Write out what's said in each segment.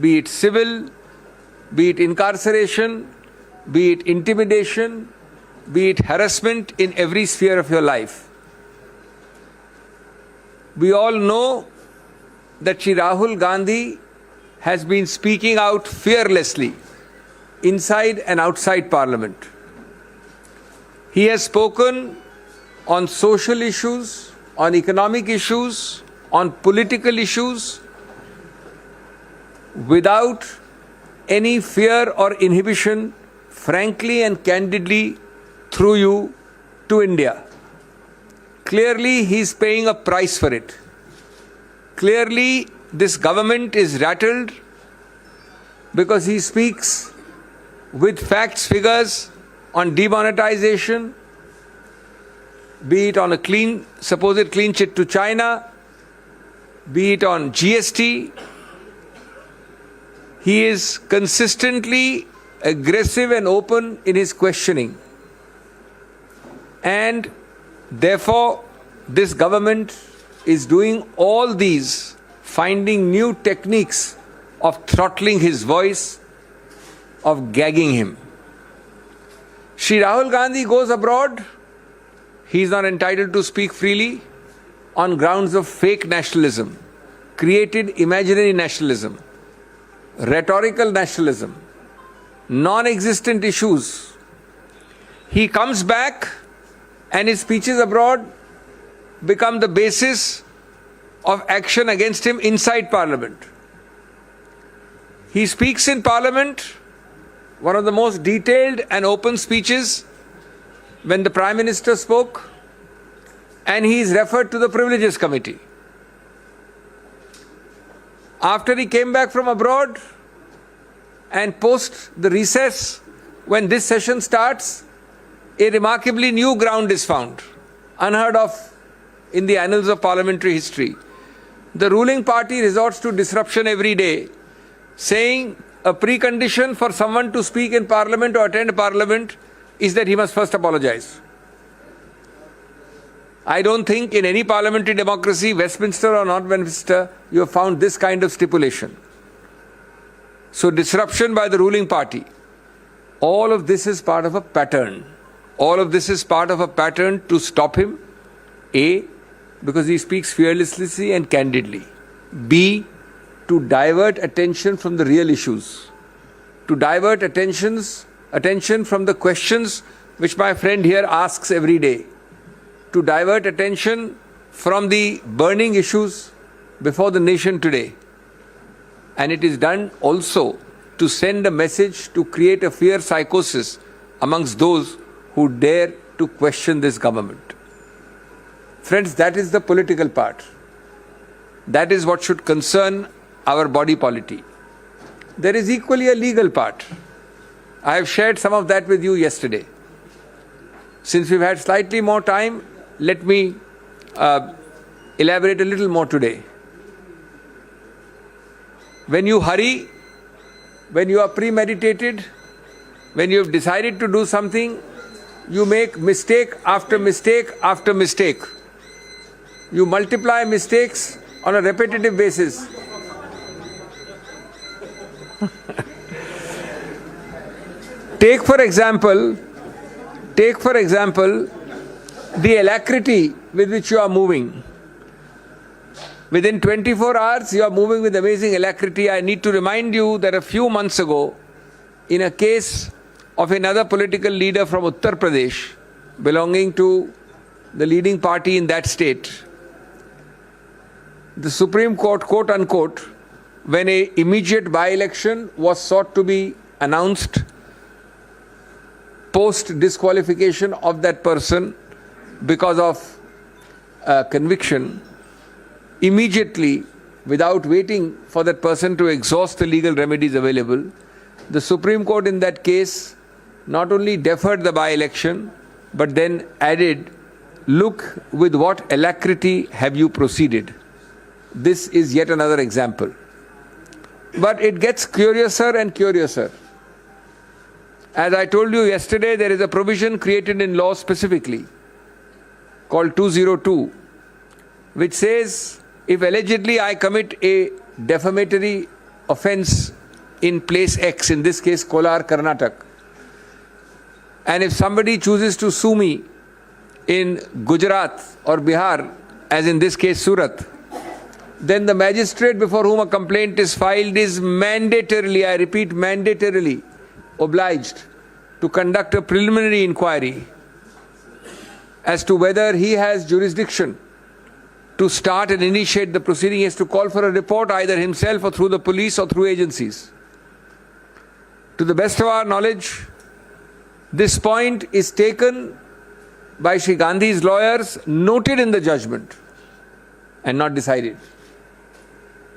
be it civil, be it incarceration, be it intimidation, be it harassment in every sphere of your life. We all know that Shri Rahul Gandhi has been speaking out fearlessly inside and outside Parliament. He has spoken on social issues, on economic issues, on political issues, without any fear or inhibition, frankly and candidly, through you to India. Clearly, he is paying a price for it. Clearly, this government is rattled because he speaks with facts, figures on demonetization, be it on a supposed clean chit to China, be it on GST. He is consistently aggressive and open in his questioning. And therefore, this government is doing all these, finding new techniques of throttling his voice, of gagging him. Shri Rahul Gandhi goes abroad. He is not entitled to speak freely on grounds of fake nationalism, created imaginary nationalism, rhetorical nationalism, non-existent issues. He comes back and his speeches abroad become the basis of action against him inside Parliament. He speaks in Parliament, one of the most detailed and open speeches when the Prime Minister spoke, and he is referred to the Privileges Committee. After he came back from abroad and post the recess, when this session starts, a remarkably new ground is found, unheard of in the annals of parliamentary history. The ruling party resorts to disruption every day, saying a precondition for someone to speak in Parliament or attend Parliament is that he must first apologize. I don't think in any parliamentary democracy, Westminster or not Westminster, you have found this kind of stipulation. So disruption by the ruling party. All of this is part of a pattern. All of this is part of a pattern to stop him. A, because he speaks fearlessly and candidly. B, to divert attention from the real issues. To divert attention from the questions which my friend here asks every day. To divert attention from the burning issues before the nation today. And it is done also to send a message to create a fear psychosis amongst those who dare to question this government. Friends, that is the political part. That is what should concern our body polity. There is equally a legal part. I have shared some of that with you yesterday. Since we've had slightly more time, let me elaborate a little more today. When you hurry, when you are premeditated, when you have decided to do something, you make mistake after mistake after mistake. You multiply mistakes on a repetitive basis. Take for example, the alacrity with which you are moving. Within 24 hours, you are moving with amazing alacrity. I need to remind you that a few months ago, in a case of another political leader from Uttar Pradesh, belonging to the leading party in that state, the Supreme Court, quote unquote, when an immediate by-election was sought to be announced post-disqualification of that person because of conviction, immediately, without waiting for that person to exhaust the legal remedies available, the Supreme Court in that case not only deferred the by-election, but then added, look with what alacrity have you proceeded. This is yet another example. But it gets curiouser and curiouser. As I told you yesterday, there is a provision created in law specifically called 202, which says if allegedly I commit a defamatory offence in place X, in this case Kolar, Karnataka, and if somebody chooses to sue me in Gujarat or Bihar, as in this case Surat, then the magistrate before whom a complaint is filed is mandatorily, I repeat, mandatorily obliged to conduct a preliminary inquiry as to whether he has jurisdiction to start and initiate the proceeding. He has to call for a report either himself or through the police or through agencies. To the best of our knowledge, this point is taken by Shri Gandhi's lawyers, noted in the judgment, and not decided.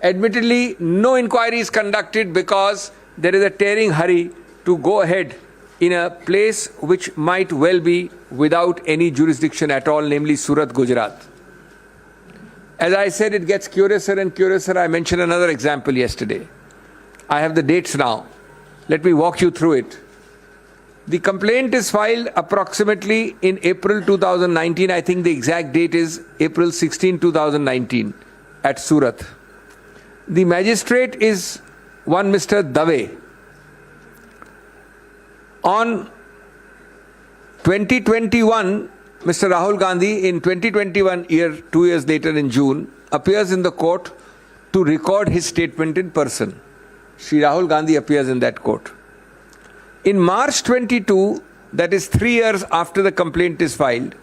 Admittedly, no inquiry is conducted because there is a tearing hurry to go ahead in a place which might well be without any jurisdiction at all, namely Surat, Gujarat. As I said, it gets curiouser and curiouser. I mentioned another example yesterday. I have the dates now. Let me walk you through it. The complaint is filed approximately in April 2019. I think the exact date is April 16, 2019 at Surat. The magistrate is one Mr. Dave. On 2021, Mr. Rahul Gandhi, in 2021 year, 2 years later in June, appears in the court to record his statement in person. Shri Rahul Gandhi appears in that court. In March 22, that is 3 years after the complaint is filed,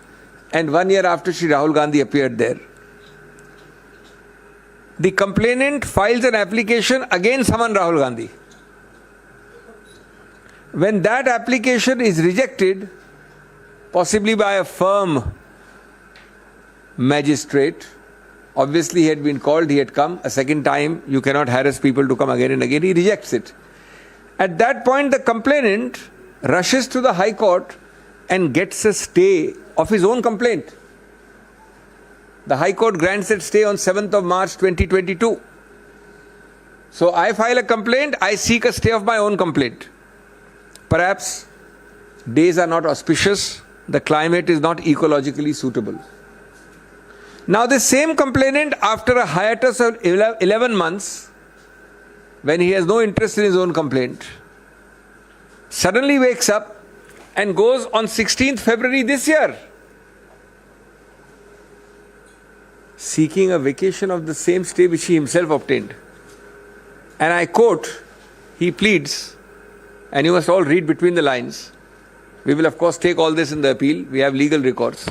and 1 year after Shri Rahul Gandhi appeared there, the complainant files an application against someone Rahul Gandhi. When that application is rejected, possibly by a firm magistrate, obviously he had been called, he had come a second time, you cannot harass people to come again and again, he rejects it. At that point, the complainant rushes to the High Court and gets a stay of his own complaint. The High Court grants that stay on 7th of March 2022. So I file a complaint, I seek a stay of my own complaint. Perhaps days are not auspicious, the climate is not ecologically suitable. Now the same complainant, after a hiatus of 11 months, when he has no interest in his own complaint, suddenly wakes up and goes on 16th February this year, seeking a vacation of the same stay which he himself obtained. And I quote, he pleads, and you must all read between the lines. We will of course take all this in the appeal, we have legal records.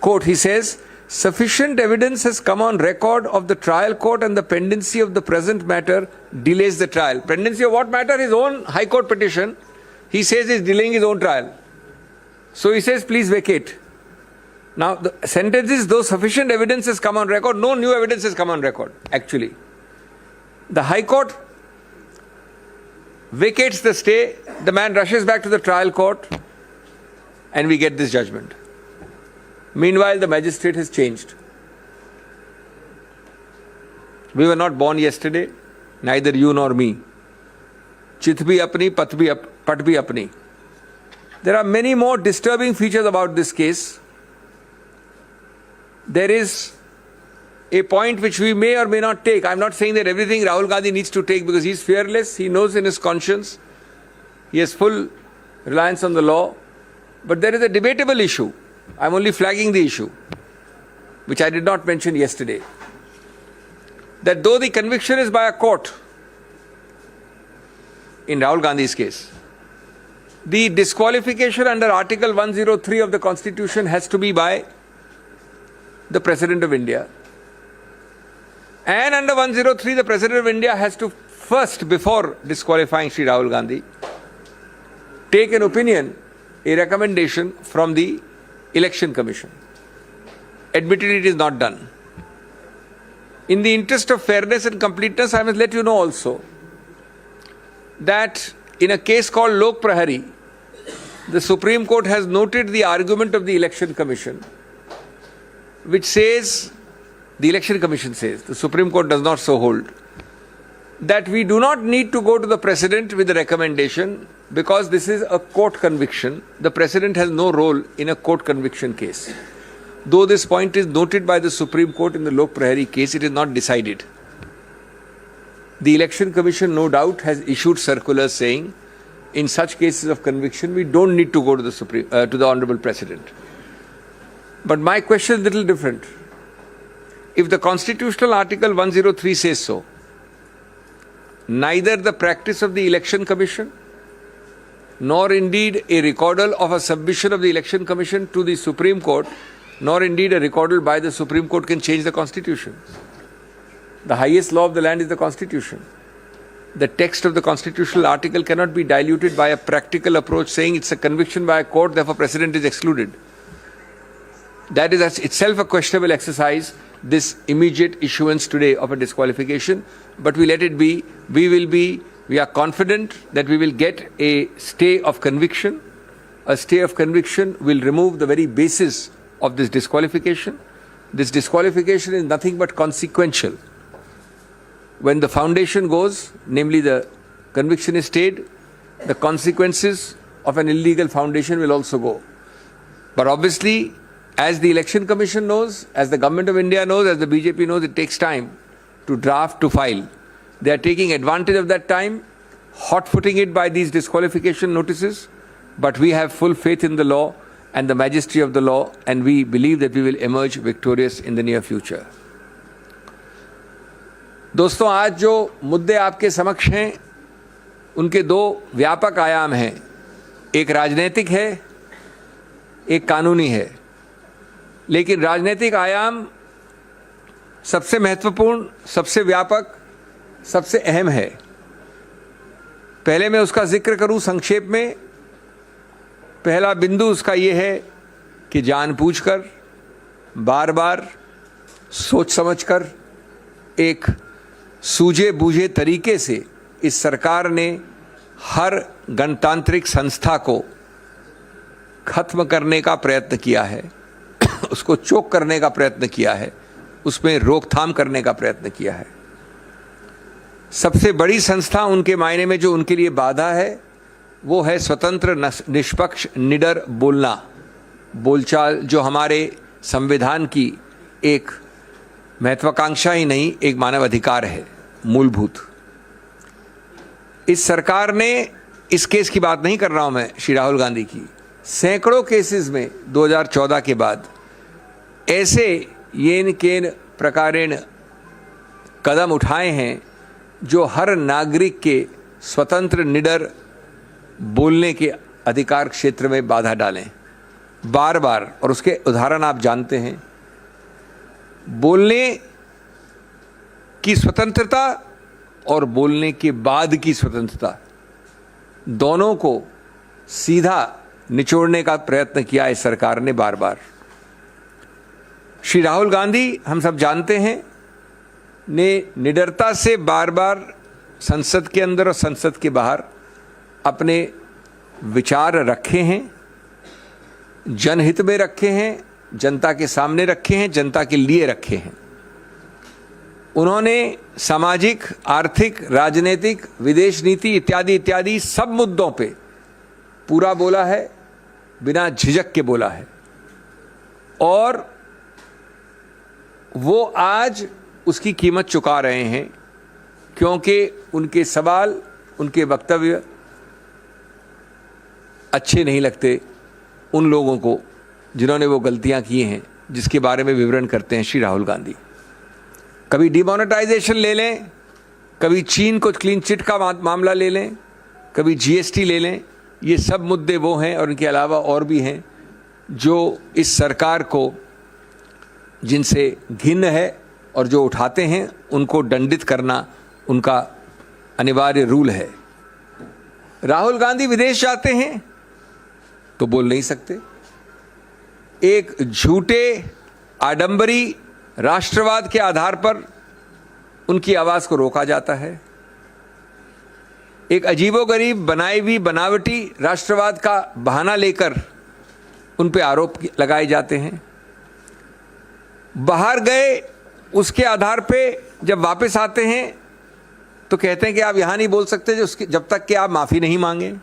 Quote, he says, sufficient evidence has come on record of the trial court and the pendency of the present matter delays the trial. Pendency of what matter? His own High Court petition. He says he is delaying his own trial. So he says, please vacate. Now the sentence is, though sufficient evidence has come on record, no new evidence has come on record, actually. The High Court vacates the stay, the man rushes back to the trial court, and we get this judgment. Meanwhile, the magistrate has changed. We were not born yesterday, neither you nor me. Chit bhi apni, pat bhi apni. There are many more disturbing features about this case. There is a point which we may or may not take. I am not saying that everything Rahul Gandhi needs to take because he is fearless, he knows in his conscience, he has full reliance on the law. But there is a debatable issue. I am only flagging the issue, which I did not mention yesterday. That though the conviction is by a court, in Rahul Gandhi's case, the disqualification under Article 103 of the Constitution has to be by the President of India. And under 103, the President of India has to first, before disqualifying Shri Rahul Gandhi, take an opinion, a recommendation from the Election Commission. Admittedly, it is not done. In the interest of fairness and completeness, I must let you know also that in a case called Lok Prahari, the Supreme Court has noted the argument of the Election Commission, which says, the Election Commission says, the Supreme Court does not so hold, that we do not need to go to the President with a recommendation because this is a court conviction. The President has no role in a court conviction case. Though this point is noted by the Supreme Court in the Lok Prahari case, it is not decided. The Election Commission, no doubt, has issued circulars saying, in such cases of conviction, we don't need to go to the Honorable President. But my question is a little different. If the constitutional article 103 says so, neither the practice of the Election Commission, nor indeed a recordal of a submission of the Election Commission to the Supreme Court, nor indeed a recordal by the Supreme Court can change the Constitution. The highest law of the land is the Constitution. The text of the constitutional article cannot be diluted by a practical approach saying it's a conviction by a court, therefore precedent is excluded. That is itself a questionable exercise, this immediate issuance today of a disqualification, but we let it be. We are confident that we will get a stay of conviction. A stay of conviction will remove the very basis of this disqualification. This disqualification is nothing but consequential. When the foundation goes, namely the conviction is stayed, the consequences of an illegal foundation will also go. But obviously, as the Election Commission knows, as the Government of India knows, as the BJP knows, it takes time to draft, to file. They are taking advantage of that time, hot-footing it by these disqualification notices. But we have full faith in the law and the majesty of the law, and we believe that we will emerge victorious in the near future. दोस्तों, आज जो मुद्दे आपके समक्ष हैं उनके दो व्यापक आयाम हैं. एक राजनीतिक है, एक कानूनी है. लेकिन राजनीतिक आयाम सबसे महत्वपूर्ण, सबसे व्यापक, सबसे अहम है. पहले मैं उसका जिक्र करूं संक्षेप में. पहला बिंदु उसका ये है कि जानबूझकर, बार बार, सोच समझकर, एक सूझे बूझे तरीके से इस सरकार ने हर गणतांत्रिक संस्था को खत्म करने का प्रयत्न किया है, उसको चोक करने का प्रयत्न किया है, उसमें रोकथाम करने का प्रयत्न किया है. सबसे बड़ी संस्था उनके मायने में जो उनके लिए बाधा है वो है स्वतंत्र, निष्पक्ष, निडर बोलना, बोलचाल, जो हमारे संविधान की एक महत्वाकांक्षा ही नहीं, एक मानव अधिकार है, मूलभूत. इस सरकार ने, इस केस की बात नहीं कर रहा हूं मैं, श्री राहुल गांधी की, सैकड़ों केसेस में 2014 के बाद ऐसे येन केन प्रकारेण कदम उठाए हैं जो हर नागरिक के स्वतंत्र, निडर बोलने के अधिकार क्षेत्र में बाधा डालें, बार बार. और उसके उदाहरण आप जानते हैं. बोलने की स्वतंत्रता और बोलने के बाद की स्वतंत्रता, दोनों को सीधा निचोड़ने का प्रयत्न किया इस सरकार ने बार बार. श्री राहुल गांधी, हम सब जानते हैं, ने निडरता से बार बार संसद के अंदर और संसद के बाहर अपने विचार रखे हैं, जनहित में रखे हैं, जनता के सामने रखे हैं, जनता के लिए रखे हैं. उन्होंने सामाजिक, आर्थिक, राजनीतिक, विदेश नीति इत्यादि इत्यादि सब मुद्दों पे पूरा बोला है, बिना झिझक के बोला है. और वो आज उसकी कीमत चुका रहे हैं, क्योंकि उनके सवाल, उनके वक्तव्य अच्छे नहीं लगते उन लोगों को जिन्होंने वो गलतियां की हैं, जिसके बारे में विवरण करते हैं श्री राहुल गांधी. कभी डिमोनेटाइजेशन ले लें, कभी चीन को क्लीन चिट का मामला ले लें, कभी जीएसटी ले लें. ये सब मुद्दे वो हैं और इनके अलावा और भी हैं जो इस सरकार को, जिनसे घिन्न है और जो उठाते हैं उनको दंडित करना उनका अनिवार्य रूल है. राहुल गांधी विदेश जाते हैं तो बोल नहीं सकते. एक झूठे, आडंबरी राष्ट्रवाद के आधार पर उनकी आवाज को रोका जाता है. एक अजीबोगरीब, बनाई हुई, बनावटी राष्ट्रवाद का बहाना लेकर उन पे आरोप लगाए जाते हैं. बाहर गए, उसके आधार पे जब वापस आते हैं तो कहते हैं कि आप यहां नहीं बोल सकते जब तक कि आप माफी नहीं मांगे.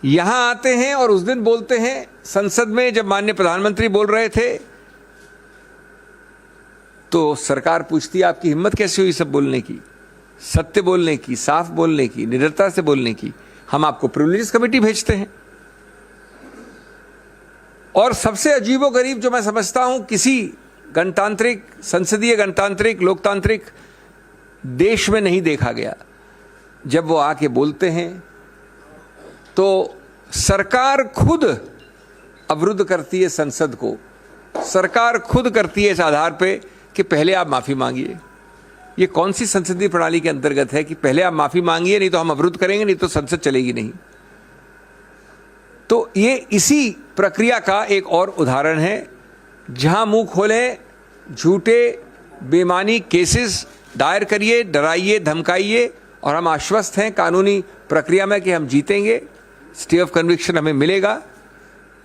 यहां आते हैं और उस दिन बोलते हैं संसद में, जब माननीय प्रधानमंत्री बोल रहे थे तो सरकार पूछती है आपकी हिम्मत कैसे हुई सब बोलने की. सत्य बोलने की, साफ बोलने की, निडरता से बोलने की, हम आपको प्रिविलेजेस कमेटी भेजते हैं। और सबसे अजीबोगरीब जो मैं समझता हूं, किसी गणतांत्रिक, संसदीय गणतांत्रिक, लोकतांत्रिक देश में नहीं देखा गया, जब वो आके बोलते हैं तो सरकार खुद अवरुद्ध करती है संसद को, सरकार खुद करती है इस आधार पे कि पहले आप माफी मांगिए। ये कौन सी संसदीय प्रणाली के अंतर्गत है कि पहले आप माफी मांगिए, नहीं तो हम अवरुद्ध करेंगे, नहीं तो संसद चलेगी नहीं। तो ये इसी प्रक्रिया का एक और उदाहरण है, जहां मुंह खोलें, झूठे बेमानी केसेस दायर करिए, डराइए, धमकाइए, और हम आश्वस्त हैं कानूनी प्रक्रिया में कि हम जीतेंगे, स्टे ऑफ कन्विक्शन हमें मिलेगा।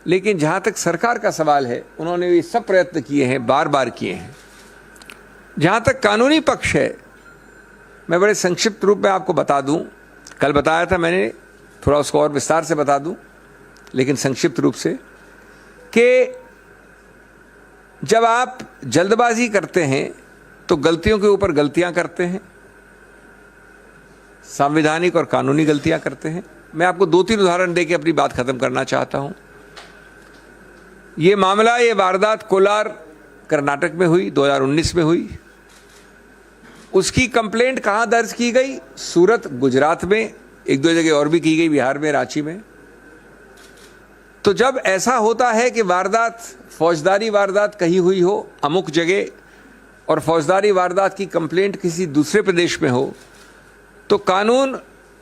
लेकिन जहां तक सरकार का सवाल है, उन्होंने ये सब प्रयत्न किए हैं, बार बार किए हैं। जहां तक कानूनी पक्ष है, मैं बड़े संक्षिप्त रूप में आपको बता दूं, कल बताया था मैंने, थोड़ा उसको और विस्तार से बता दूं, लेकिन संक्षिप्त रूप से, कि जब आप जल्दबाजी करते हैं तो गलतियों के ऊपर गलतियां करते हैं, संवैधानिक और कानूनी गलतियां करते हैं। मैं आपको 2-3 उदाहरण देके अपनी बात खत्म करना चाहता हूं। ये मामला, ये वारदात कोलार कर्नाटक में हुई, 2019 में हुई। उसकी कंप्लेंट कहां दर्ज की गई? सूरत, गुजरात में, 1-2 जगह और भी की गई, बिहार में, रांची में। तो जब ऐसा होता है कि वारदात, फौजदारी वारदात कहीं हुई हो अमुक जगह, और फौजदारी वारदात की कंप्लेंट किसी दूसरे प्रदेश में हो, तो कानून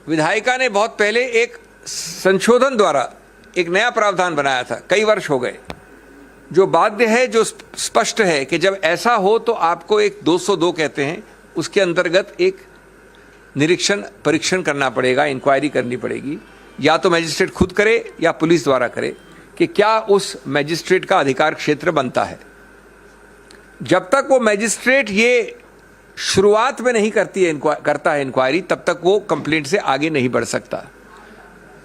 विधायिका ने बहुत पहले एक संशोधन द्वारा एक नया प्रावधान बनाया था, कई वर्ष हो गए, जो बाध्य है, जो स्पष्ट है कि जब ऐसा हो तो आपको एक 202 कहते हैं, उसके अंतर्गत एक निरीक्षण परीक्षण करना पड़ेगा, इंक्वायरी करनी पड़ेगी, या तो मैजिस्ट्रेट खुद करे या पुलिस द्वारा करे, कि क्या उस मैजिस्ट्रेट का अधिकार क्षेत्र बनता है। जब तक वो मैजिस्ट्रेट ये शुरुआत में नहीं करता है इंक्वायरी, तब तक वो कंप्लेंट से आगे नहीं बढ़ सकता।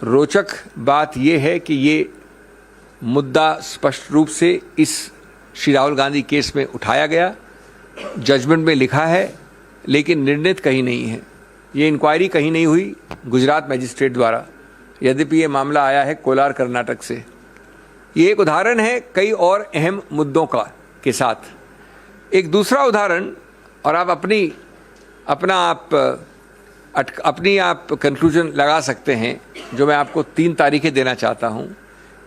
रोचक बात यह है कि ये मुद्दा स्पष्ट रूप से इस श्री राहुल गांधी केस में उठाया गया, जजमेंट में लिखा है, लेकिन निर्णित कहीं नहीं है। ये इंक्वायरी कहीं नहीं हुई गुजरात मैजिस्ट्रेट द्वारा, यद्यपि ये मामला आया है कोलार कर्नाटक से। ये एक उदाहरण है कई और अहम मुद्दों का के साथ। एक दूसरा उदाहरण, और आप अपनी कंक्लूजन लगा सकते हैं, जो मैं आपको 3 तारीखें देना चाहता हूं।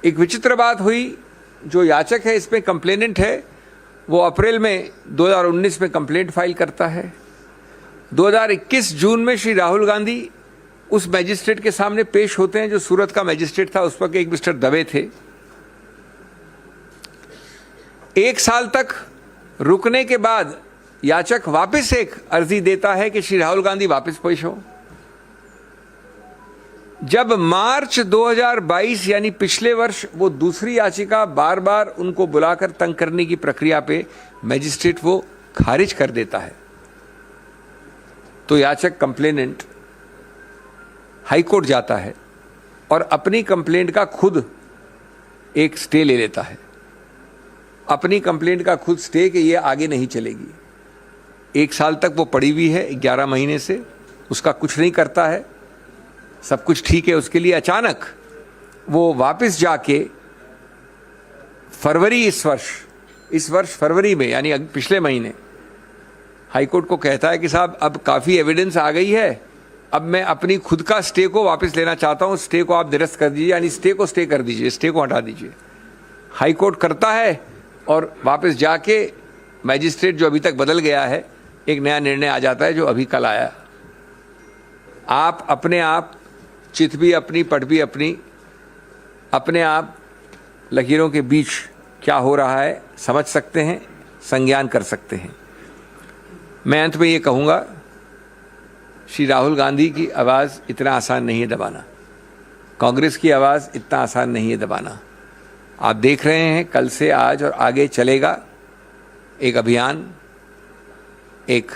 एक विचित्र बात हुई, जो याचक है, इसमें कंप्लेनेंट है, वो अप्रैल में 2019 में कंप्लेंट फाइल करता है। 2021 जून में श्री राहुल गांधी उस मैजिस्ट्रेट के सामने पेश होते हैं जो सूरत का मैजिस्ट्रेट था, उस वक्त एक मिस्टर दवे थे। 1 साल तक रुकने के बाद याचक वापस एक अर्जी देता है कि श्री राहुल गांधी वापस पेश हो। जब मार्च 2022 यानी पिछले वर्ष वो दूसरी याचिका बार बार उनको बुलाकर तंग करने की प्रक्रिया पे मैजिस्ट्रेट वो खारिज कर देता है, तो याचक कंप्लेनेंट हाईकोर्ट जाता है और अपनी कंप्लेंट का खुद एक स्टे ले लेता है, अपनी कंप्लेंट का खुद स्टे कि ये आगे नहीं चलेगी। 1 साल तक वो पड़ी हुई है, 11 महीने से उसका कुछ नहीं करता है, सब कुछ ठीक है उसके लिए। अचानक वो वापस जाके फरवरी इस वर्ष फरवरी में, यानी पिछले महीने, हाईकोर्ट को कहता है कि साहब अब काफ़ी एविडेंस आ गई है, अब मैं अपनी खुद का स्टे को वापस लेना चाहता हूँ, स्टे को आप निरस्त कर दीजिए, यानी स्टे को स्टे कर दीजिए, स्टे को हटा दीजिए। हाईकोर्ट करता है और वापस जाके मैजिस्ट्रेट जो अभी तक बदल गया है, एक नया निर्णय आ जाता है जो अभी कल आया। आप अपने आप चित भी अपनी, पट भी अपनी, अपने आप लकीरों के बीच क्या हो रहा है समझ सकते हैं, संज्ञान कर सकते हैं। मैं अंत में ये कहूँगा, श्री राहुल गांधी की आवाज़ इतना आसान नहीं है दबाना, कांग्रेस की आवाज़ इतना आसान नहीं है दबाना। आप देख रहे हैं कल से आज और आगे चलेगा एक अभियान, एक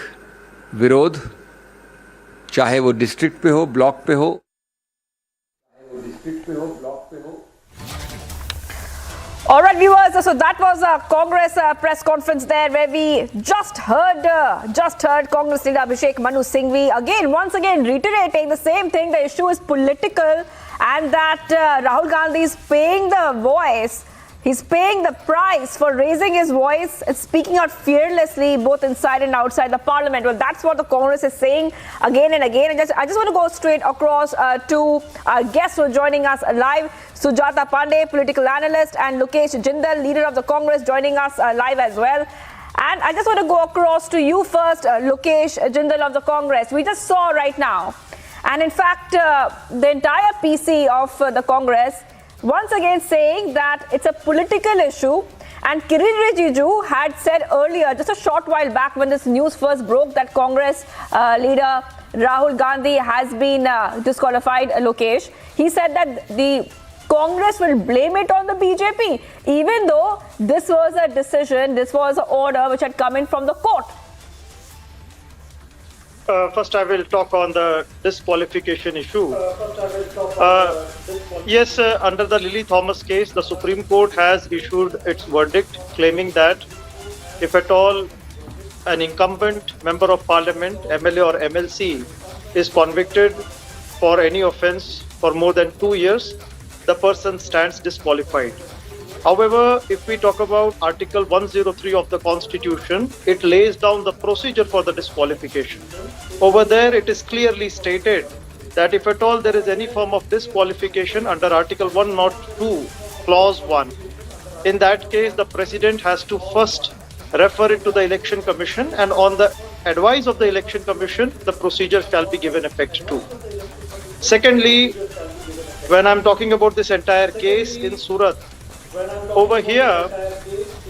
विरोध, चाहे वो डिस्ट्रिक्ट पे हो, ब्लॉक पे हो, All right, viewers. So that was a Congress press conference there, where we just heard Congress leader Abhishek Manu Singhvi once again reiterating the same thing. The issue is political, and that Rahul Gandhi is paying the voice. He's paying the price for raising his voice and speaking out fearlessly, both inside and outside the parliament. Well, that's what the Congress is saying again and again. And I just want to go straight across to our guests who are joining us live. Sujata Pandey, political analyst, and Lokesh Jindal, leader of the Congress, joining us live as well. And I just want to go across to you first, Lokesh Jindal of the Congress. We just saw right now, and in fact, the entire PC of the Congress once again saying that it's a political issue. And Kiren Rijiju had said earlier, just a short while back when this news first broke, that Congress leader Rahul Gandhi has been disqualified, Lokesh. He said that the Congress will blame it on the BJP, even though this was a decision, this was an order which had come in from the court. First, I will talk on the disqualification issue. Yes, under the Lily Thomas case, the Supreme Court has issued its verdict claiming that if at all an incumbent member of parliament, MLA or MLC, is convicted for any offence for more than 2 years, the person stands disqualified. However, if we talk about Article 103 of the Constitution, it lays down the procedure for the disqualification. Over there, it is clearly stated that if at all there is any form of disqualification under Article 102, Clause 1, in that case, the President has to first refer it to the Election Commission, and on the advice of the Election Commission, the procedure shall be given effect to. Secondly, when I'm talking about this entire case in Surat, over here,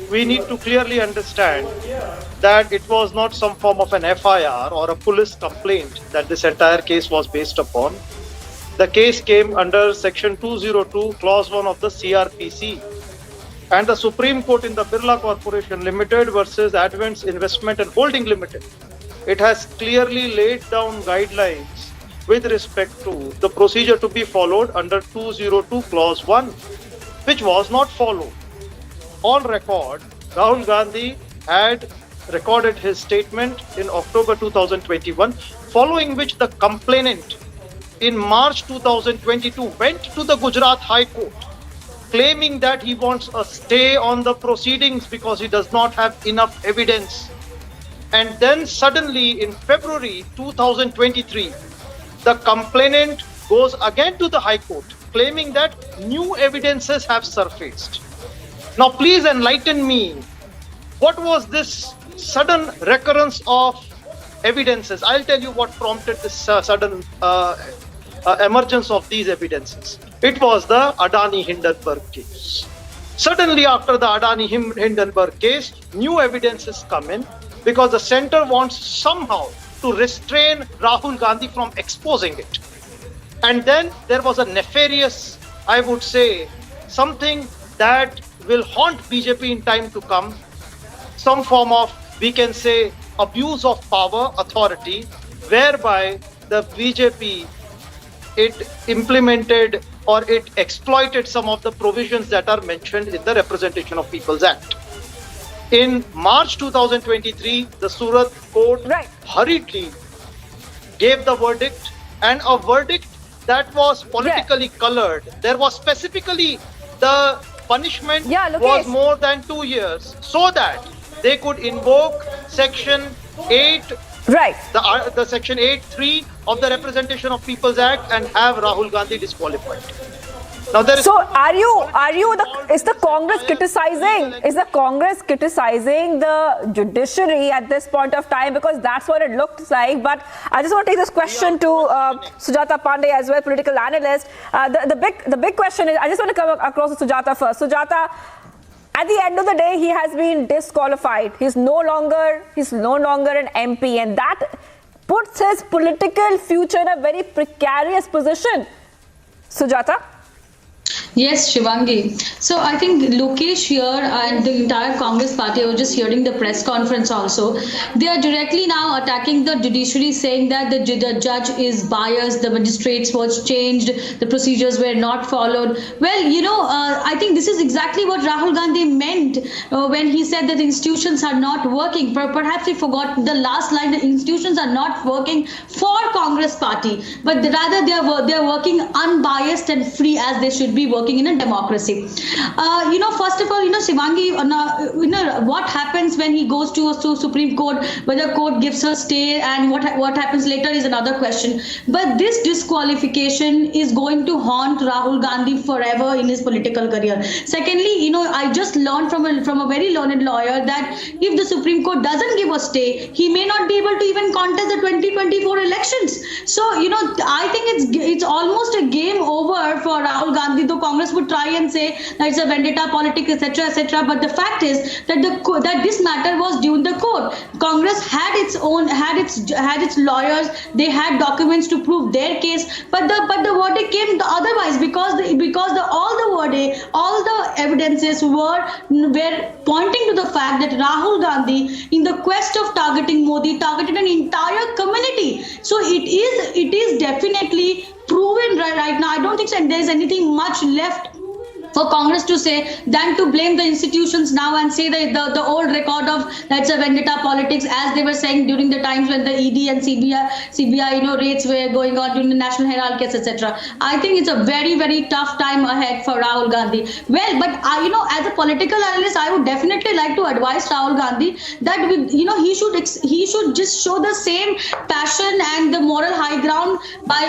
we need to clearly understand that it was not some form of an FIR or a police complaint that this entire case was based upon. The case came under Section 202, Clause 1 of the CRPC. And the Supreme Court in the Birla Corporation Limited versus Advent's Investment and Holding Limited, it has clearly laid down guidelines with respect to the procedure to be followed under 202, Clause 1. Which was not followed. On record, Rahul Gandhi had recorded his statement in October 2021, following which the complainant in March 2022 went to the Gujarat High Court, claiming that he wants a stay on the proceedings because he does not have enough evidence. And then suddenly in February 2023, the complainant goes again to the High Court, claiming that new evidences have surfaced. Now, please enlighten me. What was this sudden recurrence of evidences? I'll tell you what prompted this sudden emergence of these evidences. It was the Adani Hindenburg case. Suddenly, after the Adani Hindenburg case, new evidences come in because the center wants somehow to restrain Rahul Gandhi from exposing it. And then there was a nefarious, I would say, something that will haunt BJP in time to come, some form of, we can say, abuse of power, authority, whereby the BJP, it implemented or it exploited some of the provisions that are mentioned in the Representation of People's Act. In March 2023, the Surat court hurriedly gave the verdict, and a verdict that was politically colored. There was specifically the punishment was more than 2 years, so that they could invoke Section 8, the Section 8(3) of the Representation of People's Act and have Rahul Gandhi disqualified. Now there is is the Congress criticizing the judiciary at this point of time? Because that's what it looks like. But I just want to take this question to Sujata Pandey as well, political analyst. The big question is, I just want to come across to Sujata first. Sujata, at the end of the day, he has been disqualified. He's no longer an MP, and that puts his political future in a very precarious position. Sujata? Yes, Shivangi. So I think Lokesh here and the entire Congress party, I was just hearing the press conference also, they are directly now attacking the judiciary, saying that the judge is biased, the magistrates was changed, the procedures were not followed. Well, I think this is exactly what Rahul Gandhi meant when he said that the institutions are not working. Perhaps he forgot the last line, the institutions are not working for Congress party, but rather they are working unbiased and free as they should be working in a democracy. First of all, Shivangi, what happens when he goes to Supreme Court, whether court gives a stay and what happens later is another question. But this disqualification is going to haunt Rahul Gandhi forever in his political career. Secondly, I just learned from a very learned lawyer that if the Supreme Court doesn't give a stay, he may not be able to even contest the 2024 elections. So, I think it's almost a game over for Rahul Gandhi, though Congress would try and say that it's a vendetta politics, etc., etc. But the fact is that that this matter was due in the court. Congress had its lawyers, they had documents to prove their case, but the verdict came otherwise because all the evidences were pointing to the fact that Rahul Gandhi, in the quest of targeting Modi, targeted an entire community. So it is definitely proven right now. I don't think there is anything much left for Congress to say than to blame the institutions now and say that the old record of that's a vendetta politics, as they were saying during the times when the ED and CBI raids were going on during the National Herald case, etc. I think it's a very, very tough time ahead for Rahul Gandhi. Well, but as a political analyst, I would definitely like to advise Rahul Gandhi that he should just show the same passion and the moral high ground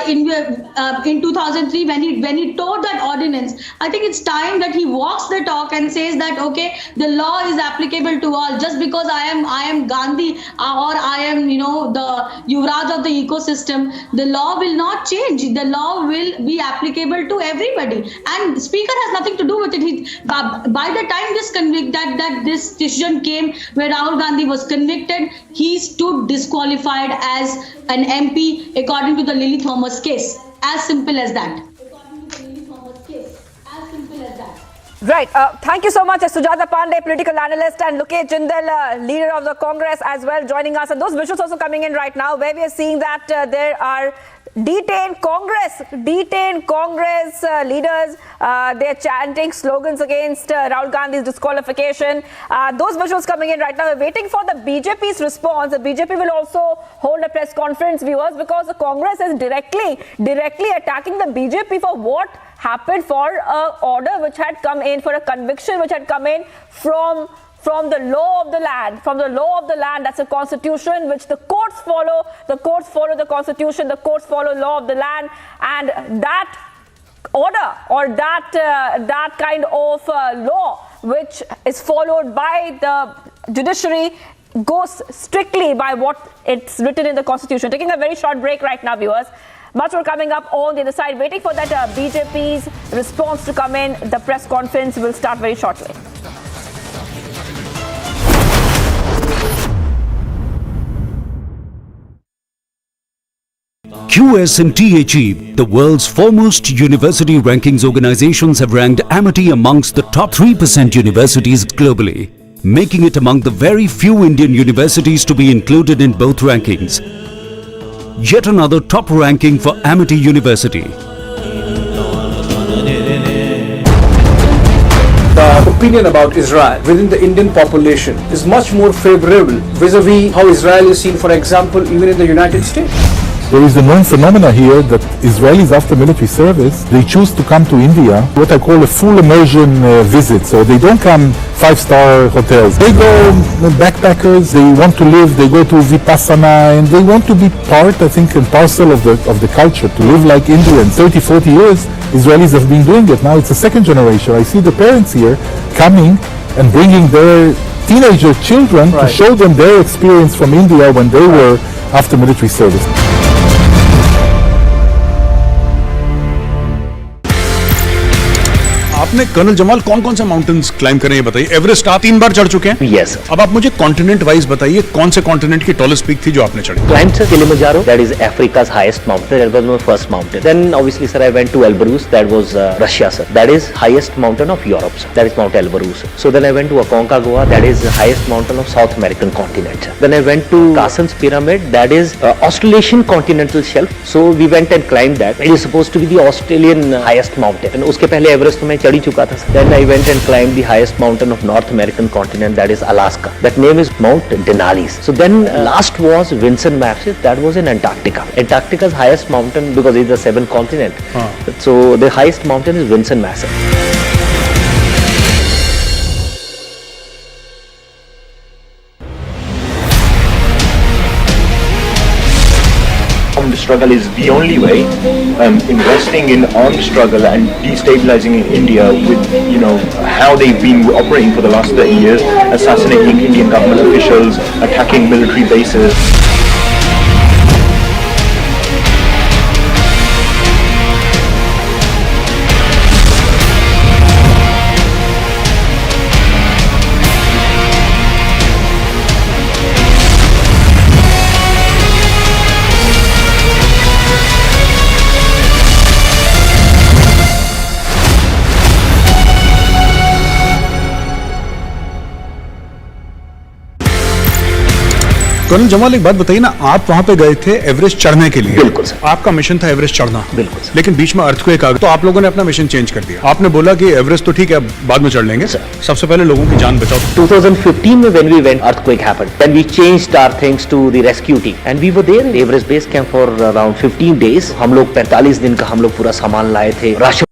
in 2003 when he told that ordinance. I think it's time that he walks the talk and says that okay, the law is applicable to all. Just because I am Gandhi or I am the Yuvraj of the ecosystem, the law will not change. The law will be applicable to everybody, and the speaker has nothing to do with it. By the time this decision came where Rahul Gandhi was convicted, he stood disqualified as an MP according to the Lily Thomas case. As simple as that. Right. Thank you so much, Sujata Pandey, political analyst, and Lokesh Jindal, leader of the Congress as well, joining us. And those visuals also coming in right now, where we are seeing that there are detained Congress leaders. They're chanting slogans against Rahul Gandhi's disqualification. Those visuals coming in right now. We're waiting for the BJP's response. The BJP will also hold a press conference, viewers, because the Congress is directly attacking the BJP for what happened, for an order which had come in, for a conviction which had come in from the law of the land. That's a constitution which the courts follow. The courts follow the constitution. The courts follow law of the land, and that order or that kind of law which is followed by the judiciary goes strictly by what it's written in the constitution. Taking a very short break right now, viewers. Much more coming up on the other side. Waiting for that BJP's response to come in. The press conference will start very shortly. QS and THE, the world's foremost university rankings organizations, have ranked Amity amongst the top 3% universities globally, making it among the very few Indian universities to be included in both rankings. Yet another top ranking for Amity University. The opinion about Israel within the Indian population is much more favorable vis-a-vis how Israel is seen, for example, even in the United States. There is a known phenomena here that Israelis after military service, they choose to come to India, what I call a full immersion visit. So they don't come 5-star hotels. They go backpackers, they want to live, they go to Vipassana, and they want to be part, I think, and parcel of the culture, to live like Indians. 30, 40 years, Israelis have been doing it. Now it's a second generation. I see the parents here coming and bringing their teenager children to show them their experience from India when they were after military service. आपने colonel Jamal कौन कौन से mountains climb करे ये बताइए। Everest आप 3 बार चढ़ चुके हैं? यस। अब आप मुझे कॉन्टिनेंट वाइज बताइए कौन से कॉन्टिनेंट की टॉलेस्ट पीक थी जो आपने चढ़ी? Climbed sir Kilimanjaro, that is Africa's highest mountain. That was my first mountain. Then obviously sir I went to Elbrus, that was Russia sir. That is highest mountain of Europe sir. That is Mount Elbrus. So then I went to Aconcagua, that is the highest mountain of South American continent sir. Then I went to Carsten's Pyramid, that is Australasian continental shelf. So we went and climbed that. It is supposed to be the Australian highest mountain. And उसके पहले Everest तो मैं चढ़ ही चुका था sir. Then I went and climbed the highest mountain of North American continent, that is Alaska. That name is Mount Denali. So then last was Vinson Massif, that was in Antarctica. Antarctica's highest mountain, because it's the 7th continent. So the highest mountain is Vinson Massif. Armed struggle is the only way. Investing in armed struggle and destabilizing India with, how they've been operating for the last 30 years, assassinating Indian government officials, attacking military bases. Colonel Jamal एक बात बताइए ना, आप वहां पे गए थे Everest चढ़ने के लिए? बिल्कुल सर। आपका मिशन था एवरेस्ट चढ़ना? बिल्कुल सर। लेकिन बीच में अर्थक्वेक आ गया तो आप लोगों ने अपना मिशन चेंज कर दिया। आपने बोला कि एवरेस्ट तो ठीक है, अब बाद में चढ़ लेंगे। सबसे पहले लोगों की जान बचाओ। 2015 में when we went, earthquake happened. Then we changed our things to the rescue team and we were there in Everest base camp for around 15 days. हम लोग 45 दिन का हम लोग पूरा सामान लाए थे, ration.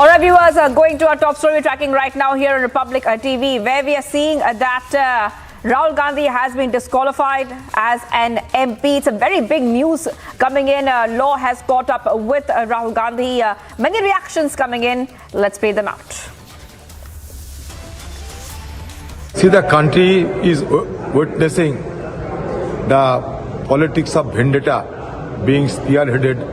All right, viewers, going to our top story we're tracking right now here on Republic TV, where we are seeing that Rahul Gandhi has been disqualified as an MP. It's a very big news coming in. Law has caught up with Rahul Gandhi. Many reactions coming in. Let's play them out. See, the country is witnessing the politics of vendetta being spearheaded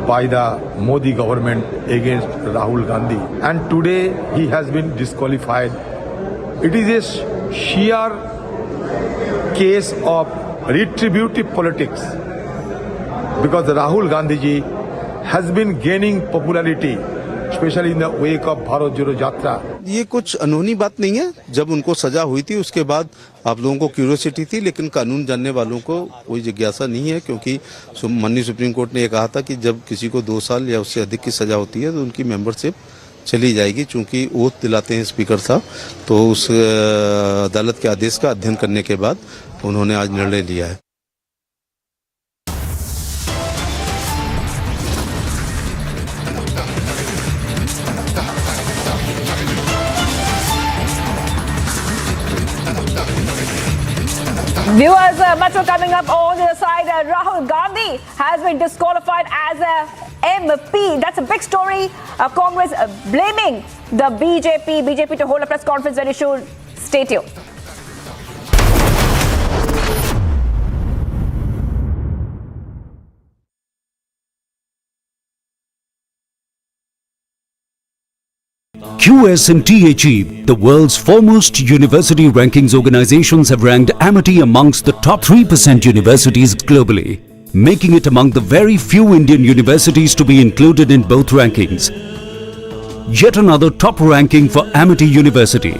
by the Modi government against Rahul Gandhi, and today he has been disqualified. It is a sheer case of retributive politics, because Rahul Gandhi ji has been gaining popularity, especially in the wake of Bharat Joro Yatra. ये कुछ अनहोनी बात नहीं है। जब उनको सजा हुई थी उसके बाद आप लोगों को क्यूरियोसिटी थी, लेकिन कानून जानने वालों को कोई जिज्ञासा नहीं है, क्योंकि माननीय सुप्रीम कोर्ट ने ये कहा था कि जब किसी को 2 साल या उससे अधिक की सजा होती है तो उनकी मेंबरशिप चली जाएगी। चूंकि ओथ दिलाते हैं स्पीकर साहब, तो उस अदालत के आदेश का अध्ययन करने के बाद उन्होंने आज निर्णय लिया है। Viewers, much more coming up on the other side. Rahul Gandhi has been disqualified as a MP. That's a big story. Congress blaming the BJP to hold a press conference very soon. Stay tuned. QS&T achieved. The world's foremost university rankings organizations have ranked Amity amongst the top 3% universities globally, making it among the very few Indian universities to be included in both rankings. Yet another top ranking for Amity University.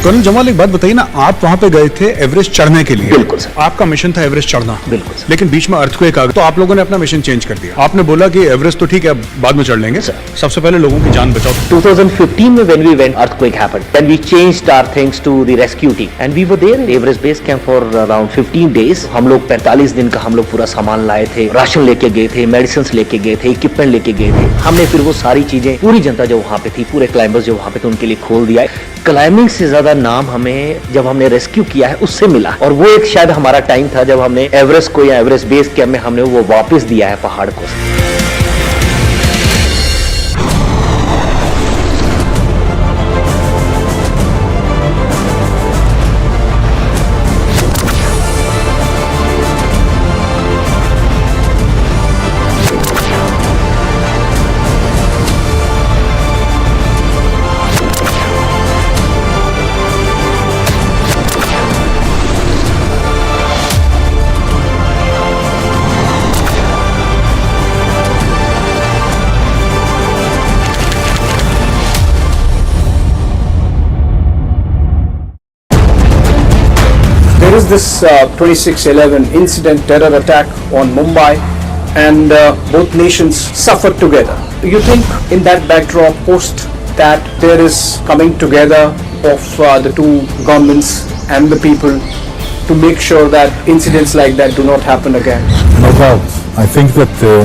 Colonel Jamal एक बात बताइए ना, आप वहां पे गए थे Everest चढ़ने के लिए? बिल्कुल सर। आपका मिशन था एवरेस्ट चढ़ना? बिल्कुल सर। लेकिन बीच में अर्थक्वेक आ गया तो आप लोगों ने अपना मिशन चेंज कर दिया। आपने बोला कि एवरेस्ट तो ठीक है, अब बाद में चढ़ लेंगे। सबसे पहले लोगों की जान बचाओ। 2015 में when we went, earthquake happened. Then we changed our things to the rescue team and we were there in Everest base camp for around 15 days. हम लोग 45 दिन का हम लोग पूरा सामान लाए थे, राशन लेके गए थे, मेडिसिन लेके गए थे, इक्विपमेंट लेके गए थे। हमने फिर वो सारी चीजें पूरी जनता जो वहाँ पे थी, पूरे क्लाइंबर्स जो वहाँ पे थे, उनके लिए खोल दिया है। क्लाइंबिंग से ज्यादा नाम हमें जब हमने रेस्क्यू किया है उससे मिला, और वो एक शायद हमारा टाइम था जब हमने एवरेस्ट को या एवरेस्ट बेस कैंप में हमने वो वापस दिया है पहाड़ को। is this 26/11 incident, terror attack on Mumbai, and both nations suffered together. Do you think in that backdrop, post that, there is coming together of the two governments and the people to make sure that incidents like that do not happen again? No doubt. I think that the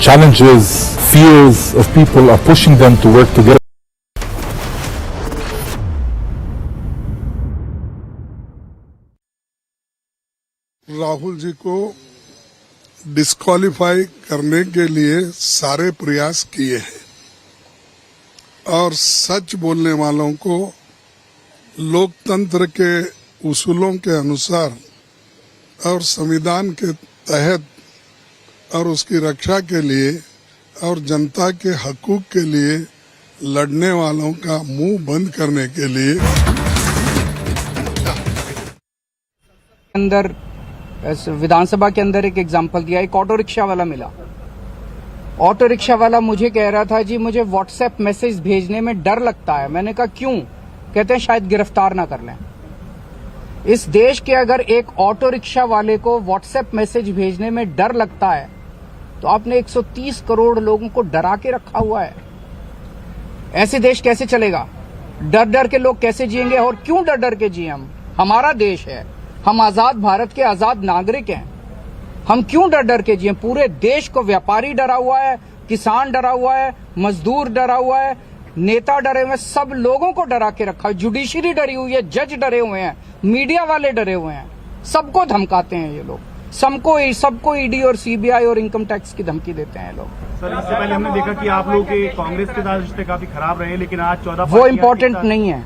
challenges, fears of people are pushing them to work together. Rahul ji को disqualify करने के लिए सारे प्रयास किए हैं और सच बोलने वालों को लोकतंत्र के उसूलों के अनुसार और संविधान के तहत और उसकी रक्षा के लिए और जनता के हकूक के लिए लड़ने वालों का मुंह बंद करने के लिए अंदर विधानसभा के अंदर एक एग्जाम्पल दिया, एक ऑटो रिक्शा वाला मिला। ऑटो रिक्शा वाला मुझे कह रहा था जी मुझे व्हाट्सएप मैसेज भेजने में डर लगता है। मैंने कहा क्यों? कहते हैं शायद गिरफ्तार ना कर लें। इस देश के अगर एक ऑटो रिक्शा वाले को व्हाट्सएप मैसेज भेजने में डर लगता है तो आपने 130 करोड़ लोगों को डरा के रखा हुआ है। ऐसे देश कैसे चलेगा? डर डर के लोग कैसे जिएंगे? और क्यों डर डर के जिए हम? हमारा देश है, हम आजाद भारत के आजाद नागरिक हैं। हम क्यों डर डर के जिए? पूरे देश को व्यापारी डरा हुआ है, किसान डरा हुआ है, मजदूर डरा हुआ है, नेता डरे हुए हैं, सब लोगों को डरा के रखा है। जुडिशरी डरी हुई है, जज डरे हुए हैं, मीडिया वाले डरे हुए हैं, सबको धमकाते हैं ये लोग। सबको ईडी और सीबीआई और इनकम टैक्स की धमकी देते हैं लोग। सर, इससे पहले हमने देखा कि आप लोग के कांग्रेस के साथ रिश्ते काफी खराब रहे, लेकिन आज 14 वो इम्पोर्टेंट नहीं है।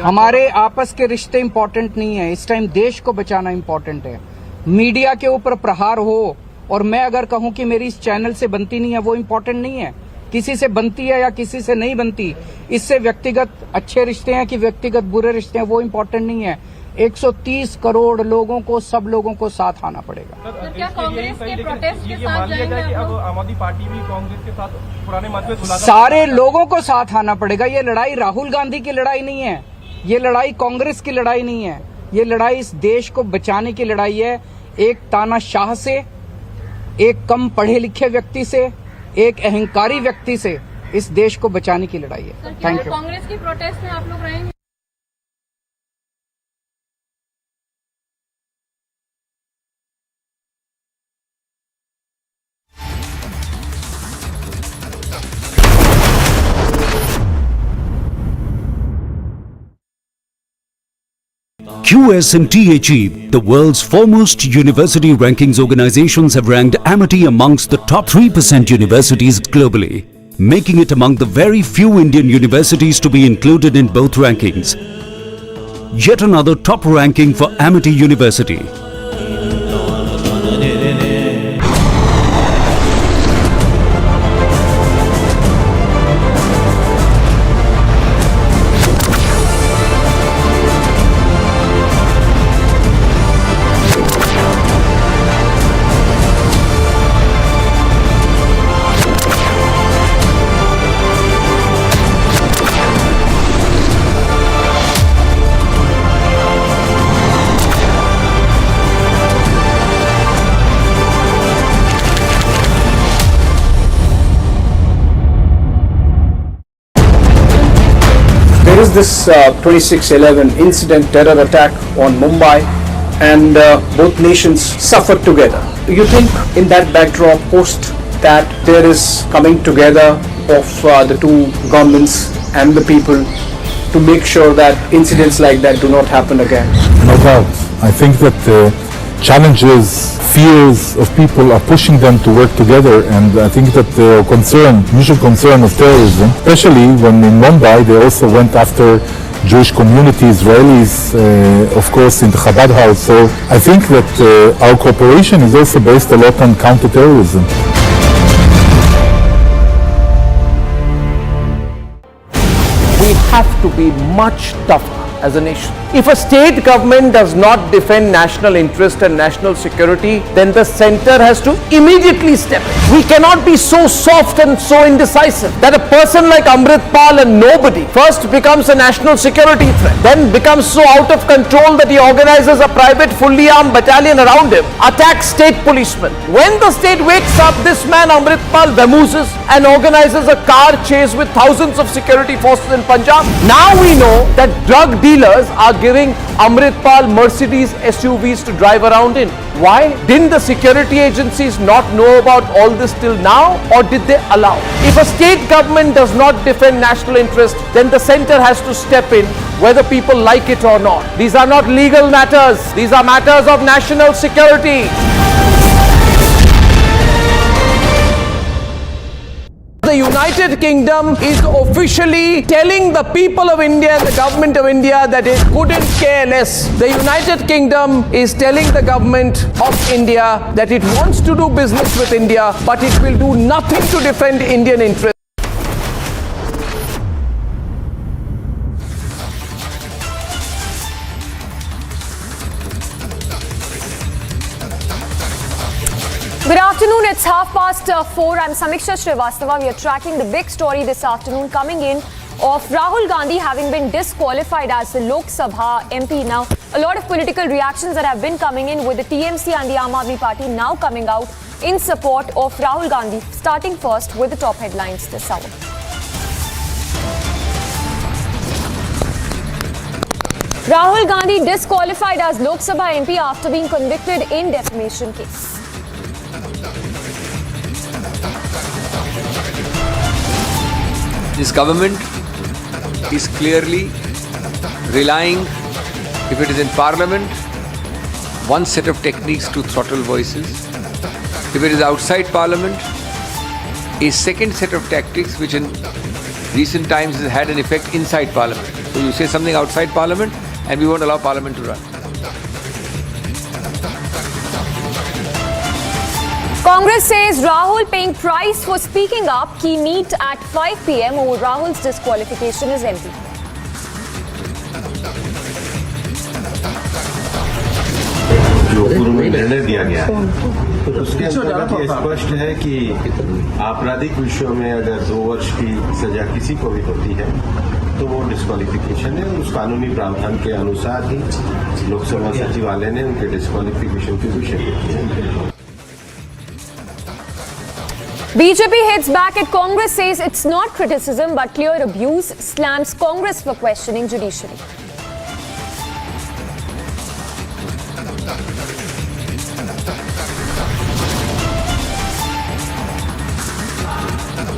हमारे आपस के रिश्ते इम्पोर्टेंट नहीं है। इस टाइम देश को बचाना इम्पोर्टेंट है। मीडिया के ऊपर प्रहार हो और मैं अगर कहूं कि मेरी इस चैनल से बनती नहीं है, वो इम्पोर्टेंट नहीं है। किसी से बनती है या किसी से नहीं बनती, इससे व्यक्तिगत अच्छे रिश्ते हैं कि व्यक्तिगत बुरे रिश्ते हैं, वो इम्पोर्टेंट नहीं है। 130 करोड़ लोगों को, सब लोगों को साथ आना पड़ेगा। तो क्या कांग्रेस के प्रोटेस्ट के साथ जाएंगे? अब आम आदमी पार्टी भी कांग्रेस के साथ पुराने मतभेद भुला, सारे लोगों को साथ आना पड़ेगा। ये लड़ाई राहुल गांधी की लड़ाई नहीं है, ये लड़ाई कांग्रेस की लड़ाई नहीं है, ये लड़ाई इस देश को बचाने की लड़ाई है। एक तानाशाह से, एक कम पढ़े लिखे व्यक्ति से, एक अहंकारी व्यक्ति से इस देश को बचाने की लड़ाई है। Thank you. कांग्रेस की प्रोटेस्ट में आप लोग रहेंगे? QS&T achieved. The world's foremost university rankings organizations have ranked Amity amongst the top 3% universities globally, making it among the very few Indian universities to be included in both rankings. Yet another top ranking for Amity University. There is this 26/11 incident, terror attack on Mumbai, and both nations suffered together. Do you think in that backdrop, post that, there is coming together of the two governments and the people to make sure that incidents like that do not happen again? No doubt. I think that the challenges, fears of people are pushing them to work together, and I think that the mutual concern of terrorism, especially when in Mumbai they also went after Jewish community, Israelis, of course, in the Chabad house. So I think that our cooperation is also based a lot on counterterrorism. We have to be much tougher as a nation. If a state government does not defend national interest and national security, then the center has to immediately step in. We cannot be so soft and so indecisive that a person like Amritpal and nobody first becomes a national security threat, then becomes so out of control that he organizes a private fully armed battalion around him, attacks state policemen. When the state wakes up, this man Amritpal vamooses and organizes a car chase with thousands of security forces in Punjab. Now we know that drug dealers are giving Amritpal Mercedes SUVs to drive around in. Why? Didn't the security agencies not know about all this till now, or did they allow? If a state government does not defend national interest, then the center has to step in, whether people like it or not. These are not legal matters. These are matters of national security. The United Kingdom is officially telling the people of India and the government of India that it couldn't care less. The United Kingdom is telling the government of India that it wants to do business with India, but it will do nothing to defend Indian interests. Good afternoon, it's 4:30. I'm Samiksha Srivastava. We are tracking the big story this afternoon coming in of Rahul Gandhi having been disqualified as the Lok Sabha MP. Now, a lot of political reactions that have been coming in with the TMC and the Aam Aadmi Party now coming out in support of Rahul Gandhi. Starting first with the top headlines this hour. Rahul Gandhi disqualified as Lok Sabha MP after being convicted in defamation case. This government is clearly relying, if it is in parliament, one set of techniques to throttle voices. If it is outside parliament, a second set of tactics which in recent times has had an effect inside parliament. So you say something outside parliament and we won't allow parliament to run. Congress says Rahul paying price for speaking up. Key meet at 5 p.m. over Rahul's disqualification as MP. जो पूर्व में निर्णय दिया गया है तो उसके अंतर्गत ये स्पष्ट है कि आपराधिक विषयों में अगर 2 वर्ष की सजा किसी को भी होती है तो वो डिस्क्वालिफिकेशन है। उस कानूनी प्रावधान के अनुसार ही लोकसभा सचिवालय ने उनके डिस्क्वालिफिकेशन की घोषणा की है। BJP hits back at Congress, says it's not criticism but clear abuse, slams Congress for questioning judiciary.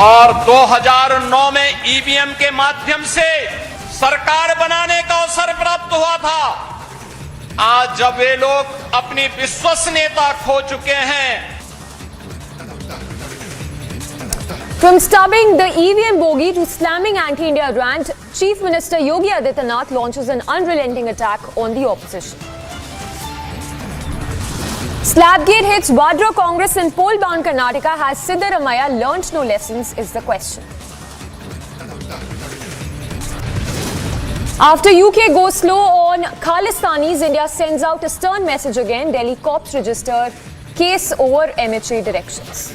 और 2009 में ईवीएम के माध्यम से सरकार बनाने का अवसर प्राप्त हुआ था। आज जब वे लोग अपनी विश्वसनीयता खो चुके हैं। From stubbing the EVM bogey to slamming anti-India rant, Chief Minister Yogi Adityanath launches an unrelenting attack on the opposition. Slapgate hits Vadra Congress in poll-bound Karnataka. Has Siddaramaiah learnt no lessons is the question. After UK goes slow on Khalistanis, India sends out a stern message again. Delhi cops register case over MHA directions.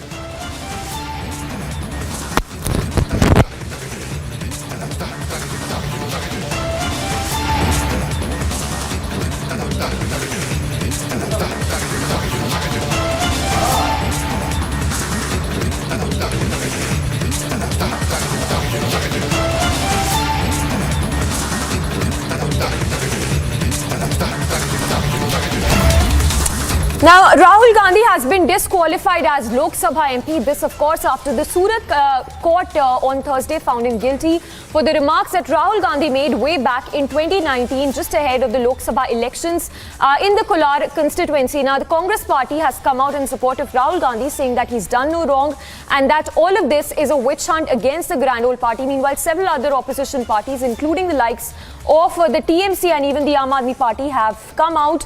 Now, Rahul Gandhi has been disqualified as Lok Sabha MP. This, of course, after the Surat court on Thursday found him guilty for the remarks that Rahul Gandhi made way back in 2019, just ahead of the Lok Sabha elections in the Kolar constituency. Now, the Congress party has come out in support of Rahul Gandhi, saying that he's done no wrong and that all of this is a witch hunt against the Grand Old Party. Meanwhile, several other opposition parties, including the likes of the TMC and even the Aam Aadmi Party, have come out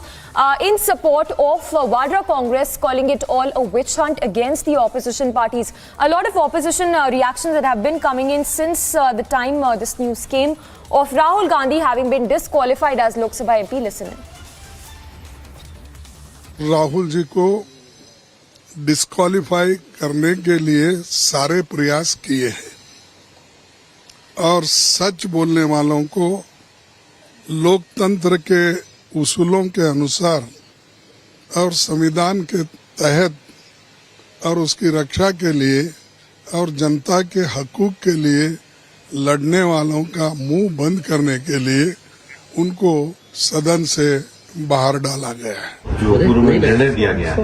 in support of Vadra Congress, calling it all a witch hunt against the opposition parties. A lot of opposition reactions that have been coming in since the time this news came of Rahul Gandhi having been disqualified as Lok Sabha MP. Listen in. Rahul ji को disqualify करने के लिए सारे प्रयास किए हैं और सच बोलने वालों को लोकतंत्र के उसूलों के अनुसार और संविधान के तहत और उसकी रक्षा के लिए और जनता के हकूक के लिए लड़ने वालों का मुंह बंद करने के लिए उनको सदन से बाहर डाला गया है। जो पूर्व में निर्णय दिया गया है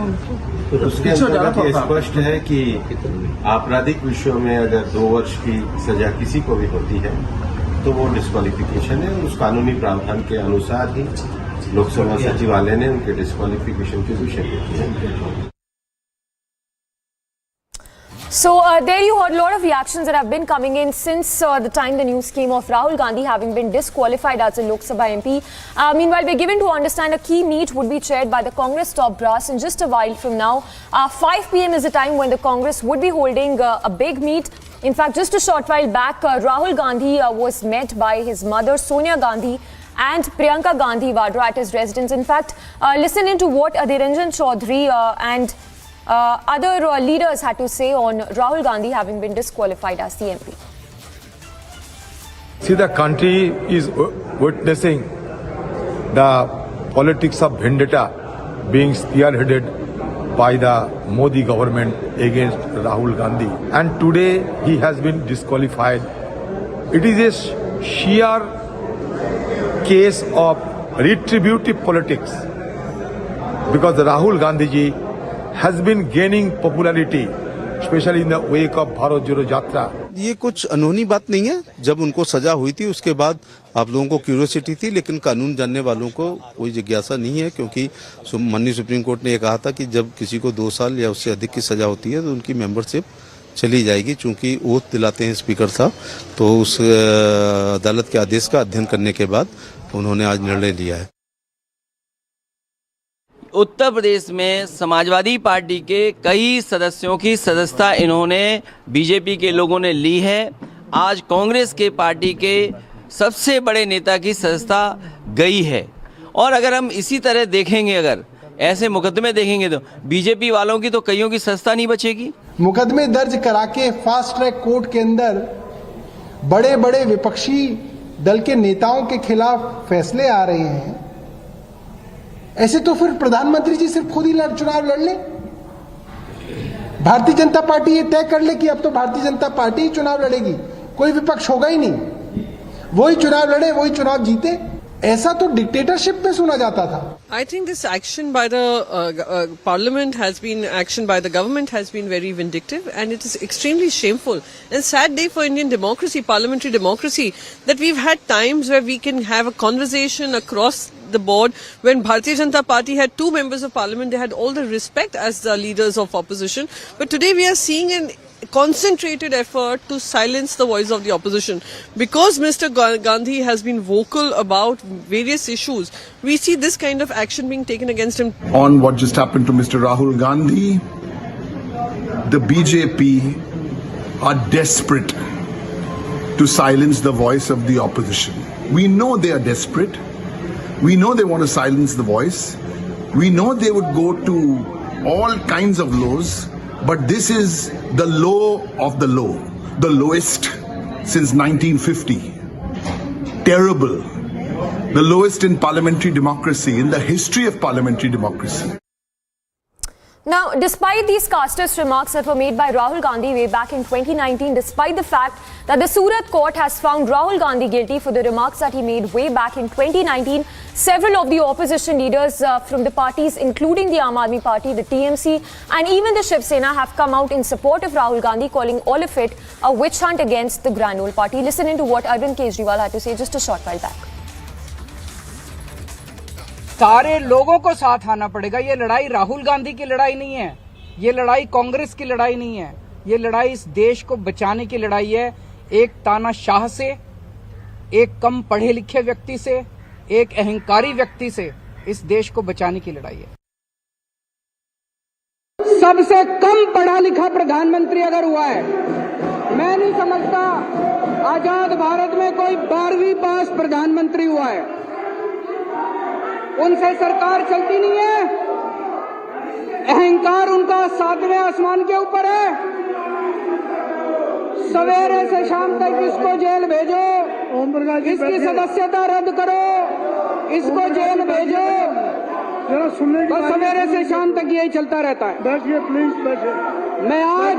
उसके अंतर्गत ये स्पष्ट है कि आपराधिक विषयों में अगर 2 वर्ष की सजा किसी को भी होती है तो वो डिस्क्वालिफिकेशन है और उस कानूनी प्रावधान के अनुसार ही लोकसभा सचिवालय ने उनके डिस्क्वालिफिकेशन की घोषणा की है। So there you heard a lot of reactions that have been coming in since the time the news came of Rahul Gandhi having been disqualified as a Lok Sabha MP. Meanwhile, we're given to understand a key meet would be chaired by the Congress top brass in just a while from now. 5 p.m. is the time when the Congress would be holding a big meet. In fact, just a short while back, Rahul Gandhi was met by his mother Sonia Gandhi and Priyanka Gandhi Vadra at his residence. In fact, listen into what Adhiranjan Chaudhary and other leaders had to say on Rahul Gandhi having been disqualified as the MP. See, the country is witnessing the politics of vendetta being spearheaded by the Modi government against Rahul Gandhi. And today he has been disqualified. It is a sheer case of retributive politics because Rahul Gandhi ji has been gaining popularity, especially in the wake of Bharat Joro Yatra. ये कुछ अनहोनी बात नहीं है। जब उनको सजा हुई थी उसके बाद आप लोगों को क्यूरियोसिटी थी, लेकिन कानून जानने वालों को कोई जिज्ञासा नहीं है, क्योंकि माननीय सुप्रीम कोर्ट ने ये कहा था कि जब किसी को 2 साल या उससे अधिक की सजा होती है तो उनकी मेंबरशिप चली जाएगी। चूंकि ओथ दिलाते हैं स्पीकर साहब, तो उस अदालत के आदेश का अध्ययन करने के बाद उन्होंने आज निर्णय लिया है। उत्तर प्रदेश में समाजवादी पार्टी के कई सदस्यों की सदस्यता इन्होंने बीजेपी के लोगों ने ली है। आज कांग्रेस के पार्टी के सबसे बड़े नेता की सदस्यता गई है। और अगर हम इसी तरह देखेंगे, अगर ऐसे मुकदमे देखेंगे तो बीजेपी वालों की तो कईयों की सदस्यता नहीं बचेगी। मुकदमे दर्ज करा के फास्ट ट्रैक कोर्ट के अंदर बड़े बड़े विपक्षी दल के नेताओं के खिलाफ फैसले आ रहे हैं। ऐसे तो फिर प्रधानमंत्री जी सिर्फ खुद ही चुनाव लड़ ले। भारतीय जनता पार्टी ये तय कर ले कि अब तो भारतीय जनता पार्टी ही चुनाव लड़ेगी, कोई विपक्ष होगा ही नहीं, वही चुनाव लड़े, वही चुनाव जीते। ऐसा तो डिक्टेटरशिप में सुना जाता था। I think this action by the parliament has been, action by the government has been very vindictive, and it is extremely shameful and sad day for Indian democracy, parliamentary democracy, that we've had times where we can have a conversation across the board. When Bharatiya Janata Party had 2 members of parliament, they had all the respect as the leaders of opposition. But today we are seeing an concentrated effort to silence the voice of the opposition. Because Mr. Gandhi has been vocal about various issues, we see this kind of action being taken against him. On what just happened to Mr. Rahul Gandhi, the BJP are desperate to silence the voice of the opposition. We know they are desperate. We know they want to silence the voice. We know they would go to all kinds of lows. But this is the low of the low, the lowest since 1950. Terrible. The lowest in parliamentary democracy, in the history of parliamentary democracy. Now, despite these caustic remarks that were made by Rahul Gandhi way back in 2019, despite the fact that the Surat court has found Rahul Gandhi guilty for the remarks that he made way back in 2019, several of the opposition leaders from the parties, including the Aam Aadmi Party, the TMC, and even the Shiv Sena have come out in support of Rahul Gandhi, calling all of it a witch hunt against the Grand Old Party. Listen into what Arvind Kejriwal had to say just a short while back. सारे लोगों को साथ आना पड़ेगा। ये लड़ाई राहुल गांधी की लड़ाई नहीं है, ये लड़ाई कांग्रेस की लड़ाई नहीं है, ये लड़ाई इस देश को बचाने की लड़ाई है। एक तानाशाह से, एक कम पढ़े लिखे व्यक्ति से, एक अहंकारी व्यक्ति से इस देश को बचाने की लड़ाई है। सबसे कम पढ़ा लिखा प्रधानमंत्री अगर हुआ है, मैं नहीं समझता आजाद भारत में कोई 12वीं पास प्रधानमंत्री हुआ है। उनसे सरकार चलती नहीं है, अहंकार उनका 7वें आसमान के ऊपर है। सवेरे से शाम तक इसको जेल भेजो, इसकी सदस्यता रद्द करो, इसको जेल भेजो, बस सवेरे से शाम तक यही चलता रहता है। बैठिए प्लीज, बैठिए। मैं आज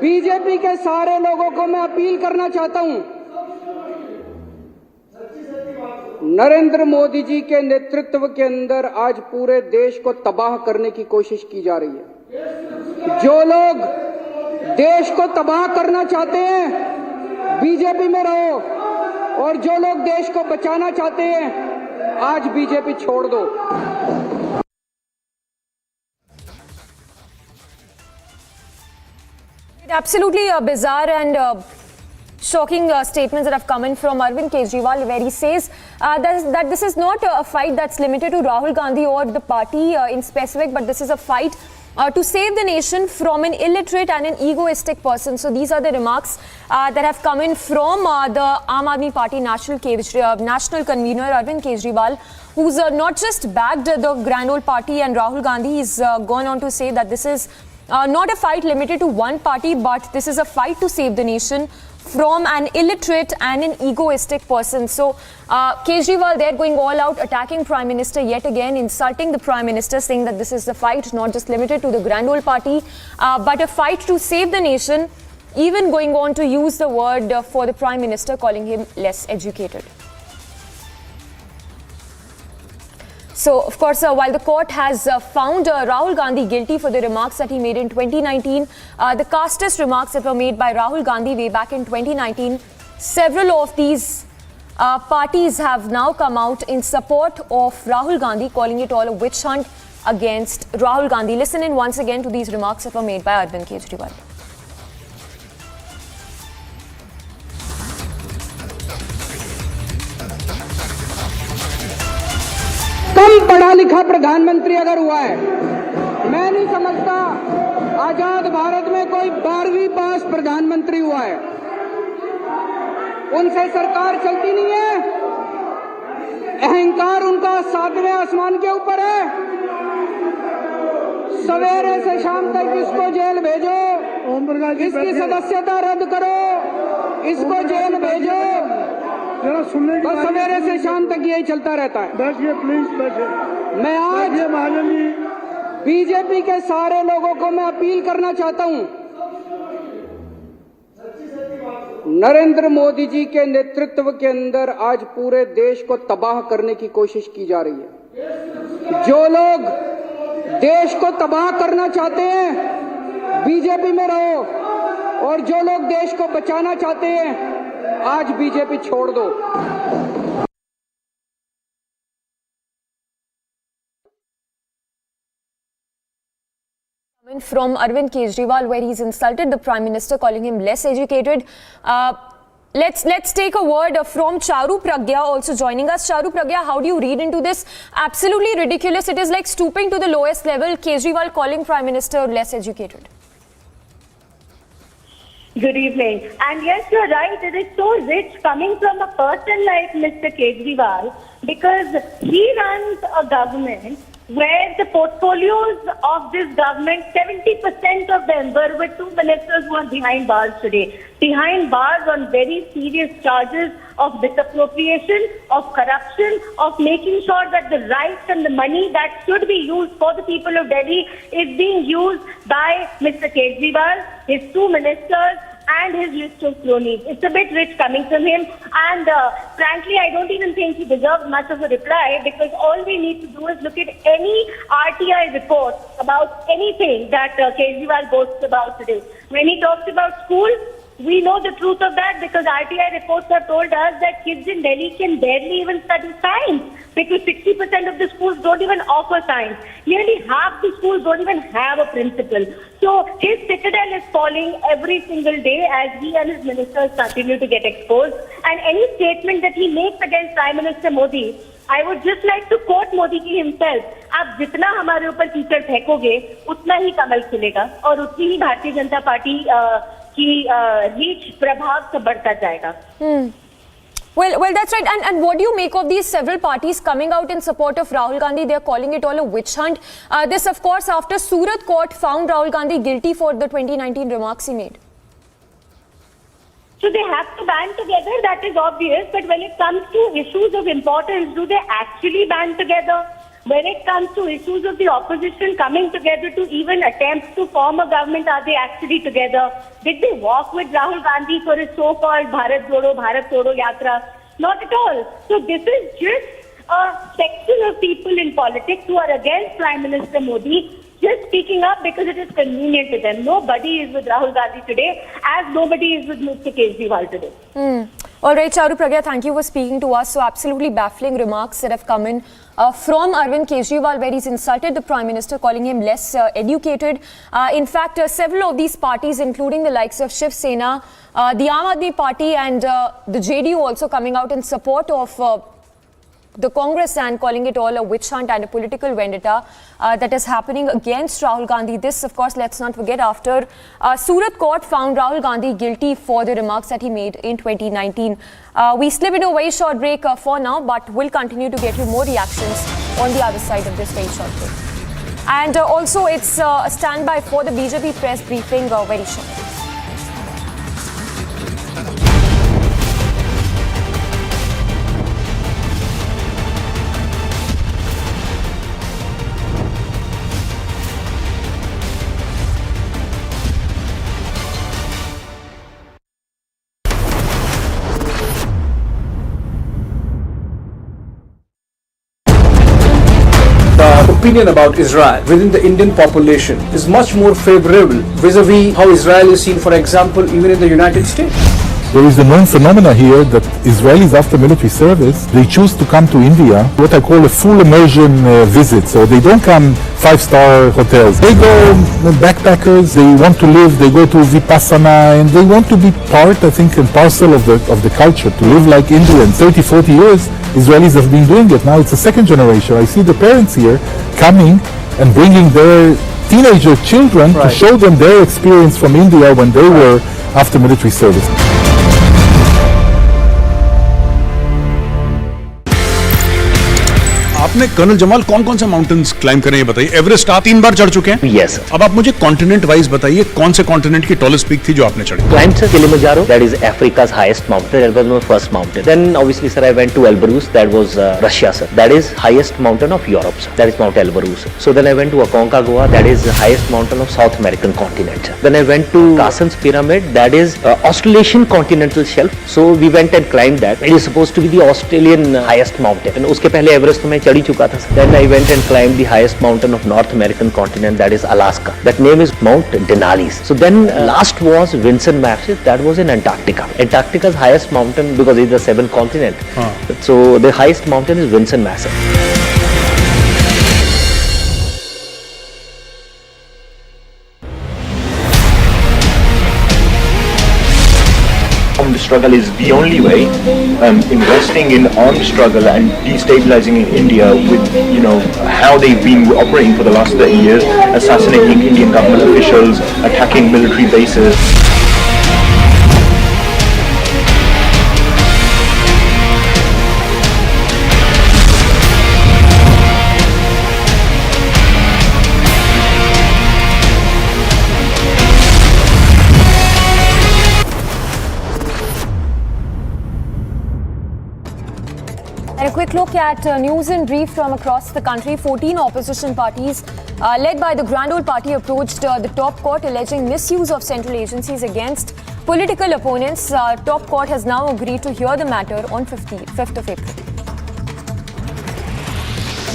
बीजेपी के सारे लोगों को मैं अपील करना चाहता हूं, नरेंद्र मोदी जी के नेतृत्व के अंदर आज पूरे देश को तबाह करने की कोशिश की जा रही है। जो लोग देश को तबाह करना चाहते हैं बीजेपी में रहो, और जो लोग देश को बचाना चाहते हैं आज बीजेपी छोड़ दो। Absolutely bizarre and shocking statements that have come in from Arvind Kejriwal, where he says that this is not a fight that's limited to Rahul Gandhi or the party in specific, but this is a fight to save the nation from an illiterate and an egoistic person. So these are the remarks that have come in from the Aam Aadmi Party national convener Arvind Kejriwal, who's not just backed the Grand Old Party and Rahul Gandhi. He's gone on to say that this is not a fight limited to one party, but this is a fight to save the nation from an illiterate and an egoistic person. So Kejriwal there going all out, attacking Prime Minister yet again, insulting the Prime Minister, saying that this is the fight not just limited to the Grand Old Party, but a fight to save the nation, even going on to use the word for the Prime Minister, calling him less educated. So, of course, while the court has found Rahul Gandhi guilty for the remarks that he made in 2019, the casteist remarks that were made by Rahul Gandhi way back in 2019, several of these parties have now come out in support of Rahul Gandhi, calling it all a witch hunt against Rahul Gandhi. Listen in once again to these remarks that were made by Arvind Kejriwal. कम पढ़ा लिखा प्रधानमंत्री अगर हुआ है, मैं नहीं समझता आजाद भारत में कोई 12वीं पास प्रधानमंत्री हुआ है। उनसे सरकार चलती नहीं है, अहंकार उनका 7वें आसमान के ऊपर है। सवेरे से शाम तक इसको जेल भेजो, इसकी सदस्यता रद्द करो, इसको जेल भेजो, बस सवेरे से शाम तक यही चलता रहता है। बैठिए प्लीज, बैठिए। मैं आज बीजेपी के सारे लोगों को मैं अपील करना चाहता हूं, नरेंद्र मोदी जी के नेतृत्व के अंदर आज पूरे देश को तबाह करने की कोशिश की जा रही है। जो लोग देश को तबाह करना चाहते हैं बीजेपी में रहो, और जो लोग देश को बचाना चाहते हैं आज बीजेपी छोड़ दो। From Arvind Kejriwal, where he's insulted the Prime Minister, calling him less educated. Let's take a word from Charu Pragya, also joining us. Charu Pragya, how do you read into this? Absolutely ridiculous. It is like stooping to the lowest level. Kejriwal calling Prime Minister less educated. Good evening. And yes, you're right. It is so rich coming from a person like Mr. Kejriwal, because he runs a government where the portfolios of this government, 70% of them were with two ministers who are behind bars today. Behind bars on very serious charges of misappropriation, of corruption, of making sure that the rights and the money that should be used for the people of Delhi is being used by Mr. Kejriwal, his two ministers, and his list of cronies. It's a bit rich coming from him, and frankly, I don't even think he deserves much of a reply, because all we need to do is look at any RTI report about anything that Kejriwal boasts about today. When he talks about school, we know the truth of that, because RTI reports have told us that kids in Delhi can barely even study science, because 60% of the schools don't even offer science. Nearly half the schools don't even have a principal. So his citadel is falling every single day as he and his ministers continue to get exposed. And any statement that he makes against Prime Minister Modi, I would just like to quote Modi ji himself. आप जितना हमारे ऊपर कीचड़ फेंकोगे, उतना ही कमल खिलेगा और उतनी ही Bharatiya Janata party की reach प्रभाव से बढ़ता जाएगा. Well, that's right. And what do you make of these several parties coming out in support of Rahul Gandhi? They're calling it all a witch hunt. This, of course, after Surat court found Rahul Gandhi guilty for the 2019 remarks he made. So they have to band together, that is obvious. But when it comes to issues of importance, do they actually band together? When it comes to issues of the opposition coming together to even attempt to form a government, are they actually together? Did they walk with Rahul Gandhi for his so-called Bharat Jodo Yatra? Not at all. So this is just a section of people in politics who are against Prime Minister Modi, just speaking up because it is convenient to them. Nobody is with Rahul Gandhi today, as nobody is with Mr. Kejriwal today. All right, Charu Pragya, thank you for speaking to us. So absolutely baffling remarks that have come in from Arvind Kejriwal, where he's insulted the Prime Minister, calling him less educated. In fact, several of these parties, including the likes of Shiv Sena, the Aam Aadmi Party and the JDU also coming out in support of the Congress and calling it all a witch hunt and a political vendetta that is happening against Rahul Gandhi. This, of course, let's not forget, after Surat court found Rahul Gandhi guilty for the remarks that he made in 2019. We slip into a very short break for now, but we'll continue to get you more reactions on the other side of this very short break. And also, it's a standby for the BJP press briefing very shortly. Opinion about Israel within the Indian population is much more favorable vis-a-vis how Israel is seen, for example, even in the United States. There is a known phenomena here that Israelis after military service, they choose to come to India, what I call a full immersion visit. So they don't come 5-star hotels. They go backpackers, they want to live, they go to Vipassana, and they want to be part, I think, and parcel of the culture, to live like Indians. 30, 40 years, Israelis have been doing it. Now it's the second generation. I see the parents here coming and bringing their teenager children to show them their experience from India when they were after military service. आपने colonel Jamal कौन कौन से mountains climb करे ये बताइए। Everest आप 3 बार चढ़ चुके हैं? यस। अब आप मुझे कॉन्टिनेंट वाइज बताइए कौन से कॉन्टिनेंट की टॉलेस्ट पीक थी जो आपने चढ़ी? Climbed sir Kilimanjaro, that is Africa's highest mountain. That was my first mountain. Then obviously sir I went to Elbrus, that was Russia sir. That is highest mountain of Europe sir. That is Mount Elbrus. So then I went to Aconcagua, that is the highest mountain of South American continent. Then I went to Carsten's Pyramid, that is Australasian continental shelf. So we went and climbed that. It is supposed to be the Australian highest mountain. And उसके पहले Everest तो मैं चढ़ ही चुका था sir. Then I went and climbed the highest mountain of North American continent, that is Alaska. That name is Mount Denali. So then last was Vinson Massif, that was in Antarctica. Antarctica's highest mountain, because it's the 7th continent. So the highest mountain is Vinson Massif. Armed struggle is the only way. Investing in armed struggle and destabilizing India with, how they've been operating for the last 30 years, assassinating Indian government officials, attacking military bases. And a quick look at news in brief from across the country. 14 opposition parties led by the Grand Old Party approached the top court alleging misuse of central agencies against political opponents. Top court has now agreed to hear the matter on 5th of April.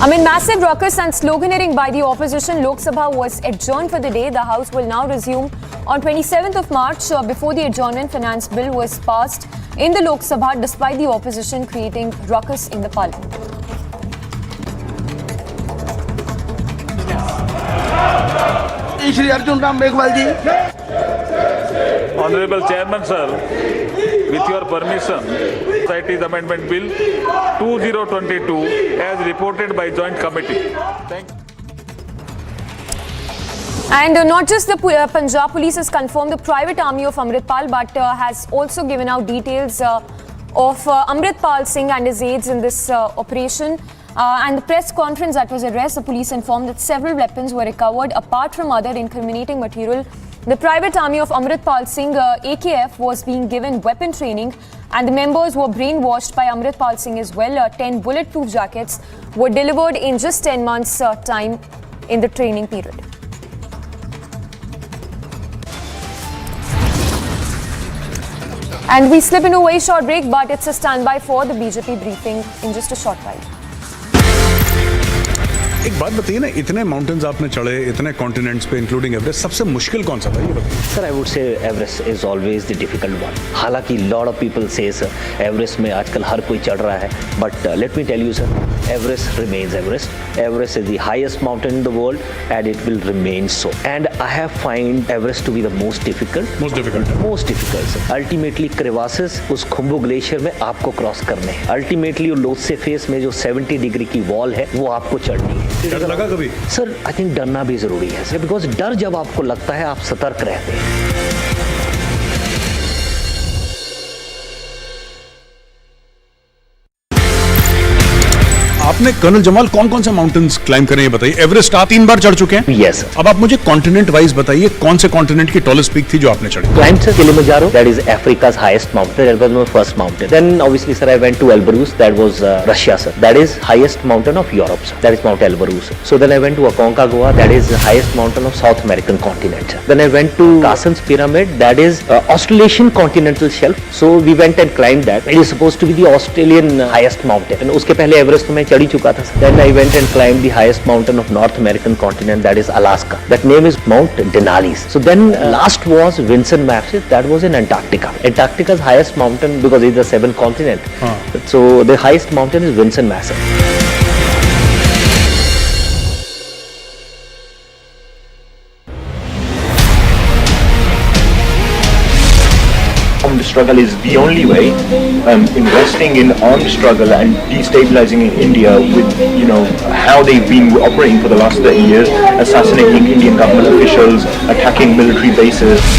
Amid massive ruckus and sloganeering by the opposition, Lok Sabha was adjourned for the day. The House will now resume on 27th of March. Before the adjournment, Finance Bill was passed in the Lok Sabha despite the opposition creating ruckus in the parliament. Shri Arjun Ram Meghwal ji. Honorable Chairman, sir, with your permission, Society's Amendment Bill 2022 as reported by Joint Committee. Thank you. And not just the Punjab police has confirmed the private army of Amritpal, but has also given out details of Amritpal Singh and his aides in this operation. And the press conference that was addressed, the police informed that several weapons were recovered apart from other incriminating material. The private army of Amritpal Singh, AKF, was being given weapon training, and the members were brainwashed by Amritpal Singh as well. 10 bulletproof jackets were delivered in just 10 months' time in the training period. And we slip into a very short break, but it's a standby for the BJP briefing in just a short while. एक बात बताइए ना, इतने mountains आपने चढ़े, इतने continents पे including Everest, सबसे मुश्किल कौन सा था ये बताइए? Sir, I would say Everest is always the difficult one. हालांकि lot of people says Everest में आजकल हर कोई चढ़ रहा है, but let me tell you sir, Everest remains Everest. Everest is the highest mountain in the world and it will remain so. And I have find Everest to be the most difficult sir. Ultimately crevasses उस Khumbu glacier में आपको cross करने हैं. Ultimately Lhotse face में जो 70 degree की wall है वो आपको चढ़नी है. डर लगा कभी? सर, आई थिंक डरना भी जरूरी है सर, बिकॉज डर जब आपको लगता है आप सतर्क रहते हैं. आपने कर्नल जमाल कौन कौन से माउंटेन्स क्लाइम करे ये बताइए. एवरेस्ट आप 3 बार चढ़ चुके हैं? यस. अब आप मुझे कॉन्टिनेंट वाइज बताइए कौन से कॉन्टिनेंट की टॉलेस्ट पीक थी जो आपने चढ़ी? Climb sir Kilimanjaro, that is Africa's highest mountain. That was my first mountain. Then obviously sir I went to Elbrus, that was Russia sir. That is highest mountain of Europe sir. That is Mount Elbrus. So then I went to Aconcagua, that is the highest mountain of South American continent sir. Then I went to Carsten's Pyramid, that is Australasian continental shelf. So we went and climbed that. It is supposed to be the Australian highest mountain. And उसके पहले Everest तो मैं चढ़ ही चुका था sir. Then I went and climbed the highest mountain of North American continent, that is Alaska. That name is Mount Denali. So then last was Vinson Massif, that was in Antarctica. Antarctica's highest mountain, because it's the 7th continent. So the highest mountain is Vinson Massif. Armed struggle is the only way. Investing in armed struggle and destabilizing India with, how they've been operating for the last 30 years, assassinating Indian government officials, attacking military bases.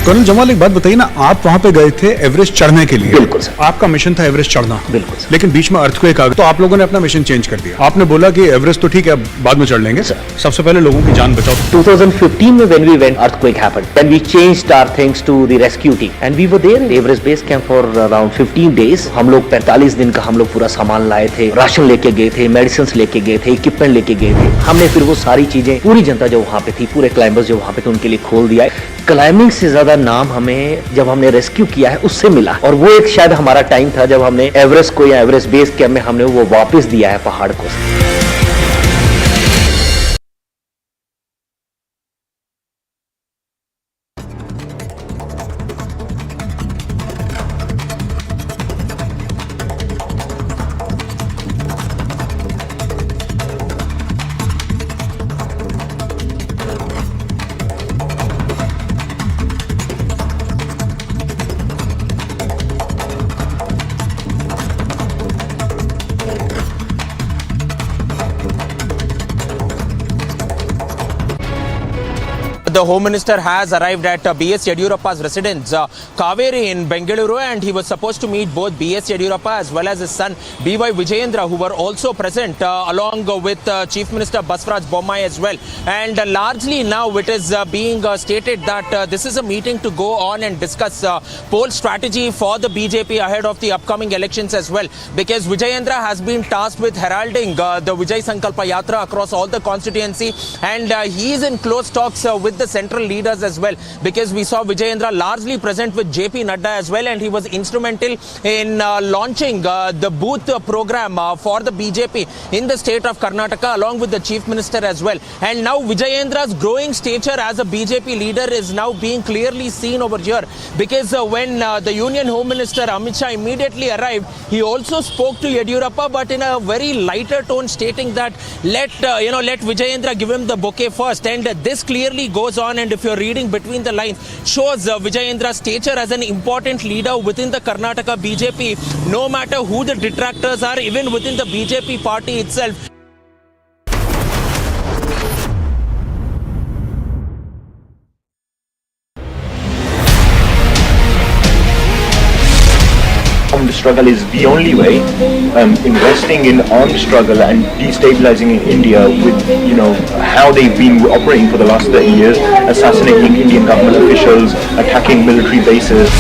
Colonel Jamal एक बात बताइए ना, आप वहां पे गए थे Everest चढ़ने के लिए? बिल्कुल सर. आपका मिशन था एवरेस्ट चढ़ना? बिल्कुल सर. लेकिन बीच में अर्थक्वेक आ गया तो आप लोगों ने अपना मिशन चेंज कर दिया. आपने बोला कि एवरेस्ट तो ठीक है, बाद में चढ़ लेंगे. सबसे पहले लोगों की जान बचाओ. 2015 में when we went, earthquake happened. Then we changed our things to the rescue team and we were there in Everest base camp for around 15 days. हम लोग 45 दिन का हम लोग पूरा सामान लाए थे, राशन लेके गए थे, मेडिसिन लेके गए थे, इक्विपमेंट लेके गए थे. हमने फिर वो सारी चीजें पूरी जनता जो वहाँ पे थी, पूरे क्लाइंबर्स जो वहाँ पे थे, उनके लिए खोल दिया. क्लाइंबिंग से ज्यादा नाम हमें जब हमने रेस्क्यू किया है उससे मिला, और वो एक शायद हमारा टाइम था जब हमने एवरेस्ट को या एवरेस्ट बेस कैंप में हमने वो वापस दिया है पहाड़ को. The Home Minister has arrived at B.S. Yediyurappa's residence, Kaveri in Bengaluru, and he was supposed to meet both B.S. Yediyurappa as well as his son B.Y. Vijayendra, who were also present along with Chief Minister Baswaraj Bommai as well. And largely now it is being stated that this is a meeting to go on and discuss poll strategy for the BJP ahead of the upcoming elections as well, because Vijayendra has been tasked with heralding the Vijay Sankalpa Yatra across all the constituency, and he is in close talks with the central leaders as well, because we saw Vijayendra largely present with JP Nadda as well, and he was instrumental in launching the booth program for the BJP in the state of Karnataka along with the Chief Minister as well. And now Vijayendra's growing stature as a BJP leader is now being clearly seen over here, because when the Union Home Minister Amit Shah immediately arrived, he also spoke to Yediyurappa, but in a very lighter tone, stating that let Vijayendra give him the bouquet first. And this clearly goes on, and if you're reading between the lines, shows Vijayendra's stature as an important leader within the Karnataka BJP, no matter who the detractors are, even within the BJP party itself. Armed struggle is the only way. Investing in armed struggle and destabilizing India with, how they've been operating for the last 30 years, assassinating Indian government officials, attacking military bases.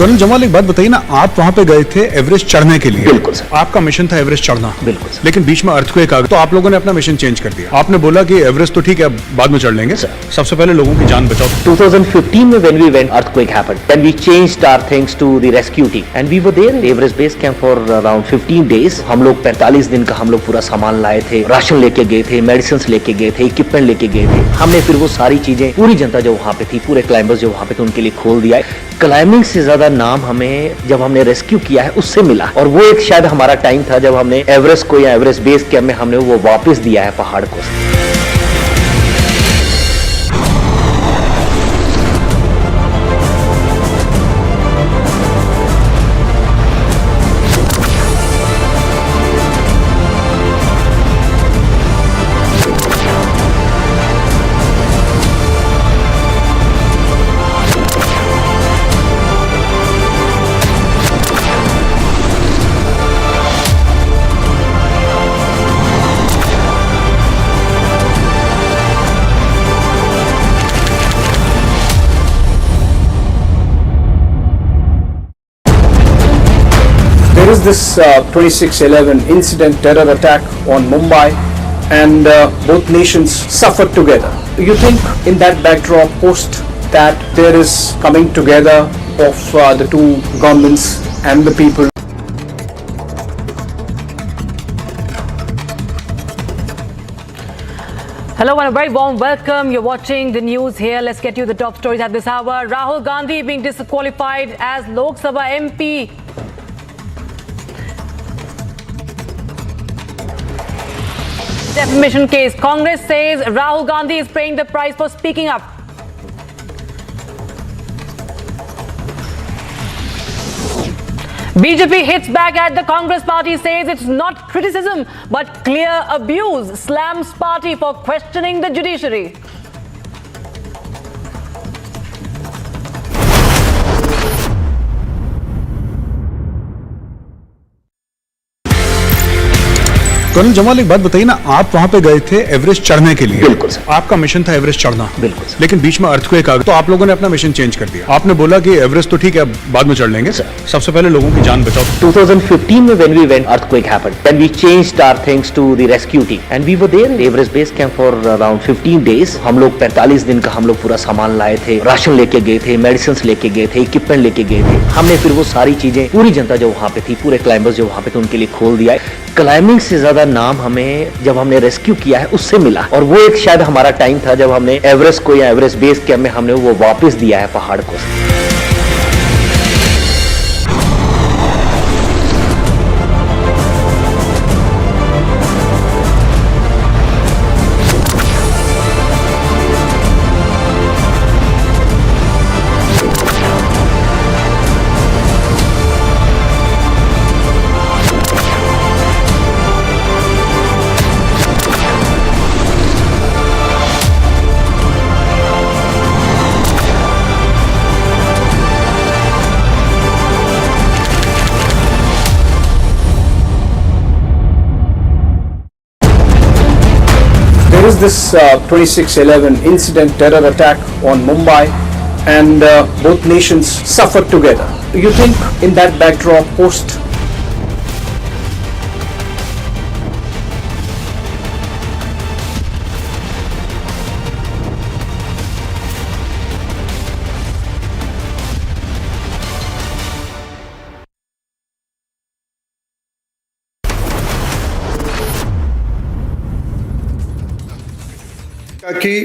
Colonel Jamal एक बात बताइए ना, आप वहां पे गए थे Everest चढ़ने के लिए। बिल्कुल सर। आपका मिशन था एवरेस्ट चढ़ना। बिल्कुल सर। लेकिन बीच में अर्थक्वेक आ गया, तो आप लोगों ने अपना मिशन चेंज कर दिया। आपने बोला कि एवरेस्ट तो ठीक है, बाद में चढ़ लेंगे, सबसे पहले लोगों की जान बचाओ। 2015 में when we went, earthquake happened. Then we changed our things to the rescue team, and we were there in Everest base camp for around 15 days. हम लोग 45 दिन का हम लोग पूरा सामान लाए थे, राशन लेके गए थे, मेडिसिन लेके गए थे, इक्विपमेंट लेके गए थे। हमने फिर वो सारी चीजें, पूरी जनता जो वहाँ पे थी, पूरे क्लाइंबर्स जो वहाँ पे थे, उनके लिए खोल दिया है। क्लाइंबिंग से ज्यादा नाम हमें जब हमने रेस्क्यू किया है उससे मिला, और वो एक शायद हमारा टाइम था जब हमने एवरेस्ट को या एवरेस्ट बेस कैंप में हमने वो वापस दिया है पहाड़ को। There is this 26/11 incident, terror attack on Mumbai, and both nations suffered together. You think in that backdrop, post that, there is coming together of the two governments and the people? Hello and a very warm welcome. You're watching the news here. Let's get you the top stories at this hour. Rahul Gandhi being disqualified as Lok Sabha MP. Defamation case. Congress says Rahul Gandhi is paying the price for speaking up. BJP hits back at the Congress party, says it's not criticism but clear abuse. Slams party for questioning the judiciary. Colonel Jamal एक बात बताइए ना, आप वहां पे गए थे Everest चढ़ने के लिए। बिल्कुल सर। आपका मिशन था एवरेस्ट चढ़ना। बिल्कुल सर। लेकिन बीच में अर्थक्वेक आ गया, तो आप लोगों ने अपना मिशन चेंज कर दिया। आपने बोला कि एवरेस्ट तो ठीक है, बाद में चढ़ लेंगे, सबसे पहले लोगों की जान बचाओ। 2015 में when we went, earthquake happened. Then we changed our things to the rescue team, and we were there in Everest base camp for around 15 days. हम लोग 45 दिन का हम लोग पूरा सामान लाए थे, राशन लेके गए थे, मेडिसिन लेके गए थे, इक्विपमेंट लेके गए थे। हमने फिर वो सारी चीजें, पूरी जनता जो वहाँ पे थी, पूरे क्लाइंबर्स जो वहाँ पे थे, उनके लिए खोल दिया है। क्लाइंबिंग से ज्यादा नाम हमें जब हमने रेस्क्यू किया है उससे मिला, और वो एक शायद हमारा टाइम था जब हमने एवरेस्ट को या एवरेस्ट बेस कैंप में हमने वो वापस दिया है पहाड़ को। was this 26/11 incident, terror attack on Mumbai, and both nations suffered together. You think in that backdrop, post की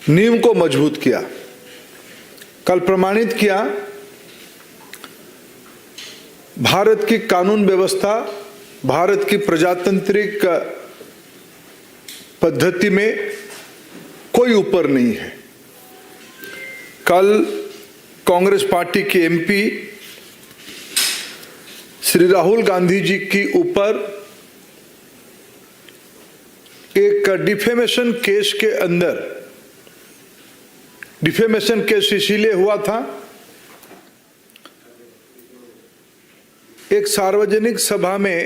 नींव को मजबूत किया, कल प्रमाणित किया भारत की कानून व्यवस्था, भारत की प्रजातांत्रिक पद्धति में कोई ऊपर नहीं है। कल कांग्रेस पार्टी के एमपी श्री राहुल गांधी जी की ऊपर एक डिफेमेशन केस के अंदर, डिफेमेशन केस इसीलिए हुआ था, एक सार्वजनिक सभा में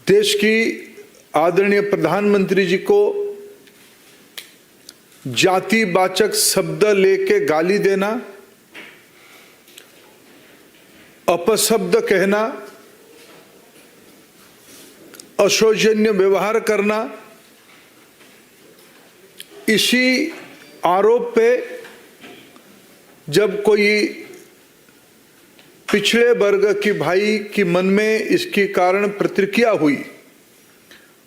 देश की आदरणीय प्रधानमंत्री जी को जातिवाचक शब्द लेके गाली देना, अपशब्द कहना, अशोचनीय व्यवहार करना, इसी आरोप पे जब कोई पिछड़े वर्ग की भाई की मन में इसके कारण प्रतिक्रिया हुई,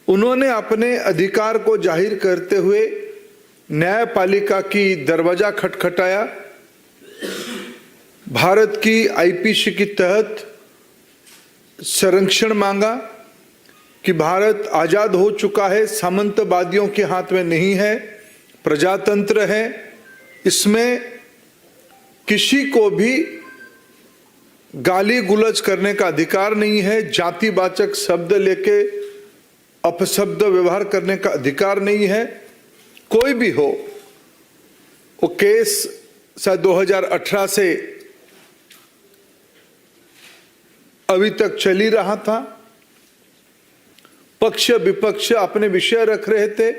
उन्होंने अपने अधिकार को जाहिर करते हुए न्यायपालिका की दरवाजा खटखटाया, भारत की आईपीसी के तहत संरक्षण मांगा कि भारत आजाद हो चुका है, सामंतवादियों के हाथ में नहीं है, प्रजातंत्र है, इसमें किसी को भी गाली गुलज करने का अधिकार नहीं है, जातिवाचक शब्द लेके अपशब्द व्यवहार करने का अधिकार नहीं है, कोई भी हो। वो केस शायद 2018 से अभी तक चल ही रहा था, पक्ष विपक्ष अपने विषय रख रहे थे,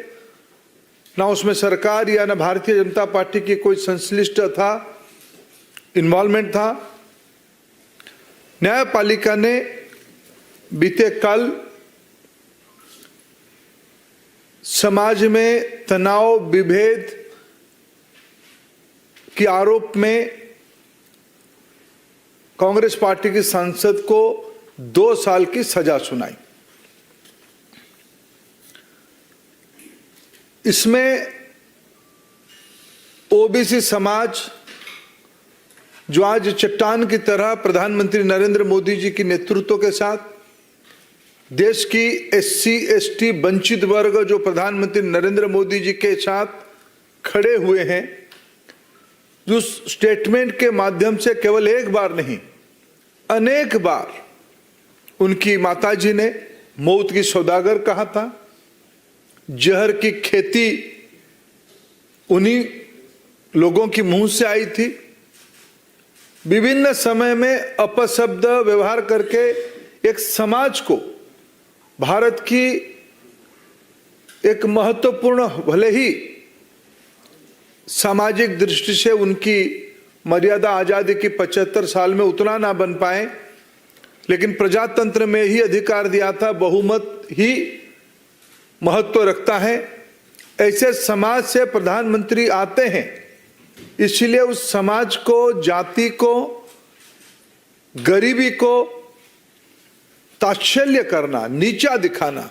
ना उसमें सरकार या ना भारतीय जनता पार्टी की कोई संश्लिष्ट था, इन्वॉल्वमेंट था। न्यायपालिका ने बीते कल समाज में तनाव विभेद के आरोप में कांग्रेस पार्टी के सांसद को 2 साल की सजा सुनाई। इसमें ओबीसी समाज जो आज चट्टान की तरह प्रधानमंत्री नरेंद्र मोदी जी के नेतृत्व के साथ, देश की एससी एसटी वंचित वर्ग जो प्रधानमंत्री नरेंद्र मोदी जी के साथ खड़े हुए हैं, जो स्टेटमेंट के माध्यम से केवल एक बार नहीं अनेक बार उनकी माताजी ने मौत की सौदागर कहा था, जहर की खेती उन्हीं लोगों की मुंह से आई थी, विभिन्न समय में अपशब्द व्यवहार करके एक समाज को, भारत की एक महत्वपूर्ण, भले ही सामाजिक दृष्टि से उनकी मर्यादा आजादी की 75 साल में उतना ना बन पाए, लेकिन प्रजातंत्र में ही अधिकार दिया था, बहुमत ही महत्व रखता है। ऐसे समाज से प्रधानमंत्री आते हैं, इसलिए उस समाज को, जाति को, गरीबी को ताच्छल्य करना, नीचा दिखाना,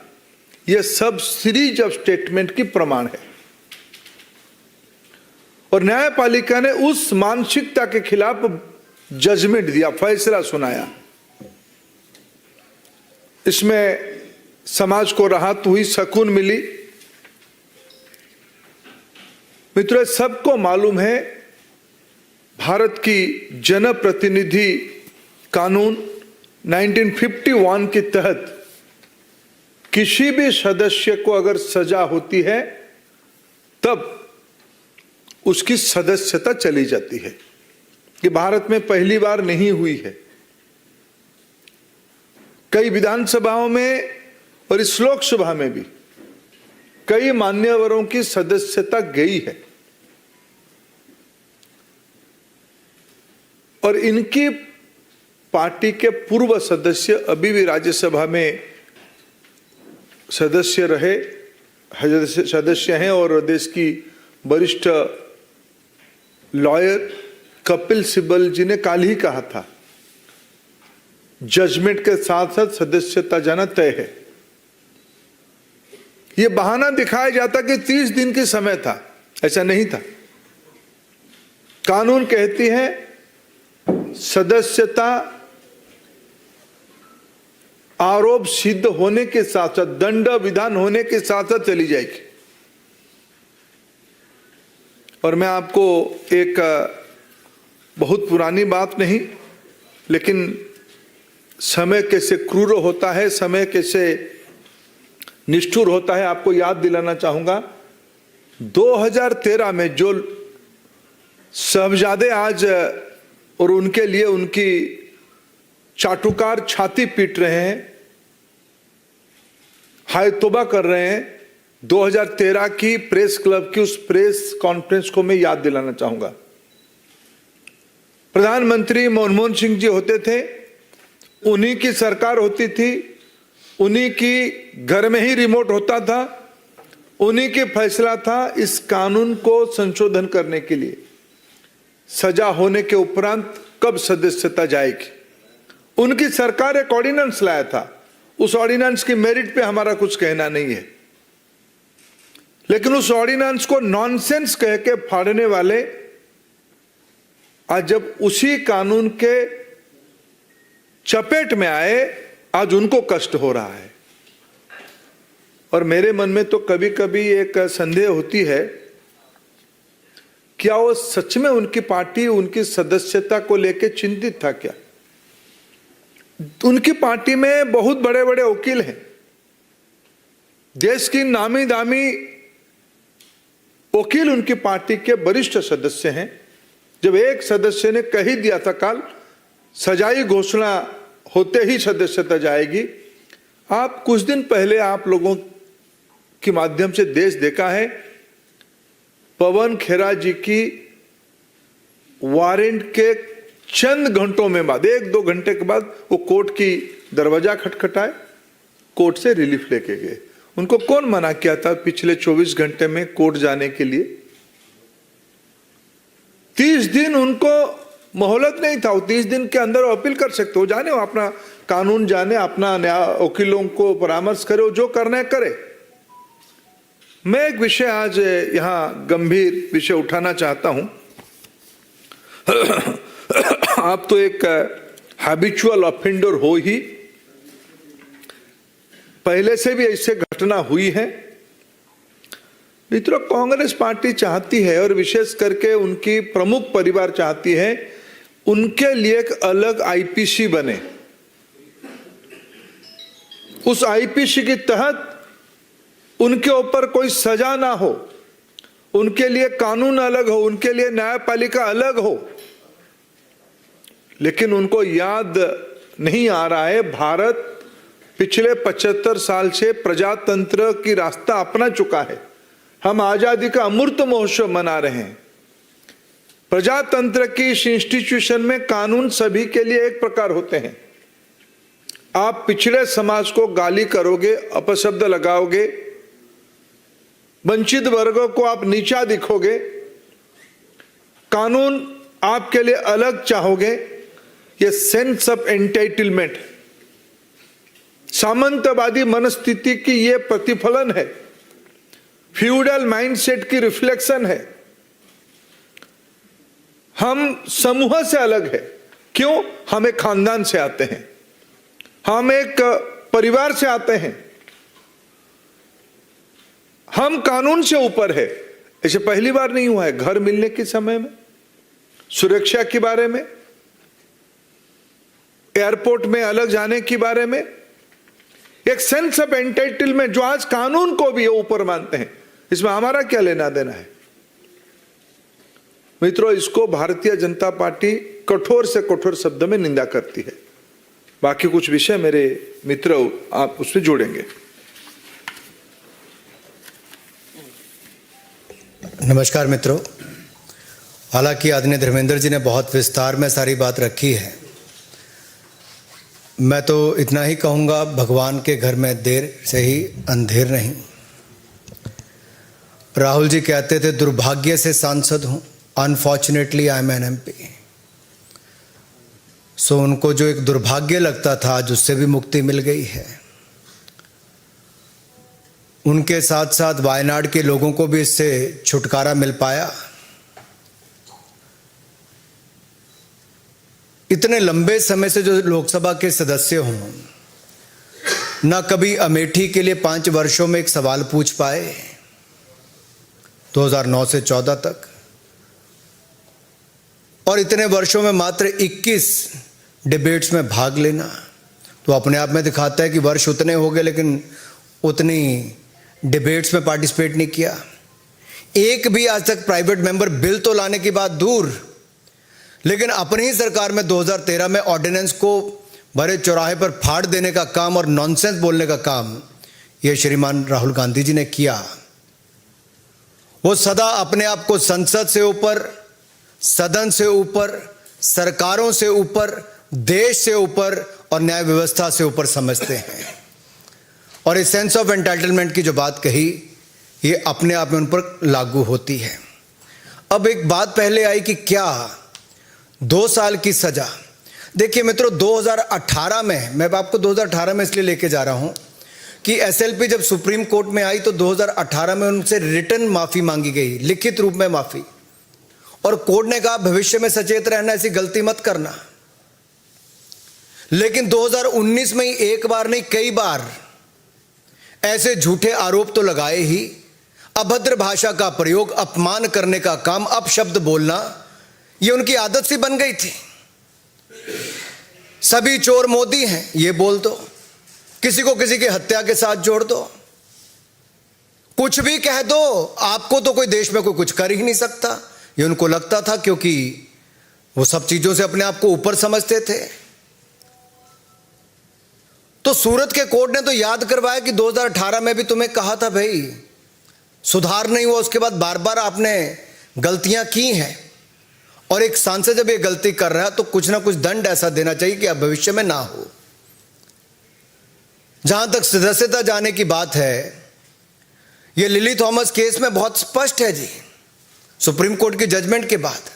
यह सब सीरीज ऑफ स्टेटमेंट की प्रमाण है। और न्यायपालिका ने उस मानसिकता के खिलाफ जजमेंट दिया, फैसला सुनाया। इसमें समाज को राहत हुई, सुकून मिली। मित्रों, सबको मालूम है भारत की जनप्रतिनिधि कानून 1951 के तहत किसी भी सदस्य को अगर सजा होती है तब उसकी सदस्यता चली जाती है। ये भारत में पहली बार नहीं हुई है। कई विधानसभाओं में और इस लोकसभा में भी कई मान्यवरों की सदस्यता गई है और इनकी पार्टी के पूर्व सदस्य अभी भी राज्यसभा में सदस्य हैं और देश की वरिष्ठ लॉयर कपिल सिब्बल जी ने कल ही कहा था, जजमेंट के साथ साथ सदस्यता जाना तय है। यह बहाना दिखाया जाता कि 30 दिन के समय था, ऐसा नहीं था। कानून कहती है सदस्यता आरोप सिद्ध होने के साथ साथ दंड विधान होने के साथ साथ चली जाएगी। और मैं आपको एक बहुत पुरानी बात नहीं, लेकिन समय कैसे क्रूर होता है, समय कैसे निष्ठुर होता है, आपको याद दिलाना चाहूंगा। 2013 में जो साहबजादे आज और उनके लिए उनकी चाटुकार छाती पीट रहे हैं, हाय तौबा कर रहे हैं, 2013 की प्रेस क्लब की उस प्रेस कॉन्फ्रेंस को मैं याद दिलाना चाहूंगा। प्रधानमंत्री मनमोहन सिंह जी होते थे, उन्हीं की सरकार होती थी, उन्हीं की घर में ही रिमोट होता था, उन्हीं के फैसला था इस कानून को संशोधन करने के लिए सजा होने के उपरांत कब सदस्यता जाएगी। उनकी सरकार एक ऑर्डिनेंस लाया था, उस ऑर्डिनेंस की मेरिट पे हमारा कुछ कहना नहीं है, लेकिन उस ऑर्डिनेंस को नॉनसेंस कह के फाड़ने वाले आज जब उसी कानून के चपेट में आए, आज उनको कष्ट हो रहा है। और मेरे मन में तो कभी कभी एक संदेह होती है, क्या वो सच में उनकी पार्टी उनकी सदस्यता को लेकर चिंतित था क्या? उनकी पार्टी में बहुत बड़े बड़े वकील हैं, देश की नामी दामी वकील उनकी पार्टी के वरिष्ठ सदस्य हैं। जब एक सदस्य ने कह ही दिया था कल सजाई घोषणा होते ही सदस्यता जाएगी। आप कुछ दिन पहले आप लोगों के माध्यम से देश देखा है, पवन खेरा जी की वारंट के चंद घंटों में बाद, 1-2 घंटे के बाद वो कोर्ट की दरवाजा खटखटाए, कोर्ट से रिलीफ लेके गए। उनको कौन मना किया था पिछले 24 घंटे में कोर्ट जाने के लिए? 30 दिन उनको मोहलत नहीं था, वो 30 दिन के अंदर अपील कर सकते हो, जाने वो अपना कानून जाने, अपना वकीलों को परामर्श करे, जो करना है करे। मैं एक विषय आज यहां गंभीर विषय उठाना चाहता हूं। आप तो एक हैबिचुअल ऑफेंडर हो ही, पहले से भी ऐसे घटना हुई है। मित्रों, कांग्रेस पार्टी चाहती है और विशेष करके उनकी प्रमुख परिवार चाहती है उनके लिए एक अलग आईपीसी बने। उस आईपीसी के तहत उनके ऊपर कोई सजा ना हो, उनके लिए कानून अलग हो, उनके लिए न्यायपालिका अलग हो। लेकिन उनको याद नहीं आ रहा है, भारत पिछले 75 साल से प्रजातंत्र की रास्ता अपना चुका है। हम आजादी का अमृत महोत्सव मना रहे हैं। प्रजातंत्र की इस इंस्टीट्यूशन में कानून सभी के लिए एक प्रकार होते हैं। आप पिछड़े समाज को गाली करोगे, अपशब्द लगाओगे, वंचित वर्गों को आप नीचा दिखोगे, कानून आपके लिए अलग चाहोगे, ये सेंस ऑफ एंटाइटलमेंट, सामंतवादी मनस्थिति की ये प्रतिफलन है, फ्यूडल माइंडसेट की रिफ्लेक्शन है। हम समूह से अलग है। क्यों? हम एक खानदान से आते हैं, हम एक परिवार से आते हैं, हम कानून से ऊपर है। ऐसे पहली बार नहीं हुआ है। घर मिलने के समय में, सुरक्षा के बारे में, एयरपोर्ट में अलग जाने के बारे में, एक सेंस ऑफ एंटाइटलमेंट जो आज कानून को भी ऊपर मानते हैं, इसमें हमारा क्या लेना देना है? मित्रों, इसको भारतीय जनता पार्टी कठोर से कठोर शब्द में निंदा करती है। बाकी कुछ विषय मेरे मित्र आप उसमें जोड़ेंगे। नमस्कार मित्रों, हालांकि आदरणीय धर्मेंद्र जी ने बहुत विस्तार में सारी बात रखी है। मैं तो इतना ही कहूँगा, भगवान के घर में देर से ही अंधेर नहीं। राहुल जी कहते थे दुर्भाग्य से सांसद हूँ, unfortunately I am an MP. So उनको जो एक दुर्भाग्य लगता था आज उससे भी मुक्ति मिल गई है। उनके साथ साथ वायनाड के लोगों को भी इससे छुटकारा मिल पाया। इतने लंबे समय से जो लोकसभा के सदस्य हों, ना कभी अमेठी के लिए 5 वर्षों में एक सवाल पूछ पाए 2009 से 14 तक, और इतने वर्षों में मात्र 21 डिबेट्स में भाग लेना तो अपने आप में दिखाता है कि वर्ष उतने हो गए लेकिन उतनी डिबेट्स में पार्टिसिपेट नहीं किया। एक भी आज तक प्राइवेट मेंबर बिल तो लाने की बात दूर, लेकिन अपनी ही सरकार में 2013 में ऑर्डिनेंस को भरे चौराहे पर फाड़ देने का काम और नॉनसेंस बोलने का काम ये श्रीमान राहुल गांधी जी ने किया। वो सदा अपने आप को संसद से ऊपर, सदन से ऊपर, सरकारों से ऊपर, देश से ऊपर और न्याय व्यवस्था से ऊपर समझते हैं। और इस सेंस ऑफ एंटाइटलमेंट की जो बात कही, ये अपने आप में उन पर लागू होती है। अब एक बात पहले आई कि क्या 2 साल की सजा। देखिए मित्रों, 2018 में, मैं आपको 2018 में इसलिए लेके जा रहा हूं कि एसएलपी जब सुप्रीम कोर्ट में आई तो 2018 में उनसे रिटर्न माफी मांगी गई, लिखित रूप में माफी, और कोर्ट ने कहा भविष्य में सचेत रहना, ऐसी गलती मत करना। लेकिन 2019 में ही एक बार नहीं कई बार ऐसे झूठे आरोप तो लगाए ही। अभद्र भाषा का प्रयोग, अपमान करने का काम, अपशब्द बोलना, ये उनकी आदत सी बन गई थी। सभी चोर मोदी हैं ये बोल दो, किसी को किसी की हत्या के साथ जोड़ दो, कुछ भी कह दो, आपको तो कोई देश में कोई कुछ कर ही नहीं सकता, ये उनको लगता था, क्योंकि वो सब चीजों से अपने आप को ऊपर समझते थे। तो सूरत के कोर्ट ने तो याद करवाया कि 2018 में भी तुम्हें कहा था भाई सुधार नहीं हुआ, उसके बाद बार बार आपने गलतियां की हैं, और एक सांसद जब ये गलती कर रहा है तो कुछ ना कुछ दंड ऐसा देना चाहिए कि अब भविष्य में ना हो। जहां तक सदस्यता जाने की बात है, ये लिली थॉमस केस में बहुत स्पष्ट है जी, सुप्रीम कोर्ट की जजमेंट के बाद,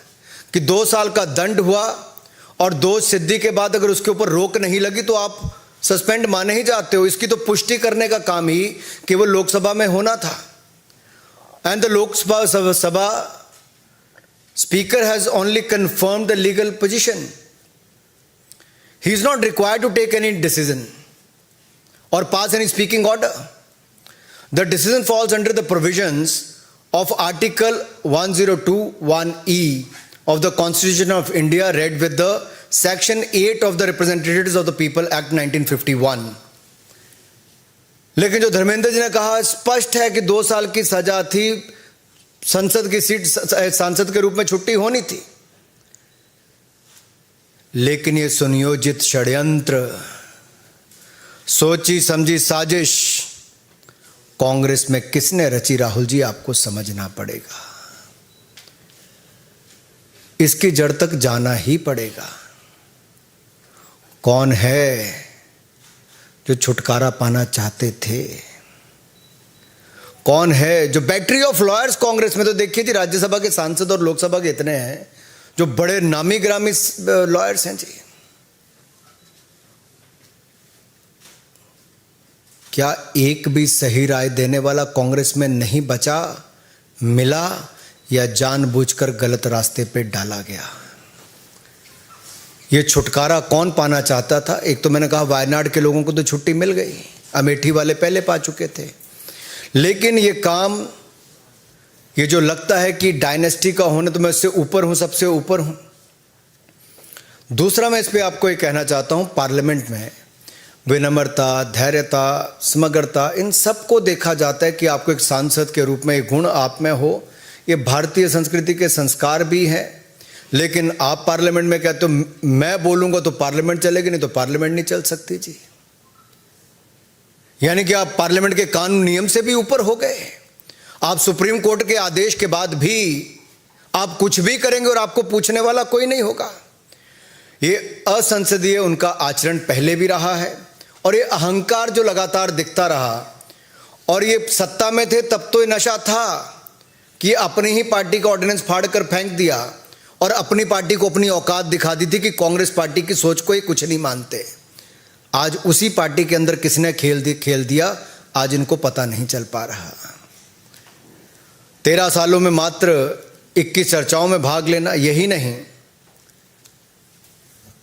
कि 2 साल का दंड हुआ और दोष सिद्धि के बाद अगर उसके ऊपर रोक नहीं लगी तो आप सस्पेंड माने ही जाते हो। इसकी तो पुष्टि करने का काम ही केवल लोकसभा में होना था। And the Lok Sabha speaker has only confirmed the legal position. He is not required to take any decision or pass any speaking order. The decision falls under the provisions of Article 102(1)(e) of the Constitution of India, read with the Section 8 of the Representatives of the People Act 1951. लेकिन जो धर्मेंद्र जी ने कहा स्पष्ट है कि 2 साल की सजा थी, संसद की सीट सांसद के रूप में छुट्टी होनी थी। लेकिन ये सुनियोजित षड्यंत्र, सोची समझी साजिश कांग्रेस में किसने रची, राहुल जी आपको समझना पड़ेगा। इसकी जड़ तक जाना ही पड़ेगा। कौन है जो छुटकारा पाना चाहते थे? कौन है जो बैटरी ऑफ लॉयर्स कांग्रेस में? तो देखिए जी, राज्यसभा के सांसद और लोकसभा के इतने हैं जो बड़े नामी ग्रामी लॉयर्स हैं जी। क्या एक भी सही राय देने वाला कांग्रेस में नहीं बचा, मिला, या जानबूझकर गलत रास्ते पे डाला गया? ये छुटकारा कौन पाना चाहता था? एक तो मैंने कहा वायनाड के लोगों को तो छुट्टी मिल गई, अमेठी वाले पहले पा चुके थे, लेकिन ये काम, ये जो लगता है कि डायनेस्टी का होने, तो मैं इससे ऊपर हूं, सबसे ऊपर हूं। दूसरा मैं इस पे आपको ये कहना चाहता हूं, पार्लियामेंट में विनम्रता, धैर्यता, समग्रता, इन सबको देखा जाता है कि आपको एक सांसद के रूप में ये गुण आप में हो। ये भारतीय संस्कृति के संस्कार भी हैं, लेकिन आप पार्लियामेंट में कहते हो मैं बोलूंगा तो पार्लियामेंट चलेगी, नहीं तो पार्लियामेंट नहीं चल सकती जी। यानी कि आप पार्लियामेंट के कानून नियम से भी ऊपर हो गए। आप सुप्रीम कोर्ट के आदेश के बाद भी आप कुछ भी करेंगे और आपको पूछने वाला कोई नहीं होगा। ये असंसदीय उनका आचरण पहले भी रहा है और ये अहंकार जो लगातार दिखता रहा। और ये सत्ता में थे तब तो ये नशा था कि अपनी ही पार्टी का ऑर्डिनेंस फाड़ कर फेंक दिया और अपनी पार्टी को अपनी औकात दिखा दी थी कि कांग्रेस पार्टी की सोच को ये कुछ नहीं मानते। आज उसी पार्टी के अंदर किसने खेल दिया, आज इनको पता नहीं चल पा रहा। 13 सालों में मात्र 21 चर्चाओं में भाग लेना, यही नहीं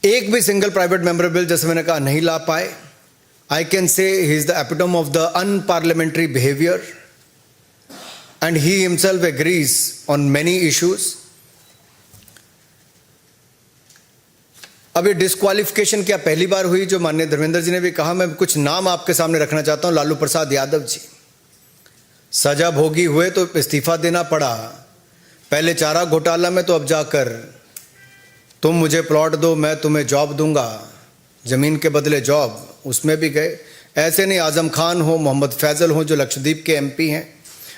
एक भी सिंगल प्राइवेट मेंबर बिल जैसे मैंने कहा नहीं ला पाए। I can say he is the epitome of the unparliamentary behavior and he himself agrees on many issues. अब ये डिस्क्वालिफिकेशन क्या पहली बार हुई? जो माननीय धर्मेंद्र जी ने भी कहा, मैं कुछ नाम आपके सामने रखना चाहता हूं। लालू प्रसाद यादव जी सजा भोगी हुए तो इस्तीफा देना पड़ा। पहले चारा घोटाला में तो अब जाकर तुम मुझे प्लॉट दो मैं तुम्हें जॉब दूंगा, जमीन के बदले जॉब, उसमें भी गए। ऐसे नहीं आजम खान हो, मोहम्मद फैजल हो जो लक्षद्वीप के एमपी हैं,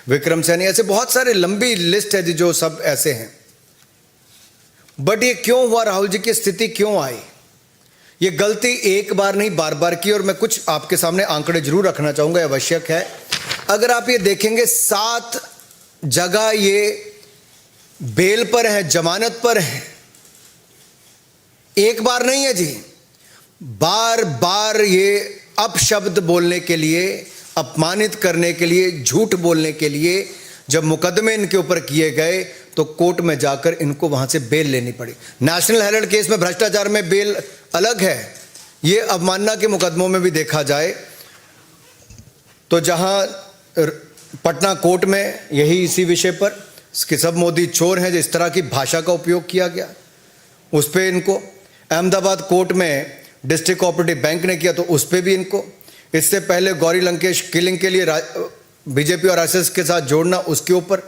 विक्रम सैनी, ऐसे बहुत सारे लंबी लिस्ट है जी जो सब ऐसे हैं। बट ये क्यों हुआ? राहुल जी की स्थिति क्यों आई? ये गलती एक बार नहीं बार बार की। और मैं कुछ आपके सामने आंकड़े जरूर रखना चाहूंगा, आवश्यक है। अगर आप ये देखेंगे 7 जगह ये बेल पर है, जमानत पर है। एक बार नहीं है जी, बार बार ये अपशब्द बोलने के लिए, अपमानित करने के लिए, झूठ बोलने के लिए जब मुकदमे इनके ऊपर किए गए तो कोर्ट में जाकर इनको वहां से बेल लेनी पड़ी। नेशनल हेराल्ड केस में भ्रष्टाचार में बेल अलग है, ये अवमानना के मुकदमों में भी देखा जाए तो जहां पटना कोर्ट में यही इसी विषय पर कि सब मोदी चोर हैं, जिस तरह की भाषा का उपयोग किया गया उस पर इनको, अहमदाबाद कोर्ट में डिस्ट्रिक्ट कोऑपरेटिव बैंक ने किया तो उस पर भी इनको, इससे पहले गौरी लंकेश किलिंग के लिए बीजेपी और आरएसएस के साथ जोड़ना, उसके ऊपर।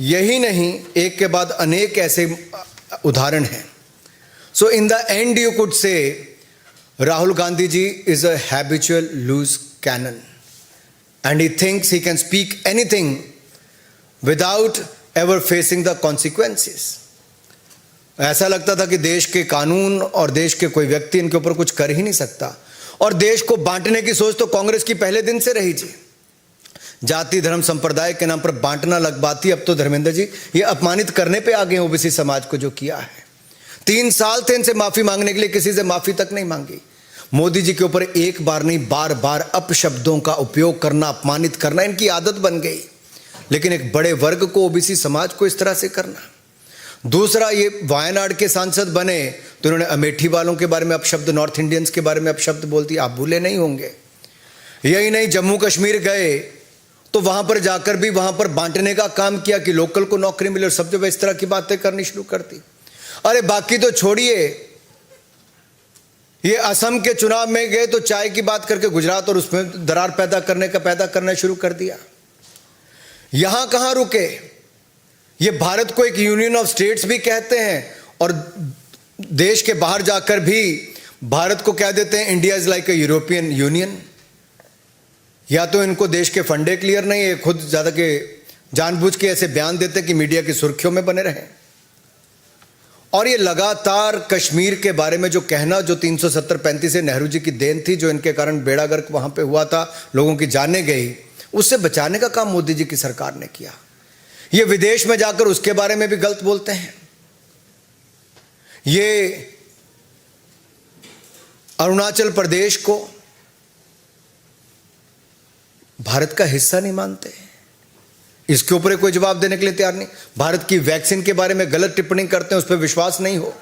यही नहीं, एक के बाद अनेक ऐसे उदाहरण हैं। So in the end you could say Rahul Gandhi ji is a habitual loose cannon and he thinks he can speak anything without ever facing the consequences. ऐसा लगता था कि देश के कानून और देश के कोई व्यक्ति इनके ऊपर कुछ कर ही नहीं सकता। और देश को बांटने की सोच तो कांग्रेस की पहले दिन से रही जी। जाति धर्म संप्रदाय के नाम पर बांटना लगवाती। अब तो धर्मेंद्र जी ये अपमानित करने पे आ गए ओबीसी समाज को जो किया है। 3 साल थे इनसे माफी मांगने के लिए, किसी से माफी तक नहीं मांगी। मोदी जी के ऊपर एक बार नहीं बार बार अपशब्दों का उपयोग करना, अपमानित करना इनकी आदत बन गई। लेकिन एक बड़े वर्ग को, ओबीसी समाज को इस तरह से करना। दूसरा, ये वायनाड के सांसद बने तो उन्होंने अमेठी वालों के बारे में अपशब्द, नॉर्थ इंडियंस के बारे में अपशब्द बोल दिए, आप भूले नहीं होंगे। यही नहीं, जम्मू कश्मीर गए तो वहां पर जाकर भी वहां पर बांटने का काम किया कि लोकल को नौकरी मिले और सब जगह इस तरह की बातें करनी शुरू कर दी। अरे बाकी तो छोड़िए, ये असम के चुनाव में गए तो चाय की बात करके गुजरात और उसमें दरार पैदा करना शुरू कर दिया। यहां कहां रुके? ये भारत को एक यूनियन ऑफ स्टेट्स भी कहते हैं और देश के बाहर जाकर भी भारत को कह देते हैं India is like a European union. या तो इनको देश के फंडे क्लियर नहीं है, खुद ज्यादा के जानबूझ के ऐसे बयान देते कि मीडिया की सुर्खियों में बने रहें। और ये लगातार कश्मीर के बारे में जो कहना, जो 370-35 से नेहरू जी की देन थी, जो इनके कारण बेड़ा गर्क वहां पे हुआ था, लोगों की जानें गई, उससे बचाने का काम मोदी जी की सरकार ने किया। ये विदेश में जाकर उसके बारे में भी गलत बोलते हैं। ये अरुणाचल प्रदेश को भारत का हिस्सा नहीं मानते, इसके ऊपर कोई जवाब देने के लिए तैयार नहीं। भारत की वैक्सीन के बारे में गलत टिप्पणी करते हैं, उस पर विश्वास नहीं हो।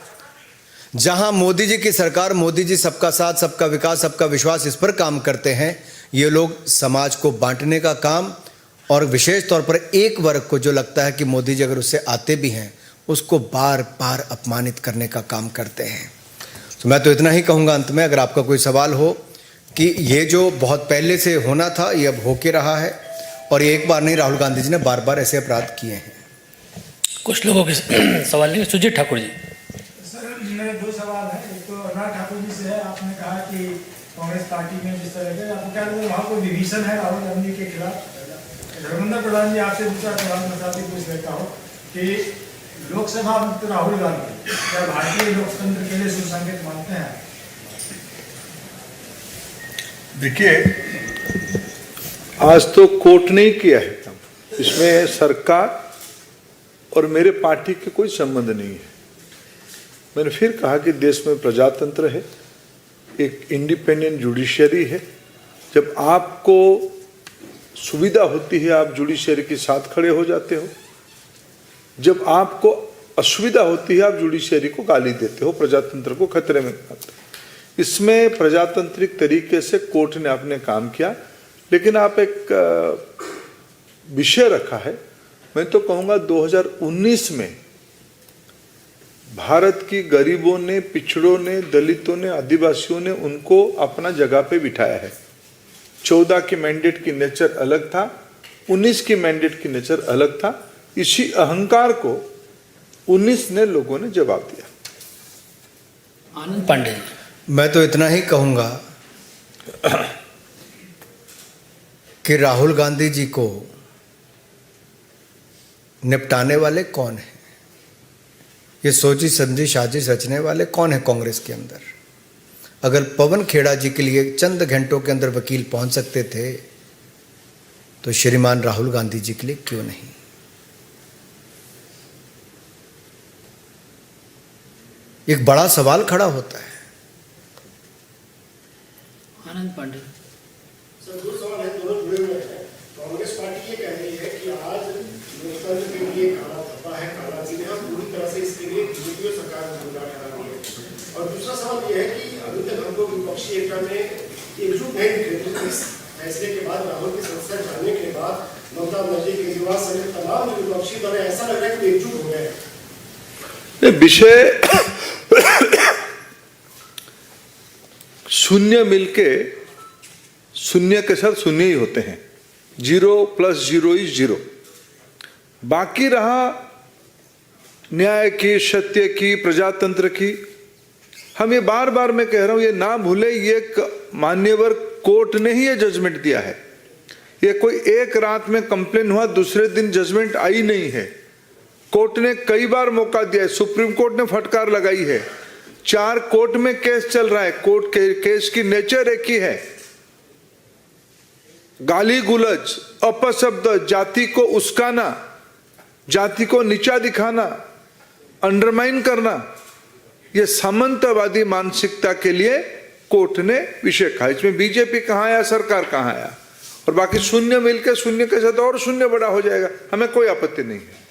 जहां मोदी जी की सरकार, मोदी जी सबका साथ, सबका विकास, सबका विश्वास, इस पर काम करते हैं, ये लोग समाज को बांटने का काम, और विशेष तौर पर एक वर्ग को जो लगता है कि मोदी जी अगर उससे आते भी हैं उसको बार बार अपमानित करने का काम करते हैं। तो मैं तो इतना ही कहूँगा अंत में, अगर आपका कोई सवाल हो, कि ये जो बहुत पहले से होना था ये अब होके रहा है, और ये एक बार नहीं, राहुल गांधी जी ने बार बार ऐसे अपराध किए हैं। कुछ लोगों के सवाल नहीं, सुजीत ठाकुर जी। है, आपने कहा कि कांग्रेस पार्टी में जिस तरह के आपको क्या लगता है वहाँ कोई विभीषण है राहुल गांधी के खिलाफ? धर्मेंद्र प्रधान जी, आपसे दूसरा सवाल मैं साथ ही पूछ लेता हूँ कि लोकसभा मुक्त राहुल गांधी क्या भारतीय लोकतंत्र के लिए सुसंकेत मानते हैं? देखिए, आज तो कोर्ट ने ही किया है, इसमें सरकार और मेरे पार्टी के कोई संबंध नहीं है। मैंने फिर कहा कि देश में प्रजातंत्र है, एक इंडिपेंडेंट जुडिशरी है। जब आपको सुविधा होती है आप जुडिशरी के साथ खड़े हो जाते हो, जब आपको असुविधा होती है आप जुडिशरी को गाली देते हो, प्रजातंत्र को खतरे में डालते हो। इसमें प्रजातांत्रिक तरीके से कोर्ट ने अपने काम किया, लेकिन आप एक विषय रखा है। मैं तो कहूँगा 2019 में भारत की गरीबों ने, पिछड़ों ने, दलितों ने, आदिवासियों ने उनको अपना जगह पे बिठाया है। 14 की मैंडेट की नेचर अलग था, 19 की मैंडेट की नेचर अलग था। इसी अहंकार को 19 ने लोगों ने जवाब दिया। आनंद पांडे, मैं तो इतना ही कहूंगा कि राहुल गांधी जी को निपटाने वाले कौन है, ये सोची समझी साजिश रचने वाले कौन है कांग्रेस के अंदर? अगर पवन खेड़ा जी के लिए चंद घंटों के अंदर वकील पहुंच सकते थे तो श्रीमान राहुल गांधी जी के लिए क्यों नहीं? एक बड़ा सवाल खड़ा होता है। आनंद पांडे सर, दो सवाल है, दोनों जुड़े हुए हैं। कांग्रेस पार्टी ये कह रही है कि आज लोकतंत्र के लिए काला धब्बा है, काला दिन है, पूरी तरह से इसके लिए यूपीए सरकार ने जिम्मेदार ठहरा दी है। और दूसरा सवाल ये है कि अभी तक हमको विपक्षी एकता में एकजुट नहीं दिख रही, तो इस फैसले के बाद, राहुल की समस्या जानने के बाद ममता बनर्जी, केजरीवाल समेत तमाम जो विपक्षी दल है, ऐसा लग रहा है कि एकजुट हो गए। विषय शून्य मिलके शून्य के साथ शून्य ही होते हैं। 0 + 0 = 0। बाकी रहा न्याय की, सत्य की, प्रजातंत्र की। हम ये बार बार मैं कह रहा हूं, ये ना भूले, ये मान्यवर कोर्ट ने ही ये जजमेंट दिया है। ये कोई एक रात में कंप्लेन हुआ, दूसरे दिन जजमेंट आई नहीं है। कोर्ट ने कई बार मौका दिया है, सुप्रीम कोर्ट ने फटकार लगाई है। 4 कोर्ट में केस चल रहा है, कोर्ट के केस की नेचर एक ही है। गाली गुलज, अपशब्द, जाति को उस्काना, जाति को नीचा दिखाना, अंडरमाइन करना, यह सामंतवादी मानसिकता के लिए कोर्ट ने विषय कहा। इसमें बीजेपी कहां आया, सरकार कहां आया? और बाकी शून्य मिलकर शून्य के साथ और शून्य बड़ा हो जाएगा, हमें कोई आपत्ति नहीं है।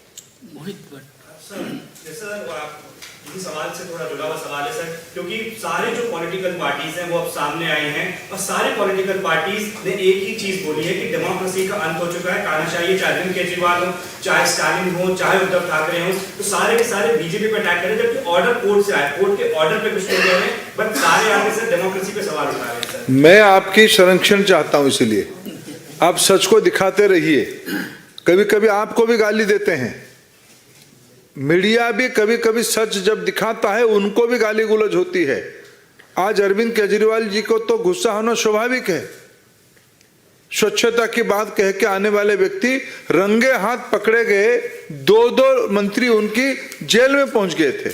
इसी सवाल से थोड़ा जुड़ा हुआ सवाल है सर, क्योंकि सारे जो पॉलिटिकल पार्टीज हैं वो अब सामने आई हैं और सारे पॉलिटिकल पार्टीज ने एक ही चीज बोली है कि डेमोक्रेसी का अंत हो चुका है, तानाशाही, चाहे अरविंद केजरीवाल हो, चाहे स्टालिन हो, चाहे उद्धव ठाकरे हो, तो सारे के सारे बीजेपी पे अटैक करें, जबकि ऑर्डर कोर्ट से आए, कोर्ट के ऑर्डर पे कुछ लोग कह रहे हैं, बट सारे आगे से डेमोक्रेसी पे सवाल उठा रहे हैं सर। मैं आपकी संरक्षण चाहता हूं, इसलिए आप सच को दिखाते रहिए। कभी कभी आपको भी गाली देते हैं, मीडिया भी कभी कभी सच जब दिखाता है उनको भी गाली गुलज होती है। आज अरविंद केजरीवाल जी को तो गुस्सा होना स्वाभाविक है। स्वच्छता की बात कह के आने वाले व्यक्ति रंगे हाथ पकड़े गए, 2 मंत्री उनकी जेल में पहुंच गए थे।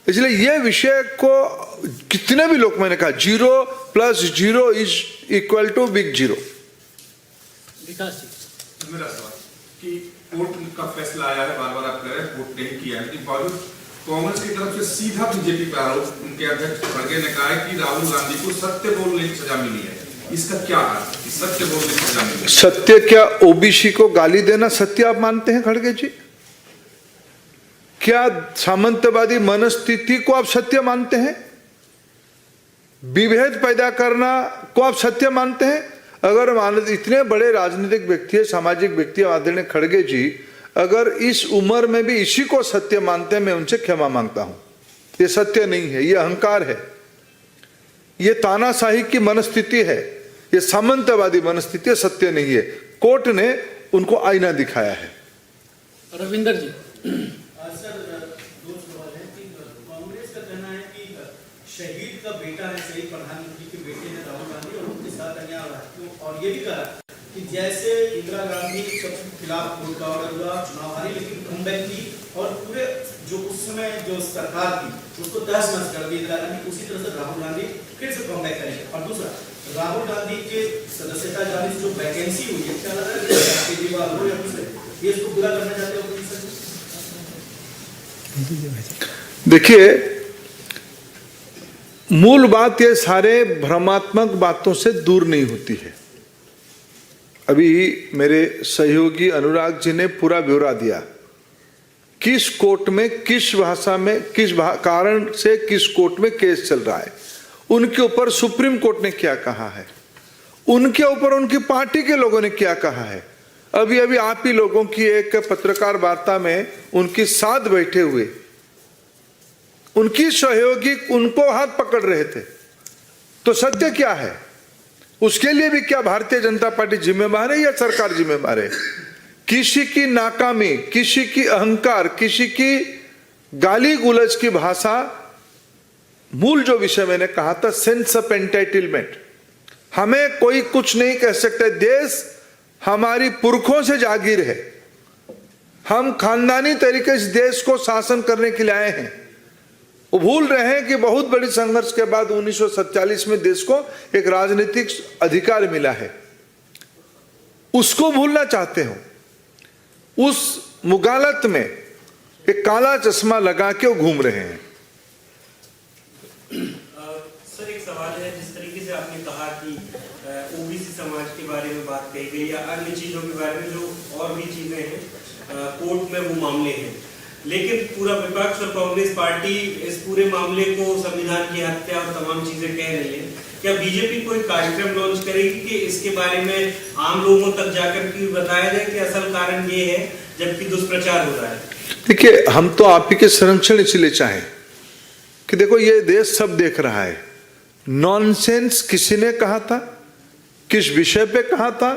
इसलिए यह विषय को कितने भी लोग, मैंने कहा 0 + 0 = बिग 0। मेरा सवाल कि कोर्ट का फैसला आया है, बार बार आप कह रहे हैं कोर्ट ने किया है, लेकिन कांग्रेस की तरफ से सीधा बीजेपी पर आरोप, उनके अध्यक्ष खड़गे ने कहा है कि राहुल गांधी को सत्य बोलने की सजा मिली है। इसका क्या अर्थ है? सत्य बोलने की सजा मिली? सत्य क्या ओबीसी को गाली देना सत्य आप मानते हैं खड़गे जी? क्या सामंतवादी मनस्थिति को आप सत्य मानते हैं? विभेद पैदा करना को आप सत्य मानते हैं? अगर इतने बड़े राजनीतिक व्यक्ति है, सामाजिक व्यक्ति आदरणीय खड़गे जी, अगर इस उम्र में भी इसी को सत्य मानते हैं, मैं उनसे क्षमा मांगता हूं। ये सत्य नहीं है, ये अहंकार है, ये तानाशाही की मनस्थिति है, ये सामंतवादी मनस्थिति, सत्य नहीं है। कोर्ट ने उनको आईना दिखाया है। रविंदर जी, सर, 2 सवाल है कि कांग्रेस का कहना है कि शहीद का बेटा है, सही प्रधानमंत्री के बेटे हैं राहुल गांधी, और उनके साथ अन्याय हो रहा है। और ये भी कहा कि जैसे इंदिरा गांधी के खिलाफ कोर्ट का ऑर्डर हुआ, चुनाव हारी, लेकिन कमबैक की और पूरे जो उस समय जो सरकार थी उसको तहस-नहस कर दी इंदिरा गांधी, उसी तरह से राहुल गांधी फिर से कमबैक करेंगे। और दूसरा, राहुल गांधी के सदस्यता जाने जो वैकेंसी हुई है, क्या लग रहा है केजरीवाल हो या दूसरे ये इसको पूरा करना चाहते हो? देखिए, मूल बात ये सारे भ्रमात्मक बातों से दूर नहीं होती है। अभी मेरे सहयोगी अनुराग जी ने पूरा ब्यौरा दिया, किस कोर्ट में, किस भाषा में, किस कारण से किस कोर्ट में केस चल रहा है, उनके ऊपर सुप्रीम कोर्ट ने क्या कहा है, उनके ऊपर उनकी पार्टी के लोगों ने क्या कहा है। अभी अभी आप ही लोगों की एक पत्रकार वार्ता में उनके साथ बैठे हुए उनकी सहयोगी उनको हाथ पकड़ रहे थे, तो सत्य क्या है? उसके लिए भी क्या भारतीय जनता पार्टी जिम्मेवार है या सरकार जिम्मेवार है? किसी की नाकामी, किसी की अहंकार, किसी की गाली गुलज की भाषा, मूल जो विषय मैंने कहा था सेंस ऑफ एंटाइटलमेंट, हमें कोई कुछ नहीं कह सकते। देश हमारी पुरखों से जागीर है, हम खानदानी तरीके से देश को शासन करने के लिए आए हैं। वो भूल रहे हैं कि बहुत बड़ी संघर्ष के बाद 1947 में देश को एक राजनीतिक अधिकार मिला है, उसको भूलना चाहते हो। उस मुगालत में एक काला चश्मा लगा के वो घूम रहे हैं। सर, एक सवाल है, जिस तरीके से आपने कहा कि ओबीसी समाज के बारे में बात कही गई या अन्य चीजों के बारे में जो और भी चीजें हैं, कोर्ट में वो मामले हैं, लेकिन पूरा विपक्ष और कांग्रेस पार्टी इस पूरे मामले को संविधान की हत्या और तमाम चीजें कह रही है। क्या बीजेपी कोई कार्यक्रम लॉन्च करेगी कि इसके बारे में आम लोगों तक जाकर के बताया जाए कि असल कारण ये है, जबकि दुष्प्रचार हो रहा है? देखिए, हम तो आप ही के संरक्षण इसलिए चाहें कि देखो ये देश सब देख रहा है। नॉनसेंस किसी ने कहा था, किस विषय पे कहा था,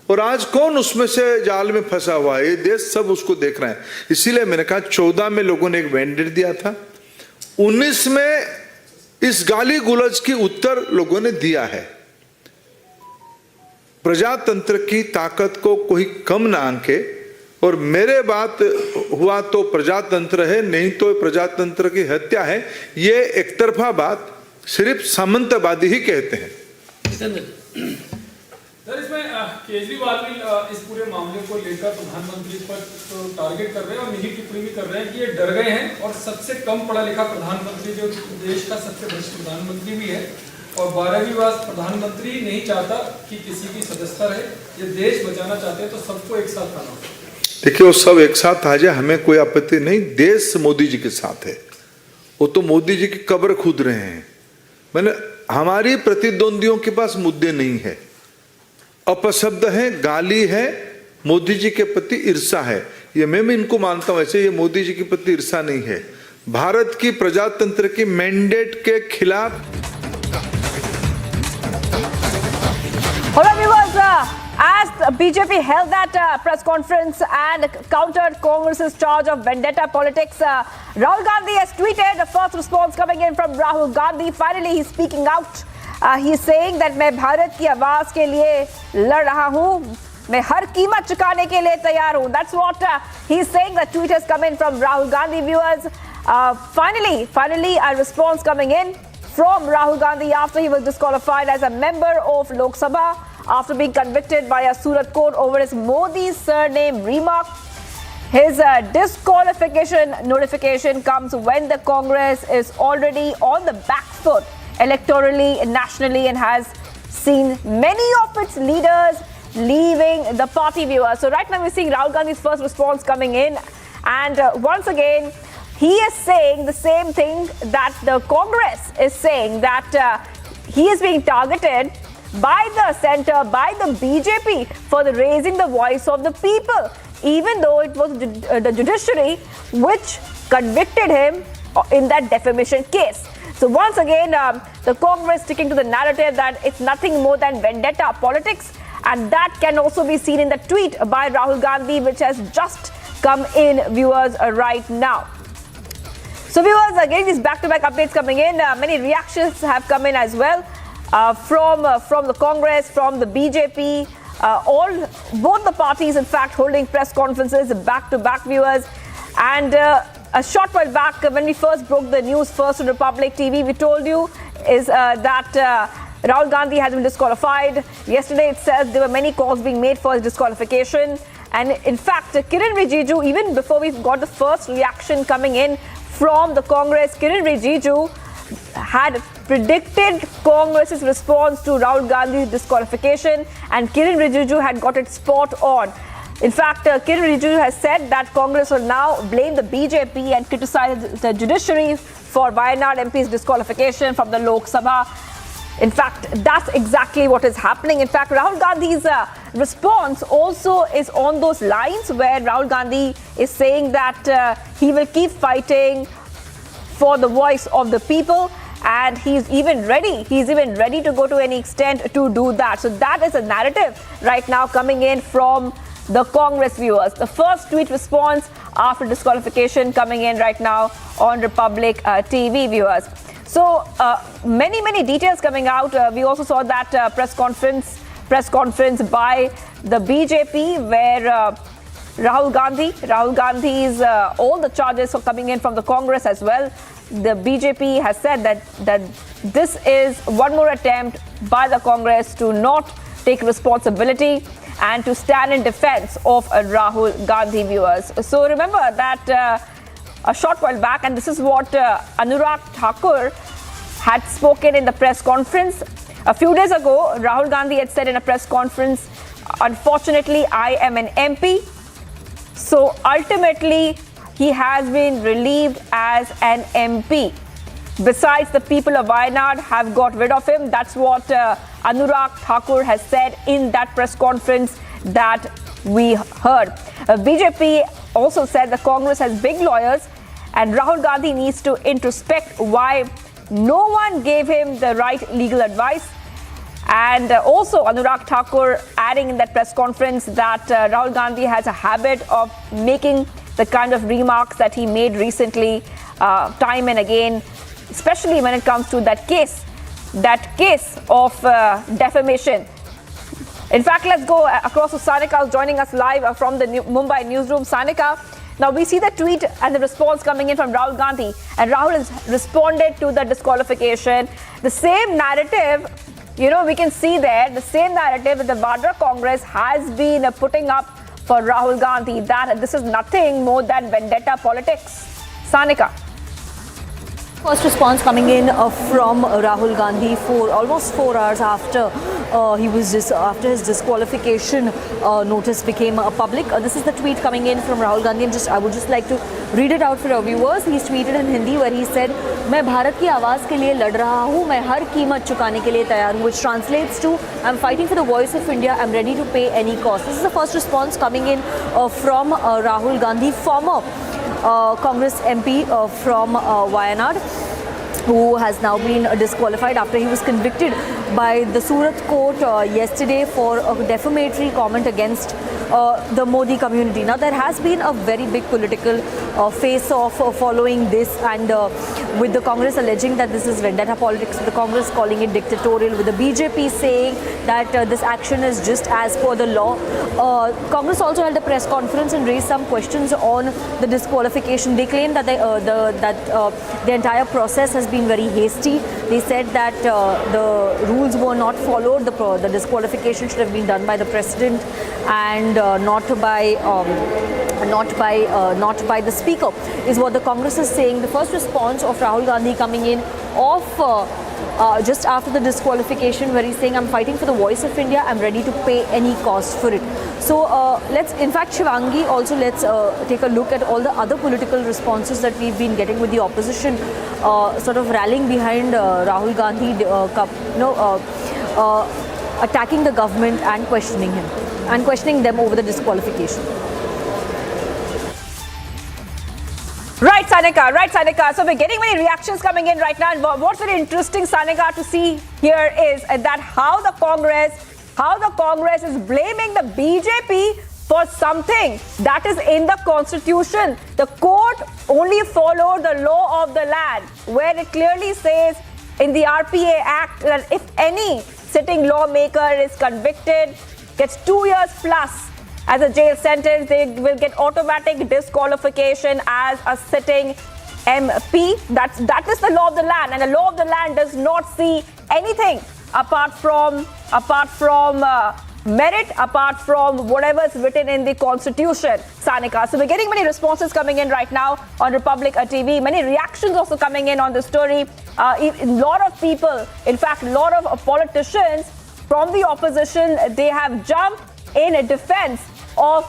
और आज कौन उसमें से जाल में फंसा हुआ है, ये देश सब उसको देख रहा है। इसीलिए मैंने कहा 14 में लोगों ने एक मैंडेट दिया था, 19 में इस गाली गुलज की उत्तर लोगों ने दिया है। प्रजातंत्र की ताकत को कोई कम ना आंके, और मेरे बात हुआ तो प्रजातंत्र है, नहीं तो प्रजातंत्र की हत्या है, ये एक तरफा बात सिर्फ सामंतवादी ही कहते हैं। सर, इसमें केजरीवाल भी इस पूरे मामले को लेकर प्रधानमंत्री पर तो टारगेट कर रहे हैं और निजी टिप्पणी भी कर रहे हैं कि ये डर गए हैं और सबसे कम पढ़ा लिखा प्रधानमंत्री जो देश का सबसे वरिष्ठ प्रधानमंत्री भी है और 12वीं बार प्रधानमंत्री नहीं चाहता कि किसी की सदस्यता रहे, ये देश बचाना चाहते हैं तो सबको एक साथ आना होगा। देखिए, वो सब एक साथ आ जाए, हमें कोई आपत्ति नहीं। देश मोदी जी के साथ है, वो तो मोदी जी की कब्र खोद रहे हैं। मैंने हमारी प्रतिद्वंदियों के पास मुद्दे नहीं है, अपशब्द है, गाली है, मोदी जी के प्रति ईर्षा है। ये मैं भी इनको मानता हूं, ऐसे ये मोदी जी के प्रति ईर्षा नहीं है। भारत की प्रजातंत्र की मैंडेट के खिलाफ as BJP held that press conference and countered Congress's charge of vendetta politics, Rahul Gandhi has tweeted. The first response coming in from Rahul Gandhi. Finally, he's speaking out. He's saying that मैं भारत की आवाज के लिए लड़ रहा हूँ, मैं हर कीमत चुकाने के लिए तैयार हूँ. That's what he's saying. The tweet has come in from Rahul Gandhi viewers. Finally, a response coming in from Rahul Gandhi after he was disqualified as a member of Lok Sabha after being convicted by a Surat court over his Modi surname remark. His disqualification notification comes when the Congress is already on the back foot electorally, nationally, and has seen many of its leaders leaving the party, viewers. So right now we're seeing Rahul Gandhi's first response coming in, and once again he is saying the same thing that the Congress is saying, that he is being targeted by the centre, by the BJP for the raising the voice of the people, even though it was the judiciary which convicted him in that defamation case. So once again, the Congress sticking to the narrative that it's nothing more than vendetta politics, and that can also be seen in the tweet by Rahul Gandhi, which has just come in, viewers, right now. So So viewers, getting these back-to-back updates coming in. Many reactions have come in as well from the Congress, from the BJP. Both the parties, in fact, holding press conferences back-to-back, viewers. And a short while back, when we first broke the news first on Republic TV, we told you is that Rahul Gandhi has been disqualified. Yesterday itself, there were many calls being made for his disqualification. And in fact, Kiren Rijiju, even before we got the first reaction coming in from the Congress, Kiren Rijiju had predicted Congress's response to Rahul Gandhi's disqualification, and Kiren Rijiju had got it spot on. In fact, Kiren Rijiju has said that Congress will now blame the BJP and criticize the judiciary for Wayanad MP's disqualification from the Lok Sabha. In fact, that's exactly what is happening. In fact, Rahul Gandhi's response also is on those lines where Rahul Gandhi is saying that he will keep fighting for the voice of the people, and he's even ready to go to any extent to do that. So that is a narrative right now coming in from the Congress, viewers. The first tweet response after disqualification coming in right now on Republic TV, viewers. So many details coming out. We also saw that press conference by the BJP where Rahul Gandhi's all the charges are coming in from the Congress as well. The BJP has said that this is one more attempt by the Congress to not take responsibility and to stand in defense of Rahul Gandhi, viewers. So remember that a short while back, and this is what Anurag Thakur had spoken in the press conference. A few days ago, Rahul Gandhi had said in a press conference, unfortunately, I am an MP. So ultimately, he has been relieved as an MP. Besides, the people of Wayanad have got rid of him. That's what Anurag Thakur has said in that press conference that we heard. BJP also said the Congress has big lawyers and Rahul Gandhi needs to introspect why no one gave him the right legal advice. And also Anurag Thakur adding in that press conference that Rahul Gandhi has a habit of making the kind of remarks that he made recently time and again, especially when it comes to that case of defamation. In fact, let's go across to Sanika, who's joining us live from the Mumbai newsroom. Sanika, now we see the tweet and the response coming in from Rahul Gandhi, and Rahul has responded to the disqualification. The same narrative, we can see there, the same narrative that the Vadra Congress has been putting up for Rahul Gandhi, that this is nothing more than vendetta politics. Sanika. First response coming in from Rahul Gandhi for almost 4 hours after after his disqualification notice became public. This is the tweet coming in from Rahul Gandhi, and I would just like to read it out for our viewers. He's tweeted in Hindi where he said, "मैं भारत की आवाज के लिए लड़ रहा हूँ, मैं हर कीमत चुकाने के लिए तैयार हूँ," which translates to, "I'm fighting for the voice of India, I'm ready to pay any cost." This is the first response coming in from Rahul Gandhi, former Congress MP from Wayanad, who has now been disqualified after he was convicted by the Surat court yesterday for a defamatory comment against the Modi community. Now, there has been a very big political face-off following this, and with the Congress alleging that this is vendetta politics, with the Congress calling it dictatorial, with the BJP saying that this action is just as per the law. Congress also held a press conference and raised some questions on the disqualification. They claim that the entire process has been very hasty. They said that the rules were not followed. The disqualification should have been done by the president and not by the speaker, is what the Congress is saying. The first response of Rahul Gandhi coming in just after the disqualification, where he's saying, "I'm fighting for the voice of India, I'm ready to pay any cost for it." So in fact, Shivangi, also let's take a look at all the other political responses that we've been getting, with the opposition sort of rallying behind Rahul Gandhi, attacking the government and questioning him and questioning them over the disqualification. Right, Sanika. So we're getting many reactions coming in right now. And what's very interesting, Sanika, to see here is that how the Congress is blaming the BJP for something that is in the Constitution. The court only follow the law of the land, where it clearly says in the RPA Act that if any sitting lawmaker is convicted, gets 2 years plus as a jail sentence, they will get automatic disqualification as a sitting MP. That is the law of the land, and the law of the land does not see anything apart from merit, apart from whatever is written in the Constitution. Sanika, so we're getting many responses coming in right now on Republic TV. Many reactions also coming in on the story. A lot of people, in fact, a lot of politicians from the opposition, they have jumped in defense of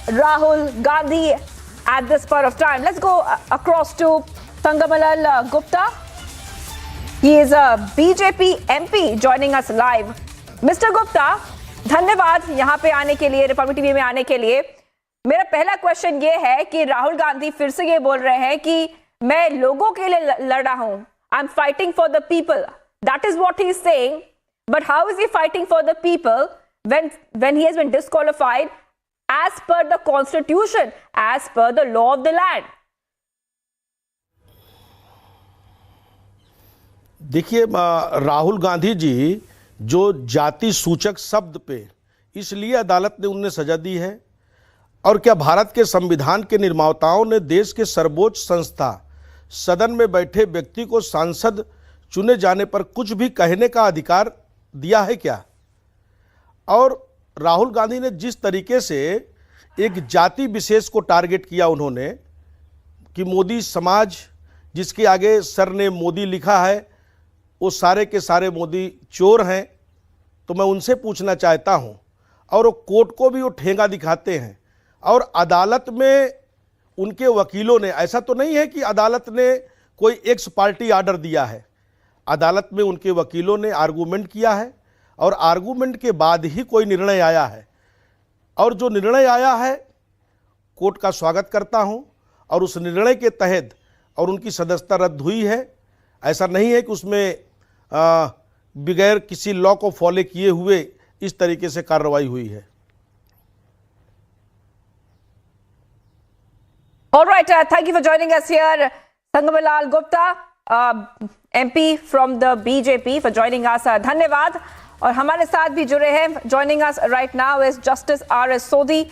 Rahul Gandhi at this point of time. Let's go across to Sangamalal Gupta. He is a BJP MP joining us live. Mr. Gupta, धन्यवाद यहाँ पे आने के लिए, Republic TV में आने के लिए। मेरा पहला क्वेश्चन ये है कि राहुल गांधी फिर से ये बोल रहे हैं कि मैं लोगों के लिए लड़ रहा हूँ. I'm fighting for the people. That is what he is saying. But how is he fighting for the people when he has been disqualified as per the Constitution, as per the law of the land? देखिए, राहुल गांधी जी जो जाति सूचक शब्द पे इसलिए अदालत ने उन्हें सजा दी है, और क्या भारत के संविधान के निर्माताओं ने देश के सर्वोच्च संस्था सदन में बैठे व्यक्ति को सांसद चुने जाने पर कुछ भी कहने का अधिकार दिया है क्या? और राहुल गांधी ने जिस तरीके से एक जाति विशेष को टारगेट किया उन्होंने कि मोदी समाज, जिसके आगे सर ने मोदी लिखा है, वो सारे के सारे मोदी चोर हैं, तो मैं उनसे पूछना चाहता हूं, और वो कोर्ट को भी वो ठेंगा दिखाते हैं, और अदालत में उनके वकीलों ने, ऐसा तो नहीं है कि अदालत ने कोई एक्स पार्टी आर्डर दिया है, अदालत में उनके वकीलों ने आर्गूमेंट किया है, और आर्गूमेंट के बाद ही कोई निर्णय आया है, और जो निर्णय आया है कोर्ट का स्वागत करता हूं, और उस निर्णय के तहत और उनकी सदस्यता रद्द हुई है। ऐसा नहीं है कि उसमें बगैर किसी लॉ को फॉलो किए हुए इस तरीके से कार्रवाई हुई है। All right, thank you for joining us here, Sangamalal Gupta, MP from the BJP, for joining us. धन्यवाद। और हमारे साथ भी जुड़े हैं, joining us right now is Justice R.S. Sodhi.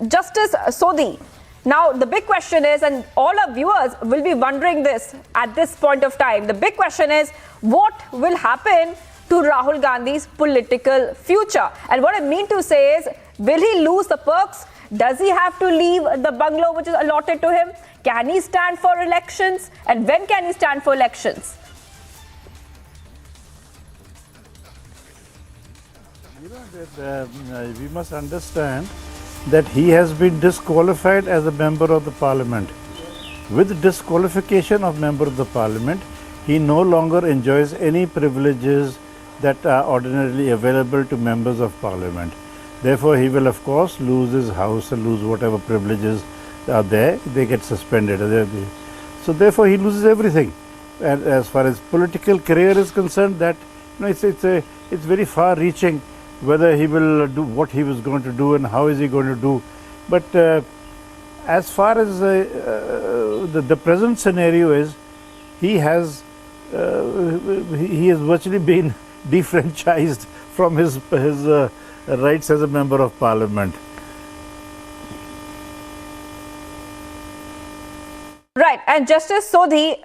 Justice Sodhi, now the big question is, and all our viewers will be wondering this at this point of time, the big question is, what will happen to Rahul Gandhi's political future? And what I mean to say is, will he lose the perks? Does he have to leave the bungalow which is allotted to him? Can he stand for elections? And when can he stand for elections? You know that we must understand that he has been disqualified as a member of the parliament. With disqualification of member of the parliament, he no longer enjoys any privileges that are ordinarily available to members of parliament. Therefore, he will of course lose his house and lose whatever privileges are there. They get suspended. So therefore, he loses everything. And as far as political career is concerned, that it's very far-reaching whether he will do what he was going to do and how is he going to do. But as far as the present scenario is, he has virtually been defranchised from his rights as a member of parliament. Right, and Justice Sodhi,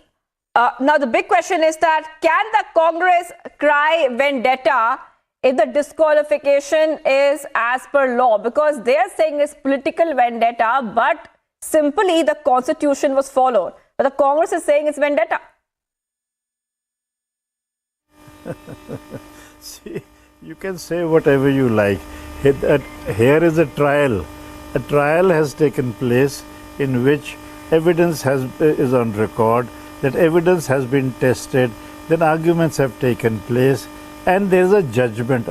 now the big question is that can the Congress cry vendetta if the disqualification is as per law? Because they are saying it's political vendetta, but simply the Constitution was followed. But the Congress is saying it's vendetta. See, you can say whatever you like. Here is a trial. A trial has taken place in which evidence is on record, that evidence has been tested, then arguments have taken place, and there is a judgment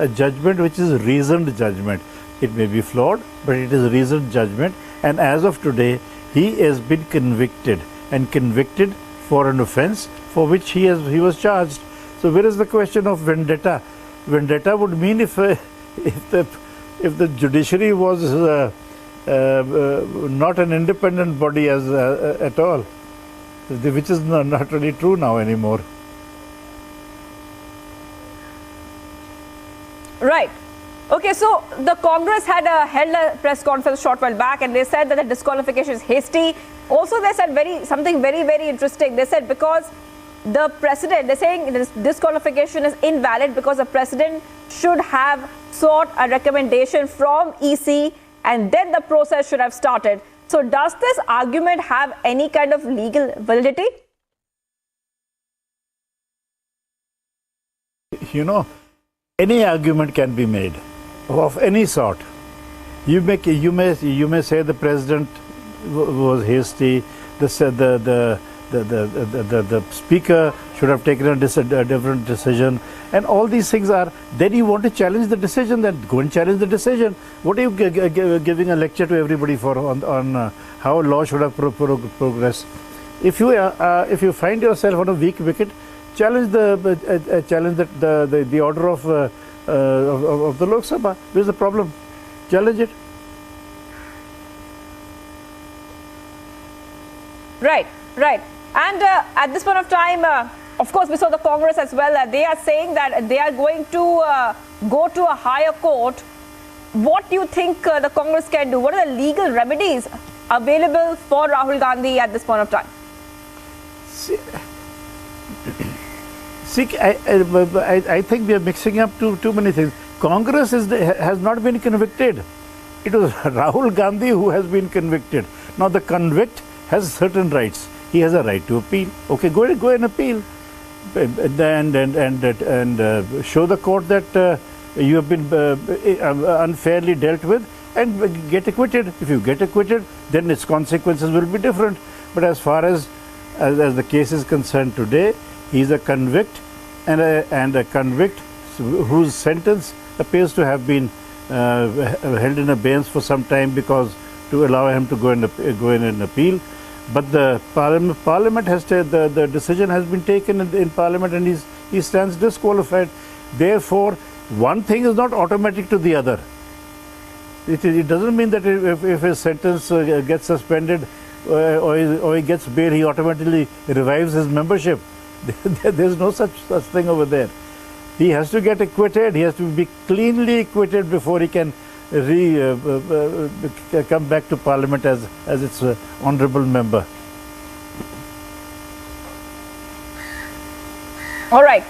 which is reasoned judgment. It may be flawed, but it is reasoned judgment, and as of today, he has been convicted, and convicted for an offence for which he was charged. So where is the question of vendetta? Vendetta would mean if the judiciary was not an independent body as at all, which is not really true now anymore. Right. Okay, so the Congress had held a press conference a short while back, and they said that the disqualification is hasty. Also, they said something very, very interesting. They said because the precedent, they're saying this disqualification is invalid because the president should have sought a recommendation from EC and then the process should have started. So does this argument have any kind of legal validity? You know, any argument can be made of any sort. You may say the president was hasty. The speaker should have taken a different decision, and all these things are. Then you want to challenge the decision, then go and challenge the decision. What are you giving a lecture to everybody for on how law should have progressed? If you find yourself on a weak wicket, challenge the order of the Lok Sabha. Where's the problem? Challenge it. Right, right. And at this point of time, of course, we saw the Congress as well. They are saying that they are going to go to a higher court. What do you think the Congress can do? What are the legal remedies available for Rahul Gandhi at this point of time? See, I think we are mixing up too many things. Congress has not been convicted. It was Rahul Gandhi who has been convicted. Now the convict has certain rights. He has a right to appeal. Okay, go and appeal, and show the court that you have been unfairly dealt with, and get acquitted. If you get acquitted, then its consequences will be different. But as far as the case is concerned today, he is a convict, and a convict whose sentence appears to have been held in abeyance for some time because to allow him to go in and appeal. But the Parliament has the decision has been taken in Parliament, and he stands disqualified. Therefore, one thing is not automatic to the other. It doesn't mean that if his sentence gets suspended or he gets bail, he automatically revives his membership. There's no such thing over there. He has to get acquitted. He has to be cleanly acquitted before he can come back to Parliament as its honourable member. All right.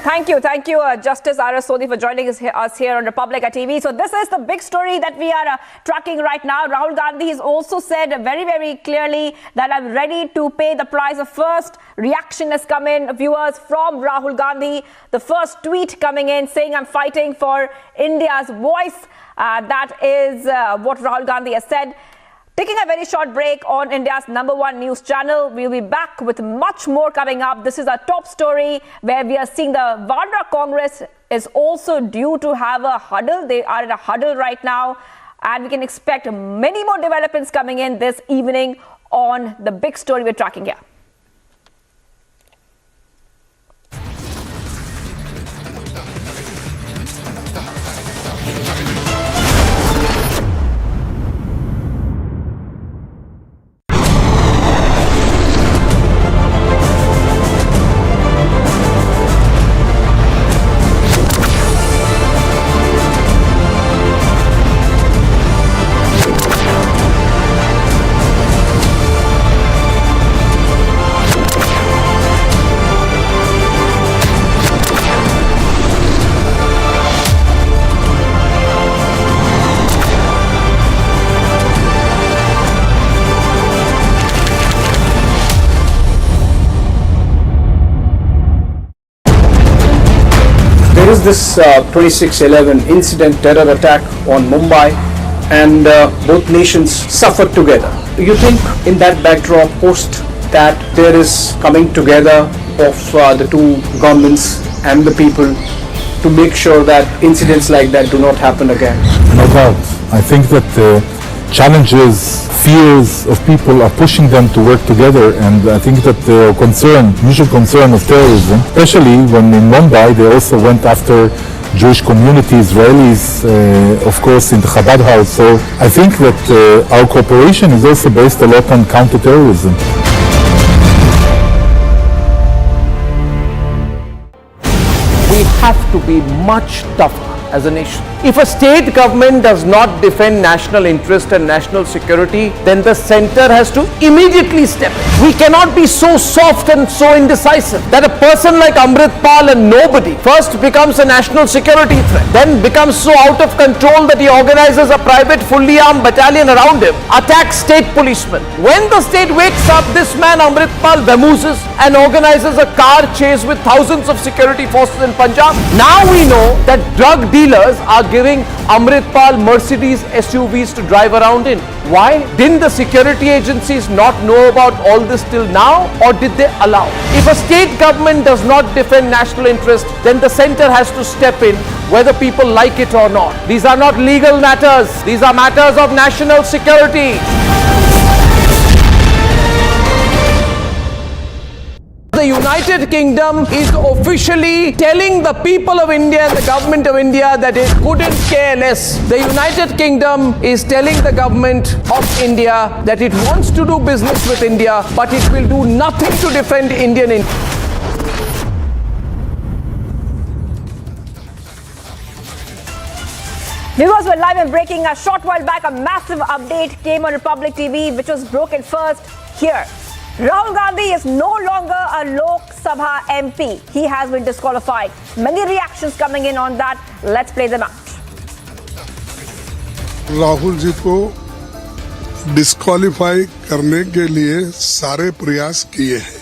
Thank you, Justice R.S. Sodhi, for joining us here on Republic TV. So this is the big story that we are tracking right now. Rahul Gandhi has also said very, very clearly that I'm ready to pay the price. The first reaction has come in, viewers, from Rahul Gandhi. The first tweet coming in saying, I'm fighting for India's voice. That is what Rahul Gandhi has said. Taking a very short break on India's #1 news channel. We'll be back with much more coming up. This is our top story where we are seeing the Vadra Congress is also due to have a huddle. They are in a huddle right now, and we can expect many more developments coming in this evening on the big story we're tracking here. There is this 26/11 incident, terror attack on Mumbai, and both nations suffered together. You think in that backdrop, post that, there is coming together of the two governments and the people to make sure that incidents like that do not happen again? No doubt. I think that the challenges, fears of people are pushing them to work together, and I think that the mutual concern of terrorism, especially when in Mumbai they also went after Jewish community, Israelis, of course, in the Chabad house. So I think that our cooperation is also based a lot on counterterrorism. We have to be much tougher as a nation. If a state government does not defend national interest and national security, then the center has to immediately step in. We cannot be so soft and so indecisive that a person like Amritpal and nobody first becomes a national security threat, then becomes so out of control that he organizes a private fully armed battalion around him, attacks state policemen. When the state wakes up, this man Amritpal vamooses and organizes a car chase with thousands of security forces in Punjab. Now we know that drug dealers are giving Amritpal Mercedes SUVs to drive around in. Why? Didn't the security agencies not know about all this till now, or did they allow? If a state government does not defend national interest, then the center has to step in whether people like it or not. These are not legal matters. These are matters of national security. The United Kingdom is officially telling the people of India and the government of India that it couldn't care less. The United Kingdom is telling the government of India that it wants to do business with India, but it will do nothing to defend Indian interests. Viewers, we're live and breaking. A short while back, a massive update came on Republic TV, which was broken first here. Rahul Gandhi is no longer a Lok Sabha MP. He has been disqualified. Many reactions coming in on that. Let's play them out. Rahul ji को disqualify करने के लिए सारे प्रयास किए हैं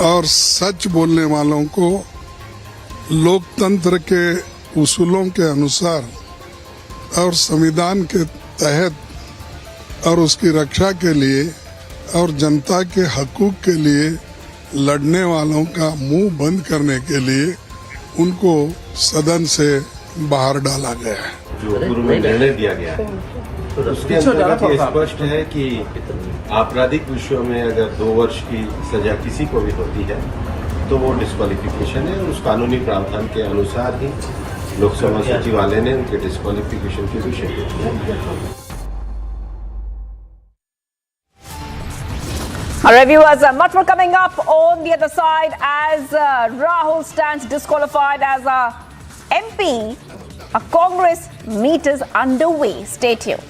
और सच बोलने वालों को लोकतंत्र के उसूलों के अनुसार और संविधान के तहत और उसकी रक्षा के लिए और जनता के हकूक के लिए लड़ने वालों का मुंह बंद करने के लिए उनको सदन से बाहर डाला गया है। जो पूर्व में निर्णय दिया गया है उसके अंतर्गत ये स्पष्ट है कि आपराधिक विषयों में अगर 2 वर्ष की सजा किसी को भी होती है तो वो डिस्क्वालिफिकेशन है और उस कानूनी प्रावधान के अनुसार ही लोकसभा सचिवालय ने उनके डिस्क्वालिफिकेशन की भी स्वीकृति दी। Our reviewers, much more coming up on the other side as Rahul stands disqualified as a MP. A Congress meet is underway. Stay tuned.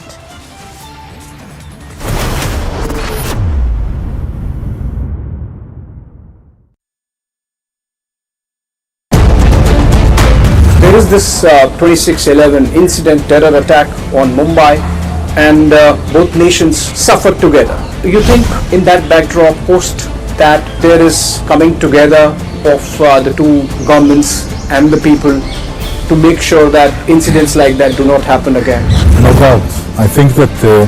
There is this 26/11 incident, terror attack on Mumbai, and both nations suffered together. You think in that backdrop, post that, there is coming together of the two governments and the people to make sure that incidents like that do not happen again? No doubt. I think that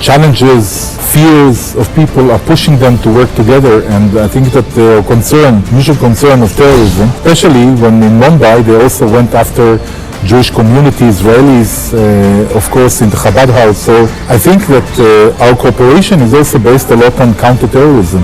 challenges, fears of people are pushing them to work together, and I think that their concern, mutual concern of terrorism, especially when in Mumbai they also went after Jewish community, Israelis, of course, in the Chabad house. So I think that our cooperation is also based a lot on counterterrorism.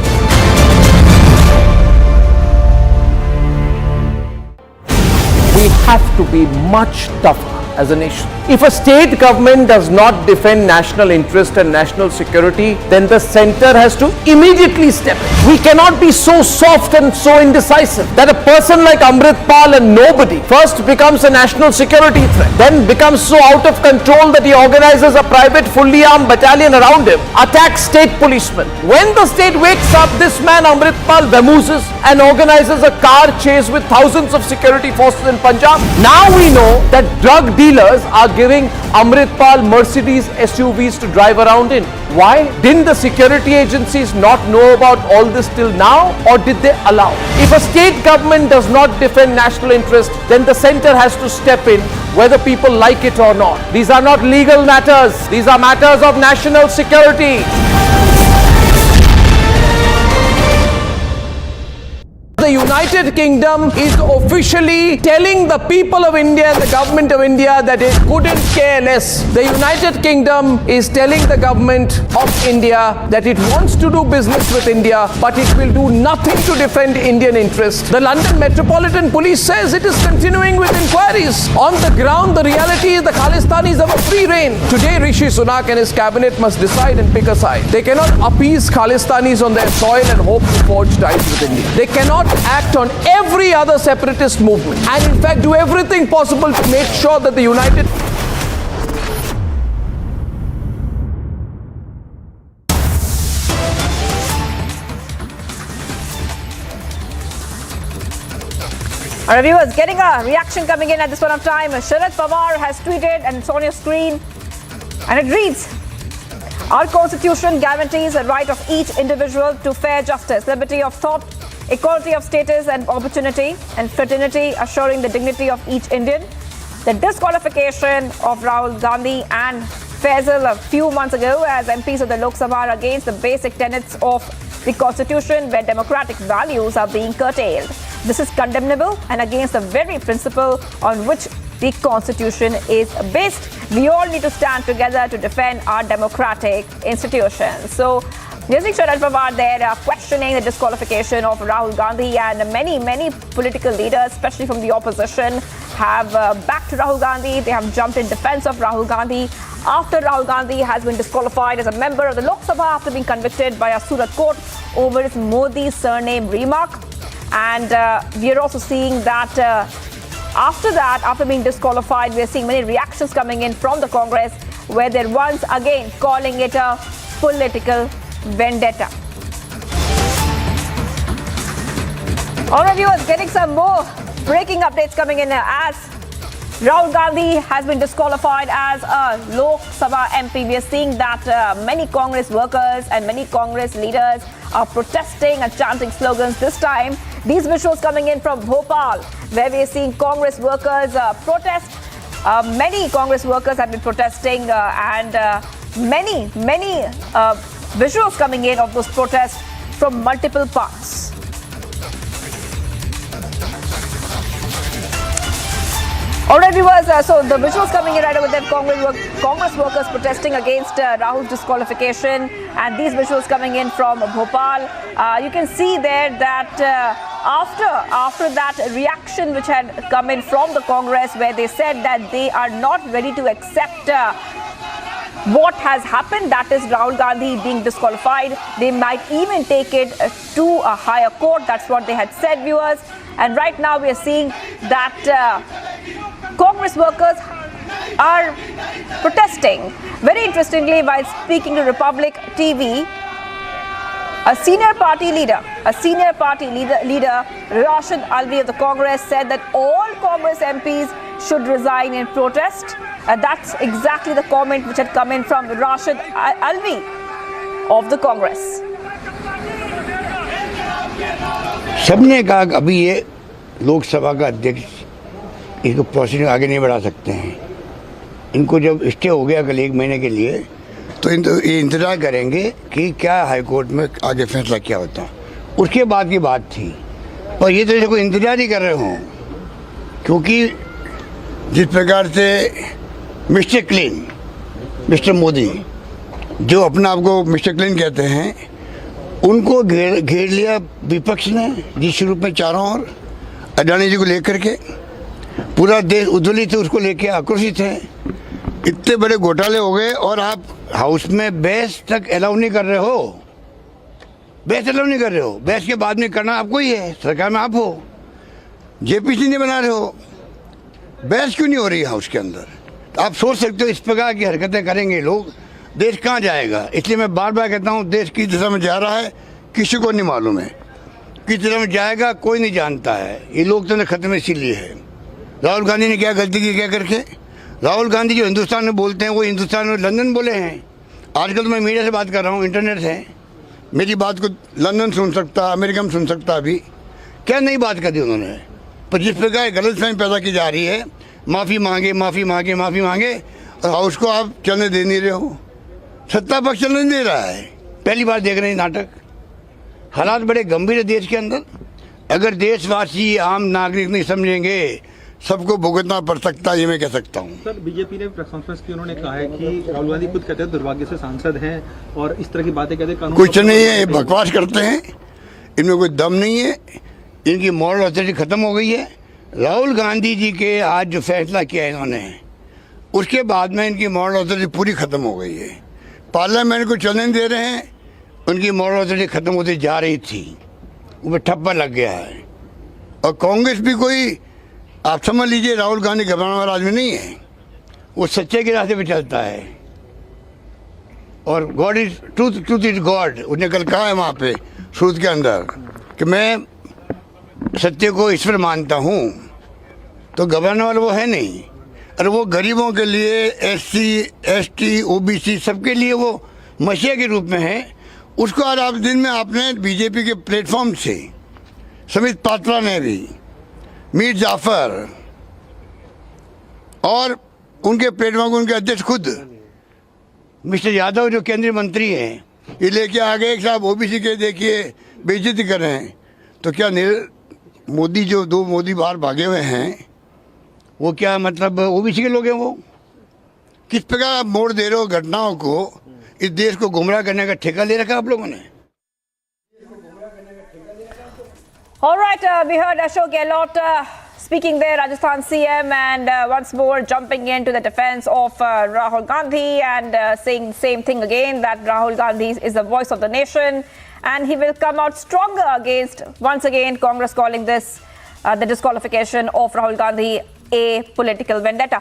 We have to be much tougher as a nation. If a state government does not defend national interest and national security, then the center has to immediately step in. We cannot be so soft and so indecisive that a person like Amritpal and nobody first becomes a national security threat, then becomes so out of control that he organizes a private fully armed battalion around him, attacks state policemen. When the state wakes up, this man Amritpal vamooses and organizes a car chase with thousands of security forces in Punjab. Now we know that drug dealers are giving Amritpal Mercedes SUVs to drive around in. Why? Didn't the security agencies not know about all this till now, or did they allow? If a state government does not defend national interest, then the center has to step in whether people like it or not. These are not legal matters. These are matters of national security. The the United Kingdom is officially telling the people of India and the government of India that it couldn't care less. The United Kingdom is telling the government of India that it wants to do business with India, but it will do nothing to defend Indian interests. The London Metropolitan Police says it is continuing with inquiries. On the ground, the reality is the Khalistanis have a free rein. Today, Rishi Sunak and his cabinet must decide and pick a side. They cannot appease Khalistanis on their soil and hope to forge ties with India. They cannot act on every other separatist movement and in fact do everything possible to make sure that the United All right, viewers, getting a reaction coming in at this point of time. Sharad Pawar has tweeted, and it's on your screen, and it reads, "Our constitution guarantees the right of each individual to fair justice, liberty of thought, equality of status and opportunity, and fraternity, assuring the dignity of each Indian. The disqualification of Rahul Gandhi and Faisal a few months ago as MPs of the Lok Sabha are against the basic tenets of the constitution where democratic values are being curtailed. This is condemnable and against the very principle on which the constitution is based. We all need to stand together to defend our democratic institutions." So, using Sharad Pawar there, questioning the disqualification of Rahul Gandhi, and many political leaders, especially from the opposition, have backed Rahul Gandhi. They have jumped in defense of Rahul Gandhi after Rahul Gandhi has been disqualified as a member of the Lok Sabha after being convicted by a Surat court over his Modi surname remark. And we are also seeing that after being disqualified, we are seeing many reactions coming in from the Congress where they're once again calling it a political vendetta. All right, viewers, getting some more breaking updates coming in as Rahul Gandhi has been disqualified as a Lok Sabha MP. We are seeing that many Congress workers and many Congress leaders are protesting and chanting slogans. This time, these visuals coming in from Bhopal, where we are seeing Congress workers protest. Many Congress workers have been protesting and many visuals coming in of those protests from multiple parts. All right, viewers, so the visuals coming in right over there, Congress workers protesting against Rahul's disqualification, and these visuals coming in from Bhopal. You can see there that after that reaction which had come in from the Congress, where they said that they are not ready to accept what has happened, that is Rahul Gandhi being disqualified. They might even take it to a higher court. That's what they had said, viewers. And right now we are seeing that Congress workers are protesting. Very interestingly, while speaking to Republic TV, a senior party leader, Rashid Alvi of the Congress, said that all Congress MPs should resign in protest. That's exactly the comment which had come in from Rashid Alvi of the Congress. सबने कहा अभी ये लोकसभा का अध्यक्ष इसको proceeding आगे नहीं बढ़ा सकते हैं। इनको जब स्टे हो गया कल 1 महीने के लिए, तो ये इंतज़ार करेंगे कि क्या हाईकोर्ट में आगे फैसला क्या होता है, उसके बाद की बात थी। और ये तो जैसे कोई इंतज़ार ही कर रहे हों, क्योंकि जिस प्रकार से मिस्टर क्लीन, मिस्टर मोदी जो अपना आपको मिस्टर क्लीन कहते हैं, उनको घेर लिया विपक्ष ने जिस रूप में चारों ओर अडानी जी को लेकर के पूरा देश उद्वेलित है, उसको लेके आक्रोशित है। इतने बड़े घोटाले हो गए और आप हाउस में बहस तक अलाउ नहीं कर रहे हो। बहस के बाद में करना आपको ही है, सरकार में आप हो, जेपीसी नहीं बना रहे हो, बहस क्यों नहीं हो रही है हाउस के अंदर? तो आप सोच सकते हो इस प्रकार की हरकतें करेंगे लोग, देश कहाँ जाएगा। इसलिए मैं बार बार कहता हूँ, देश किस दिशा में जा रहा है किसी को नहीं मालूम है, किस दिशा में जाएगा कोई नहीं जानता है। ये लोकतंत्र खत्म इसीलिए है। राहुल गांधी ने क्या गलती की क्या करके? राहुल गांधी जो हिंदुस्तान में बोलते हैं वो हिंदुस्तान में लंदन बोले हैं। आजकल तो मैं मीडिया से बात कर रहा हूँ, इंटरनेट से, मेरी बात को लंदन सुन सकता, अमेरिका में सुन सकता। अभी क्या नई बात कर दी उन्होंने? पर जिस प्रकार गलतफहमी पैदा की जा रही है, माफ़ी मांगे और हाउस को आप चलने दे नहीं रहे हो, सत्ता पक्ष चलने नहीं दे रहा है। पहली बार देख रहे हैं नाटक। हालात बड़े गंभीर है देश के अंदर। अगर देशवासी आम नागरिक नहीं समझेंगे सबको भुगतना पड़ सकता है, ये मैं कह सकता हूँ। सर, बीजेपी ने प्रेस कॉन्फ्रेंस की, उन्होंने कहा है कि राहुल गांधी खुद कहते हैं दुर्भाग्य से सांसद हैं और इस तरह की बातें कहते हैं। कुछ नहीं है, ये बकवास करते हैं, इनमें कोई दम नहीं है, इनकी मॉरल अथॉरिटी खत्म हो गई है। राहुल गांधी जी के आज जो फैसला किया है इन्होंने, उसके बाद में इनकी मॉरल अथॉरिटी पूरी खत्म हो गई है। पार्लियामेंट को चलने दे रहे हैं, उनकी मॉरल अथॉरिटी खत्म होती जा रही थी, वो ठप्पा लग गया है। और कांग्रेस भी कोई, आप समझ लीजिए, राहुल गांधी घबराने वाला आदमी नहीं है, वो सच्चे के रास्ते पे चलता है। और God is truth, truth is God, उसने कल कहा है वहाँ पे ट्रूथ के अंदर कि मैं सत्य को ईश्वर मानता हूँ, तो घबराने वाला वो है नहीं। और वो गरीबों के लिए, एससी, एसटी, ओबीसी सबके लिए वो मसीहा के रूप में है। उसको आज आप दिन में आपने बीजेपी के प्लेटफॉर्म से समित पात्रा ने भी, मीर जाफर और उनके प्लेटफॉर्म, उनके अध्यक्ष खुद मिस्टर यादव जो केंद्रीय मंत्री हैं, ये लेके आ गए कि साहब ओबीसी के देखिए बेइज्जती कर रहे हैं। तो क्या मोदी, जो दो मोदी बाहर भागे हुए हैं, वो क्या मतलब ओबीसी के लोग हैं? वो किस प्रकार आप मोड़ दे रहे हो घटनाओं को? इस देश को गुमराह करने का ठेका ले रखा आप लोगों ने। All right, we heard Ashok Gehlot speaking there, Rajasthan CM, and once more jumping into the defense of Rahul Gandhi and saying the same thing again, that Rahul Gandhi is the voice of the nation and he will come out stronger against, once again, Congress calling this the disqualification of Rahul Gandhi a political vendetta.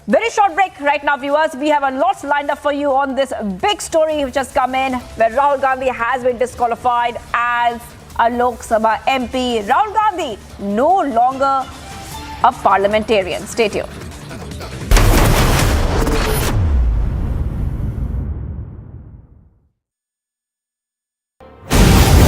Very short break right now, viewers. We have a lot lined up for you on this big story which has come in, where Rahul Gandhi has been disqualified as a Lok Sabha MP. Rahul Gandhi no longer a parliamentarian. Stay tuned.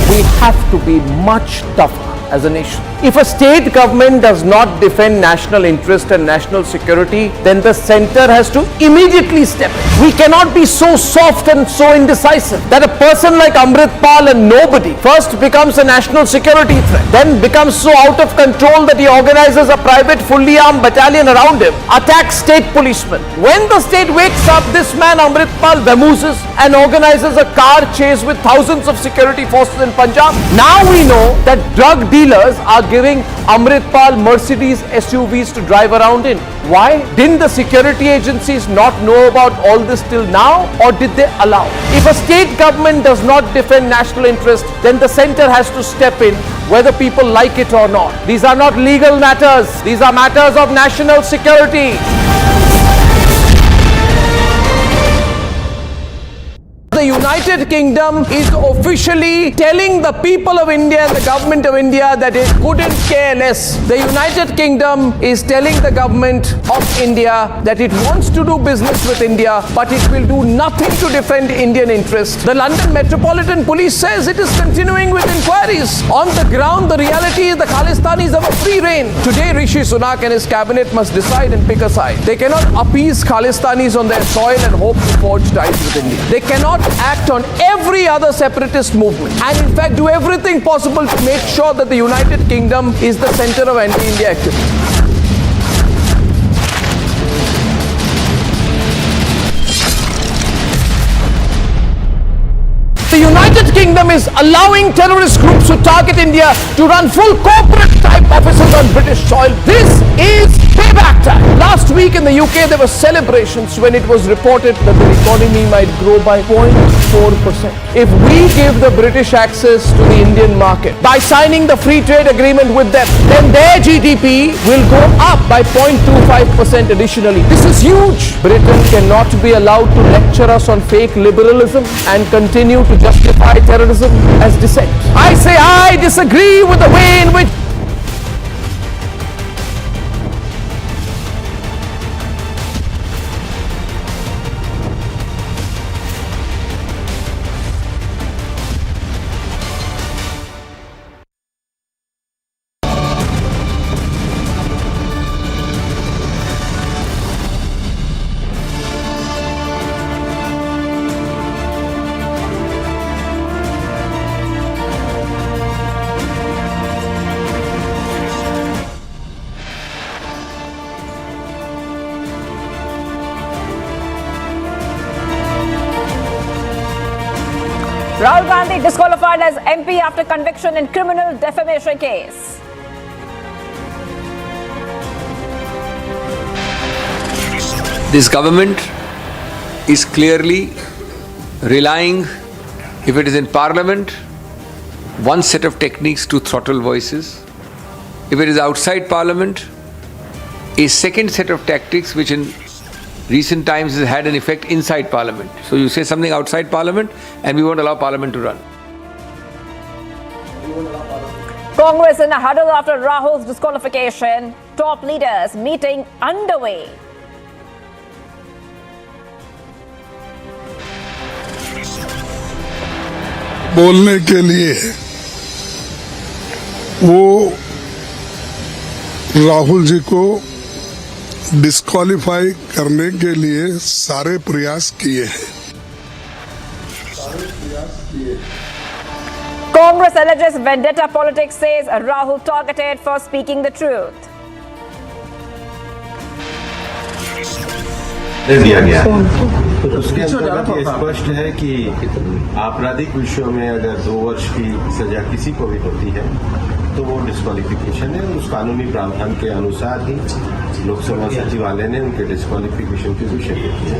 We have to be much tougher as a nation. If a state government does not defend national interest and national security, then the center has to immediately step in. We cannot be so soft and so indecisive that a person like Amrit Pal and nobody first becomes a national security threat, then becomes so out of control that he organizes a private fully armed battalion around him, attacks state policemen. When the state wakes up, this man Amrit Pal vamooses and organizes a car chase with thousands of security forces in Punjab. Now we know that drug dealers are giving Amrit Pal Mercedes SUVs to drive around in. Why? Didn't the security agencies not know about all this till now, or did they allow? If a state government does not defend national interest, then the center has to step in, whether people like it or not. These are not legal matters. These are matters of national security. The United Kingdom is officially telling the people of India and the government of India that it couldn't care less. The United Kingdom is telling the government of India that it wants to do business with India, but it will do nothing to defend Indian interests. The London Metropolitan Police says it is continuing with inquiries. On the ground, the reality is the Khalistanis have a free reign. Today, Rishi Sunak and his cabinet must decide and pick a side. They cannot appease Khalistanis on their soil and hope to forge ties with India. They cannot act on every other separatist movement and in fact do everything possible to make sure that the United Kingdom is the center of anti-India activity. The United Kingdom is allowing terrorist groups to target India to run full corporate type offices on British soil. This is payback time. Last week in the UK there were celebrations when it was reported that the economy might grow by 0.4%. If we give the British access to the Indian market by signing the free trade agreement with them, then their GDP will go up by 0.25% additionally. This is huge. Britain cannot be allowed to lecture us on fake liberalism and continue to justify terrorism as dissent. I say I disagree with the way in which Rahul Gandhi disqualified as MP after conviction in criminal defamation case. This government is clearly relying, if it is in parliament, one set of techniques to throttle voices. If it is outside parliament, a second set of tactics which in recent times has had an effect inside parliament. So you say something outside parliament and we won't allow parliament to run. Congress in a huddle after Rahul's disqualification. Top leaders meeting underway. बोलने के लिए वो राहुल जी को disqualify करने के लिए सारे प्रयास किए हैं। Congress alleges vendetta politics, says Rahul targeted for speaking the truth. दे दिया गया है। उसके अंतर्गत ये स्पष्ट है कि आपराधिक विषयों में अगर 2 वर्ष की सजा किसी को भी होती है तो वो डिस्क्वालिफिकेशन है और उस कानूनी प्रावधान के अनुसार ही लोकसभा सचिवालय ने उनके डिस्क्वालिफिकेशन की घोषणा की है।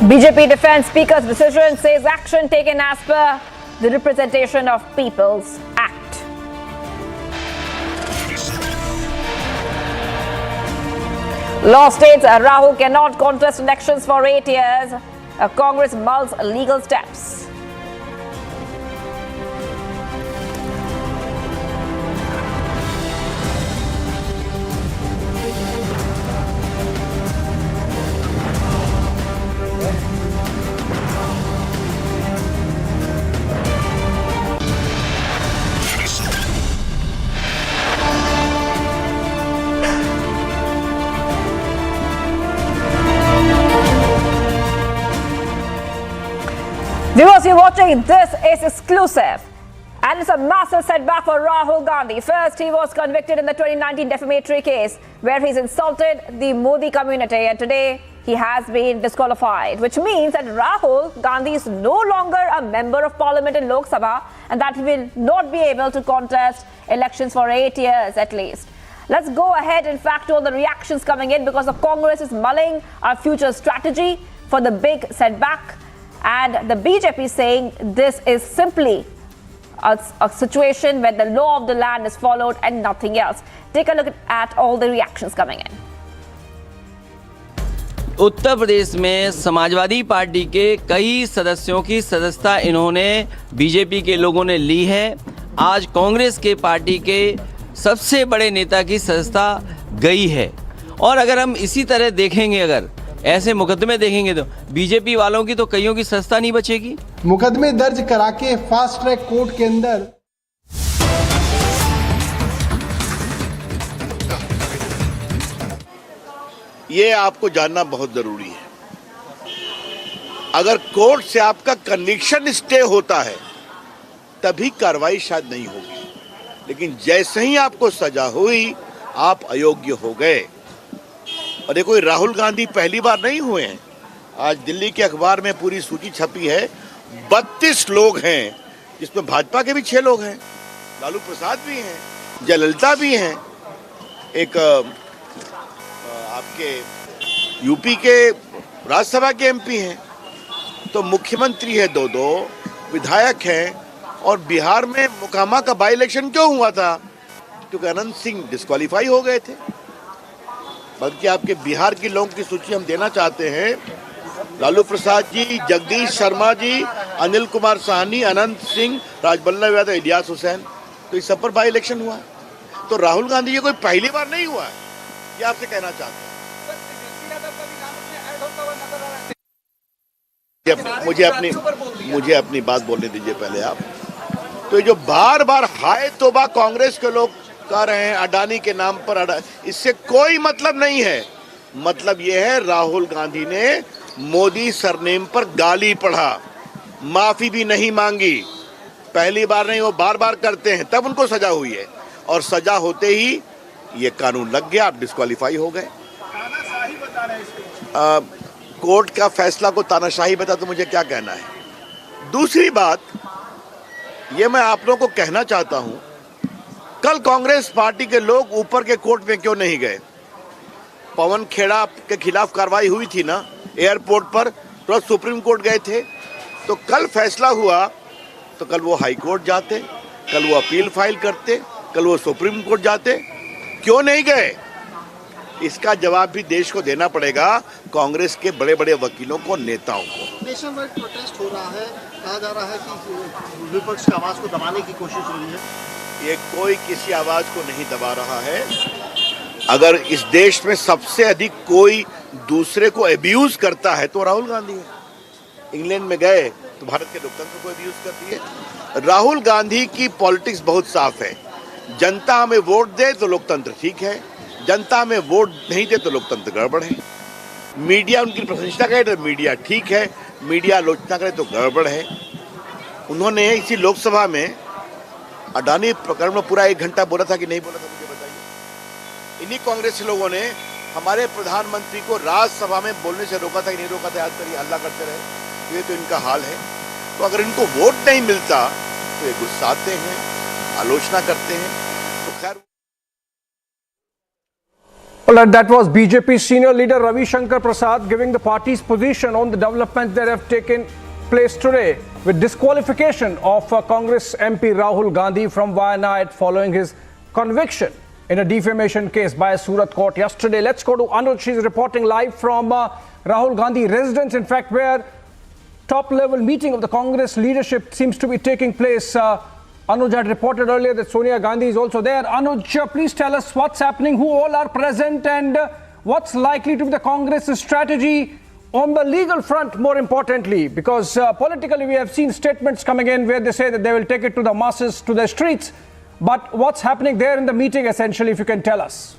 BJP Defence Speaker's decision says action taken as per the Representation of People's Act. Law states Rahul cannot contest elections for 8 years. Congress mulls legal steps. Viewers, you're watching This is Exclusive. And it's a massive setback for Rahul Gandhi. First, he was convicted in the 2019 defamatory case where he's insulted the Modi community. And today, he has been disqualified, which means that Rahul Gandhi is no longer a member of parliament in Lok Sabha and that he will not be able to contest elections for 8 years at least. Let's go ahead, in fact, to all the reactions coming in because the Congress is mulling our future strategy for the big setback. And the BJP saying this is simply a situation where the law of the land is followed and nothing else. Take a look at all the reactions coming in. Uttar Pradesh में Samajwadi party के कई सदस्यों की सदस्यता इन्होंने BJP के लोगों ने ली है। आज कांग्रेस के पार्टी के सबसे बड़े नेता की सदस्यता गई है और अगर हम इसी तरह देखेंगे, अगर ऐसे मुकदमे देखेंगे तो बीजेपी वालों की तो कईयों की सस्ता नहीं बचेगी। मुकदमे दर्ज करा के फास्ट ट्रैक कोर्ट के अंदर ये आपको जानना बहुत जरूरी है। अगर कोर्ट से आपका कन्विक्शन स्टे होता है तभी कार्रवाई शायद नहीं होगी, लेकिन जैसे ही आपको सजा हुई आप अयोग्य हो गए। और ये कोई राहुल गांधी पहली बार नहीं हुए हैं। आज दिल्ली के अखबार में पूरी सूची छपी है, 32 लोग हैं जिसमें भाजपा के भी 6 लोग हैं, लालू प्रसाद भी हैं, जयललिता भी हैं, एक आपके यूपी के राज्यसभा के एमपी हैं, तो मुख्यमंत्री है 2-2, विधायक हैं। और बिहार में मोकामा का बाई इलेक्शन क्यों हुआ था? क्योंकि अनंत सिंह डिस्क्वालीफाई हो गए थे। बल्कि आपके बिहार के लोगों की सूची हम देना चाहते हैं, लालू प्रसाद जी, जगदीश शर्मा जी, अनिल कुमार साहनी, अनंत सिंह, राजबल्लभ यादव, इलियास हुसैन, तो इस सब पर बाई इलेक्शन हुआ। तो राहुल गांधी ये कोई पहली बार नहीं हुआ है, ये आपसे कहना चाहते हैं। मुझे अपनी बात बोलने दीजिए पहले आप। तो ये जो बार बार हाय तौबा कांग्रेस के लोग कह रहे हैं अडानी के नाम पर, इससे कोई मतलब नहीं है। मतलब ये है राहुल गांधी ने मोदी सरनेम पर गाली पढ़ा, माफी भी नहीं मांगी। पहली बार नहीं, वो बार बार करते हैं, तब उनको सजा हुई है। और सजा होते ही ये कानून लग गया, आप डिस्क्वालीफाई हो गए। कोर्ट का फैसला को तानाशाही बता तो मुझे क्या कहना है। दूसरी बात ये मैं आप लोगों को कहना चाहता हूं, कल कांग्रेस पार्टी के लोग ऊपर के कोर्ट में क्यों नहीं गए? पवन खेड़ा के खिलाफ कार्रवाई हुई थी ना एयरपोर्ट पर, तो सुप्रीम कोर्ट गए थे। तो कल फैसला हुआ तो कल वो हाई कोर्ट जाते, कल वो अपील फाइल करते, कल वो सुप्रीम कोर्ट जाते, क्यों नहीं गए? इसका जवाब भी देश को देना पड़ेगा, कांग्रेस के बड़े बड़े वकीलों को, नेताओं को। नेशन वाइड प्रोटेस्ट हो रहा है, कहा जा रहा है कि विपक्ष की आवाज को दबाने की कोशिश हो रही है। ये कोई किसी आवाज को नहीं दबा रहा है। अगर इस देश में सबसे अधिक कोई दूसरे को अब्यूज करता है तो राहुल गांधी है। इंग्लैंड में गए तो भारत के लोकतंत्र को अब्यूज कर दिए। राहुल गांधी की पॉलिटिक्स बहुत साफ है, जनता हमें वोट दे तो लोकतंत्र ठीक है, जनता में वोट नहीं दे तो लोकतंत्र गड़बड़ है। मीडिया उनकी प्रशंसा करे तो मीडिया ठीक है, मीडिया आलोचना करे तो गड़बड़ है। उन्होंने इसी लोकसभा में अडानी प्रकरण में पूरा 1 घंटा बोला था कि नहीं बोला था, मुझे बताइए। इन्हीं कांग्रेस लोगों ने हमारे प्रधानमंत्री को राज्यसभा में बोलने से रोका था कि नहीं रोका था, याद करिए, हल्ला करते रहे। ये तो इनका हाल है। तो अगर इनको वोट नहीं मिलता तो ये गुस्साते हैं, आलोचना करते हैं। तो खैर Well, and that was BJP senior leader Ravi Shankar Prasad giving the party's position on the developments that have taken place today with disqualification of Congress MP Rahul Gandhi from Wayanad following his conviction in a defamation case by a Surat court yesterday. Let's go to Anuj. She's reporting live from Rahul Gandhi residence, in fact, where top-level meeting of the Congress leadership seems to be taking place. Anuj had reported earlier that Sonia Gandhi is also there. Anuj, please tell us what's happening, who all are present, and what's likely to be the Congress's strategy on the legal front, more importantly, because politically we have seen statements coming in where they say that they will take it to the masses, to the streets. But what's happening there in the meeting, essentially, if you can tell us?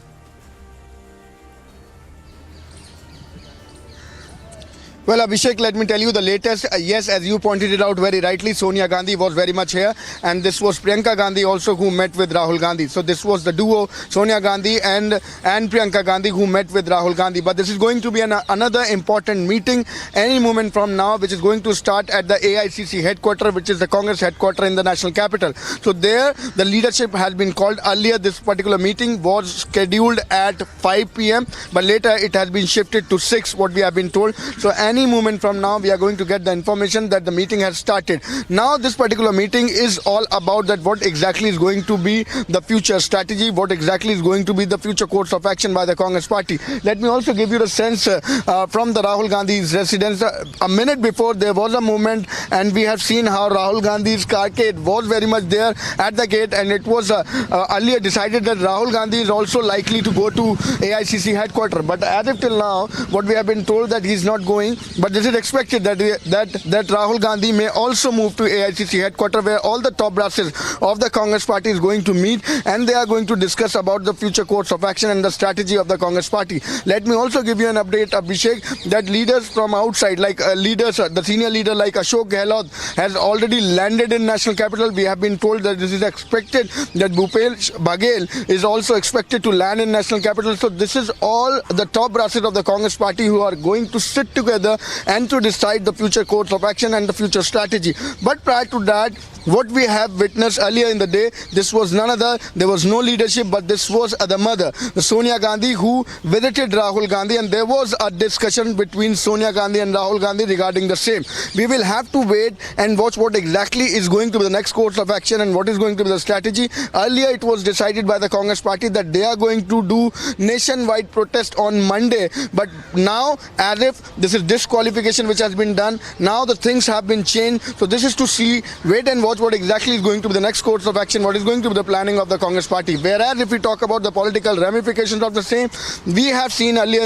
Well, Abhishek, let me tell you the latest. Yes, as you pointed it out very rightly, Sonia Gandhi was very much here, and this was Priyanka Gandhi also who met with Rahul Gandhi. So this was the duo, Sonia Gandhi and Priyanka Gandhi, who met with Rahul Gandhi. But this is going to be another important meeting any moment from now, which is going to start at the AICC headquarters, which is the Congress headquarters in the national capital. So there, the leadership has been called. Earlier, this particular meeting was scheduled at 5 p.m., but later it has been shifted to 6, what we have been told. So any moment from now we are going to get the information that the meeting has started. Now this particular meeting is all about that what exactly is going to be the future strategy, what exactly is going to be the future course of action by the Congress party. Let me also give you the sense from the Rahul Gandhi's residence. A minute before there was a movement, and we have seen how Rahul Gandhi's carcade was very much there at the gate, and it was earlier decided that Rahul Gandhi is also likely to go to AICC headquarters, but as of till now what we have been told that he is not going. But this is expected that Rahul Gandhi may also move to AICC headquarters, where all the top brasses of the Congress party is going to meet, and they are going to discuss about the future course of action and the strategy of the Congress party. Let me also give you an update, Abhishek, that leaders from outside, like the senior leader like Ashok Gehlot has already landed in national capital. We have been told that this is expected, that Bhupesh Baghel is also expected to land in national capital. So this is all the top brasses of the Congress party who are going to sit together and to decide the future course of action and the future strategy. But prior to that, what we have witnessed earlier in the day, this was none other, there was no leadership, but this was the mother, the Sonia Gandhi, who visited Rahul Gandhi, and there was a discussion between Sonia Gandhi and Rahul Gandhi regarding the same. We will have to wait and watch what exactly is going to be the next course of action and what is going to be the strategy. Earlier it was decided by the Congress party that they are going to do nationwide protest on Monday, but now as if this is disqualification which has been done, now the things have been changed. So this is to see, wait and watch what exactly is going to be the next course of action, what is going to be the planning of the Congress party. Whereas if we talk about the political ramifications of the same, we have seen earlier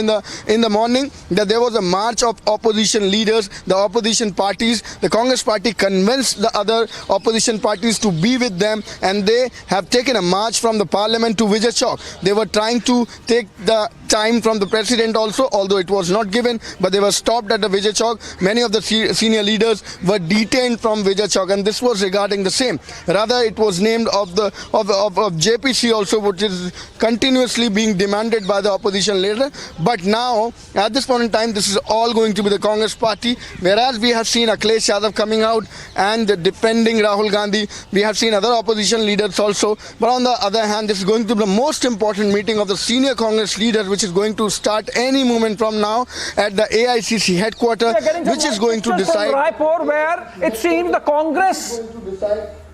in the morning that there was a march of opposition leaders, the opposition parties. The Congress party convinced the other opposition parties to be with them, and they have taken a march from the parliament to Vijay Chowk. They were trying to take the time from the president also, although it was not given, but they were stopped stopped at the Vijay Chowk. Many of the senior leaders were detained from Vijay Chowk, and this was regarding the same. Rather, it was named of JPC also, which is continuously being demanded by the opposition leader. But now, at this point in time, this is all going to be the Congress party. Whereas we have seen Akhilesh Yadav coming out and defending Rahul Gandhi, we have seen other opposition leaders also. But on the other hand, this is going to be the most important meeting of the senior Congress leaders, which is going to start any moment from now at the AICC headquarters, which is going to decide. From Raipur, where it seems the Congress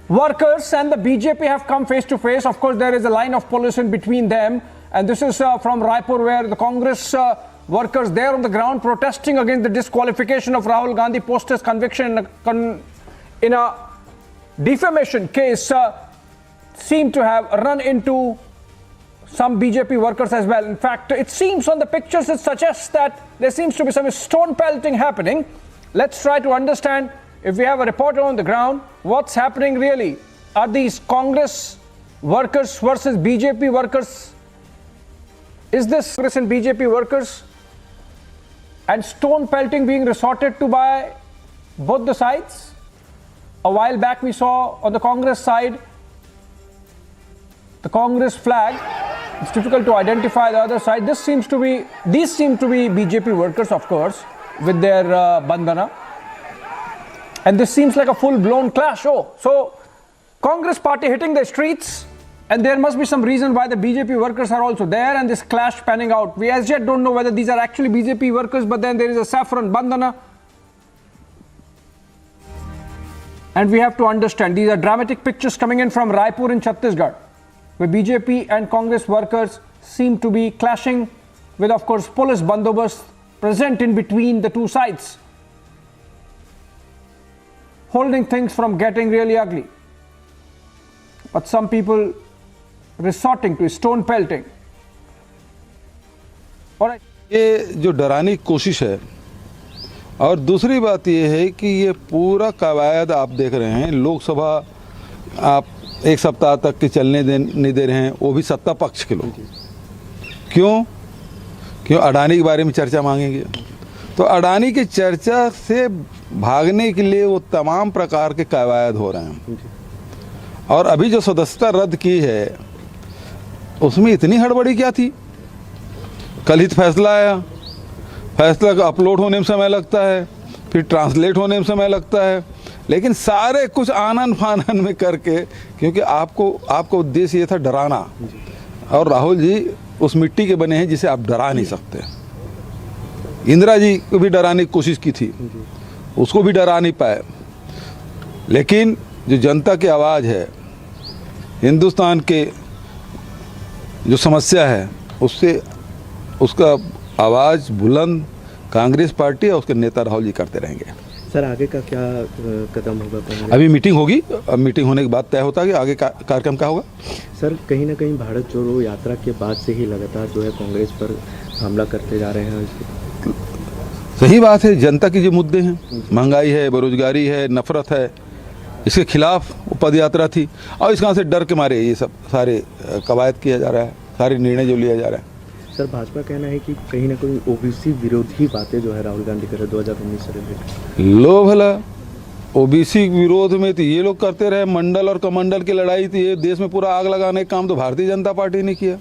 workers and the BJP have come face to face. Of course, there is a line of police in between them. And this is from Raipur, where the Congress workers there on the ground protesting against the disqualification of Rahul Gandhi post his conviction in a defamation case seem to have run into some BJP workers as well. In fact, it seems on the pictures it suggests that there seems to be some stone pelting happening. Let's try to understand, if we have a reporter on the ground, what's happening really. Are these Congress workers versus BJP workers? Is this Congress and BJP workers? And stone pelting being resorted to by both the sides? A while back we saw on the Congress side the Congress flag. It's difficult to identify the other side. These seem to be BJP workers, of course, with their bandana. And this seems like a full-blown clash. So Congress party hitting the streets, and there must be some reason why the BJP workers are also there, and this clash panning out. We as yet don't know whether these are actually BJP workers, but then there is a saffron bandana. And we have to understand, these are dramatic pictures coming in from Raipur in Chhattisgarh, where BJP and Congress workers seem to be clashing with, of course, police bandobast present in between the two sides, holding things from getting really ugly. But some people resorting to stone pelting. All right. ये जो डराने की कोशिश है, और दूसरी बात ये है कि ये पूरा कवायद आप देख रहे हैं, लोकसभा आप एक सप्ताह तक के चलने नहीं दे रहे हैं, वो भी सत्ता पक्ष के लोग। क्यों अडानी के बारे में चर्चा मांगेंगे? तो अडानी की चर्चा से भागने के लिए वो तमाम प्रकार के कवायद हो रहे हैं। और अभी जो सदस्यता रद्द की है, उसमें इतनी हड़बड़ी क्या थी? कल ही फैसला आया, फैसला का अपलोड होने में समय लगता है, फिर ट्रांसलेट होने में समय लगता है, लेकिन सारे कुछ आनन फानन में करके, क्योंकि आपको उद्देश्य ये था डराना, और राहुल जी उस मिट्टी के बने हैं जिसे आप डरा नहीं सकते। इंदिरा जी को भी डराने की कोशिश की थी, उसको भी डरा नहीं पाए। लेकिन जो जनता की आवाज़ है, हिंदुस्तान के जो समस्या है, उसका आवाज़ बुलंद कांग्रेस पार्टी और उसके नेता राहुल जी करते रहेंगे। सर, आगे का क्या कदम होगा? अभी मीटिंग होगी, अब मीटिंग होने के बाद तय होता है कि आगे कार्यक्रम क्या होगा। सर, कहीं ना कहीं भारत जोड़ो यात्रा के बाद से ही लगातार जो है कांग्रेस पर हमला करते जा रहे हैं। सही बात है, जनता की जो मुद्दे हैं, महंगाई है, बेरोजगारी है, नफरत है, इसके खिलाफ पद यात्रा थी, और इसका से डर के मारे ये सब सारे कवायद किया जा रहा है, सारे निर्णय जो लिया जा रहा है। सर, भाजपा कहना है कि कहीं ना कहीं ओबीसी विरोधी बातें जो है राहुल गांधी कर रहे 2019 से रिलेटेड। लो भला, ओबीसी विरोध में तो ये लोग करते रहे, मंडल और कमंडल की लड़ाई थी, ये देश में पूरा आग लगाने का काम तो भारतीय जनता पार्टी ने किया।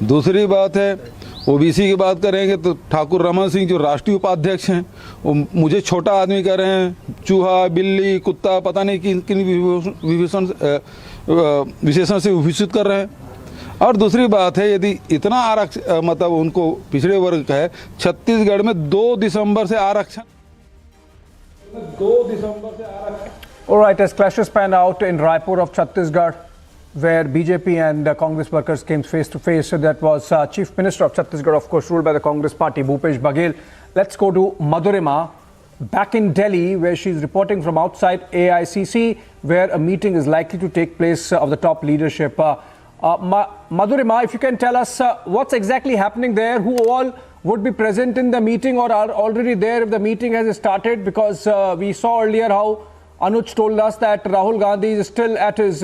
दूसरी बात है, ओबीसी की बात करेंगे तो ठाकुर रमन सिंह जो राष्ट्रीय उपाध्यक्ष हैं, वो मुझे छोटा आदमी कह रहे हैं, चूहा, बिल्ली, कुत्ता, पता नहीं किन किन विशेषण से विभूषित कर रहे हैं। और दूसरी बात है, यदि इतना आरक्षण मतलब उनको पिछड़े वर्ग का है, छत्तीसगढ़ में 2 दिसंबर से आरक्षण। All right, as clashes pan out in Raipur of Chhattisgarh, where BJP and Congress workers came face to face. So that was Chief Minister of Chhattisgarh, of course, ruled by the Congress party, Bhupesh Baghel. Let's go to Madhurima, back in Delhi, where she's reporting from outside AICC, where a meeting is likely to take place of the top leadership. Madhurima, if you can tell us what's exactly happening there, who all would be present in the meeting or are already there if the meeting has started, because we saw earlier how Anuj told us that Rahul Gandhi is still at his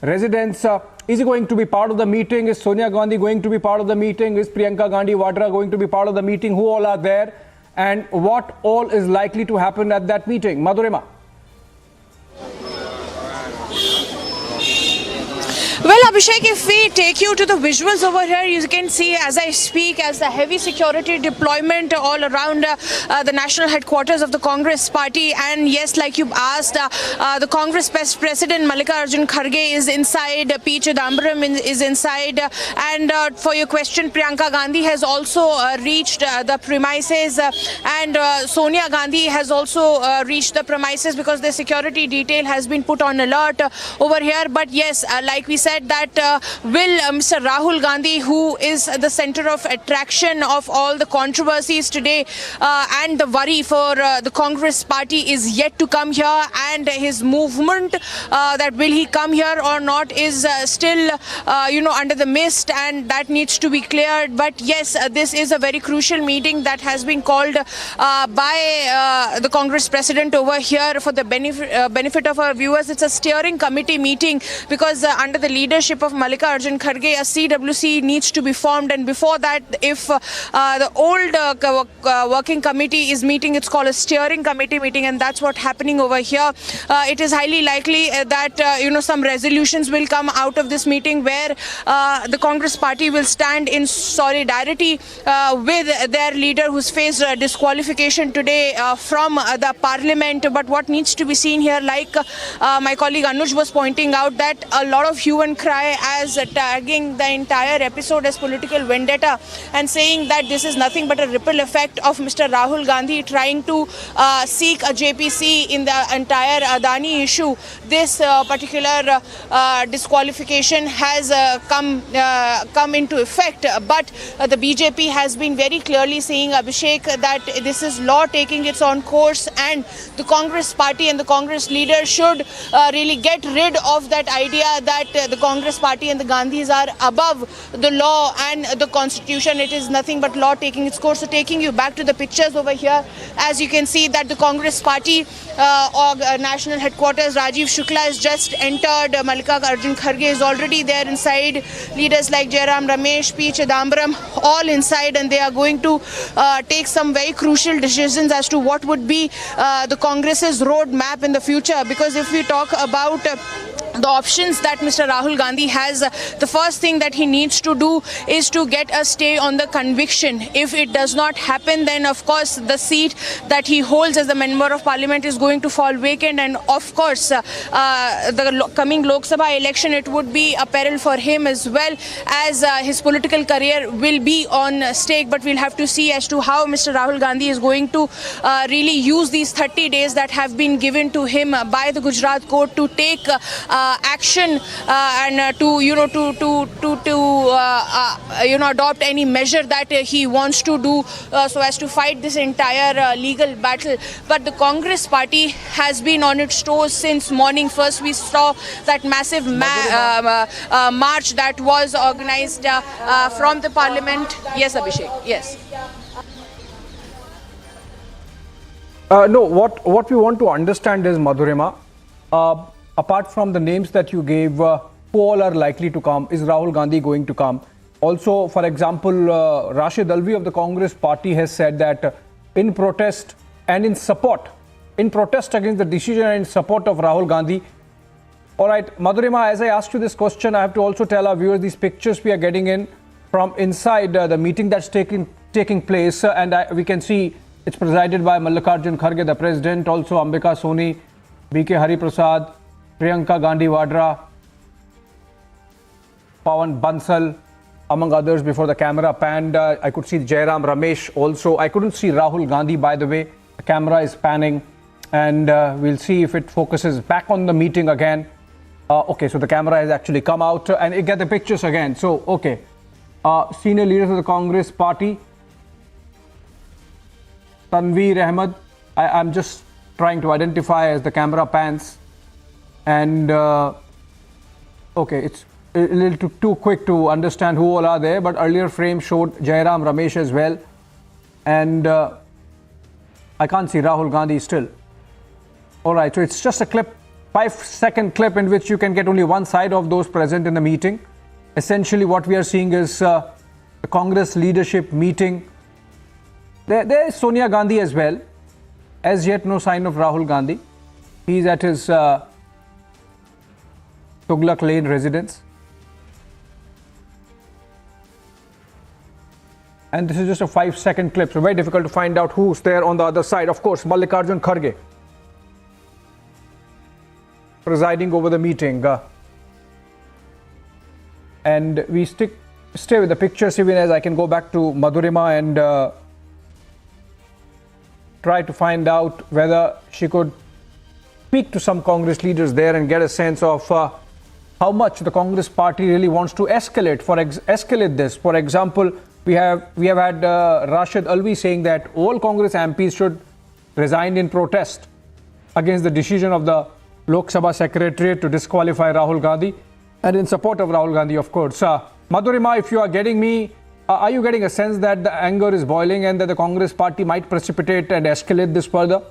residence. Is he going to be part of the meeting? Is Sonia Gandhi going to be part of the meeting? Is Priyanka Gandhi Vadra going to be part of the meeting? Who all are there? and what all is likely to happen at that meeting. Madhurima. Well, Abhishek, if we take you to the visuals over here, you can see as I speak, as the heavy security deployment all around the national headquarters of the Congress party. And yes, like you asked, the Congress President Mallikarjun Kharge is inside, P. Chidambaram is inside. And for your question, Priyanka Gandhi has also reached the premises, and Sonia Gandhi has also reached the premises because the security detail has been put on alert over here. But yes, like we said, that will Mr. Rahul Gandhi, who is the center of attraction of all the controversies today, and the worry for the Congress party is yet to come here, and his movement, that will he come here or not, is still under the mist, and that needs to be cleared. But yes, this is a very crucial meeting that has been called by the Congress president over here for the benefit of our viewers. It's a steering committee meeting because under the leadership of Mallikarjun Kharge, a CWC needs to be formed, and before that, if the old working committee is meeting, it's called a steering committee meeting, and that's what's happening over here. It is highly likely that some resolutions will come out of this meeting where the Congress party will stand in solidarity with their leader who's faced disqualification today from the parliament. But what needs to be seen here, like my colleague Anuj was pointing out, that a lot of hue and cry as tagging the entire episode as political vendetta and saying that this is nothing but a ripple effect of Mr. Rahul Gandhi trying to seek a JPC in the entire Adani issue. This particular disqualification has come into effect, but the BJP has been very clearly saying, Abhishek, that this is law taking its own course, and the Congress party and the Congress leader should really get rid of that idea that the Congress party and the Gandhis are above the law and the constitution. It is nothing but law taking its course. So taking you back to the pictures over here, as you can see that the Congress party or national headquarters, Rajiv Shukla has just entered. Mallikarjun Kharge is already there inside. Leaders like Jairam Ramesh, P. Chidambaram, all inside, and they are going to take some very crucial decisions as to what would be the Congress's roadmap in the future. Because if we talk about the options that Mr. Rahul Gandhi has, the first thing that he needs to do is to get a stay on the conviction. If it does not happen, then of course the seat that he holds as the member of parliament is going to fall vacant, and of course the coming Lok Sabha election, it would be a peril for him as well, as his political career will be on stake. But we'll have to see as to how Mr. Rahul Gandhi is going to really use these 30 days that have been given to him by the Gujarat court to take action and to adopt any measure that he wants to do so as to fight this entire legal battle. But the Congress party has been on its toes since morning. First we saw that massive march that was organized from the parliament. Yes, Abhishek, yes. No, what we want to understand is, Madhurima, apart from the names that you gave, who all are likely to come? Is Rahul Gandhi going to come? Also, for example, Rashid Alvi of the Congress party has said that in protest and in protest against the decision and in support of Rahul Gandhi. All right, Madhurima, as I asked you this question, I have to also tell our viewers these pictures we are getting in from inside the meeting that's taking place, and we can see it's presided by Mallikarjun Kharge, the president, also Ambika Soni, B.K. Hari Prasad, Priyanka Gandhi Vadra, Pawan Bansal, among others. Before the camera panned, I could see Jairam Ramesh also. I couldn't see Rahul Gandhi, by the way. The camera is panning, and we'll see if it focuses back on the meeting again. Okay, so the camera has actually come out, and it get the pictures again. So, okay. Senior leaders of the Congress party, Tanveer Ahmed, I'm just trying to identify as the camera pans. And okay, it's a little too quick to understand who all are there, but earlier frame showed Jairam Ramesh as well, and I can't see Rahul Gandhi still. All right, so it's just a clip, 5-second clip in which you can get only one side of those present in the meeting. Essentially what we are seeing is the Congress leadership meeting There is Sonia Gandhi as well. As yet, no sign of Rahul Gandhi. He's at his Tughlaq Lane residence. And this is just a 5-second clip, so very difficult to find out who's there on the other side. Of course, Mallikarjun Kharge presiding over the meeting. And we stay with the pictures even as I can go back to Madhurima and try to find out whether she could speak to some Congress leaders there and get a sense of how much the Congress party really wants to escalate this. For example, we have had Rashid Alvi saying that all Congress MPs should resign in protest against the decision of the Lok Sabha Secretariat to disqualify Rahul Gandhi and in support of Rahul Gandhi, of course. Madhurima, if you are getting me, are you getting a sense that the anger is boiling and that the Congress party might precipitate and escalate this further?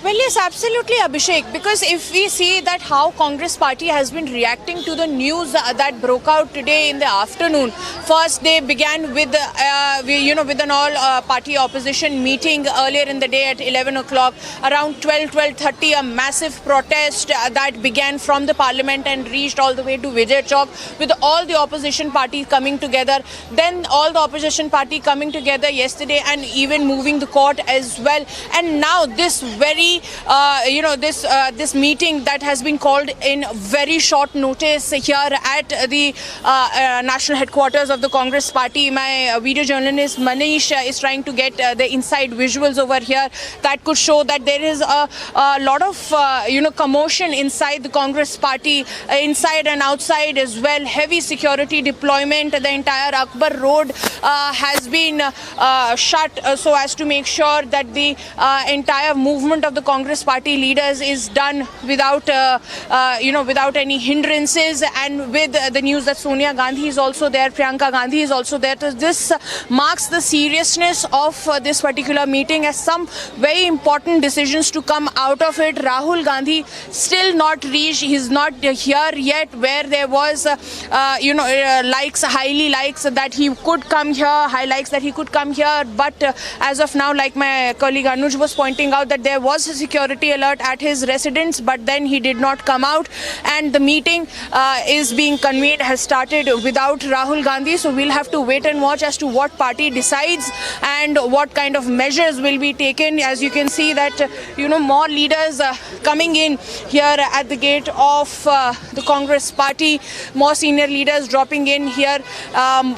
Well, yes, absolutely, Abhishek, because if we see that how Congress party has been reacting to the news that broke out today in the afternoon. First, they began with, with an all-party opposition meeting earlier in the day at 11 o'clock. Around 12:30, a massive protest that began from the parliament and reached all the way to Vijay Chowk with all the opposition parties coming together. Then all the opposition party coming together yesterday and even moving the court as well. And now this very this meeting that has been called in very short notice here at the national headquarters of the Congress party. My video journalist Manish is trying to get the inside visuals over here that could show that there is a lot of commotion inside the Congress party, inside and outside as well. Heavy security deployment. The entire Akbar Road has been shut so as to make sure that the entire movement of the Congress party leaders is done without without any hindrances, and with the news that Sonia Gandhi is also there, Priyanka Gandhi is also there. So this marks the seriousness of this particular meeting, as some very important decisions to come out of it. Rahul Gandhi still not reached, he's not here yet, where there was highly likes that he could come here, high likes that he could come here, but as of now, like my colleague Anuj was pointing out, that there was a security alert at his residence, but then he did not come out, and the meeting is being convened, has started without Rahul Gandhi. So we'll have to wait and watch as to what party decides and what kind of measures will be taken. As you can see that more leaders coming in here at the gate of the Congress party, more senior leaders dropping in here,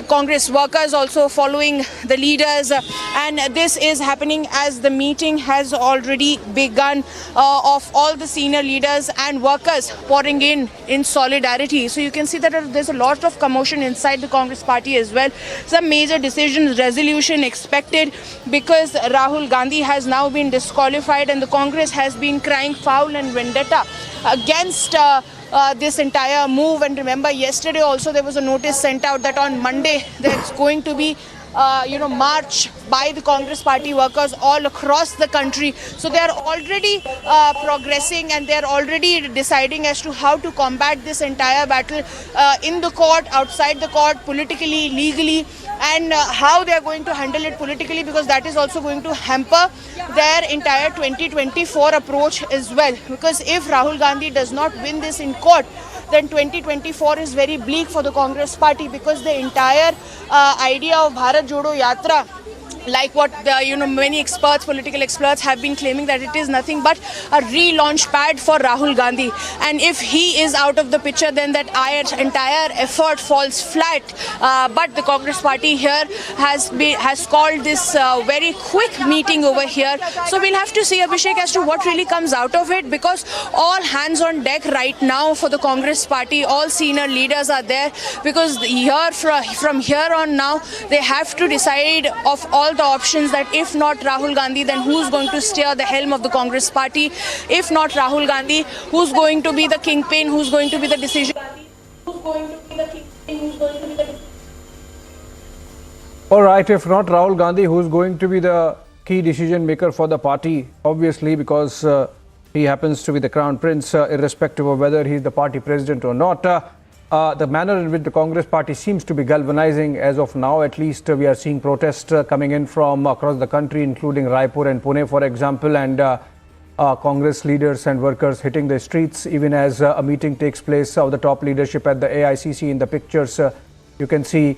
Congress workers also following the leaders, and this is happening as the meeting has already begun, of all the senior leaders and workers pouring in solidarity. So you can see that there's a lot of commotion inside the Congress party as well. Some major decisions, resolution expected, because Rahul Gandhi has now been disqualified and the Congress has been crying foul and vendetta against this entire move. And remember, yesterday also there was a notice sent out that on Monday there's going to be march by the Congress party workers all across the country. So they are already progressing, and they are already deciding as to how to combat this entire battle in the court, outside the court, politically, legally, and how they are going to handle it politically, because that is also going to hamper their entire 2024 approach as well. Because if Rahul Gandhi does not win this in court, then 2024 is very bleak for the Congress party, because the entire idea of Bharat Jodo Yatra, like what many experts, political experts have been claiming, that it is nothing but a relaunch pad for Rahul Gandhi. And if he is out of the picture, then that entire effort falls flat. But the Congress party here has called this very quick meeting over here. So we'll have to see, Abhishek, as to what really comes out of it, because all hands on deck right now for the Congress party. All senior leaders are there, because from here on now they have to decide of all the options, that if not Rahul Gandhi, then who's going to steer the helm of the Congress party? If not Rahul Gandhi, who's going to be the kingpin? Who's going to be the decision? All right, if not Rahul Gandhi, who's going to be the key decision maker for the party? Obviously, because he happens to be the crown prince, irrespective of whether he's the party president or not. the manner in which the Congress party seems to be galvanizing as of now. At least we are seeing protests coming in from across the country, including Raipur and Pune, for example, and Congress leaders and workers hitting the streets, even as a meeting takes place of the top leadership at the AICC. In the pictures, you can see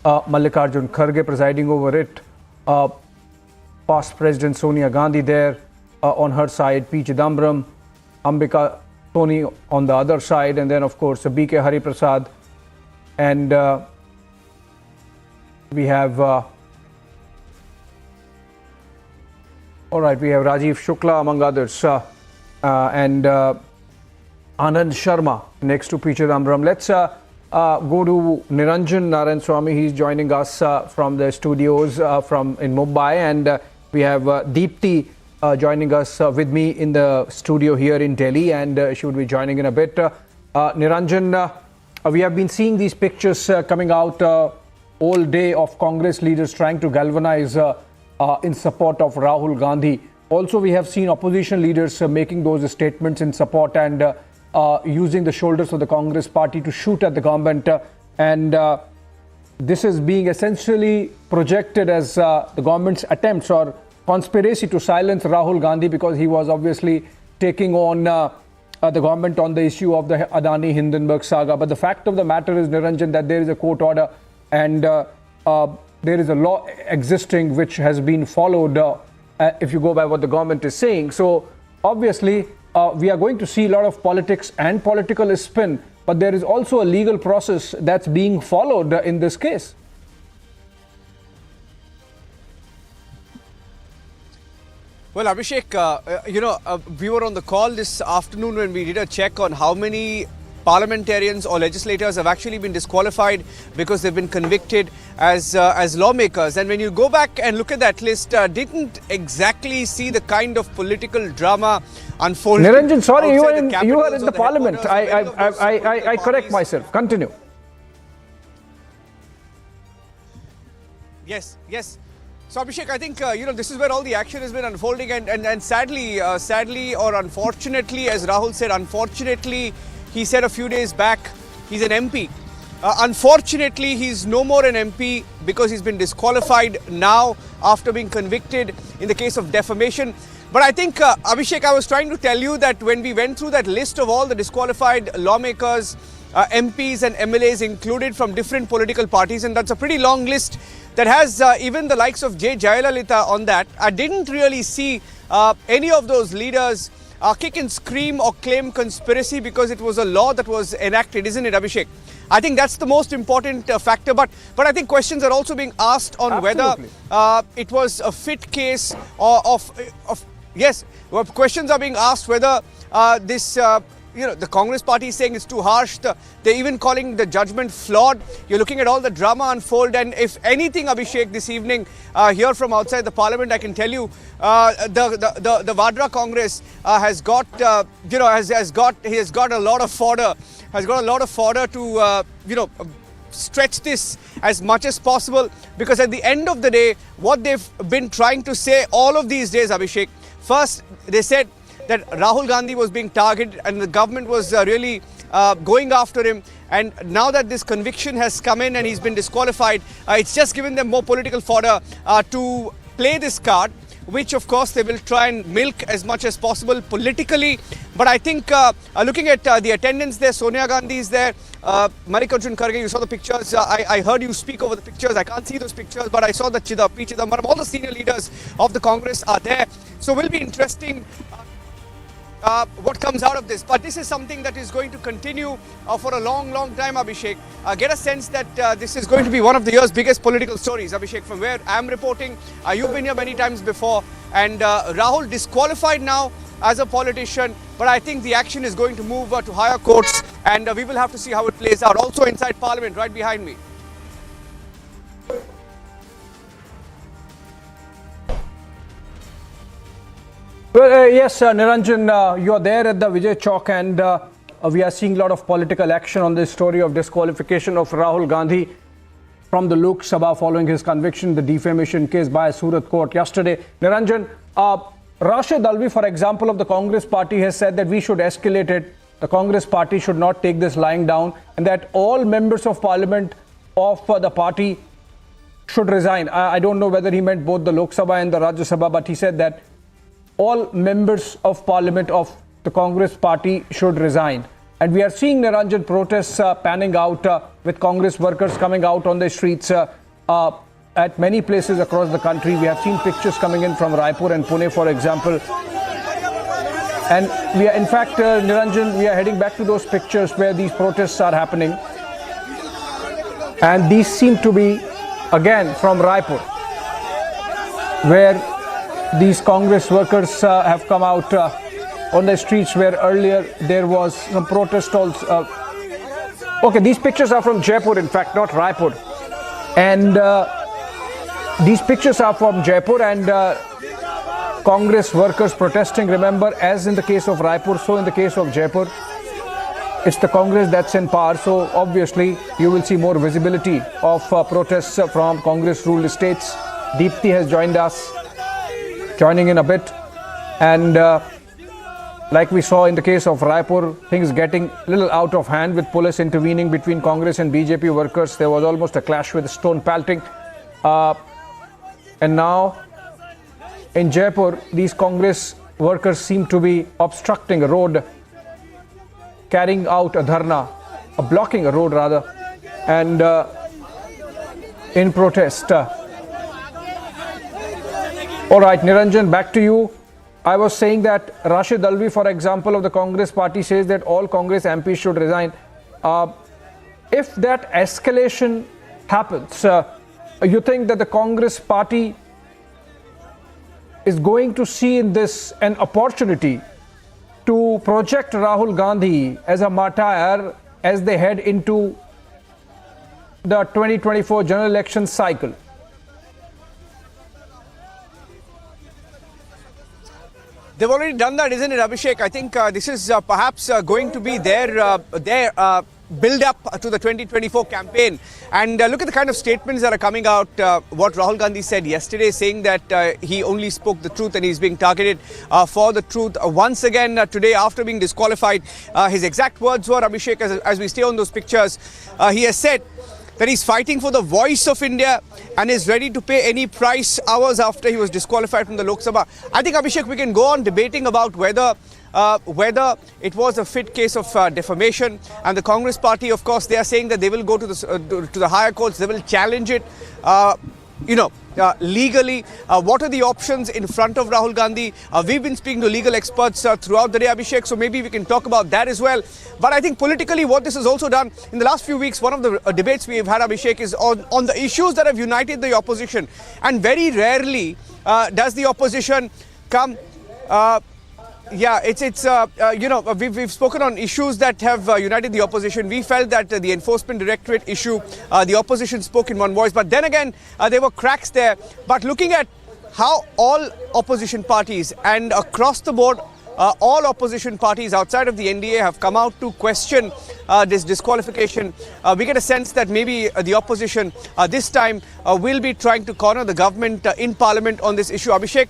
Mallikarjun Kharge presiding over it, past President Sonia Gandhi there on her side, P. Chidambaram, Ambika Tony on the other side, and then of course B.K. Hariprasad, and we have we have Rajiv Shukla among others, and Anand Sharma next to P. Chidambaram. Let's go to Niranjan Narayan Swamy. He's joining us from the studios in Mumbai, and we have Deepti joining us with me in the studio here in Delhi, and she would be joining in a bit. Niranjan, we have been seeing these pictures coming out all day of Congress leaders trying to galvanize in support of Rahul Gandhi. Also, we have seen opposition leaders making those statements in support and using the shoulders of the Congress party to shoot at the government. And this is being essentially projected as the government's attempts or conspiracy to silence Rahul Gandhi, because he was obviously taking on the government on the issue of the Adani Hindenburg saga. But the fact of the matter is, Niranjan, that there is a court order and there is a law existing which has been followed if you go by what the government is saying. So obviously we are going to see a lot of politics and political spin, but there is also a legal process that's being followed in this case. Well, Abhishek, we were on the call this afternoon when we did a check on how many parliamentarians or legislators have actually been disqualified because they've been convicted as lawmakers. And when you go back and look at that list, didn't exactly see the kind of political drama unfolding. Niranjan, sorry, you are in the parliament. I correct myself. Continue. Yes. So Abhishek, I think this is where all the action has been unfolding, and sadly or unfortunately, as Rahul said, unfortunately, he said a few days back, he's an MP. Unfortunately, he's no more an MP because he's been disqualified now after being convicted in the case of defamation. But I think, Abhishek, I was trying to tell you that when we went through that list of all the disqualified lawmakers, MPs and MLAs included from different political parties, and that's a pretty long list that has even the likes of J. Jayalalitha on that. I didn't really see any of those leaders kick and scream or claim conspiracy because it was a law that was enacted, isn't it, Abhishek? I think that's the most important factor. But I think questions are also being asked on Absolutely. whether it was a fit case or yes, questions are being asked whether this the Congress party is saying it's too harsh. They're even calling the judgment flawed. You're looking at all the drama unfold, and if anything, Abhishek, this evening here from outside the parliament, I can tell you the Vadra Congress has got a lot of fodder. Has got a lot of fodder to stretch this as much as possible, because at the end of the day, what they've been trying to say all of these days, Abhishek, first they said that Rahul Gandhi was being targeted and the government was really going after him. And now that this conviction has come in and he's been disqualified, it's just given them more political fodder to play this card, which of course they will try and milk as much as possible politically. But I think looking at the attendance there, Sonia Gandhi is there, Mallikarjun Kharge, you saw the pictures. I heard you speak over the pictures. I can't see those pictures, but I saw that P. Chidambaram, all the senior leaders of the Congress are there. So it will be interesting what comes out of this. But this is something that is going to continue for a long time, Abhishek. Get a sense that this is going to be one of the year's biggest political stories, Abhishek, from where I'm reporting. You've been here many times before, and Rahul disqualified now as a politician, but I think the action is going to move to higher courts, and we will have to see how it plays out. Also inside Parliament, right behind me. Well, yes, Niranjan, you are there at the Vijay Chowk, and we are seeing a lot of political action on this story of disqualification of Rahul Gandhi from the Lok Sabha following his conviction, the defamation case by a Surat court yesterday. Niranjan, Rashid Alvi, for example, of the Congress party has said that we should escalate it the Congress party should not take this lying down, and that all members of parliament of the party should resign. I don't know whether he meant both the Lok Sabha and the Rajya Sabha, but he said that all members of parliament of the Congress party should resign. And we are seeing Niranjan protests panning out with Congress workers coming out on the streets at many places across the country. We have seen pictures coming in from Raipur and Pune, for example. And we are, in fact, Niranjan, we are heading back to those pictures where these protests are happening. And these seem to be, again, from Raipur, where these Congress workers have come out on the streets where earlier there was some protest also. Okay, these pictures are from Jaipur, in fact, not Raipur. And these pictures are from Jaipur, and Congress workers protesting. Remember, as in the case of Raipur, so in the case of Jaipur, it's the Congress that's in power. So obviously, you will see more visibility of protests from Congress-ruled states. Deepti has joined us, joining in a bit. And like we saw in the case of Raipur, things getting a little out of hand with police intervening between Congress and BJP workers. There was almost a clash with stone pelting. And now in Jaipur, these Congress workers seem to be obstructing a road, carrying out a dharna, blocking a road rather, and in protest. All right, Niranjan, back to you. I was saying that Rashid Alvi, for example, of the Congress party, says that all Congress MPs should resign. If that escalation happens, you think that the Congress party is going to see in this an opportunity to project Rahul Gandhi as a martyr as they head into the 2024 general election cycle? They've already done that, isn't it, Abhishek? I think this is perhaps going to be their build up to the 2024 campaign. And look at the kind of statements that are coming out. What Rahul Gandhi said yesterday, saying that he only spoke the truth and he's being targeted for the truth. Once again, today, after being disqualified, his exact words were, Abhishek, as we stay on those pictures, he has said that he's fighting for the voice of India and is ready to pay any price hours after he was disqualified from the Lok Sabha. I think, Abhishek, we can go on debating about whether it was a fit case of defamation. And the Congress party, of course, they are saying that they will go to the higher courts, they will challenge it. Legally, what are the options in front of Rahul Gandhi? We've been speaking to legal experts throughout the day, Abhishek, so maybe we can talk about that as well. But I think politically, what this has also done in the last few weeks, one of the debates we've had, Abhishek, is on the issues that have united the opposition. And very rarely does the opposition come we've spoken on issues that have united the opposition. We felt that the enforcement directorate issue, the opposition spoke in one voice. But then again, there were cracks there. But looking at how all opposition parties and across the board, all opposition parties outside of the NDA have come out to question this disqualification. We get a sense that maybe the opposition this time will be trying to corner the government in parliament on this issue. Abhishek,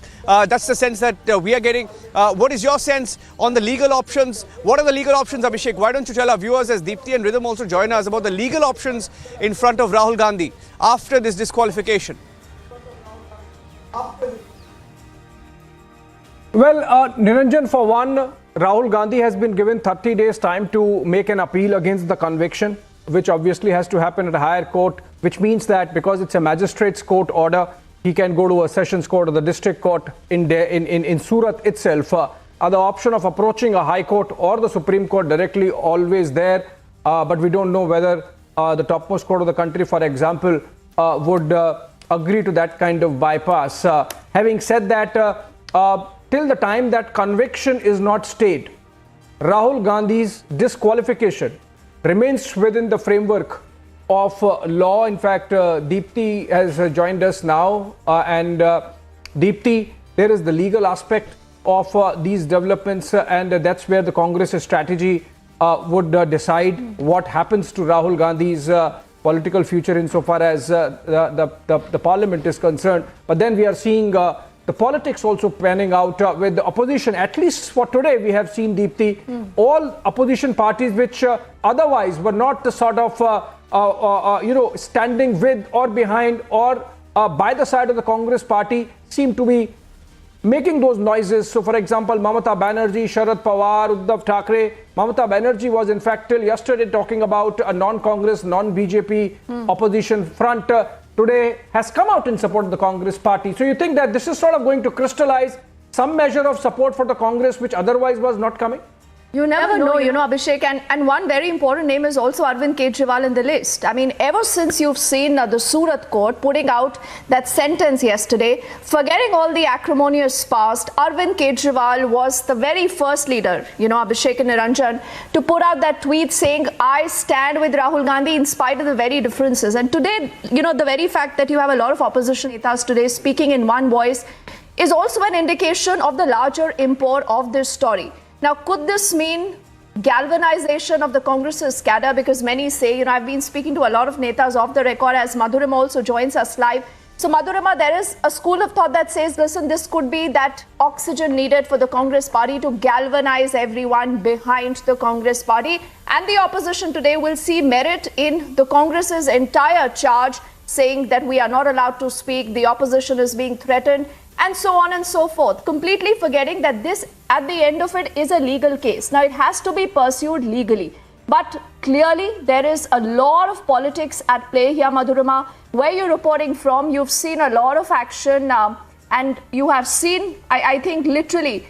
that's the sense that we are getting. What is your sense on the legal options? What are the legal options, Abhishek? Why don't you tell our viewers, as Deepti and Rhythm also join us, about the legal options in front of Rahul Gandhi after this disqualification? Well, Niranjan, for one, Rahul Gandhi has been given 30 days time to make an appeal against the conviction, which obviously has to happen at a higher court, which means that because it's a magistrate's court order, he can go to a sessions court or the district court in Surat itself. The option of approaching a high court or the Supreme Court directly always there, but we don't know whether the topmost court of the country, for example, would agree to that kind of bypass. Having said that, till the time that conviction is not stayed, Rahul Gandhi's disqualification remains within the framework of law. In fact, Deepti has joined us now. And Deepti, there is the legal aspect of these developments, and that's where the Congress strategy would decide what happens to Rahul Gandhi's political future insofar as the parliament is concerned. But then we are seeing the the politics also panning out with the opposition. At least for today, we have seen, Deepti, all opposition parties which otherwise were not the sort of, standing with or behind or by the side of the Congress party seem to be making those noises. So, for example, Mamata Banerjee, Sharad Pawar, Uddhav Thackeray. Mamata Banerjee was, in fact, till yesterday talking about a non-Congress, non-BJP opposition front. Today has come out in support of the Congress party. So, you think that this is sort of going to crystallize some measure of support for the Congress, which otherwise was not coming? You never know, Abhishek. And one very important name is also Arvind Kejriwal in the list. I mean, ever since you've seen the Surat court putting out that sentence yesterday, forgetting all the acrimonious past, Arvind Kejriwal was the very first leader, Abhishek and Niranjan, to put out that tweet saying, I stand with Rahul Gandhi in spite of the very differences. And today, the very fact that you have a lot of opposition netas today speaking in one voice is also an indication of the larger import of this story. Now, could this mean galvanization of the Congress's cadre? Because many say, I've been speaking to a lot of netas off the record as Madhurima also joins us live. So, Madhurima, there is a school of thought that says, listen, this could be that oxygen needed for the Congress party to galvanize everyone behind the Congress party. And the opposition today will see merit in the Congress's entire charge, saying that we are not allowed to speak, the opposition is being threatened, and so on and so forth, completely forgetting that this, at the end of it, is a legal case. Now, it has to be pursued legally. But clearly, there is a lot of politics at play here, Madhurima. Where you're reporting from, you've seen a lot of action, and you have seen, I think, literally,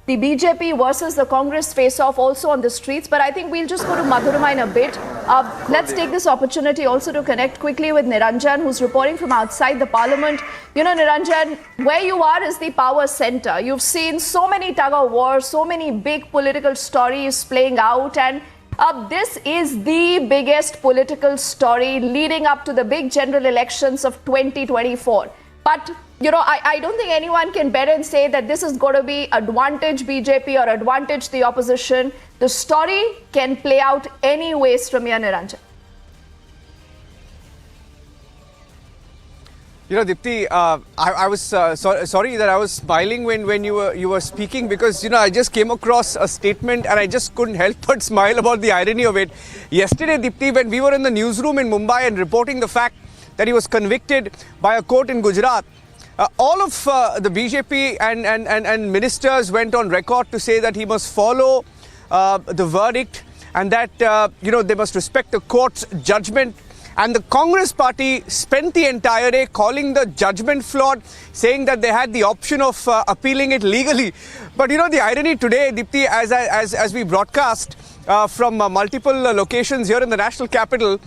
the BJP versus the Congress face-off also on the streets. But I think we'll just go to Madhurima in a bit. Let's take this opportunity also to connect quickly with Niranjan, who's reporting from outside the parliament. Niranjan, where you are is the power center. You've seen so many tug-of-wars, so many big political stories playing out, and this is the biggest political story leading up to the big general elections of 2024. But I don't think anyone can bet and say that this is going to be advantage BJP or advantage the opposition. The story can play out any ways from here, Niranjan. Deepti, I was sorry that I was smiling when you were speaking, because I just came across a statement and I just couldn't help but smile about the irony of it. Yesterday, Deepti, when we were in the newsroom in Mumbai and reporting the fact that he was convicted by a court in Gujarat, all of the BJP and ministers went on record to say that he must follow the verdict and that they must respect the court's judgment. And the Congress party spent the entire day calling the judgment flawed, saying that they had the option of appealing it legally. But the irony today, Deepti, as we broadcast from multiple locations here in the national capital,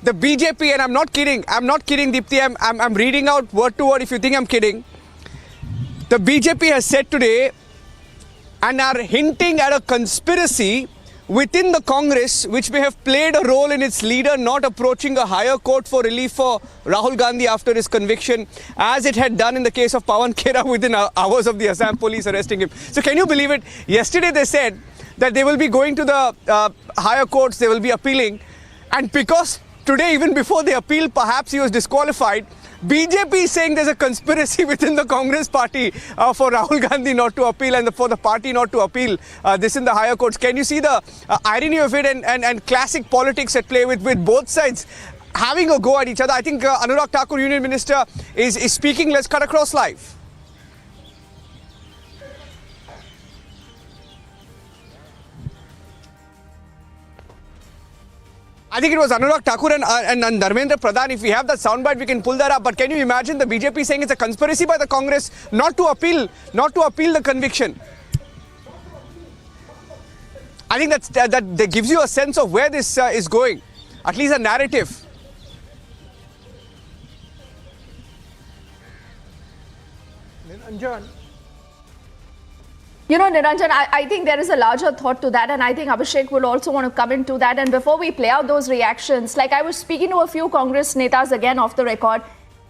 the BJP, and I'm not kidding, Deepti, I'm reading out word to word if you think I'm kidding. The BJP has said today and are hinting at a conspiracy within the Congress, which may have played a role in its leader not approaching a higher court for relief for Rahul Gandhi after his conviction, as it had done in the case of Pawan Khera within hours of the Assam police arresting him. So can you believe it? Yesterday they said that they will be going to the higher courts, they will be appealing, and because today, even before the appeal, perhaps he was disqualified, BJP is saying there's a conspiracy within the Congress party for Rahul Gandhi not to appeal and for the party not to appeal this in the higher courts. Can you see the irony of it and classic politics at play with both sides having a go at each other? I think Anurag Thakur, Union Minister, is speaking. Let's cut across live. I think it was Anurag Thakur and Dharmendra Pradhan. If we have that soundbite, we can pull that up. But can you imagine the BJP saying it's a conspiracy by the Congress not to appeal the conviction? I think that gives you a sense of where this is going, at least a narrative. Niranjan. Niranjan, I think there is a larger thought to that, and I think Abhishek will also want to come into that. And before we play out those reactions, like I was speaking to a few Congress netas again off the record.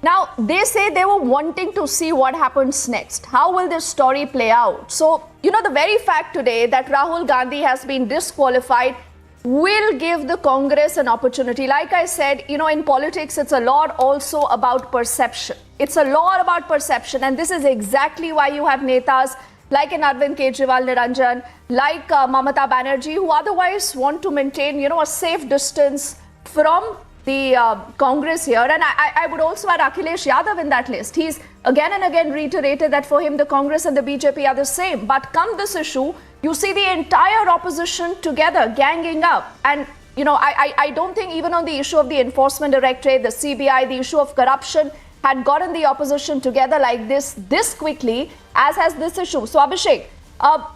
Now, they say they were wanting to see what happens next. How will this story play out? So, the very fact today that Rahul Gandhi has been disqualified will give the Congress an opportunity. Like I said, in politics, it's a lot also about perception. It's a lot about perception, and this is exactly why you have netas like an Arvind Kejriwal, Niranjan, like Mamata Banerjee, who otherwise want to maintain, a safe distance from the Congress here. And I would also add Akhilesh Yadav in that list. He's again and again reiterated that for him the Congress and the BJP are the same. But come this issue, you see the entire opposition together ganging up. And I don't think even on the issue of the Enforcement Directorate, the CBI, the issue of corruption had gotten the opposition together like this quickly as has this issue. So Abhishek,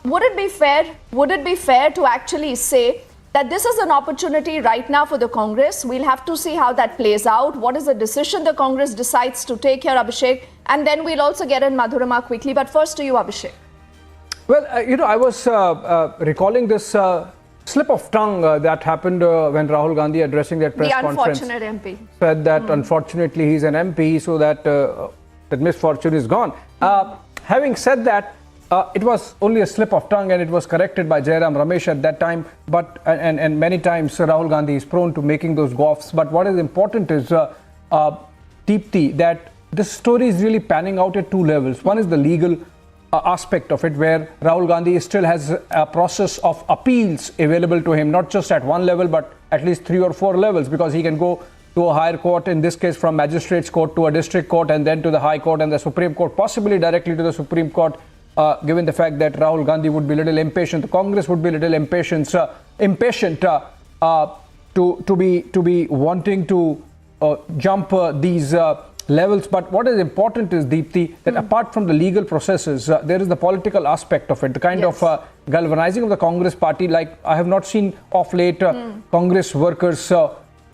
would it be fair to actually say that this is an opportunity right now for the Congress? We'll have to see how that plays out. What is the decision the Congress decides to take here, Abhishek? And then we'll also get in Madhurima quickly. But first to you, Abhishek. Well, I was recalling this slip of tongue that happened when Rahul Gandhi addressing that press conference. The unfortunate MP. Said that unfortunately he's an MP, so that that misfortune is gone. Having said that, it was only a slip of tongue and it was corrected by Jairam Ramesh at that time. But and many times Rahul Gandhi is prone to making those gaffes. But what is important is, Deepti, that this story is really panning out at two levels. One is the legal aspect of it, where Rahul Gandhi still has a process of appeals available to him, not just at one level, but at least 3 or 4 levels, because he can go to a higher court, in this case from magistrates court to a district court, and then to the High Court and the Supreme Court, possibly directly to the Supreme Court, given the fact that Rahul Gandhi would be a little impatient, the Congress would be a little impatient to be wanting to jump these levels. But what is important is, Deepti, that apart from the legal processes, there is the political aspect of it, the kind of galvanizing of the Congress party. Like I have not seen of late Congress workers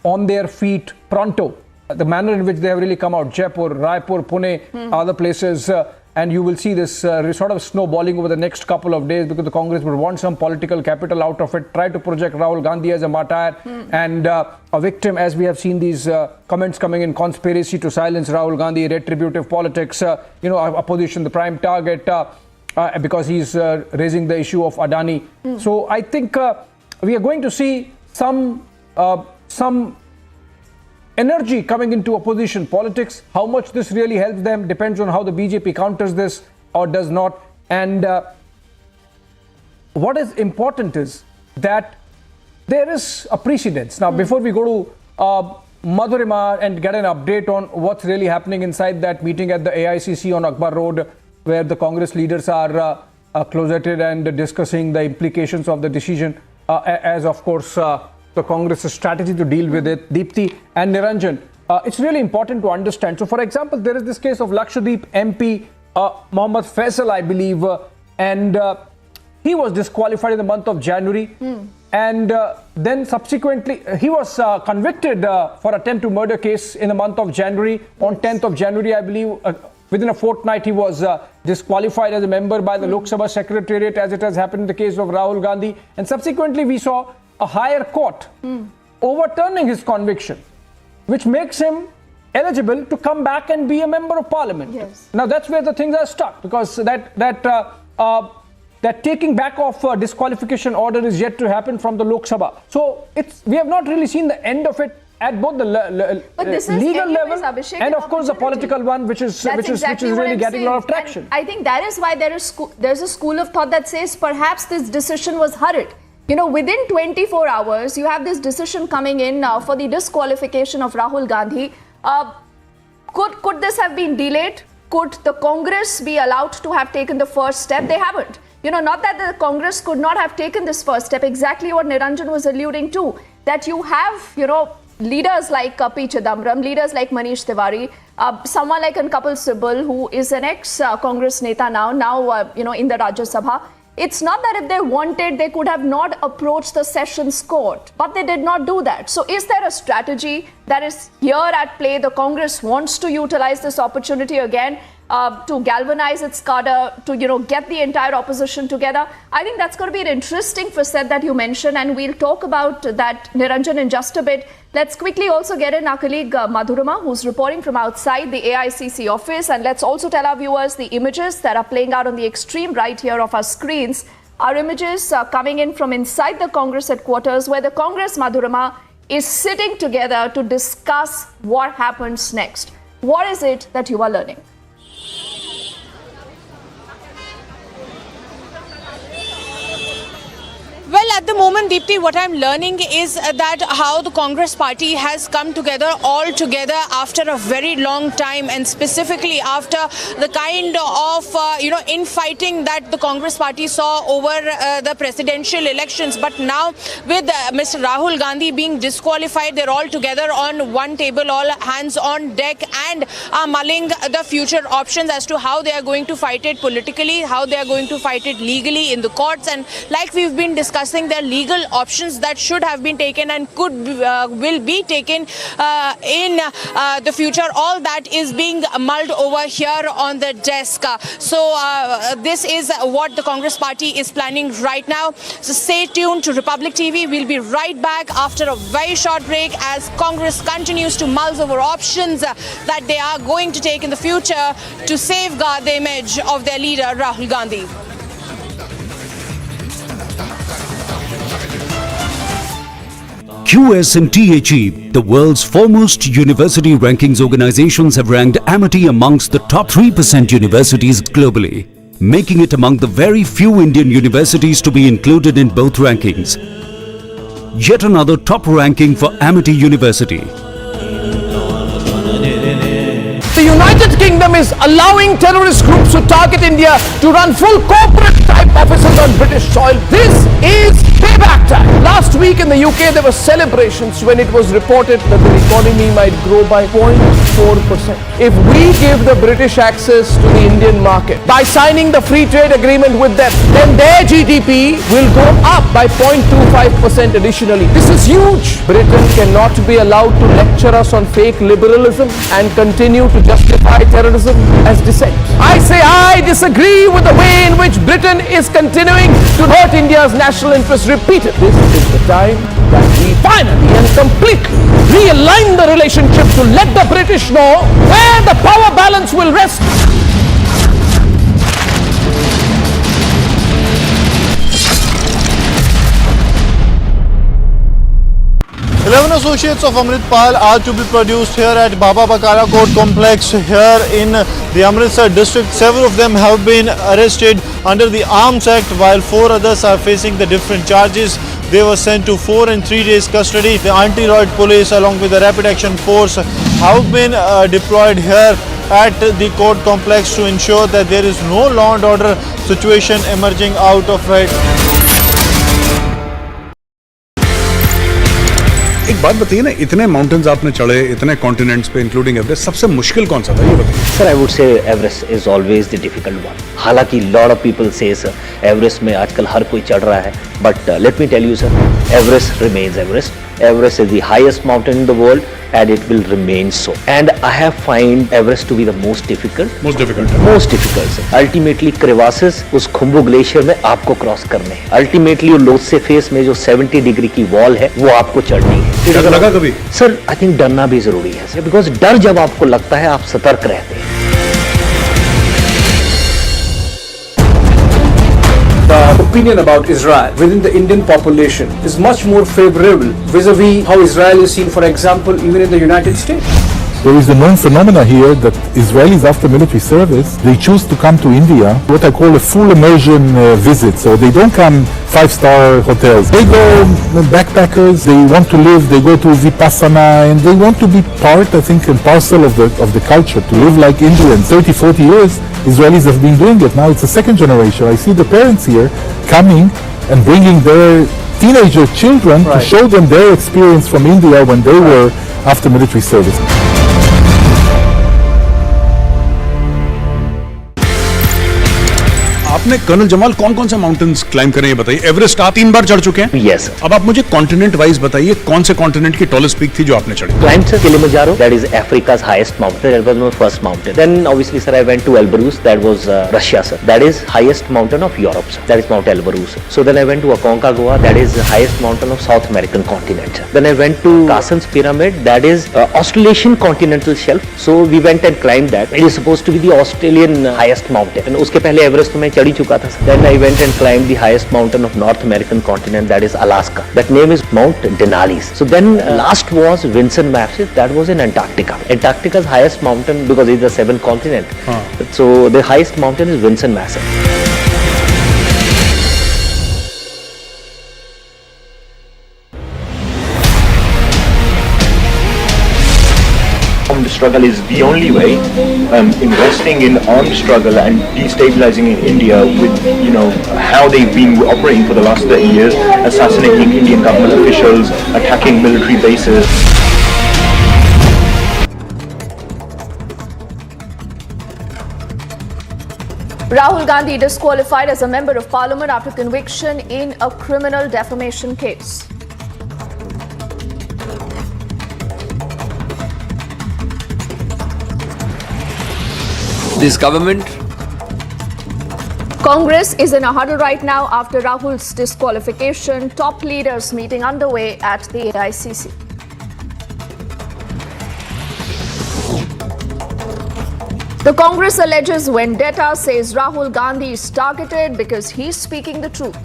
on their feet pronto. The manner in which they have really come out, Jaipur, Raipur, Pune, other places, and you will see this sort of snowballing over the next couple of days, because the Congress would want some political capital out of it, try to project Rahul Gandhi as a martyr and a victim, as we have seen these comments coming in, conspiracy to silence Rahul Gandhi, retributive politics, opposition, the prime target, because he's raising the issue of Adani. So I think we are going to see some energy coming into opposition politics. How much this really helps them depends on how the BJP counters this or does not. And what is important is that there is a precedence. Now, before we go to Madhurima and get an update on what's really happening inside that meeting at the AICC on Akbar Road, where the Congress leaders are closeted and discussing the implications of the decision, as of course the Congress' strategy to deal with it, Deepti and Niranjan, it's really important to understand. So, for example, there is this case of Lakshadweep MP Mohammad Faisal, I believe, and he was disqualified in the month of January, and then subsequently he was convicted for attempt to murder case in the month of January. On 10th of January, I believe, within a fortnight, he was disqualified as a member by the Lok Sabha Secretariat, as it has happened in the case of Rahul Gandhi, and subsequently we saw a higher court overturning his conviction, which makes him eligible to come back and be a member of parliament. Yes. Now that's where the things are stuck, because that taking back of disqualification order is yet to happen from the Lok Sabha. So we have not really seen the end of it at both the legal level and of course the political one, which is really getting a lot of traction. And I think that is why there's a school of thought that says perhaps this decision was hurried. Within 24 hours, you have this decision coming in for the disqualification of Rahul Gandhi. Could this have been delayed? Could the Congress be allowed to have taken the first step? They haven't. Not that the Congress could not have taken this first step. Exactly what Niranjan was alluding to. That you have, leaders like P. Chidambaram, leaders like Manish Tiwari, someone like Kapil Sibal, who is an ex-Congress neta now in the Rajya Sabha. It's not that if they wanted, they could have not approached the Sessions Court, but they did not do that. So is there a strategy that is here at play? The Congress wants to utilize this opportunity again to galvanize its cadre, to get the entire opposition together. I think that's going to be an interesting facet that you mentioned, and we'll talk about that, Niranjan, in just a bit. Let's quickly also get in our colleague Madhurima, who's reporting from outside the AICC office, and let's also tell our viewers the images that are playing out on the extreme right here of our screens. Our images are coming in from inside the Congress headquarters, where the Congress, Madhurima, is sitting together to discuss what happens next. What is it that you are learning? Well, at the moment, Deepti, what I'm learning is that how the Congress party has come together all together after a very long time, and specifically after the kind of infighting that the Congress party saw over the presidential elections. But now with Mr. Rahul Gandhi being disqualified, they're all together on one table, all hands on deck, and are mulling the future options as to how they are going to fight it politically, how they are going to fight it legally in the courts. And like we've been discussing, there are legal options that should have been taken and will be taken in the future. All that is being mulled over here on the desk. So this is what the Congress party is planning right now. So stay tuned to Republic TV. We'll be right back after a very short break as Congress continues to mull over options that they are going to take in the future to safeguard the image of their leader, Rahul Gandhi. QS and THE, the world's foremost university rankings organizations, have ranked Amity amongst the top 3% universities globally, making it among the very few Indian universities to be included in both rankings. Yet another top ranking for Amity University. The United Kingdom is allowing terrorist groups to target India to run full corporate type offices on British soil. This is payback time. Last week in the UK there were celebrations when it was reported that the economy might grow by 0.4%. If we give the British access to the Indian market by signing the free trade agreement with them, then their GDP will go up by 0.25% additionally. This is huge. Britain cannot be allowed to lecture us on fake liberalism and continue to justify terrorism as dissent. I say I disagree with the way in which Britain is continuing to hurt India's national interest repeatedly. This is the time that we finally and completely realign the relationship to let the British know where the power balance will rest. 11 associates of Amritpal are to be produced here at Baba Bakara Court Complex here in the Amritsar district. Several of them have been arrested under the Arms Act, while 4 others are facing the different charges. They were sent to 4 and 3 days custody. The anti-riot police along with the rapid action force have been deployed here at the court complex to ensure that there is no law and order situation emerging out of it. एक बात बताइए ना, इतने mountains आपने चढ़े, इतने continents पे including Everest, सबसे मुश्किल कौन सा था ये बताइए? Sir, I would say Everest is always the difficult one. हालांकि lot of people say Everest में आजकल हर कोई चढ़ रहा है, but let me tell you sir, Everest remains Everest. Everest is the highest mountain in the world and it will remain so. And I have find Everest to be the most difficult. Most difficult. Most difficult. Sir. Ultimately crevasses उस Khumbu glacier में आपको cross करने हैं. Ultimately वो Lhotse face में जो 70 degree की wall है वो आपको चढ़नी है. डर लगा कभी? सर, आई थिंक डरना भी जरूरी है सर, बिकॉज डर जब आपको लगता है आप सतर्क रहते हैं. The opinion about Israel within the Indian population is much more favorable vis-a-vis how Israel is seen, for example, even in the United States. There is a known phenomena here that Israelis after military service, they choose to come to India, what I call a full immersion visit. So they don't come 5-star hotels. They go backpackers, they want to live, they go to Vipassana, and they want to be part, I think, and parcel of the culture, to live like Indians. 30-40 years, Israelis have been doing it. Now it's a second generation. I see the parents here coming and bringing their teenager children to show them their experience from India when they were after military service. आपने colonel Jamal कौन कौन से mountains climb करे ये बताइए. Everest आप 3 बार चढ़ चुके हैं. यस. अब आप मुझे कॉन्टिनेंट वाइज बताइए कौन से कॉन्टिनेंट की टॉलेस्ट पीक थी जो आपने चढ़ी. Climbed sir Kilimanjaro, that is Africa's highest mountain. That was my first mountain. Then obviously sir I went to Elbrus, that was Russia sir. That is highest mountain of Europe sir. That is Mount Elbrus. So then I went to Aconcagua, that is the highest mountain of South American continent. Then I went to Carsten's Pyramid, that is Australasian continental shelf. So we went and climbed that. It is supposed to be the Australian highest mountain. And उसके पहले Everest तो मैं चढ़ चुका था. Then I went and climbed the highest mountain of North American continent, that is Alaska. That name is Mount Denali. So then last was Vinson Massif, that was in Antarctica. Antarctica's highest mountain, because it's the seventh continent. So the highest mountain is Vinson Massif. Armed struggle is the only way. Investing in armed struggle and destabilizing in India with, how they've been operating for the last 30 years, assassinating Indian government officials, attacking military bases. Rahul Gandhi disqualified as a member of parliament after conviction in a criminal defamation case. This government. Congress is in a huddle right now after Rahul's disqualification. Top leaders meeting underway at the AICC. The Congress alleges vendetta, says Rahul Gandhi is targeted because he's speaking the truth.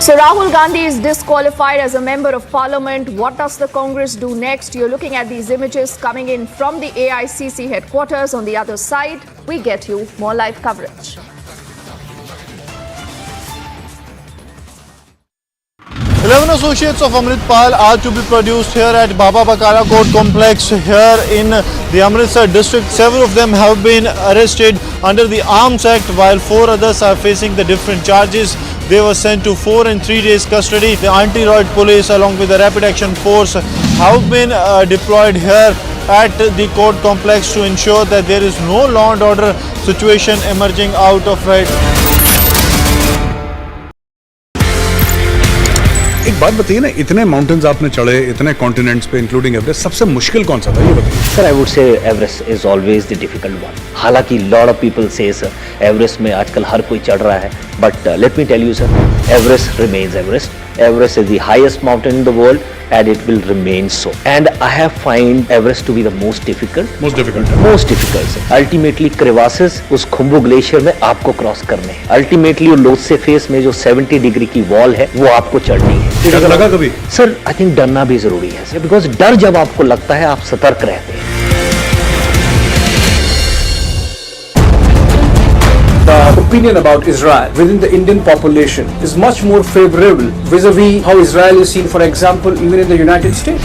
So Rahul Gandhi is disqualified as a member of parliament. What does the Congress do next? You're looking at these images coming in from the AICC headquarters. On the other side, we get you more live coverage. 11 associates of Amritpal are to be produced here at Baba Bakara Court Complex here in the Amritsar district. Several of them have been arrested under the Arms Act, while 4 others are facing the different charges. They were sent to 4 and 3 days custody. The anti-roid police along with the rapid action force have been deployed here at the court complex to ensure that there is no law and order situation emerging out of it. एक बात बताइए ना, इतने mountains आपने चढ़े, इतने continents पे including Everest, सबसे मुश्किल कौन सा था ये बताइए? Sir, I would say Everest is always the difficult one. हालांकि lot of people say sir, Everest में आजकल हर कोई चढ़ रहा है, but let me tell you sir, Everest remains Everest. Everest is the highest mountain in the world and it will remain so. And I have find Everest to be the most difficult. Most difficult. Most difficult sir. Ultimately crevasses उस Khumbu glacier में आपको cross करने हैं. Ultimately वो Lhotse face में जो 70 degree की wall है वो आपको चढ़नी है. डर लगा कभी? सर आई थिंक डरना भी जरूरी है सर, बिकॉज डर जब आपको लगता है आप सतर्क रहते हैं. The opinion about Israel within the Indian population is much more favorable vis-a-vis how Israel is seen, for example, even in the United States.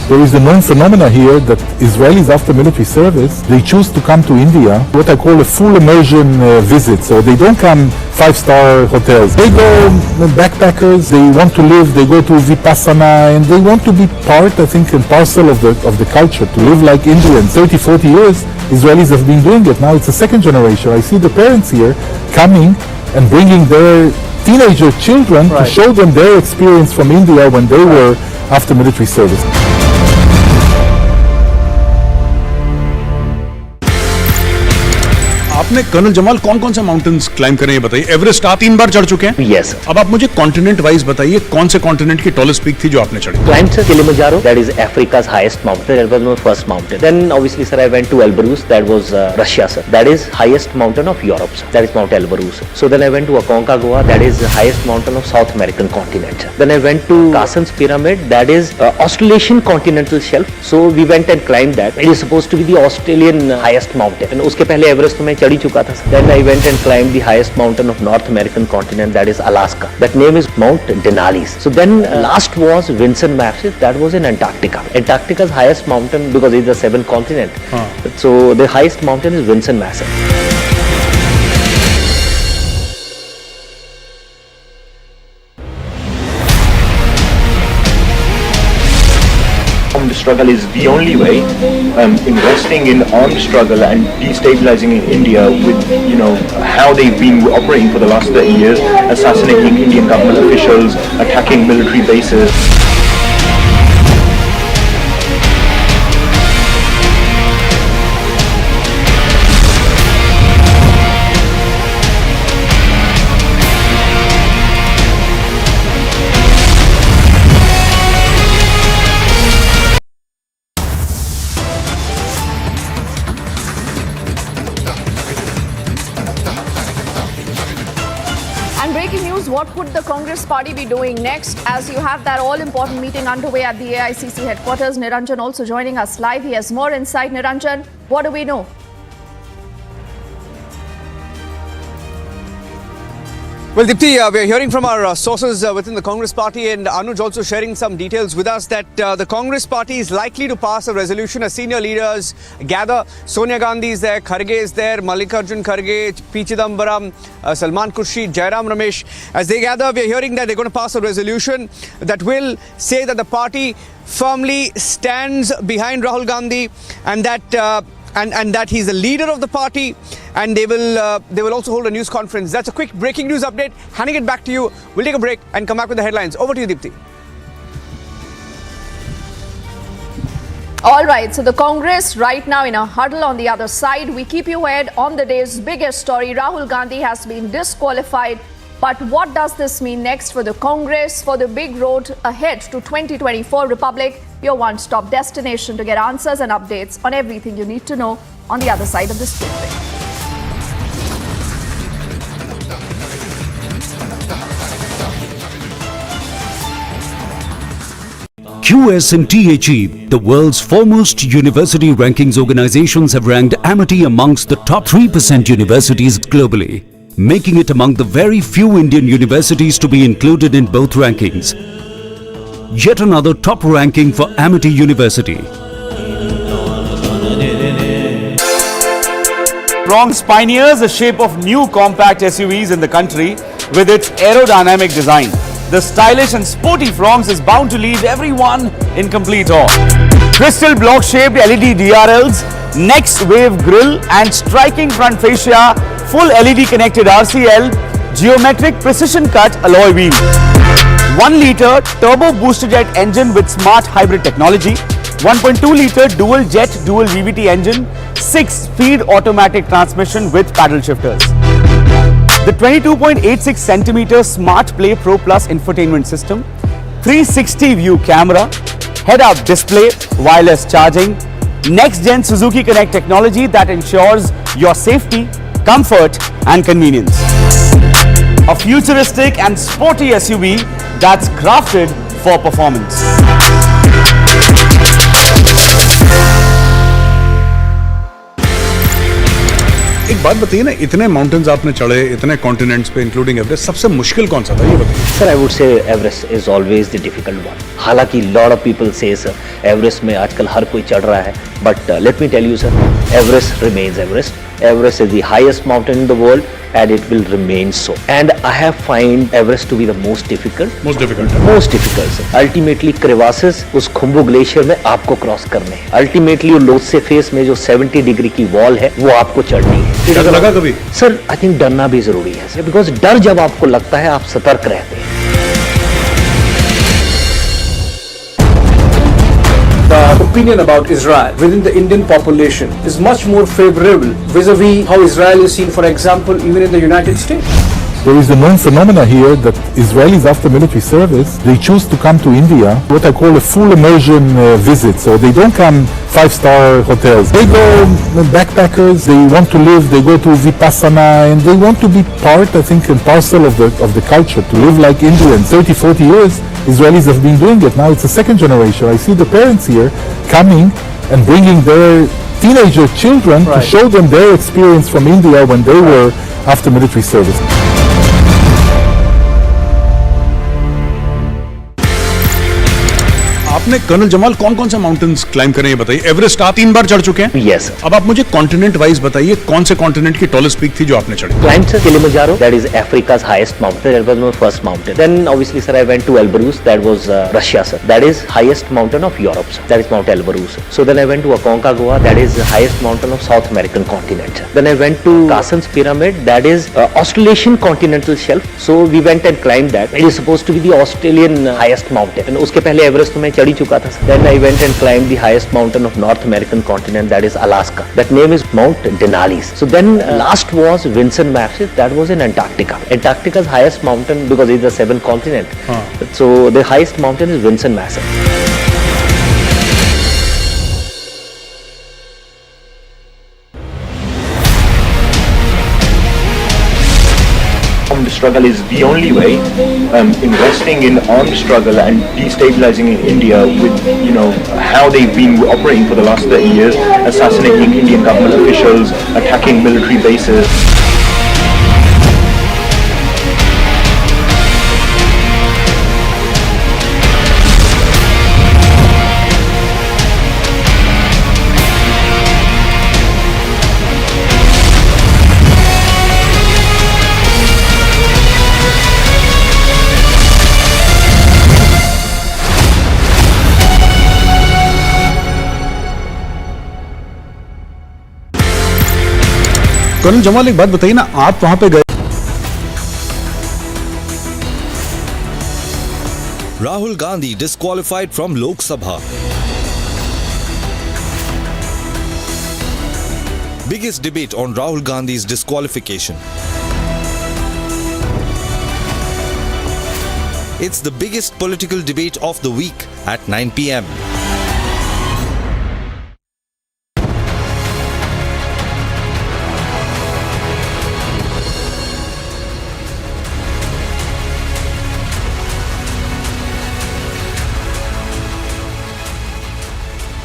There is a known phenomena here that Israelis after military service, they choose to come to India, what I call a full immersion visit. So they don't come 5-star hotels. They go backpackers, they want to live, they go to Vipassana and they want to be part, I think, and parcel of the culture, to live like Indians. 30, 40 years, Israelis have been doing it. Now it's the second generation. I see the parents here coming and bringing their teenager children to show them their experience from India when they were after military service. आपने colonel Jamal कौन कौन से mountains climb करे ये बताइए? Everest आप 3 बार चढ़ चुके हैं? यस. अब आप मुझे कॉन्टिनेंट वाइज बताइए कौन से कॉन्टिनेंट की टॉलेस्ट पीक थी जो आपने चढ़ी? Climbed sir Kilimanjaro, that is Africa's highest mountain. That was my first mountain. Then obviously sir I went to Elbrus, that was Russia sir. That is highest mountain of Europe sir. That is Mount Elbrus. So then I went to Aconcagua, that is the highest mountain of South American continent sir. Then I went to Carsten's Pyramid, that is Australasian continental shelf. So we went and climbed that. It is supposed to be the Australian highest mountain. And उसके पहले Everest में चढ़ चुका था sir. Then I went and climbed the highest mountain of North American continent, that is Alaska. That name is Mount Denali. So then last was Vinson Massif, that was in Antarctica. Antarctica's highest mountain, because it's the seventh continent. So the highest mountain is Vinson Massif. Armed struggle is the only way. Investing in armed struggle and destabilizing in India with, how they've been operating for the last 30 years, assassinating Indian government officials, attacking military bases. breaking news. What could the Congress party be doing next? As you have that all-important meeting underway at the AICC headquarters, Niranjan also joining us live. He has more insight. Niranjan, what do we know? Well, Deepti, we are hearing from our sources within the Congress party, and Anuj also sharing some details with us that the Congress party is likely to pass a resolution as senior leaders gather. Sonia Gandhi is there, Kharge is there, Mallikarjun Kharge, P. Chidambaram, Salman Khurshid, Jairam Ramesh. As they gather, we are hearing that they're going to pass a resolution that will say that the party firmly stands behind Rahul Gandhi and that and that he's the leader of the party, and they will also hold a news conference. That's a quick breaking news update. Handing it back to you. We'll take a break and come back with the headlines. Over to you, Deepti. All right, so the Congress right now in a huddle on the other side. We keep you ahead on the day's biggest story. Rahul Gandhi has been disqualified. But what does this mean next for the Congress, for the big road ahead to 2024 Republic? Your one-stop destination to get answers and updates on everything you need to know on the other side of this briefing. QS and THE, the world's foremost university rankings organizations, have ranked Amity amongst the top 3% universities globally, making it among the very few Indian universities to be included in both rankings. Yet another top ranking for Amity University. Fronx pioneers the shape of new compact SUVs in the country with its aerodynamic design. The stylish and sporty Fronx is bound to leave everyone in complete awe. Crystal block-shaped LED DRLs, next wave grille and striking front fascia, full LED connected RCL, geometric precision cut alloy wheel. 1 litre turbo booster jet engine with smart hybrid technology, 1.2 litre dual jet dual VVT engine, 6-speed automatic transmission with paddle shifters. The 22.86 centimeter Smart Play Pro Plus infotainment system, 360 view camera, head-up display, wireless charging, next-gen Suzuki Connect technology that ensures your safety, comfort and convenience. A futuristic and sporty SUV that's crafted for performance. एक बात बताइए ना, इतने mountains आपने चढ़े, इतने continents पे including Everest, सबसे मुश्किल कौन सा था ये बताइए? Sir, I would say Everest is always the difficult one. हालांकि lot of people say sir, Everest में आजकल हर कोई चढ़ रहा है, but let me tell you sir, Everest remains Everest. Everest is the highest mountain in the world and it will remain so. And I have find Everest to be the most difficult. Most difficult. Most difficult sir. Ultimately crevasses उस Khumbu glacier में आपको cross करने हैं. Ultimately वो Lhotse face में जो 70 degree की wall है वो आपको चढ़नी है. डर लगा कभी? सर आई थिंक डरना भी जरूरी है सर, बिकॉज डर जब आपको लगता है आप सतर्क रहते हैं. The opinion about Israel within the Indian population is much more favorable vis-a-vis how Israel is seen, for example, even in the United States. There is a known phenomena here that Israelis after military service, they choose to come to India, what I call a full immersion visit. So they don't come 5-star hotels. They go backpackers, they want to live, they go to Vipassana and they want to be part, I think, and parcel of the culture, to live like Indians. 30-40 years, Israelis have been doing it. Now it's a second generation. I see the parents here coming and bringing their teenager children to show them their experience from India when they were after military service. आपने colonel Jamal कौन कौन से mountains climb करे ये बताइए? Everest आप 3 बार चढ़ चुके हैं? यस. अब आप मुझे कॉन्टिनेंट वाइज बताइए कौन से कॉन्टिनेंट की टॉलेस्ट पीक थी जो आपने चढ़ी? Climbed sir Kilimanjaro, that is Africa's highest mountain. That was my first mountain. Then obviously sir I went to Elbrus, that was Russia sir. That is highest mountain of Europe sir. That is Mount Elbrus. So then I went to Aconcagua, that is the highest mountain of South American continent. Then I went to Carsten's Pyramid, that is Australasian continental shelf. So we went and climbed that. It is supposed to be the Australian highest mountain. And उसके पहले Everest तो मैं चढ़ ही चुका था. Then I went and climbed the highest mountain of North American continent, that is Alaska. That name is Mount Denali. So then last was Vinson Massif, that was in Antarctica. Antarctica's highest mountain, because it's the 7th continent. So the highest mountain is Vinson Massif. struggle is the only way. Investing in armed struggle and destabilizing India with, how they've been operating for the last 30 years, assassinating Indian government officials, attacking military bases. Colonel Jamal, एक बात बताइए ना, आप वहां पे गए। Rahul Gandhi disqualified from Lok Sabha. Biggest debate on Rahul Gandhi's disqualification. It's the biggest political debate of the week at 9 p.m.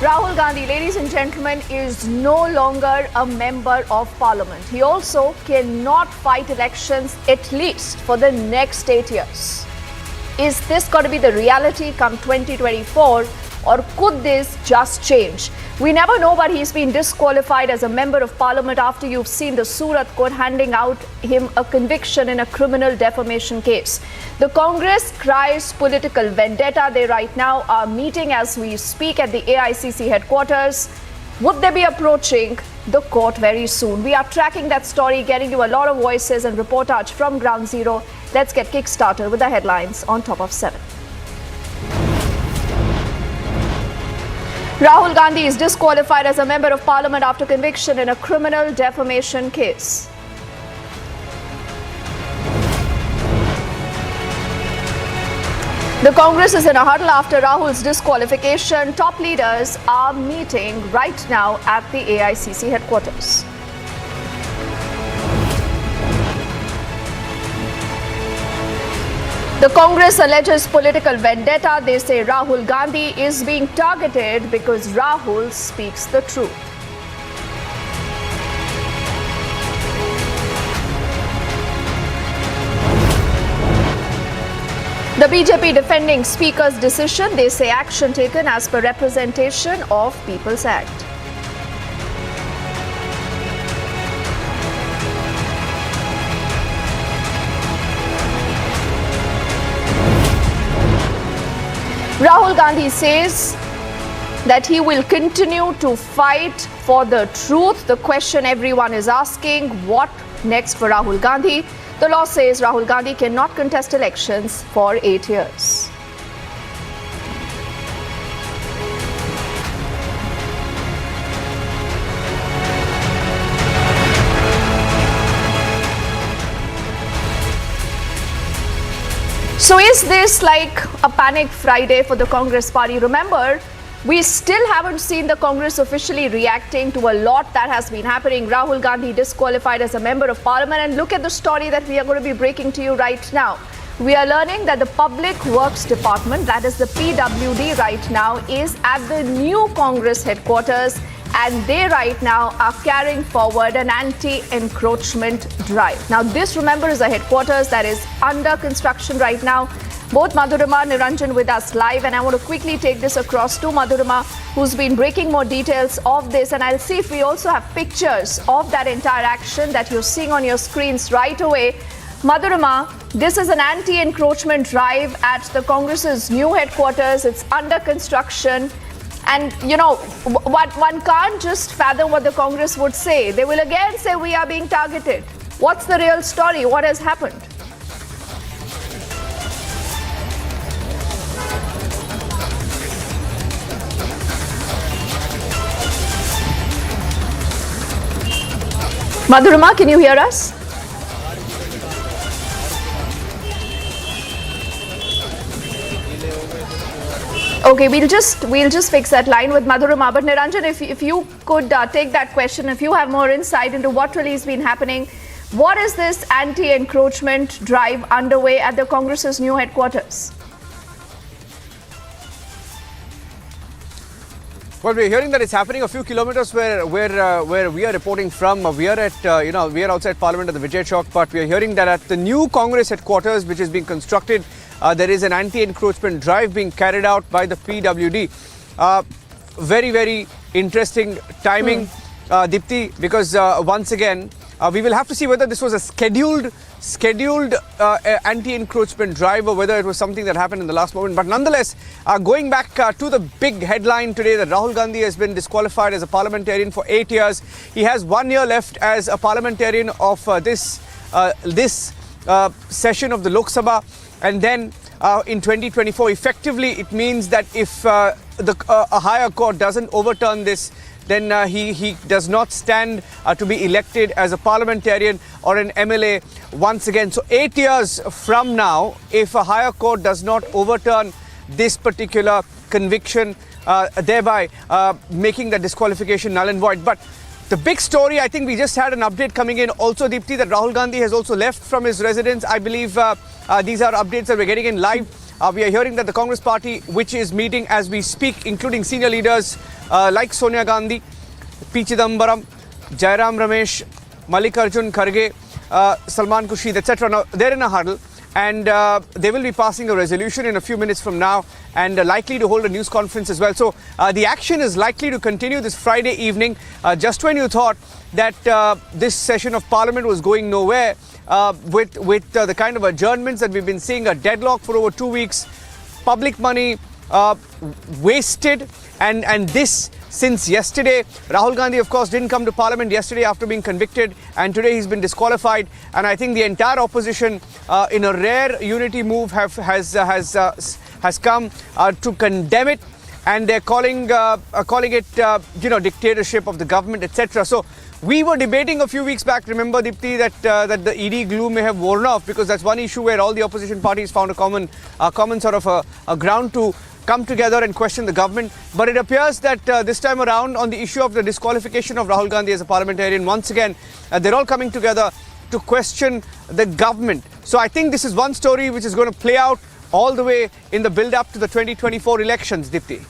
Rahul Gandhi, ladies and gentlemen, is no longer a member of parliament. He also cannot fight elections at least for the next 8 years. Is this going to be the reality come 2024, or could this just change? We never know, but he's been disqualified as a member of parliament after you've seen the Surat court handing out him a conviction in a criminal defamation case. The Congress cries political vendetta. They right now are meeting as we speak at the AICC headquarters. Would they be approaching the court very soon? We are tracking that story, getting you a lot of voices and reportage from Ground Zero. Let's get kick-started with the headlines on Top of 7. Rahul Gandhi is disqualified as a member of parliament after conviction in a criminal defamation case. The Congress is in a huddle after Rahul's disqualification. Top leaders are meeting right now at the AICC headquarters. The Congress alleges political vendetta. They say Rahul Gandhi is being targeted because Rahul speaks the truth. The BJP defending Speaker's decision. They say action taken as per representation of People's Act. Rahul Gandhi says that he will continue to fight for the truth. The question everyone is asking, what next for Rahul Gandhi? The law says Rahul Gandhi cannot contest elections for 8 years. So is this like a panic Friday for the Congress party? Remember, we still haven't seen the Congress officially reacting to a lot that has been happening. Rahul Gandhi disqualified as a member of parliament, and look at the story that we are going to be breaking to you right now. We are learning that the Public Works Department, that is the PWD right now, is at the new Congress headquarters, and they right now are carrying forward an anti-encroachment drive. Now this, remember, is a headquarters that is under construction right now. Both Madhurima and Niranjan with us live, and I want to quickly take this across to Madhurima, who's been breaking more details of this, and I'll see if we also have pictures of that entire action that you're seeing on your screens right away. Madhurima, this is an anti-encroachment drive at the Congress's new headquarters. It's under construction. And, you know, one can't just fathom what the Congress would say. They will again say we are being targeted. What's the real story? What has happened? Madhurima, can you hear us? Okay, we'll just fix that line with Madhurima. But Niranjan, if you could take that question, if you have more insight into what really has been happening, What is this anti-encroachment drive underway at the Congress's new headquarters? Well, we're hearing that it's happening a few kilometers where we are reporting from. We are at we are outside Parliament at the Vijay Chowk, but we are hearing that at the new Congress headquarters, which is being constructed, there is an anti-encroachment drive being carried out by the PWD. Very interesting timing, Deepti, because once again we will have to see whether this was a scheduled anti-encroachment drive or whether it was something that happened in the last moment. But nonetheless, going back to the big headline today that Rahul Gandhi has been disqualified as a parliamentarian for 8 years. He has 1 year left as a parliamentarian of this session of the Lok Sabha, and then in 2024, effectively it means that if a higher court doesn't overturn this, then he does not stand to be elected as a parliamentarian or an MLA once again. So 8 years from now, if a higher court does not overturn this particular conviction, thereby making the disqualification null and void. But the big story, I think we just had an update coming in also, Deepti, that Rahul Gandhi has also left from his residence. I believe these are updates that we're getting in live. We are hearing that the Congress party, which is meeting as we speak, including senior leaders like Sonia Gandhi, P. Chidambaram, Jairam Ramesh, Mallikarjun Kharge, Salman Khurshid, etc. Now, they're in a huddle, and they will be passing a resolution in a few minutes from now, and likely to hold a news conference as well. So the action is likely to continue this Friday evening. Just when you thought that this session of Parliament was going nowhere, with the kind of adjournments that we've been seeing, a deadlock for over 2 weeks, public money wasted, and this since yesterday. Rahul Gandhi, of course, didn't come to Parliament yesterday after being convicted, and today he's been disqualified. And I think the entire opposition, in a rare unity move, has come to condemn it, and they're calling it dictatorship of the government, etc. So we were debating a few weeks back, remember, Deepti, that the ED glue may have worn off, because that's one issue where all the opposition parties found a common sort of a ground to come together and question the government. But it appears that this time around, on the issue of the disqualification of Rahul Gandhi as a parliamentarian, once again, they're all coming together to question the government. So I think this is one story which is going to play out all the way in the build-up to the 2024 elections, Deepti.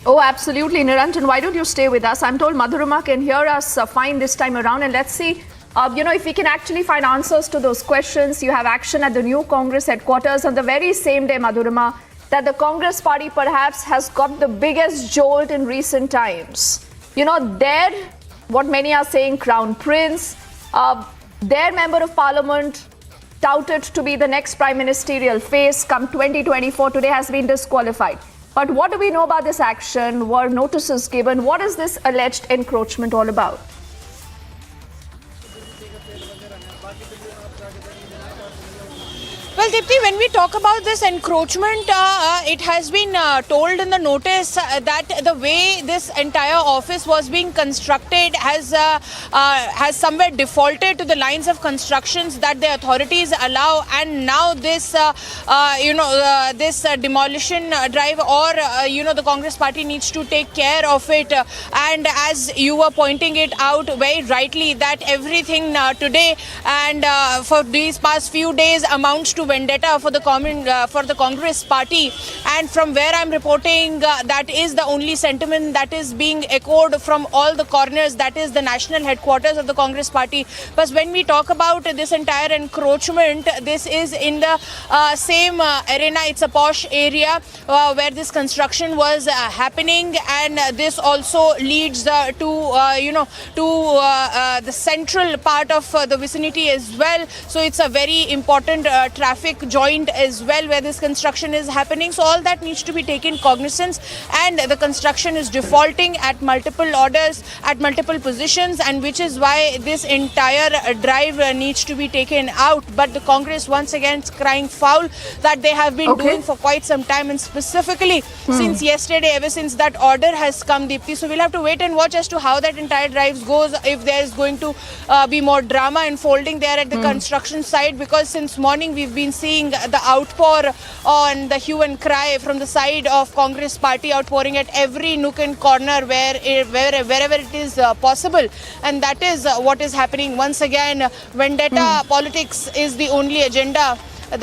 Oh, absolutely. Niranjan, why don't you stay with us? I'm told Madhurima can hear us fine this time around, and let's see if we can actually find answers to those questions. You have action at the new Congress headquarters on the very same day, Madhurima, that the Congress party perhaps has got the biggest jolt in recent times. There, what many are saying, Crown Prince, their member of parliament, touted to be the next prime ministerial face come 2024, today has been disqualified. But what do we know about this action? Were notices given? What is this alleged encroachment all about? Well, Deepti, when we talk about this encroachment, it has been told in the notice that the way this entire office was being constructed has somewhere defaulted to the lines of constructions that the authorities allow, and now this this demolition drive or the Congress party needs to take care of it. And as you were pointing it out very rightly, that everything today and for these past few days amounts to vendetta for the Congress party. And from where I'm reporting, that is the only sentiment that is being echoed from all the corners, that is the national headquarters of the Congress party. But when we talk about this entire encroachment, this is in the same arena. It's a posh area where this construction was happening, and this also leads to the central part of the vicinity as well. So it's a very important traffic joint as well where this construction is happening. So all that needs to be taken cognizance, and the construction is defaulting at multiple orders, at multiple positions, and which is why this entire drive needs to be taken out. But the Congress once again is crying foul that they have been doing for quite some time, and specifically since yesterday, ever since that order has come, Deepti. So we'll have to wait and watch as to how that entire drive goes, if there is going to be more drama unfolding there at the construction site, because since morning we've been seeing the outpour on the hue and cry from the side of Congress party, outpouring at every nook and corner wherever it is possible, and that is what is happening once again. Vendetta politics is the only agenda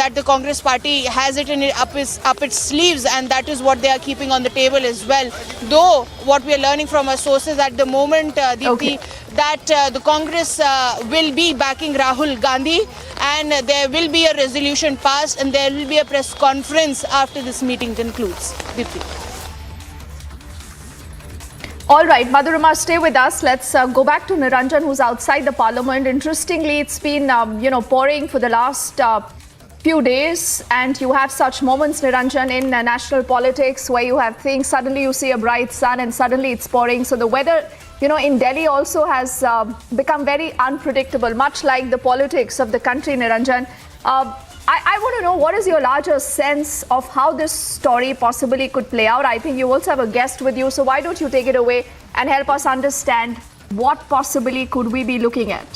that the Congress party has up its sleeves, and that is what they are keeping on the table as well. Though what we are learning from our sources at the moment, Deepti, that the Congress will be backing Rahul Gandhi, and there will be a resolution passed, and there will be a press conference after this meeting concludes. Deepti. All right, Madhurima, stay with us. Let's go back to Niranjan, who's outside the parliament. Interestingly, it's been, pouring for the last few days, and you have such moments, Niranjan, in national politics where you have things, suddenly you see a bright sun and suddenly it's pouring. So the weather, in Delhi also has become very unpredictable, much like the politics of the country, Niranjan. I want to know, what is your larger sense of how this story possibly could play out? I think you also have a guest with you, so why don't you take it away and help us understand what possibly could we be looking at?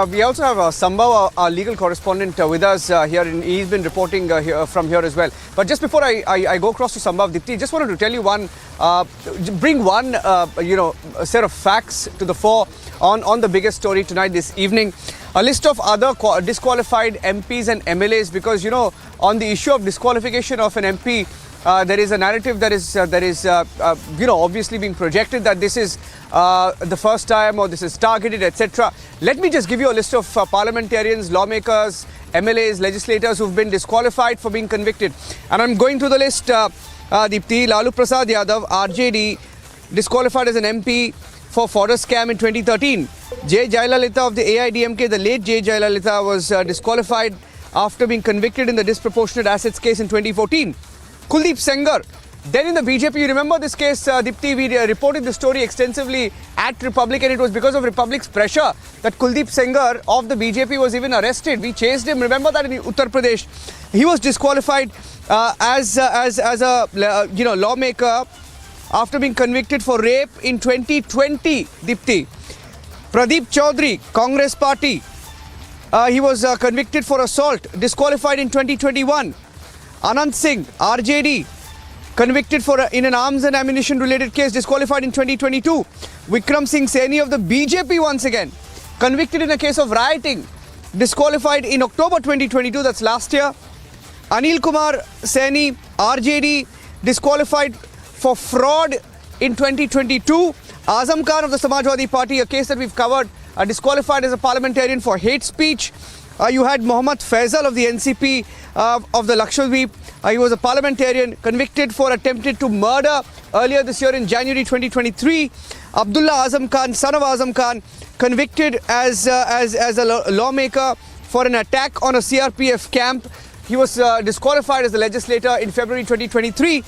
We also have Sambhav, our legal correspondent, with us here. He's been reporting from here as well. But just before I go across to Sambhav, Deepti, just wanted to tell you bring one set of facts to the fore on the biggest story tonight, this evening. A list of other disqualified MPs and MLAs, because, on the issue of disqualification of an MP, there is a narrative that is obviously being projected that this is the first time, or this is targeted, etc. Let me just give you a list of parliamentarians, lawmakers, MLAs, legislators who've been disqualified for being convicted. And I'm going through the list. Deepti, Lalu Prasad Yadav, RJD, disqualified as an MP for fodder scam in 2013. J. Jayalalitha of the AIDMK, the late J. Jayalalitha, was disqualified after being convicted in the disproportionate assets case in 2014. Kuldeep Sengar, then in the BJP, you remember this case, Deepti, we reported the story extensively at Republic, and it was because of Republic's pressure that Kuldeep Sengar of the BJP was even arrested. We chased him, remember that, in Uttar Pradesh. He was disqualified as a lawmaker after being convicted for rape in 2020, Deepti. Pradeep Chaudhary, Congress Party, he was convicted for assault, disqualified in 2021. Anand Singh, RJD, convicted for in an arms and ammunition related case, disqualified in 2022. Vikram Singh Saini of the BJP, once again, convicted in a case of rioting, disqualified in October 2022, that's last year. Anil Kumar Saini, RJD, disqualified for fraud in 2022. Azam Khan of the Samajwadi Party, a case that we've covered, disqualified as a parliamentarian for hate speech. You had Mohammad Faisal of the NCP of the Lakshadweep. He was a parliamentarian convicted for attempted to murder earlier this year in January 2023. Abdullah Azam Khan, son of Azam Khan, convicted as a lawmaker for an attack on a CRPF camp. He was disqualified as a legislator in February 2023.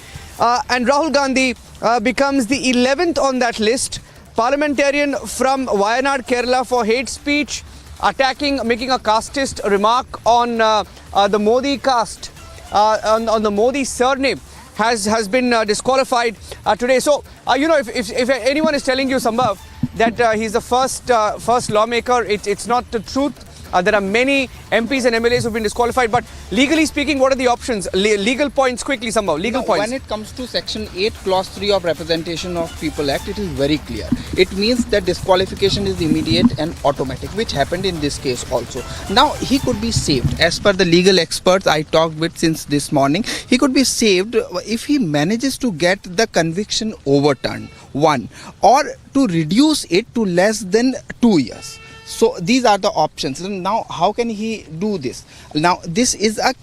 And Rahul Gandhi becomes the 11th on that list. Parliamentarian from Wayanad, Kerala, for hate speech, making a casteist remark on the Modi caste, on the Modi surname, has been disqualified today. So, if anyone is telling you, Sambhav, that he's the first lawmaker, it's not the truth. There are many MPs and MLAs who've been disqualified, but legally speaking, what are the options? Legal points, quickly, Sambhav, legal points. When it comes to Section 8, Clause 3 of Representation of People Act, it is very clear. It means that disqualification is immediate and automatic, which happened in this case also. Now, he could be saved. As per the legal experts I talked with since this morning, he could be saved if he manages to get the conviction overturned, one, or to reduce it to less than 2 years. So these are the options. Now, how can he do this? Now, this is a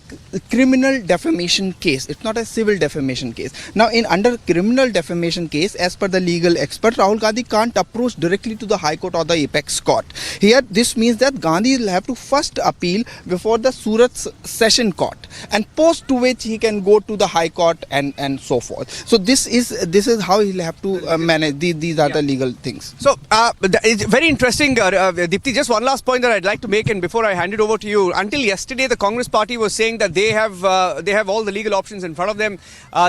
criminal defamation case. It's not a civil defamation case. Now, under criminal defamation case, as per the legal expert, Rahul Gandhi can't approach directly to the High Court or the Apex Court. Here, this means that Gandhi will have to first appeal before the Surat Session Court, and post to which he can go to the High Court and so forth. So this is how he'll have to manage. These are the legal things. So it's very interesting. Deepti, just one last point that I'd like to make, and before I hand it over to you. Until yesterday, the Congress party was saying that they have all the legal options in front of them.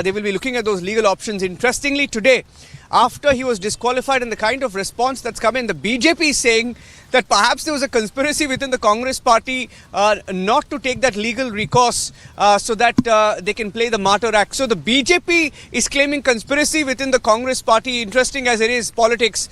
They will be looking at those legal options. Interestingly, today, after he was disqualified and the kind of response that's come in, the BJP is saying that perhaps there was a conspiracy within the Congress party not to take that legal recourse so that they can play the martyr act. So the BJP is claiming conspiracy within the Congress party. Interesting as it is politics.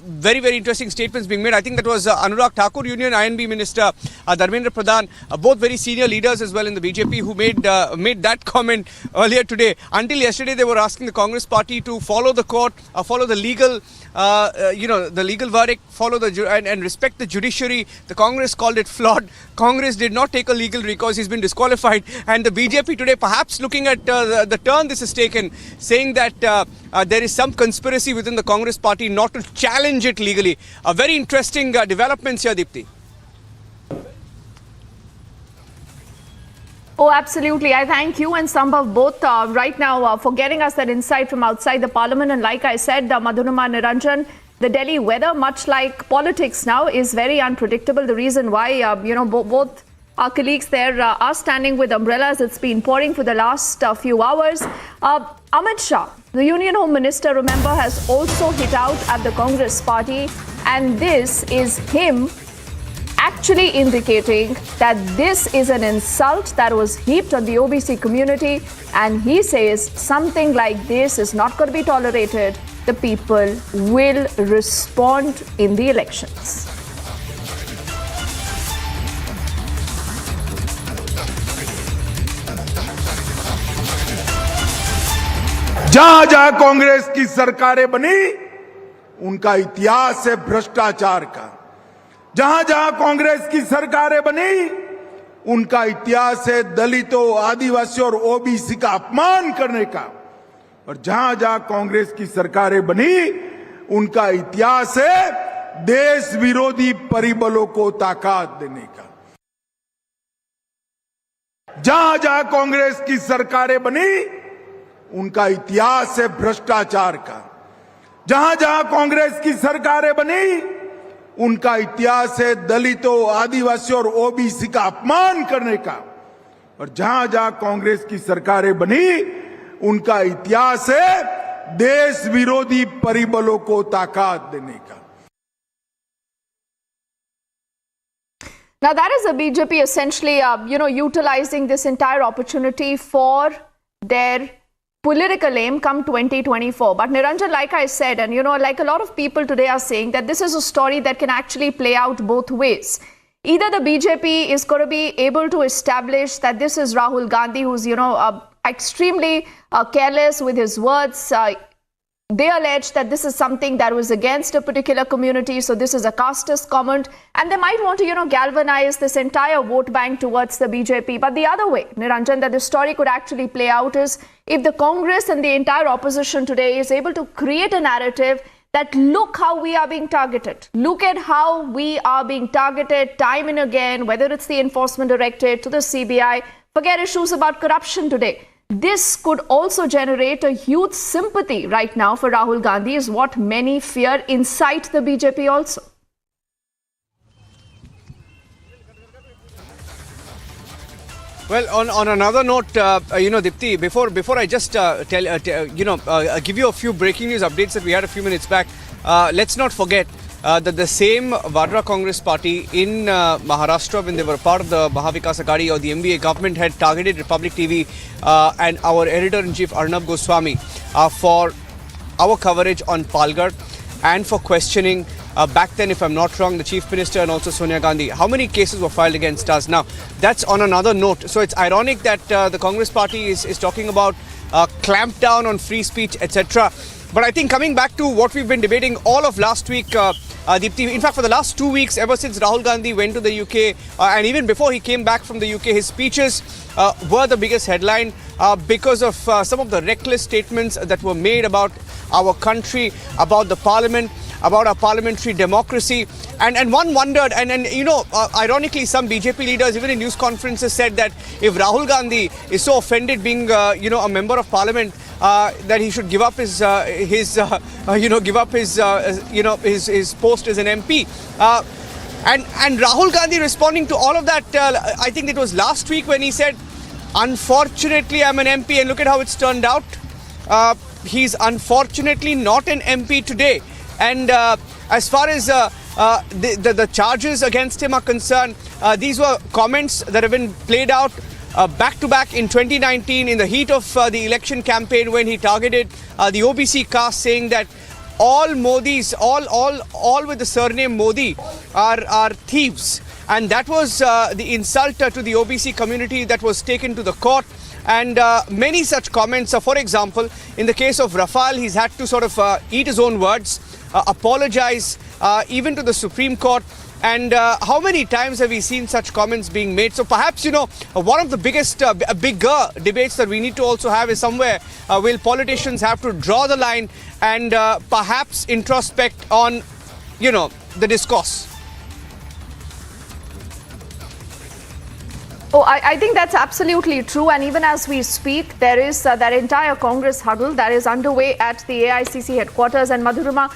Very, very interesting statements being made. I think that was Anurag Thakur, Union INB Minister, Dharmendra Pradhan, both very senior leaders as well in the BJP who made that comment earlier today. Until yesterday, they were asking the Congress party to follow the court, follow the legal, the legal verdict, follow and respect the judiciary. The Congress called it flawed. Congress did not take a legal recourse. He's been disqualified. And the BJP today, perhaps looking at the turn this has taken, saying that there is some conspiracy within the Congress party not to challenge it legally. A very interesting developments here, Deepti. Oh, absolutely. I thank you and Sambhav both right now for getting us that insight from outside the parliament. And like I said, Madhurima Niranjan, the Delhi weather, much like politics now, is very unpredictable. The reason why, both our colleagues there are standing with umbrellas. It's been pouring for the last few hours. Amit Shah, the Union Home Minister, remember, has also hit out at the Congress party. And this is him actually indicating that this is an insult that was heaped on the OBC community, and he says something like this is not going to be tolerated. The people will respond in the elections. जहां जहां कांग्रेस की सरकारें बनी, उनका इतिहास है भ्रष्टाचार का। जहां जहां कांग्रेस की सरकारें बनी, उनका इतिहास है दलितों, आदिवासियों और ओबीसी का अपमान करने का। और जहां जहां कांग्रेस की सरकारें बनी, उनका इतिहास है देश विरोधी परिबलों को ताकत देने का। जहां जहां कांग्रेस की सरकारें बनी, उनका इतिहास है भ्रष्टाचार का। जहां जहां कांग्रेस की सरकारें बनी, उनका इतिहास है दलितों, आदिवासियों और ओबीसी का अपमान करने का। और जहां जहां कांग्रेस की सरकारें बनी, उनका इतिहास है देश विरोधी परिबलों को ताकत देने का। Now that is the BJP essentially, utilizing this entire opportunity for their political aim come 2024. But Niranjan, like I said, and like a lot of people today are saying, that this is a story that can actually play out both ways. Either the BJP is going to be able to establish that this is Rahul Gandhi, who's, extremely careless with his words. They allege that this is something that was against a particular community, so this is a casteist comment, and they might want to, galvanize this entire vote bank towards the BJP. But the other way, Niranjan, that the story could actually play out is if the Congress and the entire opposition today is able to create a narrative that look how we are being targeted. Look at how we are being targeted time and again, whether it's the Enforcement Directorate to the CBI, forget issues about corruption today. This could also generate a huge sympathy right now for Rahul Gandhi, is what many fear inside the BJP also. Well, on another note, Deepti, before I just give you a few breaking news updates that we had a few minutes back, let's not forget that the same Vadra Congress party in Maharashtra, when they were part of the Mahavikas Aghadi or the MBA government, had targeted Republic TV and our editor-in-chief Arnab Goswami for our coverage on Palghar and for questioning back then, if I'm not wrong, the Chief Minister and also Sonia Gandhi. How many cases were filed against us? Now, that's on another note. So it's ironic that the Congress party is talking about clamp down on free speech, etc. But I think coming back to what we've been debating all of last week, Deepti, in fact, for the last 2 weeks, ever since Rahul Gandhi went to the UK, and even before he came back from the UK, his speeches were the biggest headline because of some of the reckless statements that were made about our country, about the parliament, about our parliamentary democracy. And one wondered, and ironically, some BJP leaders, even in news conferences, said that if Rahul Gandhi is so offended being, a member of parliament, that he should give up his post as an MP. And Rahul Gandhi responding to all of that, I think it was last week when he said, unfortunately, I'm an MP, and look at how it's turned out. He's unfortunately not an MP today. And as far as the charges against him are concerned, these were comments that have been played out back to back in 2019 in the heat of the election campaign, when he targeted the OBC caste, saying that all Modis, all with the surname Modi are thieves. And that was the insult to the OBC community that was taken to the court. And many such comments. For example, in the case of Rafale, he's had to sort of eat his own words, apologize even to the Supreme Court. And how many times have we seen such comments being made? So perhaps, one of the biggest, bigger debates that we need to also have is somewhere will politicians have to draw the line and perhaps introspect on, the discourse. Oh, I think that's absolutely true. And even as we speak, there is that entire Congress huddle that is underway at the AICC headquarters. And Madhurima,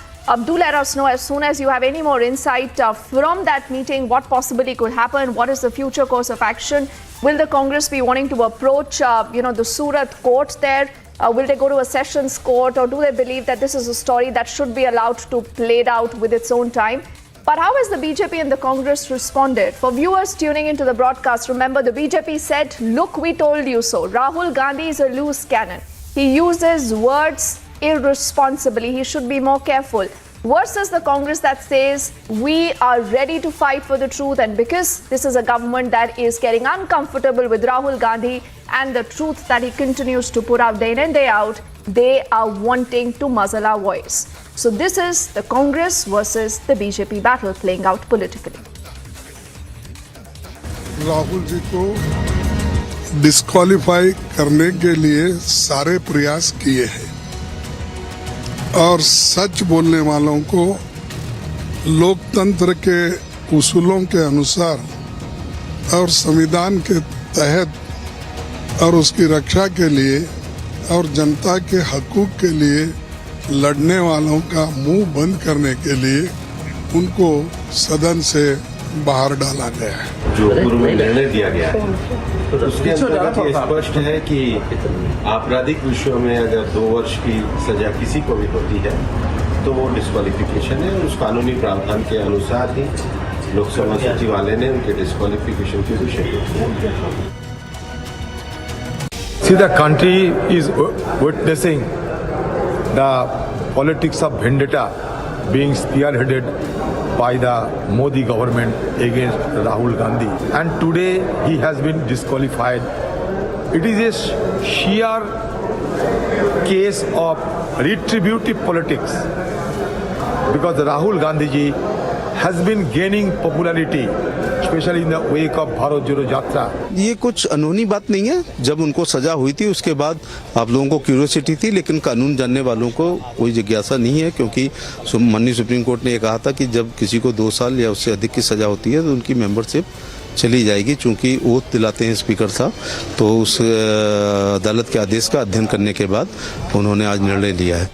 do let us know as soon as you have any more insight from that meeting, what possibly could happen, what is the future course of action. Will the Congress be wanting to approach, the Surat court there? Will they go to a sessions court, or do they believe that this is a story that should be allowed to play it out with its own time? But how has the BJP and the Congress responded? For viewers tuning into the broadcast, remember the BJP said, look, we told you so. Rahul Gandhi is a loose cannon. He uses words irresponsibly. He should be more careful. Versus the Congress that says, we are ready to fight for the truth. And because this is a government that is getting uncomfortable with Rahul Gandhi and the truth that he continues to put out day in and day out, they are wanting to muzzle our voice. So this is the Congress versus the BJP battle playing out politically. Rahul ji को disqualify करने के लिए सारे प्रयास किए हैं और सच बोलने वालों को लोकतंत्र के उसूलों के अनुसार और संविधान के तहत और उसकी रक्षा के लिए और जनता के हकूक के लिए लड़ने वालों का मुंह बंद करने के लिए उनको सदन से बाहर डाला गया है। जो पूर्व में निर्णय दिया गया है उसके अंतर्गत ये स्पष्ट है कि आपराधिक विषयों में अगर 2 वर्ष की सजा किसी को भी होती है तो वो डिस्क्वालिफिकेशन है, और उस कानूनी प्रावधान के अनुसार ही लोकसभा सचिवालय ने उनके डिस्क्वालिफिकेशन की घोषणा की। See, the country is witnessing the politics of vendetta being spearheaded by the Modi government against Rahul Gandhi. And today he has been disqualified. It is a sheer case of retributive politics because Rahul Gandhi ji has been gaining popularity, especially in the wake of Bharat Joro Yatra. ये कुछ अनहोनी बात नहीं है। जब उनको सजा हुई थी उसके बाद आप लोगों को क्यूरियोसिटी थी, लेकिन कानून जानने वालों को कोई जिज्ञासा नहीं है, क्योंकि माननीय सुप्रीम कोर्ट ने ये कहा था कि जब किसी को 2 साल या उससे अधिक की सजा होती है तो उनकी मेंबरशिप चली जाएगी। चूंकि ओथ दिलाते हैं स्पीकर साहब, तो उस अदालत के आदेश का अध्ययन करने के बाद उन्होंने आज निर्णय लिया है।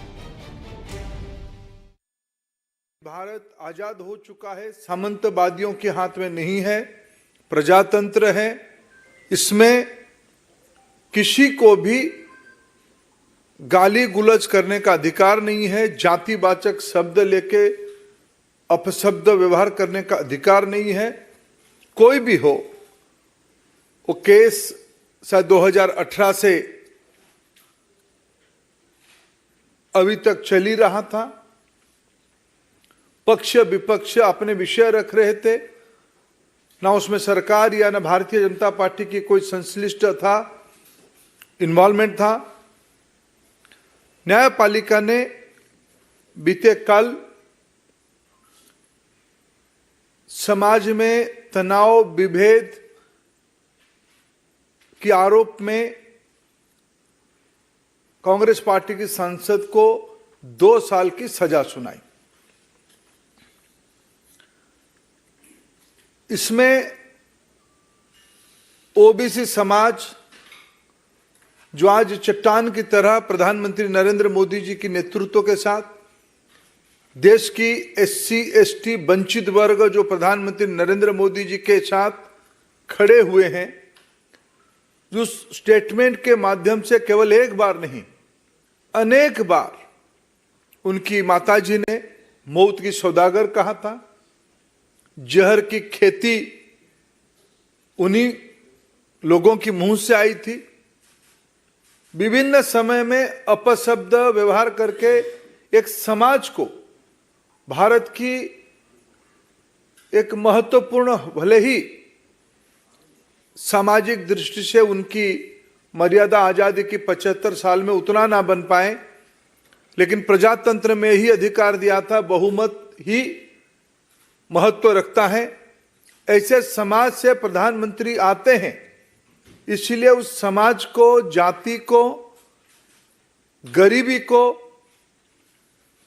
भारत आजाद हो चुका है, सामंतवादियों के हाथ में नहीं है, प्रजातंत्र है। इसमें किसी को भी गाली गुलज करने का अधिकार नहीं है, जातिवाचक शब्द लेके अपशब्द व्यवहार करने का अधिकार नहीं है। कोई भी हो, वो केस शायद 2018 से अभी तक चल ही रहा था। पक्ष विपक्ष अपने विषय रख रहे थे, ना उसमें सरकार या ना भारतीय जनता पार्टी की कोई संश्लिष्ट था, इन्वॉल्वमेंट था। न्यायपालिका ने बीते कल समाज में तनाव विभेद के आरोप में कांग्रेस पार्टी की सांसद को 2 साल की सजा सुनाई। इसमें ओबीसी समाज, जो आज चट्टान की तरह प्रधानमंत्री नरेंद्र मोदी जी के नेतृत्व के साथ, देश की एससी एसटी वंचित वर्ग जो प्रधानमंत्री नरेंद्र मोदी जी के साथ खड़े हुए हैं, जो स्टेटमेंट के माध्यम से केवल एक बार नहीं अनेक बार उनकी माताजी ने मौत की सौदागर कहा था, जहर की खेती उन्हीं लोगों की मुंह से आई थी। विभिन्न समय में अपशब्द व्यवहार करके एक समाज को, भारत की एक महत्वपूर्ण, भले ही सामाजिक दृष्टि से उनकी मर्यादा आजादी की 75 साल में उतना ना बन पाए, लेकिन प्रजातंत्र में ही अधिकार दिया था, बहुमत ही महत्व रखता है। ऐसे समाज से प्रधानमंत्री आते हैं, इसलिए उस समाज को, जाति को, गरीबी को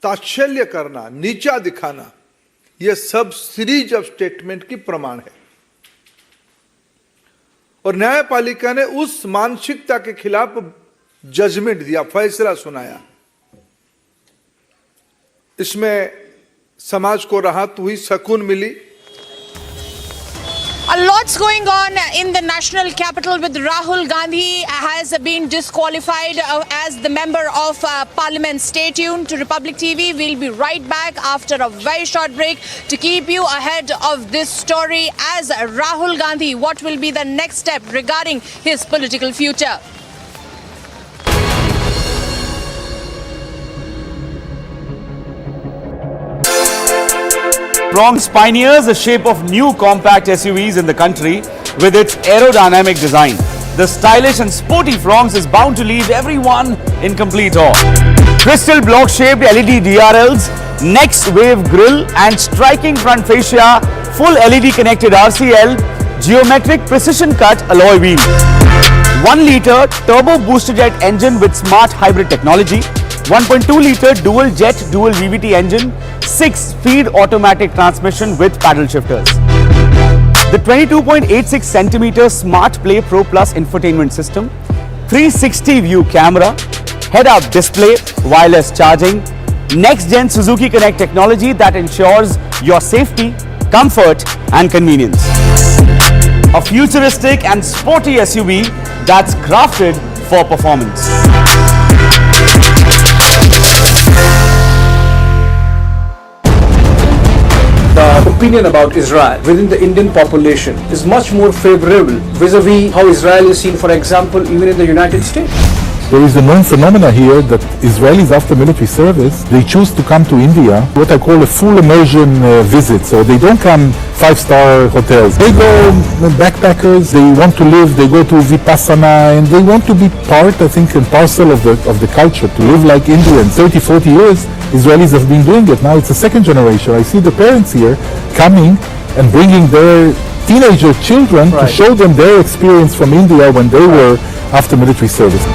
ताच्छल्य करना, नीचा दिखाना, यह सब सीरीज ऑफ स्टेटमेंट की प्रमाण है। और न्यायपालिका ने उस मानसिकता के खिलाफ जजमेंट दिया, फैसला सुनाया। इसमें समाज को राहत हुई, सुकून मिली। A lot's going on in the national capital with Rahul Gandhi has been disqualified as the member of parliament. Stay tuned to Republic TV. We'll be right back after a very short break to keep you ahead of this story as Rahul Gandhi. What will be the next step regarding his political future? Prongs pioneers the shape of new compact SUVs in the country with its aerodynamic design. The stylish and sporty Frongs is bound to leave everyone in complete awe. Crystal block-shaped LED DRLs, next wave grille and striking front fascia, full LED connected RCL, geometric precision cut alloy wheels. 1 litre turbo booster jet engine with smart hybrid technology. 1.2 litre dual jet dual VVT engine, 6-speed automatic transmission with paddle shifters. The 22.86 centimeter Smart Play Pro Plus infotainment system, 360 view camera, head-up display, wireless charging, next-gen Suzuki Connect technology that ensures your safety, comfort and convenience. A futuristic and sporty SUV that's crafted for performance. The opinion about Israel within the Indian population is much more favorable vis-a-vis how Israel is seen, for example, even in the United States. There is a known phenomena here that Israelis after military service, they choose to come to India, what I call a full immersion visit. So they don't come 5-star hotels. They go backpackers, they want to live, they go to Vipassana, and they want to be part, I think, and parcel of the culture, to live like Indians. 30, 40 years, Israelis have been doing it. Now it's the second generation. I see the parents here coming and bringing their teenager children to show them their experience from India when they were after military service.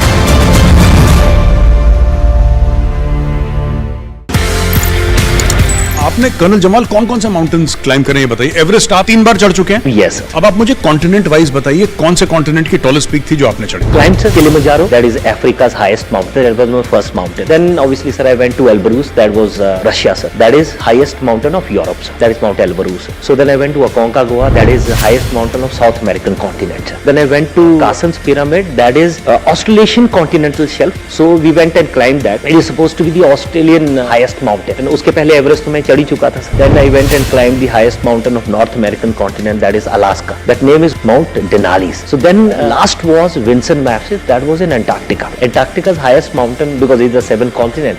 आपने colonel Jamal कौन कौन से mountains climb करे ये बताइए। Everest आप 3 बार चढ़ चुके हैं। यस। अब आप मुझे कॉन्टिनेंट वाइज बताइए कौन से कॉन्टिनेंट की टॉलेस्ट पीक थी जो आपने चढ़ी। Climbed sir Kilimanjaro, that is Africa's highest mountain. That was my first mountain. Then obviously sir I went to Elbrus, that was Russia sir. That is highest mountain of Europe sir. That is Mount Elbrus. So then I went to Aconcagua, that is the highest mountain of South American continent. Then I went to Carsten's Pyramid, that is Australasian continental shelf. So we went and climbed that. It is supposed to be the Australian highest mountain. And उसके पहले Everest तो मैं चढ़ ही चुका था sir. Then I went and climbed the highest mountain of North American continent, that is Alaska. That name is Mount Denali. So then last was Vinson Massif, that was in Antarctica. Antarctica's highest mountain, because it's a 7th continent.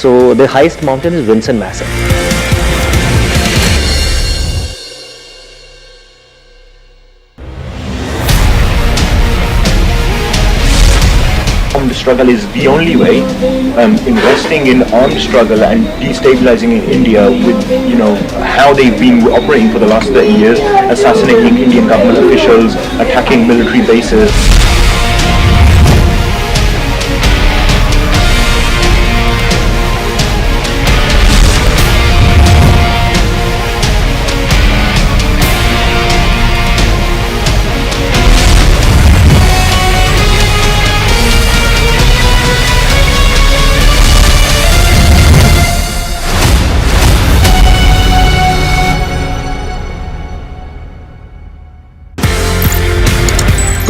So the highest mountain is Vinson Massif. Armed struggle is the only way. Investing in armed struggle and destabilizing India with, how they've been operating for the last 30 years, assassinating Indian government officials, attacking military bases.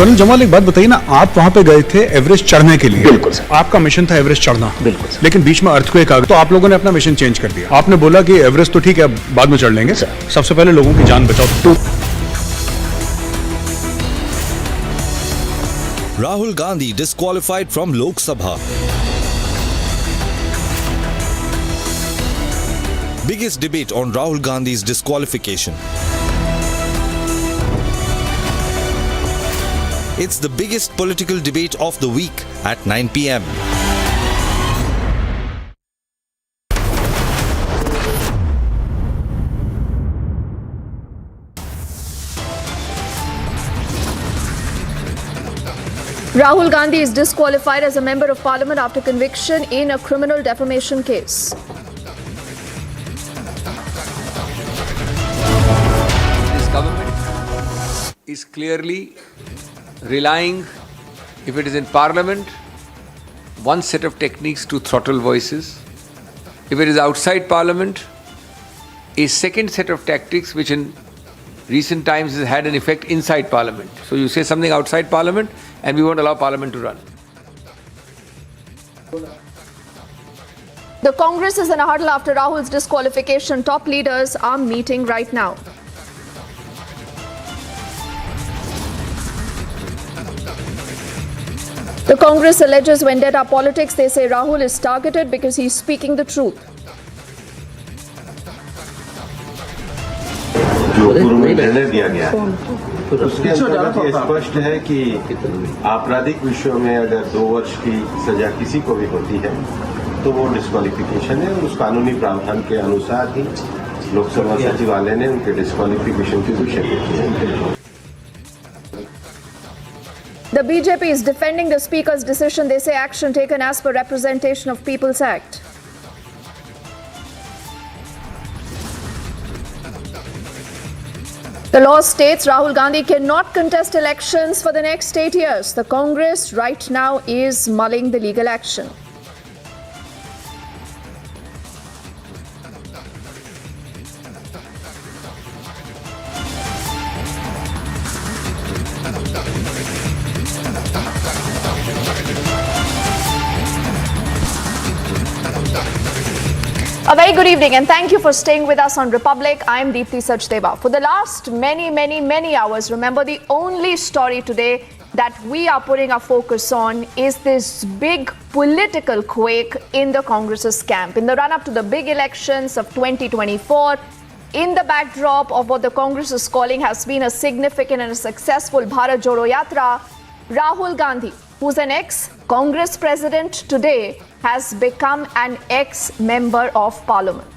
Colonel Jamal एक बात बताइए ना, आप वहाँ पे गए थे Everest चढ़ने के लिए। बिल्कुल सर। आपका मिशन था एवरेस्ट चढ़ना। बिल्कुल सर। लेकिन बीच में अर्थक्वेक आ गया तो आप लोगों ने अपना मिशन चेंज कर दिया। आपने बोला कि एवरेस्ट तो ठीक है, अब बाद में चढ़ लेंगे, सबसे पहले लोगों की जान बचाओ। Rahul Gandhi disqualified from Lok Sabha. Biggest debate on Rahul Gandhi's disqualification. It's the biggest political debate of the week at 9 p.m. Rahul Gandhi is disqualified as a member of parliament after conviction in a criminal defamation case. This government is clearly relying, if it is in parliament, one set of techniques to throttle voices. If it is outside parliament, a second set of tactics which in recent times has had an effect inside parliament. So you say something outside parliament and we won't allow parliament to run. The Congress is in a huddle after Rahul's disqualification. Top leaders are meeting right now. The Congress alleges vendetta politics. They say Rahul is targeted because he's speaking the truth. जो पूर्व में निर्णय दिया गया है उसके अंतर्गत ये स्पष्ट है कि आपराधिक विषयों में अगर 2 वर्ष की सजा किसी को भी होती है तो वो डिस्क्वालिफिकेशन है और उस कानूनी प्रावधान के अनुसार ही लोकसभा सचिवालय ने उनके डिस्क्वालिफिकेशन की घोषणा की है। The BJP is defending the Speaker's decision. They say action taken as per Representation of People's Act. The law states Rahul Gandhi cannot contest elections for the next 8 years. The Congress right now is mulling the legal action. A very good evening and thank you for staying with us on Republic. I am Deepti Sachdeva. For the last many hours, remember the only story today that we are putting our focus on is this big political quake in the Congress's camp. In the run-up to the big elections of 2024, in the backdrop of what the Congress is calling has been a significant and a successful Bharat Jodo Yatra, Rahul Gandhi, who's an ex-Congress president today, has become an ex-member of parliament.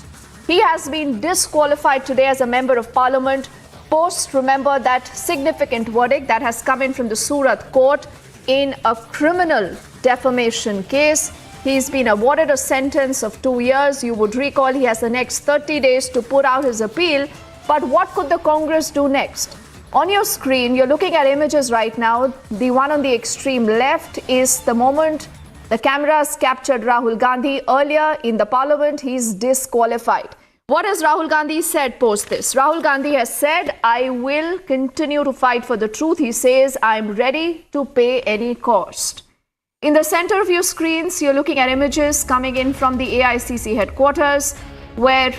He has been disqualified today as a member of parliament post, remember, that significant verdict that has come in from the Surat court in a criminal defamation case. He's been awarded a sentence of 2 years. You would recall he has the next 30 days to put out his appeal. But what could the Congress do next? On your screen, you're looking at images right now. The one on the extreme left is the moment the cameras captured Rahul Gandhi earlier in the parliament. He's disqualified. What has Rahul Gandhi said post this? Rahul Gandhi has said, I will continue to fight for the truth. He says, I'm ready to pay any cost. In the center of your screens, you're looking at images coming in from the AICC headquarters, where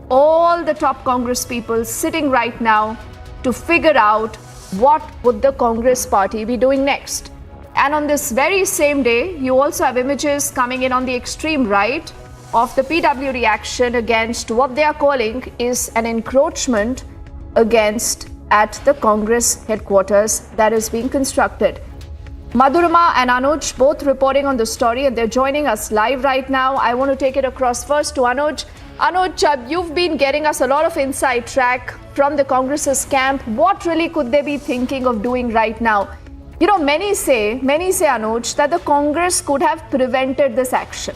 all the top Congress people sitting right now to figure out what would the Congress party be doing next. And on this very same day, you also have images coming in on the extreme right of the PW reaction against what they are calling is an encroachment against at the Congress headquarters that is being constructed. Madhurima and Anuj both reporting on the story and they're joining us live right now. I want to take it across first to Anuj. Anuj, you've been getting us a lot of inside track from the Congress's camp. What really could they be thinking of doing right now? You know, many say, Anuj, that the Congress could have prevented this action.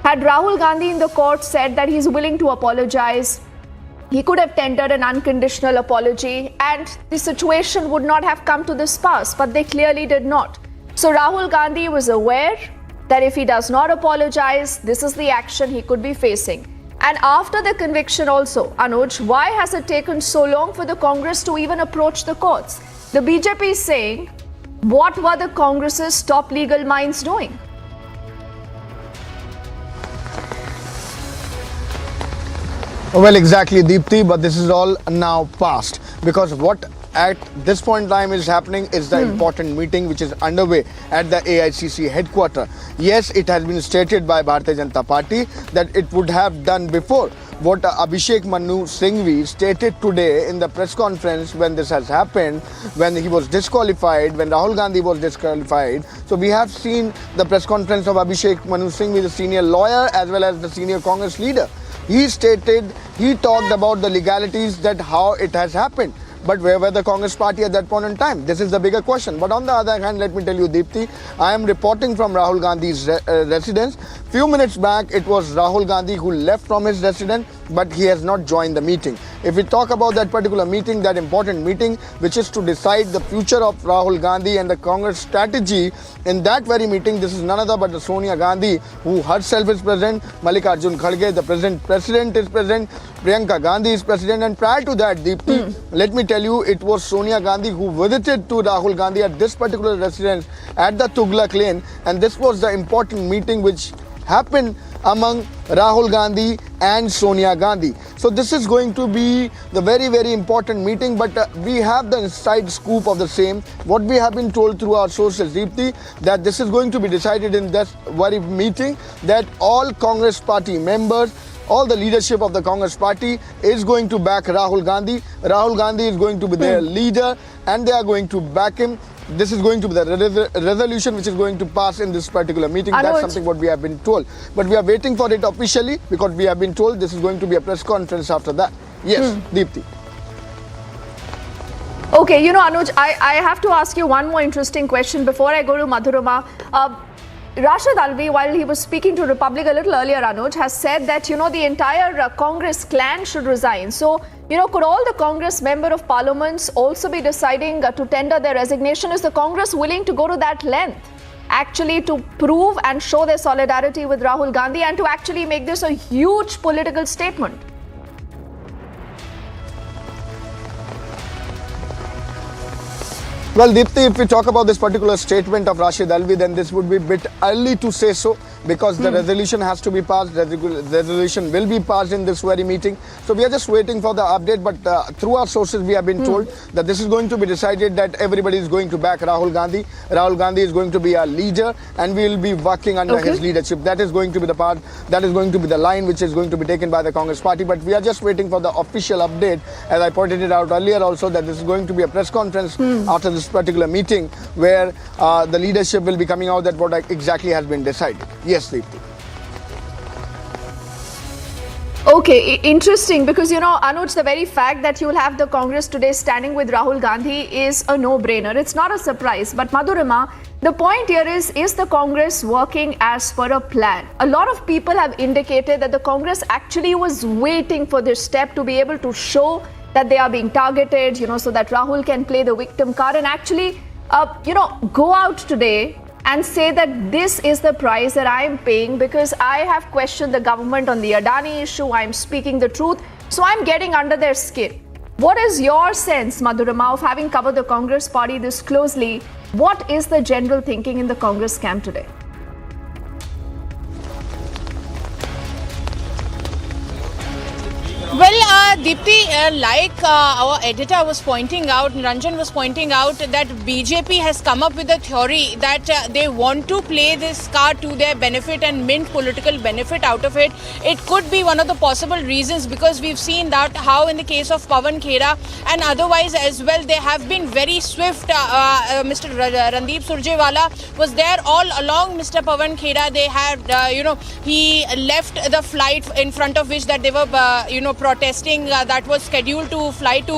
Had Rahul Gandhi in the court said that he's willing to apologize, he could have tendered an unconditional apology and the situation would not have come to this pass, but they clearly did not. So Rahul Gandhi was aware that if he does not apologize, this is the action he could be facing. And after the conviction also, Anuj, why has it taken so long for the Congress to even approach the courts? The BJP is saying what were the Congress's top legal minds doing? Well, exactly, Deepti, but this is all now past, because what at this point in time is happening is the important meeting which is underway at the AICC headquarters. Yes, it has been stated by Bharatiya Janata Party that it would have done before. What Abhishek Manu Singhvi stated today in the press conference when this has happened, when he was disqualified, when Rahul Gandhi was disqualified. So we have seen the press conference of Abhishek Manu Singhvi, the senior lawyer as well as the senior Congress leader. He talked about the legalities, that how it has happened. But where were the Congress party at that point in time? This is the bigger question. But on the other hand, let me tell you, Deepti, I am reporting from Rahul Gandhi's residence. Few minutes back, it was Rahul Gandhi who left from his residence, but he has not joined the meeting. If we talk about that particular meeting, that important meeting, which is to decide the future of Rahul Gandhi and the Congress strategy, in that very meeting, this is none other but the Sonia Gandhi, who herself is present, Mallikarjun Kharge, the president is present, Priyanka Gandhi is president, and prior to that, Deepti, let me tell you, it was Sonia Gandhi who visited to Rahul Gandhi at this particular residence at the Tughlaq Lane, and this was the important meeting which happened among Rahul Gandhi and Sonia Gandhi. So this is going to be the very, very important meeting, but we have the inside scoop of the same. What we have been told through our sources, Deepti, that this is going to be decided in this very meeting, that all Congress party members, all the leadership of the Congress party is going to back Rahul Gandhi. Rahul Gandhi is going to be their leader and they are going to back him. This is going to be the resolution which is going to pass in this particular meeting. That's something what we have been told. But we are waiting for it officially because we have been told this is going to be a press conference after that. Yes, Deepti. Okay, you know, Anuj, I have to ask you one more interesting question before I go to Madhurima. Rashid Alvi, while he was speaking to Republic a little earlier, Anuj, has said that, you know, the entire Congress clan should resign. So, you know, could all the Congress member of parliaments also be deciding to tender their resignation? Is the Congress willing to go to that length, actually to prove and show their solidarity with Rahul Gandhi and to actually make this a huge political statement? Well, Deepti, if we talk about this particular statement of Rashid Alvi, then this would be a bit early to say so, because the resolution has to be passed. The resolution will be passed in this very meeting. So we are just waiting for the update, but through our sources we have been told that this is going to be decided, that everybody is going to back Rahul Gandhi. Rahul Gandhi is going to be our leader and we will be working under his leadership. That is going to be the part, that is going to be the line which is going to be taken by the Congress party. But we are just waiting for the official update, as I pointed it out earlier also, that this is going to be a press conference after this particular meeting where the leadership will be coming out that what exactly has been decided. Yes, Deepti. Okay, interesting, because, you know, Anuj, the very fact that you will have the Congress today standing with Rahul Gandhi is a no-brainer. It's not a surprise. But Madhurima, the point here is the Congress working as per a plan? A lot of people have indicated that the Congress actually was waiting for this step to be able to show that they are being targeted, you know, so that Rahul can play the victim card and actually, you know, go out today and say that this is the price that I am paying because I have questioned the government on the Adani issue, I am speaking the truth, so I'm getting under their skin. What is your sense, Madhurima, of having covered the Congress party this closely? What is the general thinking in the Congress camp today? Well, Deepti, like our editor was pointing out, Ranjan was pointing out, that BJP has come up with a theory that they want to play this card to their benefit and mint political benefit out of it. It could be one of the possible reasons, because we've seen that how in the case of Pawan Khera and otherwise as well, they have been very swift. Mr. Randeep Surjewala was there all along Mr. Pawan Khera. They had, you know, he left the flight in front of which that they were, you know, protesting, that was scheduled to fly to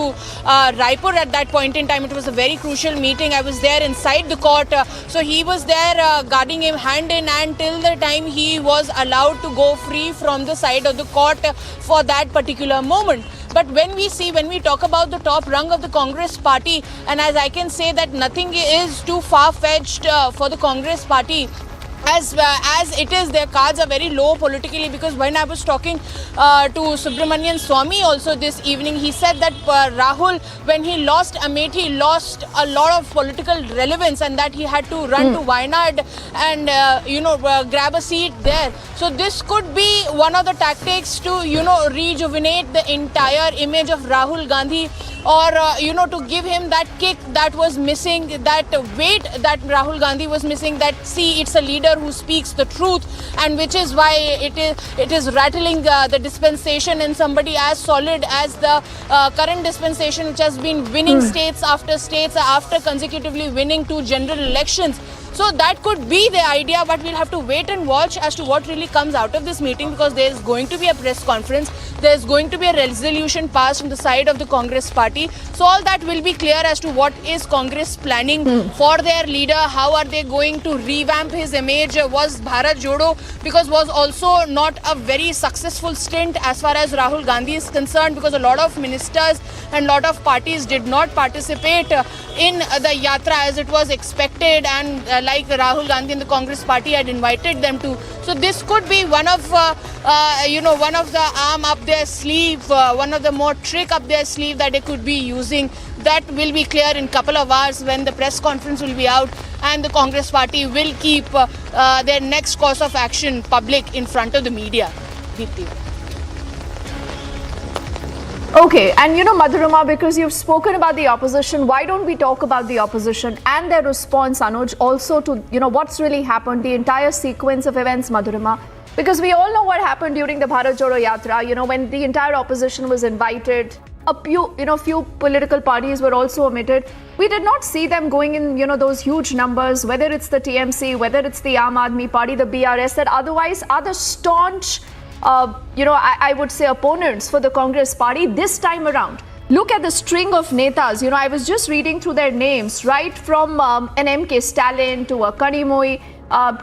Raipur at that point in time. It was a very crucial meeting. I was there inside the court. So he was there guarding him hand in hand till the time he was allowed to go free from the side of the court for that particular moment. But when we talk about the top rung of the Congress party, and as I can say that nothing is too far-fetched for the Congress party, as it is, their cards are very low politically, because when I was talking to Subramanian Swamy also this evening, he said that Rahul, when he lost Amethi, lost a lot of political relevance, and that he had to run to Wayanad and grab a seat there. So this could be one of the tactics to rejuvenate the entire image of Rahul Gandhi, or to give him that kick that was missing, that weight that Rahul Gandhi was missing, that see, it's a leader who speaks the truth, and which is why it is rattling the dispensation, and somebody as solid as the current dispensation, which has been winning states after consecutively winning 2 general elections. So that could be the idea, but we'll have to wait and watch as to what really comes out of this meeting, because there is going to be a press conference, there is going to be a resolution passed on the side of the Congress party. So all that will be clear as to what is Congress planning for their leader, how are they going to revamp his image. Was Bharat Jodo, because was also not a very successful stint as far as Rahul Gandhi is concerned, because a lot of ministers and lot of parties did not participate in the yatra as it was expected, and like Rahul Gandhi and the Congress party had invited them to. So this could be one of the arm up their sleeve, one of the more trick up their sleeve that they could be using. That will be clear in couple of hours when the press conference will be out, and the Congress party will keep their next course of action public in front of the media. Deepti. Okay, and Madhurima, because you've spoken about the opposition, why don't we talk about the opposition and their response, Anuj, also to, what's really happened, the entire sequence of events, Madhurima? Because we all know what happened during the Bharat Jodo Yatra, when the entire opposition was invited, few political parties were also omitted. We did not see them going in, those huge numbers, whether it's the TMC, whether it's the Aam Aadmi Party, the BRS, that otherwise are the staunch I would say opponents for the Congress party this time around. Look at the string of netas. I was just reading through their names, right from an MK Stalin to a Kanimoi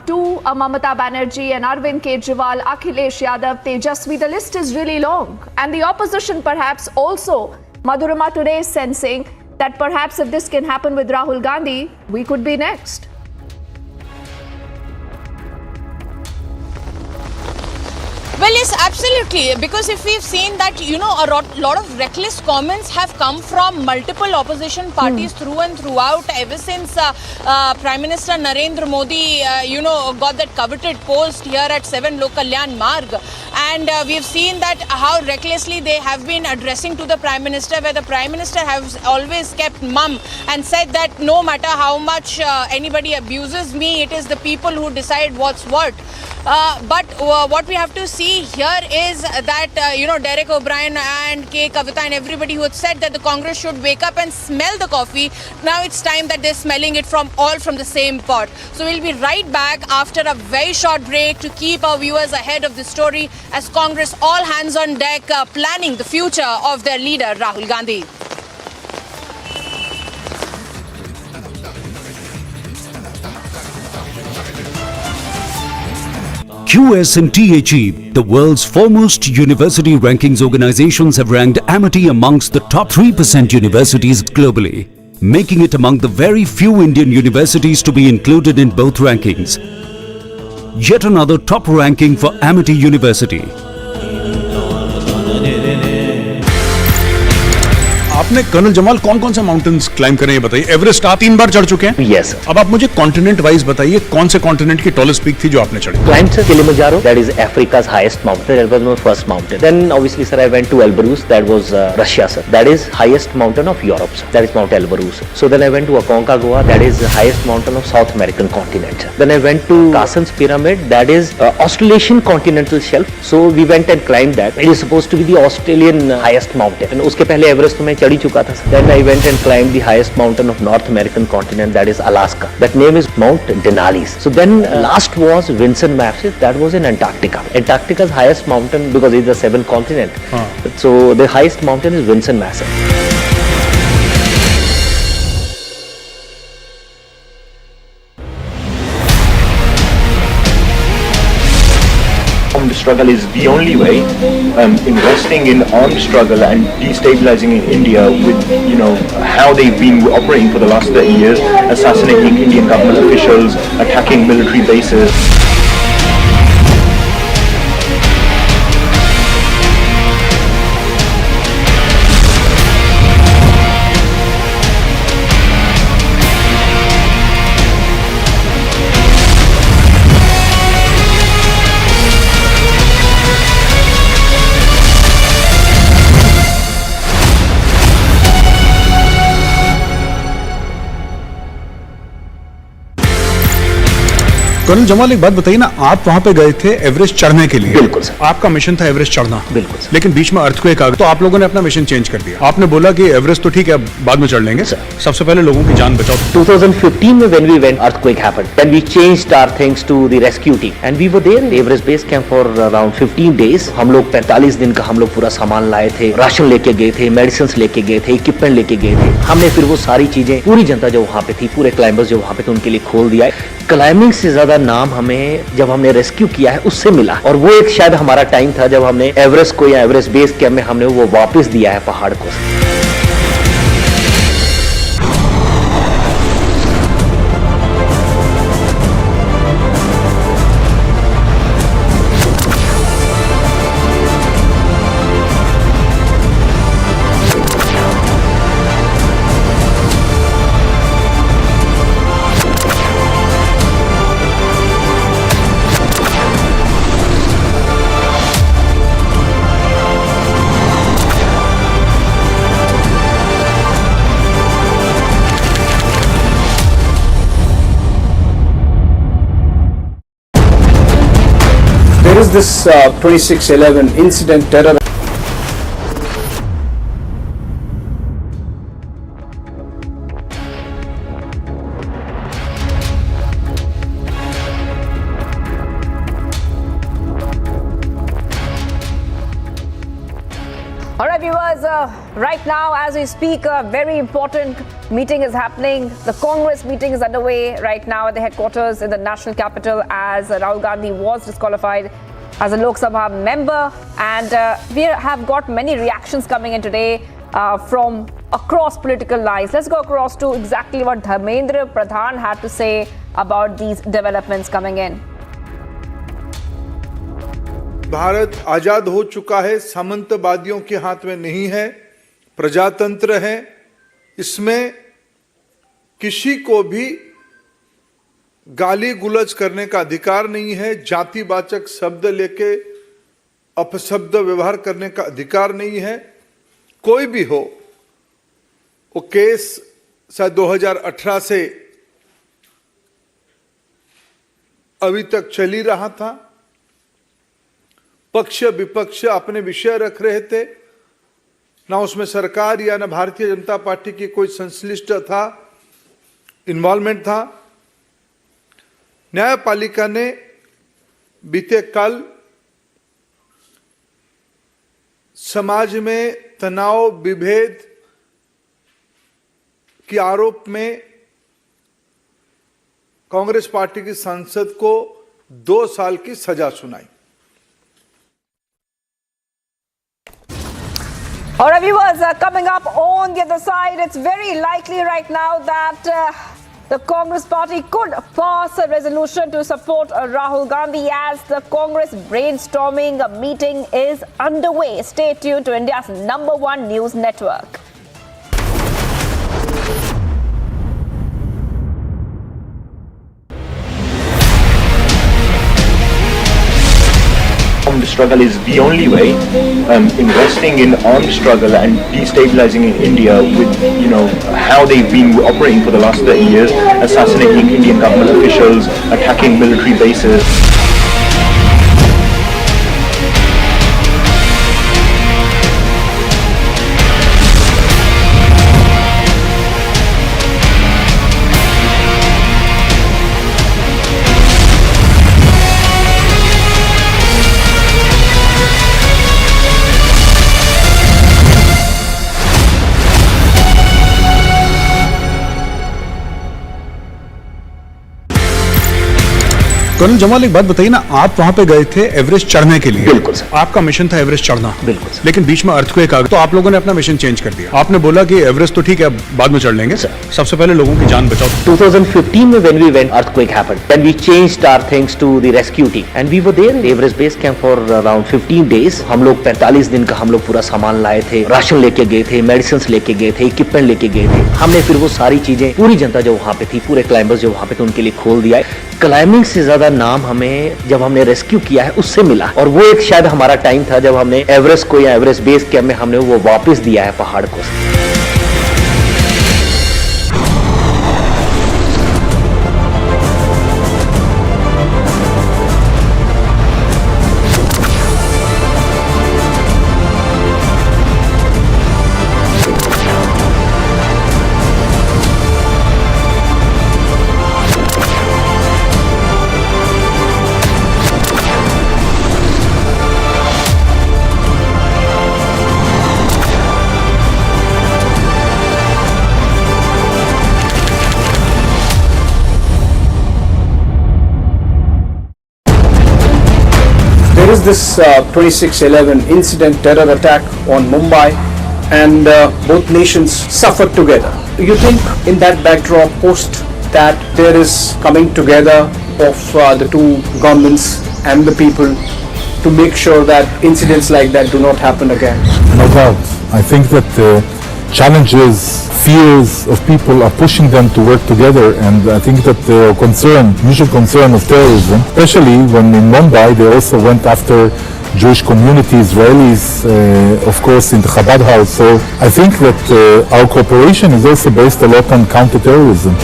to a Mamata Banerjee and Arvind Kejriwal, Akhilesh Yadav, Tejasvi. The list is really long. And the opposition perhaps also, Madhurima today is sensing that perhaps if this can happen with Rahul Gandhi, we could be next. Well, yes, absolutely. Because if we've seen that, a lot of reckless comments have come from multiple opposition parties through and throughout, ever since Prime Minister Narendra Modi, got that coveted post here at 7 Lok Kalyan Marg. And we've seen that how recklessly they have been addressing to the Prime Minister, where the Prime Minister has always kept mum and said that no matter how much anybody abuses me, it is the people who decide what's what. But what we have to see here is that, Derek O'Brien and K. Kavita and everybody who had said that the Congress should wake up and smell the coffee, now it's time that they're smelling it from the same pot. So we'll be right back after a very short break to keep our viewers ahead of the story as Congress all hands on deck planning the future of their leader, Rahul Gandhi. QS and THE, the world's foremost university rankings organizations, have ranked Amity amongst the top 3% universities globally, making it among the very few Indian universities to be included in both rankings. Yet another top ranking for Amity University. आपने colonel Jamal कौन कौन से mountains climb करे ये बताइए। Everest आप 3 बार चढ़ चुके हैं? यस। अब आप मुझे कॉन्टिनेंट वाइज बताइए कौन से कॉन्टिनेंट की टॉलेस्ट पीक थी जो आपने चढ़ी? Climbed sir Kilimanjaro, that is Africa's highest mountain. That was my first mountain. Then obviously sir I went to Elbrus, that was Russia sir. That is highest mountain of Europe sir. That is Mount Elbrus. So then I went to Aconcagua, that is the highest mountain of South American continent sir. Then I went to Carsten's Pyramid, that is Australasian continental shelf. So we went and climbed that. It is supposed to be the Australian highest mountain. And उसके पहले Everest तो मैं चढ़ ही चुका था sir. Then I went and climbed the highest mountain of North American continent, that is Alaska. That name is Mount Denali. So then last was Vinson Massif, that was in Antarctica. Antarctica's highest mountain, because it's the 7th continent. So the highest mountain is Vinson Massif. struggle is the only way. Investing in armed struggle and destabilizing India with, how they've been operating for the last 30 years, assassinating Indian government officials, attacking military bases. Colonel Jamal एक बात बताइए ना, आप वहां पे गए थे Everest चढ़ने के लिए। बिल्कुल सर। आपका मिशन था एवरेस्ट चढ़ना। बिल्कुल सर। लेकिन बीच में अर्थक्वेक आ गया तो आप लोगों ने अपना मिशन चेंज कर दिया। आपने बोला कि एवरेस्ट तो ठीक है, अब बाद में चढ़ लेंगे, सबसे पहले लोगों की जान बचाओ। 2015 में when we went earthquake happened, then we changed our things to the rescue team and we were there in Everest base camp for around 15 days. हम लोग 45 दिन का हम लोग पूरा सामान लाए थे, राशन लेके गए थे, मेडिसिन लेके गए थे, इक्विपमेंट लेके गए थे। हमने फिर वो सारी चीजें पूरी जनता जो वहाँ पे थी, पूरे क्लाइंबर्स जो वहाँ पे थे, उनके लिए खोल दिया। क्लाइंबिंग से ज्यादा नाम हमें जब हमने रेस्क्यू किया है उससे मिला, और वो एक शायद हमारा टाइम था जब हमने एवरेस्ट को या एवरेस्ट बेस कैंप में हमने वो वापस दिया है पहाड़ को। There is this 26/11 incident terror. All right, viewers, right now as we speak, a very important meeting is happening. The Congress meeting is underway right now at the headquarters in the national capital as Rahul Gandhi was disqualified as a Lok Sabha member. And we have got many reactions coming in today from across political lines. Let's go across to exactly what Dharmendra Pradhan had to say about these developments coming in. Bharat आजाद हो चुका है, सामंतवादियों के हाथ में नहीं है, प्रजातंत्र है। इसमें किसी को भी गाली गुलज करने का अधिकार नहीं है, जातिवाचक शब्द लेके अपशब्द व्यवहार करने का अधिकार नहीं है। कोई भी हो, वो केस शायद 2018 से अभी तक चल ही रहा था। पक्ष विपक्ष अपने विषय रख रहे थे, ना उसमें सरकार या ना भारतीय जनता पार्टी की कोई संश्लिष्ट था, इन्वॉल्वमेंट था। न्यायपालिका ने बीते कल समाज में तनाव विभेद के आरोप में कांग्रेस पार्टी की सांसद को 2 साल की सजा सुनाई। All right, viewers, coming up on the other side, it's very likely right now that the Congress party could pass a resolution to support Rahul Gandhi as the Congress brainstorming meeting is underway. Stay tuned to India's #1 news network. Armed struggle is the only way. Investing in armed struggle and destabilizing India with, how they've been operating for the last 30 years, assassinating Indian government officials, attacking military bases. Colonel Jamal एक बात बताइए ना, आप वहाँ पे गए थे Everest चढ़ने के लिए। बिल्कुल सर। आपका मिशन था एवरेस्ट चढ़ना। बिल्कुल सर। लेकिन बीच में अर्थक्वेक आ गया, तो आप लोगों ने अपना मिशन चेंज कर दिया। आपने बोला कि एवरेस्ट तो ठीक है, बाद में चढ़ लेंगे, सबसे पहले लोगों की जान बचाओ। 2015 में when we went, earthquake happened. Then we changed our things to the rescue team, and we were there in Everest base camp for around 15 days. हम लोग 45 दिन का हम लोग पूरा सामान लाए थे, राशन लेके गए थे, मेडिसिन लेके गए थे, इक्विपमेंट लेके गए थे। हमने फिर वो सारी चीजें, पूरी जनता जो वहाँ पे थी, पूरे क्लाइंबर्स जो वहाँ पे थे, उनके लिए खोल दिया। क्लाइंबिंग से ज्यादा नाम हमें जब हमने रेस्क्यू किया है उससे मिला, और वो एक शायद हमारा टाइम था जब हमने एवरेस्ट को या एवरेस्ट बेस कैंप में हमने वो वापस दिया है पहाड़ को। There is this 26/11 incident, terror attack on Mumbai, and both nations suffered together. You think in that backdrop, post that, there is coming together of the two governments and the people to make sure that incidents like that do not happen again? No doubt. I think that challenges, fears of people are pushing them to work together, and I think that the mutual concern of terrorism, especially when in Mumbai they also went after Jewish community, Israelis, of course, in the Chabad house. So I think that our cooperation is also based a lot on counter-terrorism.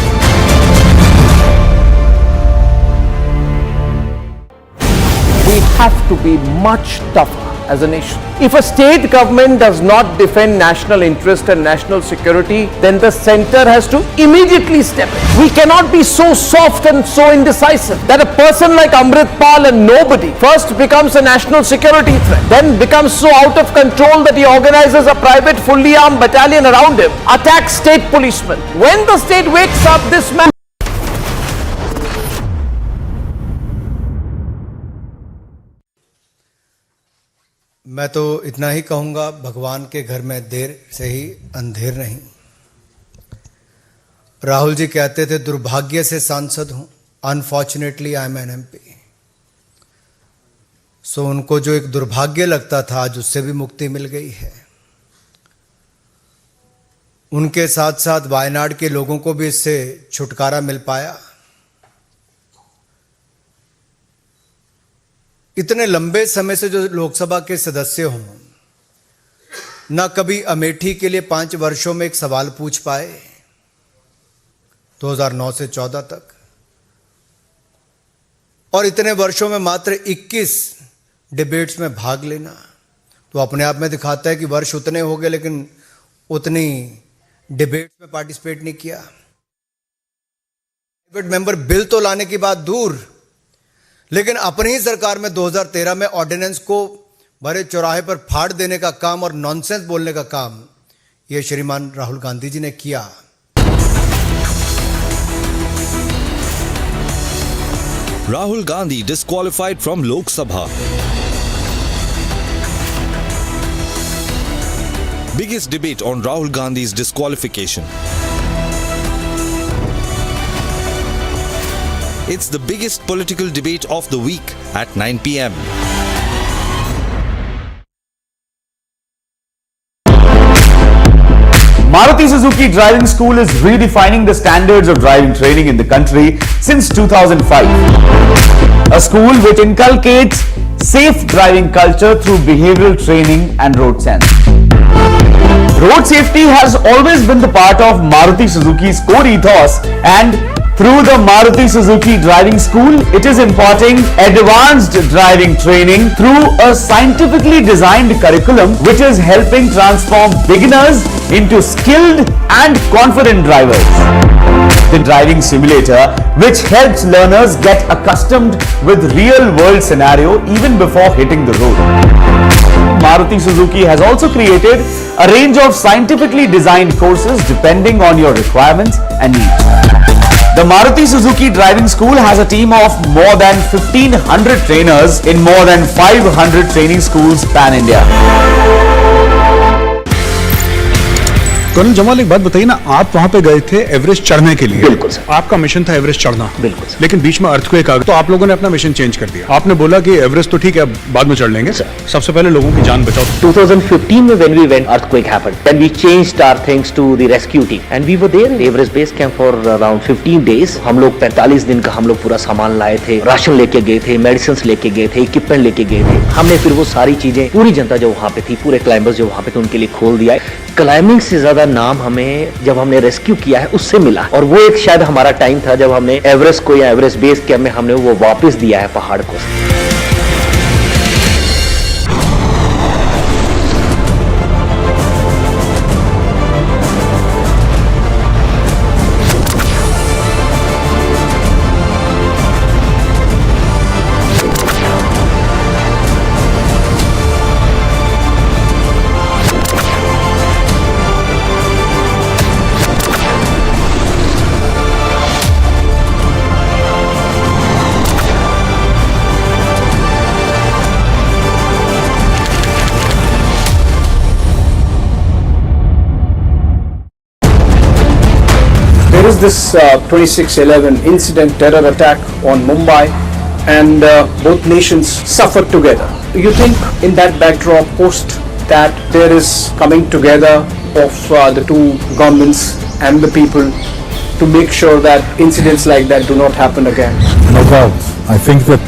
We have to be much tougher as a nation. If a state government does not defend national interest and national security, then the center has to immediately step in. We cannot be so soft and so indecisive that a person like Amrit Pal and nobody first becomes a national security threat, then becomes so out of control that he organizes a private fully armed battalion around him, attacks state policemen. When the state wakes up, this man मैं तो इतना ही कहूँगा, भगवान के घर में देर से ही अंधेर नहीं। राहुल जी कहते थे दुर्भाग्य से सांसद हूँ, unfortunately I am an MP. So उनको जो एक दुर्भाग्य लगता था, आज उससे भी मुक्ति मिल गई है। उनके साथ साथ वायनाड के लोगों को भी इससे छुटकारा मिल पाया। इतने लंबे समय से जो लोकसभा के सदस्य हों, ना कभी अमेठी के लिए 5 वर्षों में एक सवाल पूछ पाए, 2009 से 14 तक, और इतने वर्षों में मात्र 21 डिबेट्स में भाग लेना, तो अपने आप में दिखाता है कि वर्ष उतने हो गए लेकिन उतनी डिबेट्स में पार्टिसिपेट नहीं किया। प्राइवेट मेंबर बिल तो लाने की बात दूर, लेकिन अपनी ही सरकार में 2013 में ऑर्डिनेंस को बड़े चौराहे पर फाड़ देने का काम और नॉनसेंस बोलने का काम ये श्रीमान राहुल गांधी जी ने किया। Rahul Gandhi disqualified from Lok Sabha. Biggest debate on Rahul Gandhi's disqualification. It's the biggest political debate of the week at 9 p.m. Maruti Suzuki Driving School is redefining the standards of driving training in the country since 2005. A school which inculcates safe driving culture through behavioral training and road sense. Road safety has always been the part of Maruti Suzuki's core ethos, and through the Maruti Suzuki Driving School, it is imparting advanced driving training through a scientifically designed curriculum which is helping transform beginners into skilled and confident drivers. The driving simulator, which helps learners get accustomed with real-world scenario even before hitting the road. Maruti Suzuki has also created a range of scientifically designed courses depending on your requirements and needs. The Maruti Suzuki Driving School has a team of more than 1,500 trainers in more than 500 training schools pan-India. Colonel Jamal, एक बात बताइए ना, आप वहाँ पे गए थे Everest चढ़ने के लिए। बिल्कुल सर। आपका मिशन था एवरेस्ट चढ़ना। बिल्कुल सर। लेकिन बीच में अर्थक्वेक आ गया, तो आप लोगों ने अपना मिशन चेंज कर दिया। आपने बोला कि एवरेस्ट तो ठीक है, बाद में चढ़ लेंगे, सबसे पहले लोगों की जान बचाओ। 2015 में when we went, earthquake happened. Then we changed our things to the rescue team, and we were there in the Everest base camp for around 15 days. हम लोग 45 दिन का हम लोग पूरा सामान लाए थे, राशन लेके गए थे, मेडिसिन लेके गए थे, इक्विपमेंट लेके गए थे। हमने फिर वो सारी चीजें, पूरी जनता जो वहाँ पे थी, पूरे क्लाइंबर्स जो वहाँ पे थे, उनके लिए खोल दिया। क्लाइंबिंग से ज्यादा नाम हमें जब हमने रेस्क्यू किया है उससे मिला, और वो एक शायद हमारा टाइम था जब हमने एवरेस्ट को या एवरेस्ट बेस कैंप में हमने वो वापस दिया है पहाड़ को। There is this 26/11 incident, terror attack on Mumbai, and both nations suffered together. You think in that backdrop, post that, there is coming together of the two governments and the people to make sure that incidents like that do not happen again? No doubt. I think that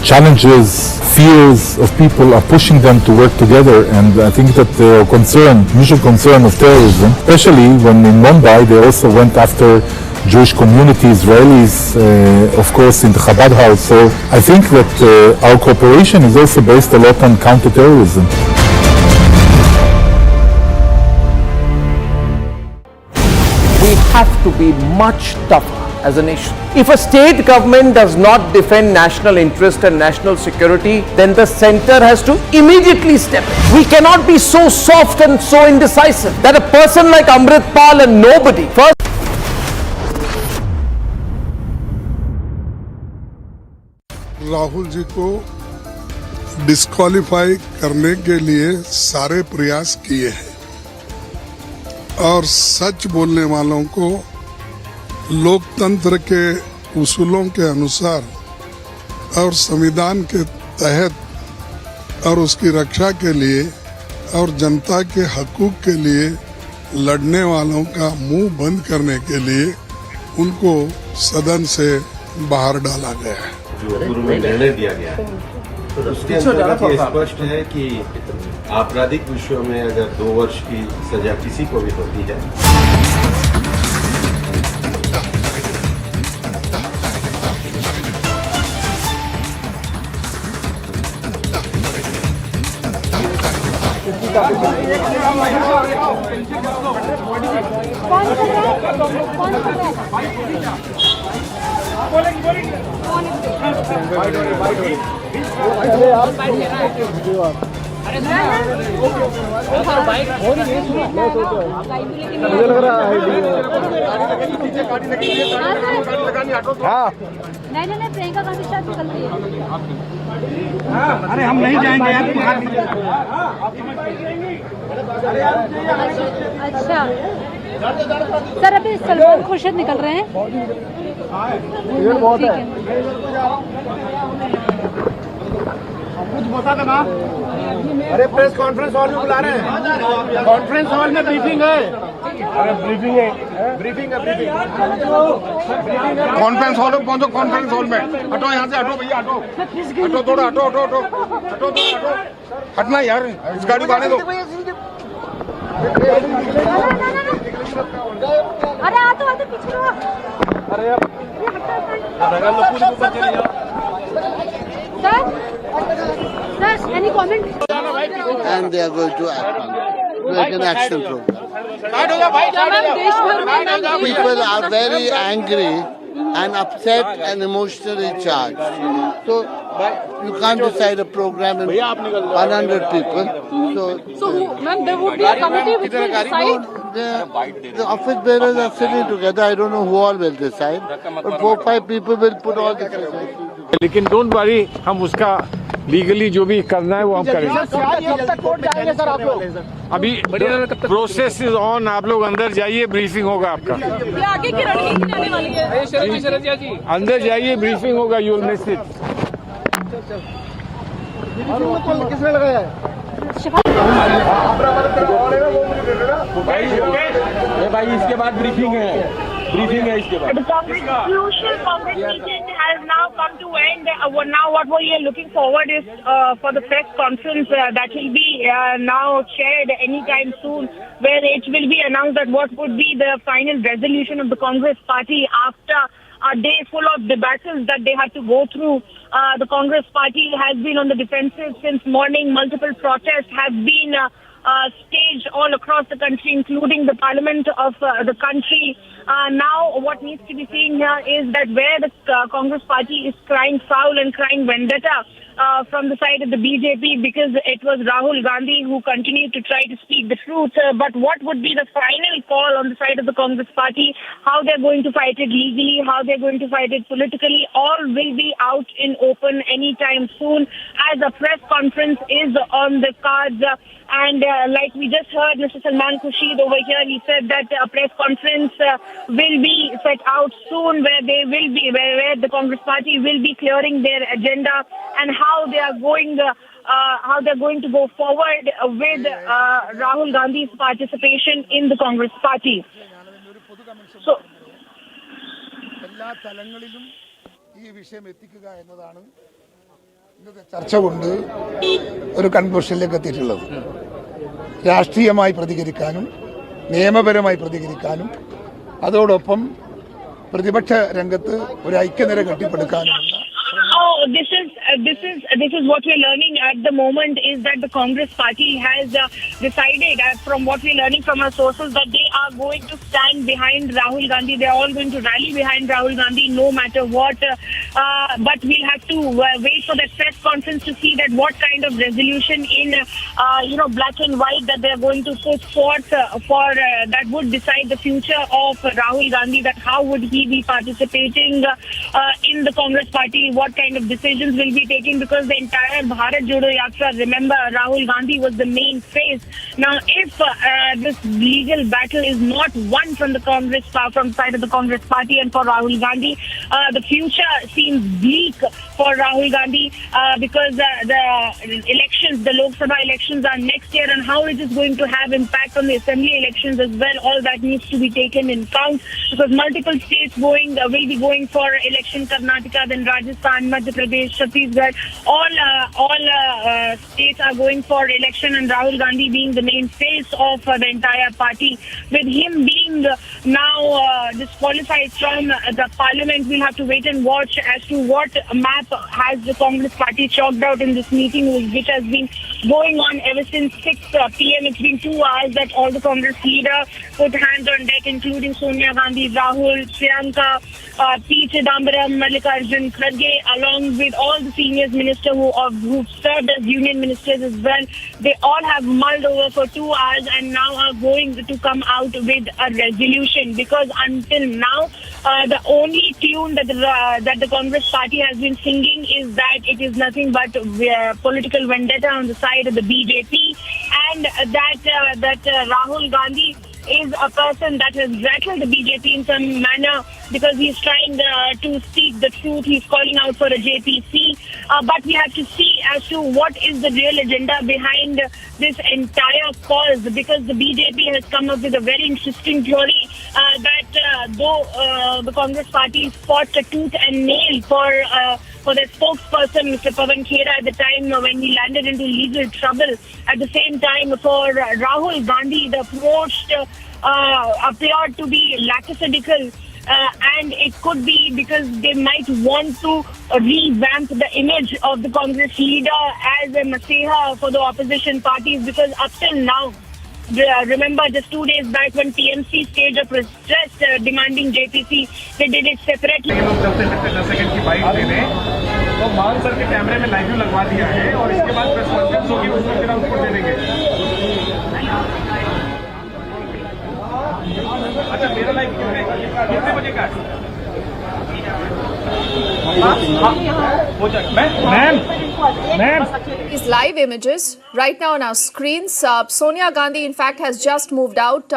challenges, fears of people are pushing them to work together, and I think that the mutual concern of terrorism, especially when in Mumbai they also went after Jewish community, Israelis, of course, in the Chabad house. So I think that our cooperation is also based a lot on counter-terrorism. We have to be much tougher as a nation. If a state government does not defend national interest and national security, then the center has to immediately step in. We cannot be so soft and so indecisive that a person like Amritpal and nobody first. Rahul ji को disqualify करने के लिए सारे प्रयास किए हैं, और सच बोलने वालों को लोकतंत्र के उसूलों के अनुसार और संविधान के तहत और उसकी रक्षा के लिए और जनता के हकूक के लिए लड़ने वालों का मुंह बंद करने के लिए उनको सदन से बाहर डाला गया है। जो पूर्व में निर्णय दिया गया है, तो उसके अंतर्गत ये स्पष्ट है कि आपराधिक विषयों में अगर 2 वर्ष की सजा किसी को भी होती है, मुझे लग रहा है नहीं प्रियंका गांधी शायद निकल रही है। अरे हम नहीं जाएंगे यार। अच्छा सर, अभी सलमान खुर्शीद निकल रहे हैं। ठीक है, कुछ बता देना। अरे प्रेस कॉन्फ्रेंस हॉल में बुला रहे हैं, कॉन्फ्रेंस हॉल में ब्रीफिंग है। अरे ब्रीफिंग है, ब्रीफिंग है, ब्रीफिंग। कॉन्फ्रेंस हॉल में पहुंचो, कॉन्फ्रेंस हॉल में। हटो यहाँ से, हटो भैया, हटो, हटो थोड़ा, हटो, हटो, हटो, हटो, हटो, हटना यार, इस गाड़ी को आने दो। अरे आ तो पीछे रहो। अरे यार Sir, any comment? And they are going to act like an action program. People are very angry and upset and emotionally charged. So you can't decide a program in 100 people. So, ma'am, there would be a committee which will decide. The office bearers are sitting together. I don't know who all will decide, but 4-5 people will put all the suggestions. लेकिन don't worry, हम उसका legally जो भी करना है वो हम करेंगे। कब तक कोर्ट जाएंगे सर आप लोग? अभी प्रोसेस इज ऑन, आप लोग अंदर जाइए, ब्रीफिंग होगा आपका। आगे की रणनीति आने वाली है। अंदर जाइए, ब्रीफिंग होगा, यू विल मिस इट। किसने लगाया है? भाई इसके बाद ब्रीफिंग है। The crucial Congress meeting has now come to end. Now what we are looking forward is for the press conference that will be now chaired anytime soon, where it will be announced that what would be the final resolution of the Congress party after a day full of debates that they had to go through. The Congress party has been on the defensive since morning. Multiple protests have been staged all across the country, including the parliament of the country. Now what needs to be seen here is that where the Congress party is crying foul and crying vendetta from the side of the BJP, because it was Rahul Gandhi who continued to try to speak the truth. But what would be the final call on the side of the Congress party? How they're going to fight it legally, how they're going to fight it politically, all will be out in open anytime soon, as a press conference is on the cards. And like we just heard Mr. Salman Khurshid over here, he said that a press conference will be set out soon, where they will be, where the Congress party will be clearing their agenda and how they are going to go forward with Rahul Gandhi's participation in the Congress party. So, എല്ലാ തലങ്ങളിലും ഈ വിഷയം എത്തിക്കുക എന്നതാണ് ഇന്നത്തെ ചർച്ച കൊണ്ട് ഒരു കൺക്ലൂഷനിലേക്ക് എത്തിയിട്ടുള്ളത്. രാഷ്ട്രീയമായി പ്രതികരിക്കാനും നിയമപരമായി പ്രതികരിക്കാനും അതോടൊപ്പം പ്രതിപക്ഷ രംഗത്ത് ഒരു ഐക്യനിര കെട്ടിപ്പടുക്കാനുമുള്ള This is what we're learning at the moment, is that the Congress party has decided, from what we're learning from our sources, that they are going to stand behind Rahul Gandhi. They're all going to rally behind Rahul Gandhi no matter what. But we'll have to wait for that press conference to see that what kind of resolution in black and white that they're going to put forth for that would decide the future of Rahul Gandhi, that how would he be participating in the Congress party, what kind of decisions will be taken, because the entire Bharat Jodo Yatra, remember, Rahul Gandhi was the main face. Now, if this legal battle is not won from the Congress, from the side of the Congress party and for Rahul Gandhi, the future seems bleak for Rahul Gandhi, because the elections, the Lok Sabha elections are next year, and how it is going to have impact on the assembly elections as well, all that needs to be taken in count, because multiple states will be going for election. Karnataka, then Rajasthan, Madhya Pradesh, Chhattisgarh, all states are going for election, and Rahul Gandhi being the main face of the entire party, with him being now disqualified from the parliament, we'll have to wait and watch as to what map has the Congress party chalked out in this meeting, which has been going on ever since 6 p.m. It's been 2 hours that all the Congress leaders put hands on deck, including Sonia Gandhi, Rahul, Priyanka, P. Chidambaram, Mallikarjun Kharge, along with all the senior ministers who've served as union ministers as well. They all have mulled over for 2 hours and now are going to come out with a resolution, because until now, the only tune that the Congress party has been singing is that it is nothing but political vendetta on the side of the BJP, and that Rahul Gandhi is a person that has rattled the BJP in some manner, because he's trying to speak the truth. He's calling out for a JPC. But we have to see as to what is the real agenda behind this entire cause, because the BJP has come up with a very interesting theory that though the Congress party fought tooth and nail for their spokesperson, Mr. Pawan Khera, at the time when he landed into legal trouble. At the same time, for Rahul Gandhi, the approach appeared to be lackadaisical. And it could be because they might want to revamp the image of the Congress leader as a maseha for the opposition parties, because up till now, remember just 2 days back when TMC staged a protest demanding JPC, they did it separately. तो मान sir के कैमरे में live लगवा दिया है और इसके बाद प्रेस कॉन्फ्रेंस होगी उसमें फिर हम उनको दे देंगे। अच्छा मेरा लाइव कितने बजे का? These live images right now on our screens. Sonia Gandhi, in fact, has just moved out.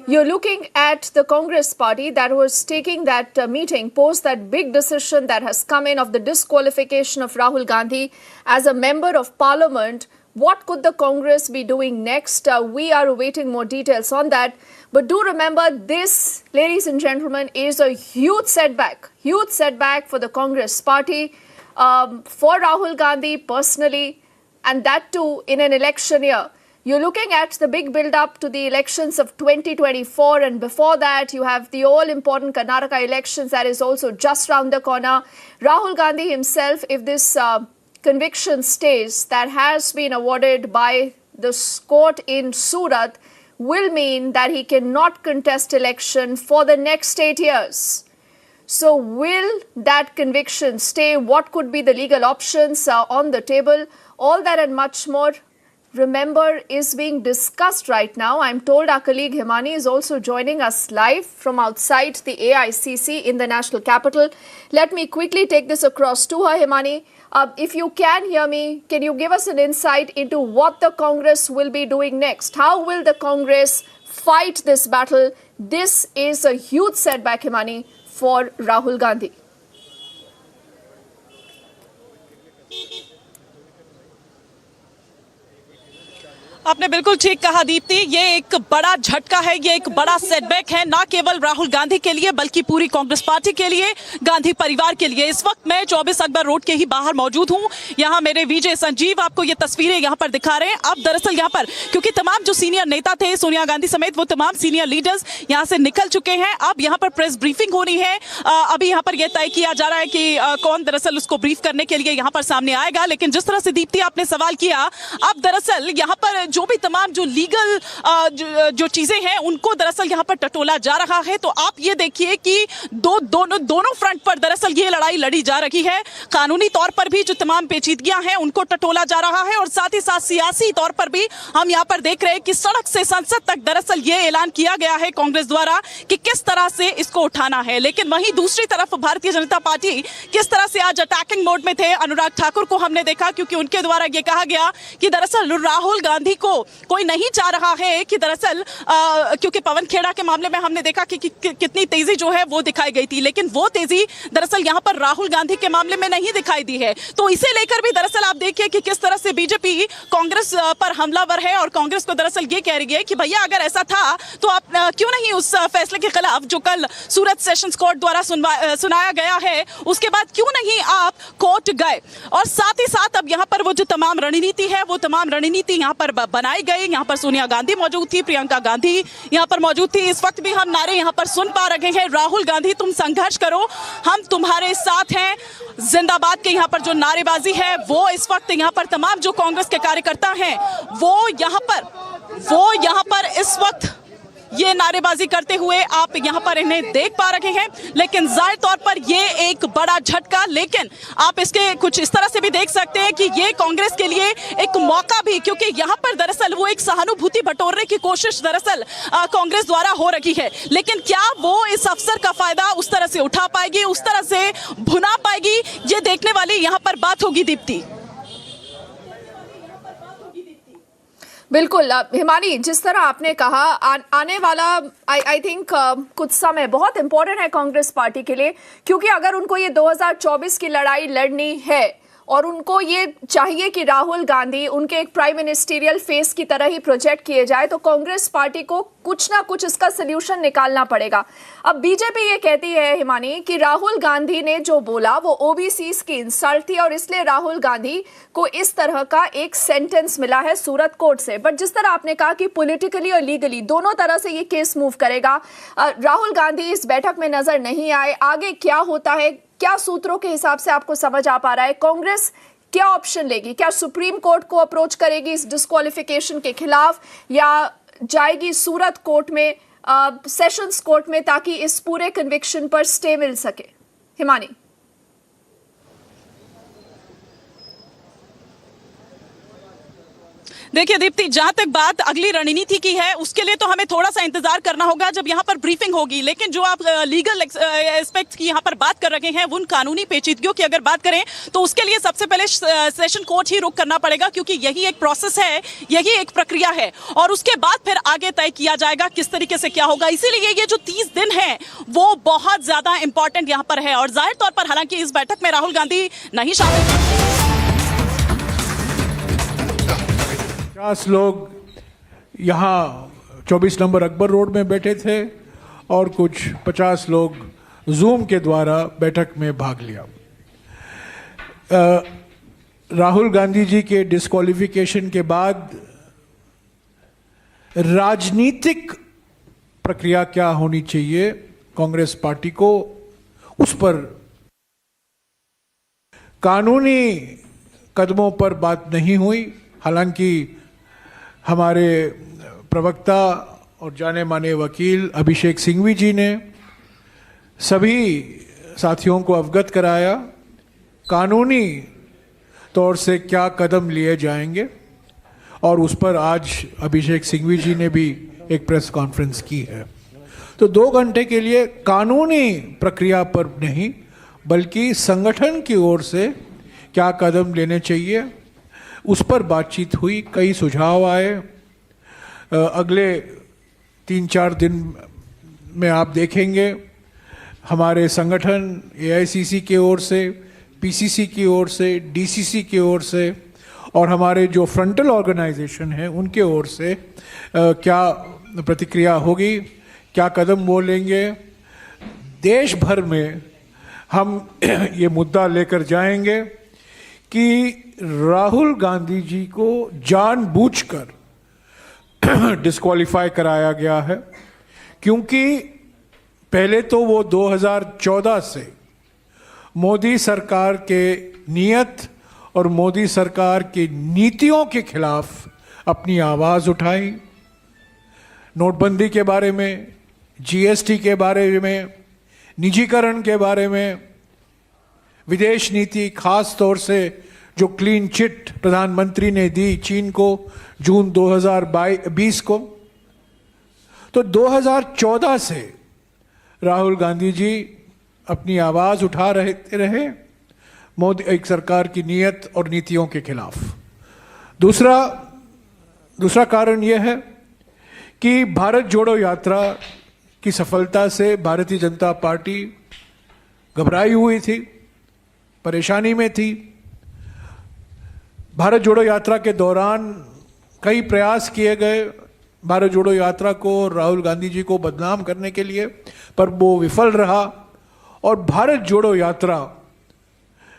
You're looking at the Congress party that was taking that meeting post that big decision that has come in of the disqualification of Rahul Gandhi as a member of parliament. What could the Congress be doing next? We are awaiting more details on that. But do remember, this, ladies and gentlemen, is a huge setback for the Congress party, for Rahul Gandhi personally, and that too in an election year. You're looking at the big build-up to the elections of 2024, and before that you have the all-important Karnataka elections that is also just round the corner. Rahul Gandhi himself, if this conviction stays that has been awarded by the court in Surat, will mean that he cannot contest election for the next 8 years. So will that conviction stay? What could be the legal options on the table? All that and much more, remember, is being discussed right now. I'm told our colleague Himani is also joining us live from outside the AICC in the national capital. Let me quickly take this across to her, Himani. If you can hear me, can you give us an insight into what the Congress will be doing next? How will the Congress fight this battle? This is a huge setback, Himani, for Rahul Gandhi. आपने बिल्कुल ठीक कहा दीप्ति, ये एक बड़ा झटका है, ये एक बड़ा सेटबैक है, ना केवल राहुल गांधी के लिए बल्कि पूरी कांग्रेस पार्टी के लिए, गांधी परिवार के लिए। इस वक्त मैं 24 अकबर रोड के ही बाहर मौजूद हूं। यहाँ मेरे विजय संजीव आपको ये तस्वीरें यहाँ पर दिखा रहे हैं। अब दरअसल यहाँ पर क्योंकि तमाम जो सीनियर नेता थे, सोनिया गांधी समेत वो तमाम सीनियर लीडर्स यहाँ से निकल चुके हैं। अब यहाँ पर प्रेस ब्रीफिंग होनी है। अभी यहाँ पर यह तय किया जा रहा है कि कौन दरअसल उसको ब्रीफ करने के लिए यहाँ पर सामने आएगा। लेकिन जिस तरह से दीप्ति आपने सवाल किया, अब दरअसल यहाँ पर जो भी तमाम जो लीगल जो चीजें हैं उनको दरअसल यहाँ पर टटोला जा रहा है। तो आप ये देखिए कि दोनों फ्रंट पर दरअसल ये लड़ाई लड़ी जा रही है। कानूनी तौर पर भी जो तमाम पेचीदगियां हैं उनको टटोला जा रहा है और साथ ही साथ सियासी तौर पर भी हम यहाँ पर देख रहे हैं कि सड़क से संसद तक दरअसल ये ऐलान किया गया है कांग्रेस द्वारा कि किस तरह से इसको उठाना है। लेकिन वहीं दूसरी तरफ भारतीय जनता पार्टी किस तरह से आज अटैकिंग मोड में थे। अनुराग ठाकुर को हमने देखा क्योंकि उनके द्वारा ये कहा गया कि दरअसल राहुल गांधी को कोई नहीं चाह रहा है कि दरअसल क्योंकि पवन खेड़ा के मामले में हमने देखा कि कितनी तेजी जो है वो दिखाई गई थी, लेकिन वो तेजी दरअसल यहाँ पर राहुल गांधी के मामले में नहीं दिखाई दी है। तो इसे लेकर भी दरअसल आप देखिए कि किस तरह से बीजेपी कांग्रेस पर हमलावर है और कांग्रेस को दरअसल ये कह रही है कि भैया अगर ऐसा था तो आप क्यों नहीं उस फैसले के खिलाफ जो कल सूरत सेशंस कोर्ट द्वारा सुनाया गया है उसके बाद क्यों नहीं आप कोर्ट गए। और साथ ही साथ अब यहाँ पर वो जो तमाम रणनीति है वो तमाम रणनीति यहाँ पर बनाई गई। यहाँ पर सोनिया गांधी मौजूद थी, प्रियंका गांधी यहाँ पर मौजूद थी। इस वक्त भी हम नारे यहाँ पर सुन पा रहे हैं, राहुल गांधी तुम संघर्ष करो, हम तुम्हारे साथ हैं। जिंदाबाद के यहाँ पर जो नारेबाजी है वो इस वक्त यहाँ पर तमाम जो कांग्रेस के कार्यकर्ता हैं वो यहाँ पर इस वक्त ये नारेबाजी करते हुए आप यहाँ पर इन्हें देख पा रहे हैं। लेकिन जाहिर तौर पर ये एक बड़ा झटका, लेकिन आप इसके कुछ इस तरह से भी देख सकते हैं कि ये कांग्रेस के लिए एक मौका भी, क्योंकि यहाँ पर दरअसल वो एक सहानुभूति बटोरने की कोशिश दरअसल कांग्रेस द्वारा हो रही है। लेकिन क्या वो इस अवसर का फायदा उस तरह से उठा पाएगी, उस तरह से भुना पाएगी, ये देखने वाली यहाँ पर बात होगी दीप्ति। बिल्कुल हिमानी, जिस तरह आपने कहा आने वाला आई थिंक कुछ समय बहुत इंपॉर्टेंट है कांग्रेस पार्टी के लिए, क्योंकि अगर उनको ये 2024 की लड़ाई लड़नी है और उनको ये चाहिए कि राहुल गांधी उनके एक प्राइम मिनिस्टीरियल फेस की तरह ही प्रोजेक्ट किए जाए, तो कांग्रेस पार्टी को कुछ ना कुछ इसका सलूशन निकालना पड़ेगा। अब बीजेपी ये कहती है हिमानी कि राहुल गांधी ने जो बोला वो ओबीसीज की इंसल्ट थी और इसलिए राहुल गांधी को इस तरह का एक सेंटेंस मिला है सूरत कोर्ट से। बट जिस तरह आपने कहा कि पॉलिटिकली और लीगली दोनों तरह से ये केस मूव करेगा, राहुल गांधी इस बैठक में नजर नहीं आए। आगे क्या होता है, क्या सूत्रों के हिसाब से आपको समझ आ पा रहा है? कांग्रेस क्या ऑप्शन लेगी? क्या सुप्रीम कोर्ट को अप्रोच करेगी इस डिस्क्वालिफिकेशन के खिलाफ, या जाएगी सूरत कोर्ट में, सेशंस कोर्ट में, ताकि इस पूरे कन्विक्शन पर स्टे मिल सके? हिमानी। देखिए दीप्ति, जहां तक बात अगली रणनीति की है उसके लिए तो हमें थोड़ा सा इंतजार करना होगा जब यहां पर ब्रीफिंग होगी, लेकिन जो आप लीगल एस्पेक्ट्स की यहां पर बात कर रहे हैं, उन कानूनी पेचीदगियों की अगर बात करें तो उसके लिए सबसे पहले सेशन कोर्ट ही रुक करना पड़ेगा, क्योंकि यही एक प्रोसेस है, यही एक प्रक्रिया है, और उसके बाद फिर आगे तय किया जाएगा किस तरीके से क्या होगा। इसीलिए ये जो 30 दिन है वो बहुत ज्यादा इंपॉर्टेंट यहां पर है। और जाहिर तौर पर हालांकि इस बैठक में राहुल गांधी नहीं शामिल, 50 लोग यहाँ 24 नंबर अकबर रोड में बैठे थे और कुछ 50 लोग जूम के द्वारा बैठक में भाग लिया। राहुल गांधी जी के डिस्क्वालिफिकेशन के बाद राजनीतिक प्रक्रिया क्या होनी चाहिए कांग्रेस पार्टी को, उस पर कानूनी कदमों पर बात नहीं हुई। हालांकि हमारे प्रवक्ता और जाने माने वकील अभिषेक सिंघवी जी ने सभी साथियों को अवगत कराया कानूनी तौर से क्या कदम लिए जाएंगे, और उस पर आज अभिषेक सिंघवी जी ने भी एक प्रेस कॉन्फ्रेंस की है। तो 2 घंटे के लिए कानूनी प्रक्रिया पर नहीं बल्कि संगठन की ओर से क्या कदम लेने चाहिए उस पर बातचीत हुई, कई सुझाव आए। अगले 3-4 दिन में आप देखेंगे हमारे संगठन एआईसीसी की ओर से, पीसीसी की ओर से, डीसीसी की ओर से और हमारे जो फ्रंटल ऑर्गेनाइजेशन हैं उनके ओर से क्या प्रतिक्रिया होगी, क्या कदम वो लेंगे। देश भर में हम ये मुद्दा लेकर जाएंगे कि राहुल गांधी जी को जानबूझकर डिस्क्वालीफाई कराया गया है, क्योंकि पहले तो वो 2014 से मोदी सरकार के नियत और मोदी सरकार की नीतियों के खिलाफ अपनी आवाज़ उठाई। नोटबंदी के बारे में, जीएसटी के बारे में, निजीकरण के बारे में, विदेश नीति, खास तौर से जो क्लीन चिट प्रधानमंत्री ने दी चीन को जून 2020 को। तो 2014 से राहुल गांधी जी अपनी आवाज़ उठा रहे मोदी एक सरकार की नीयत और नीतियों के खिलाफ। दूसरा कारण यह है कि भारत जोड़ो यात्रा की सफलता से भारतीय जनता पार्टी घबराई हुई थी, परेशानी में थी। भारत जोड़ो यात्रा के दौरान कई प्रयास किए गए भारत जोड़ो यात्रा को, राहुल गांधी जी को बदनाम करने के लिए, पर वो विफल रहा और भारत जोड़ो यात्रा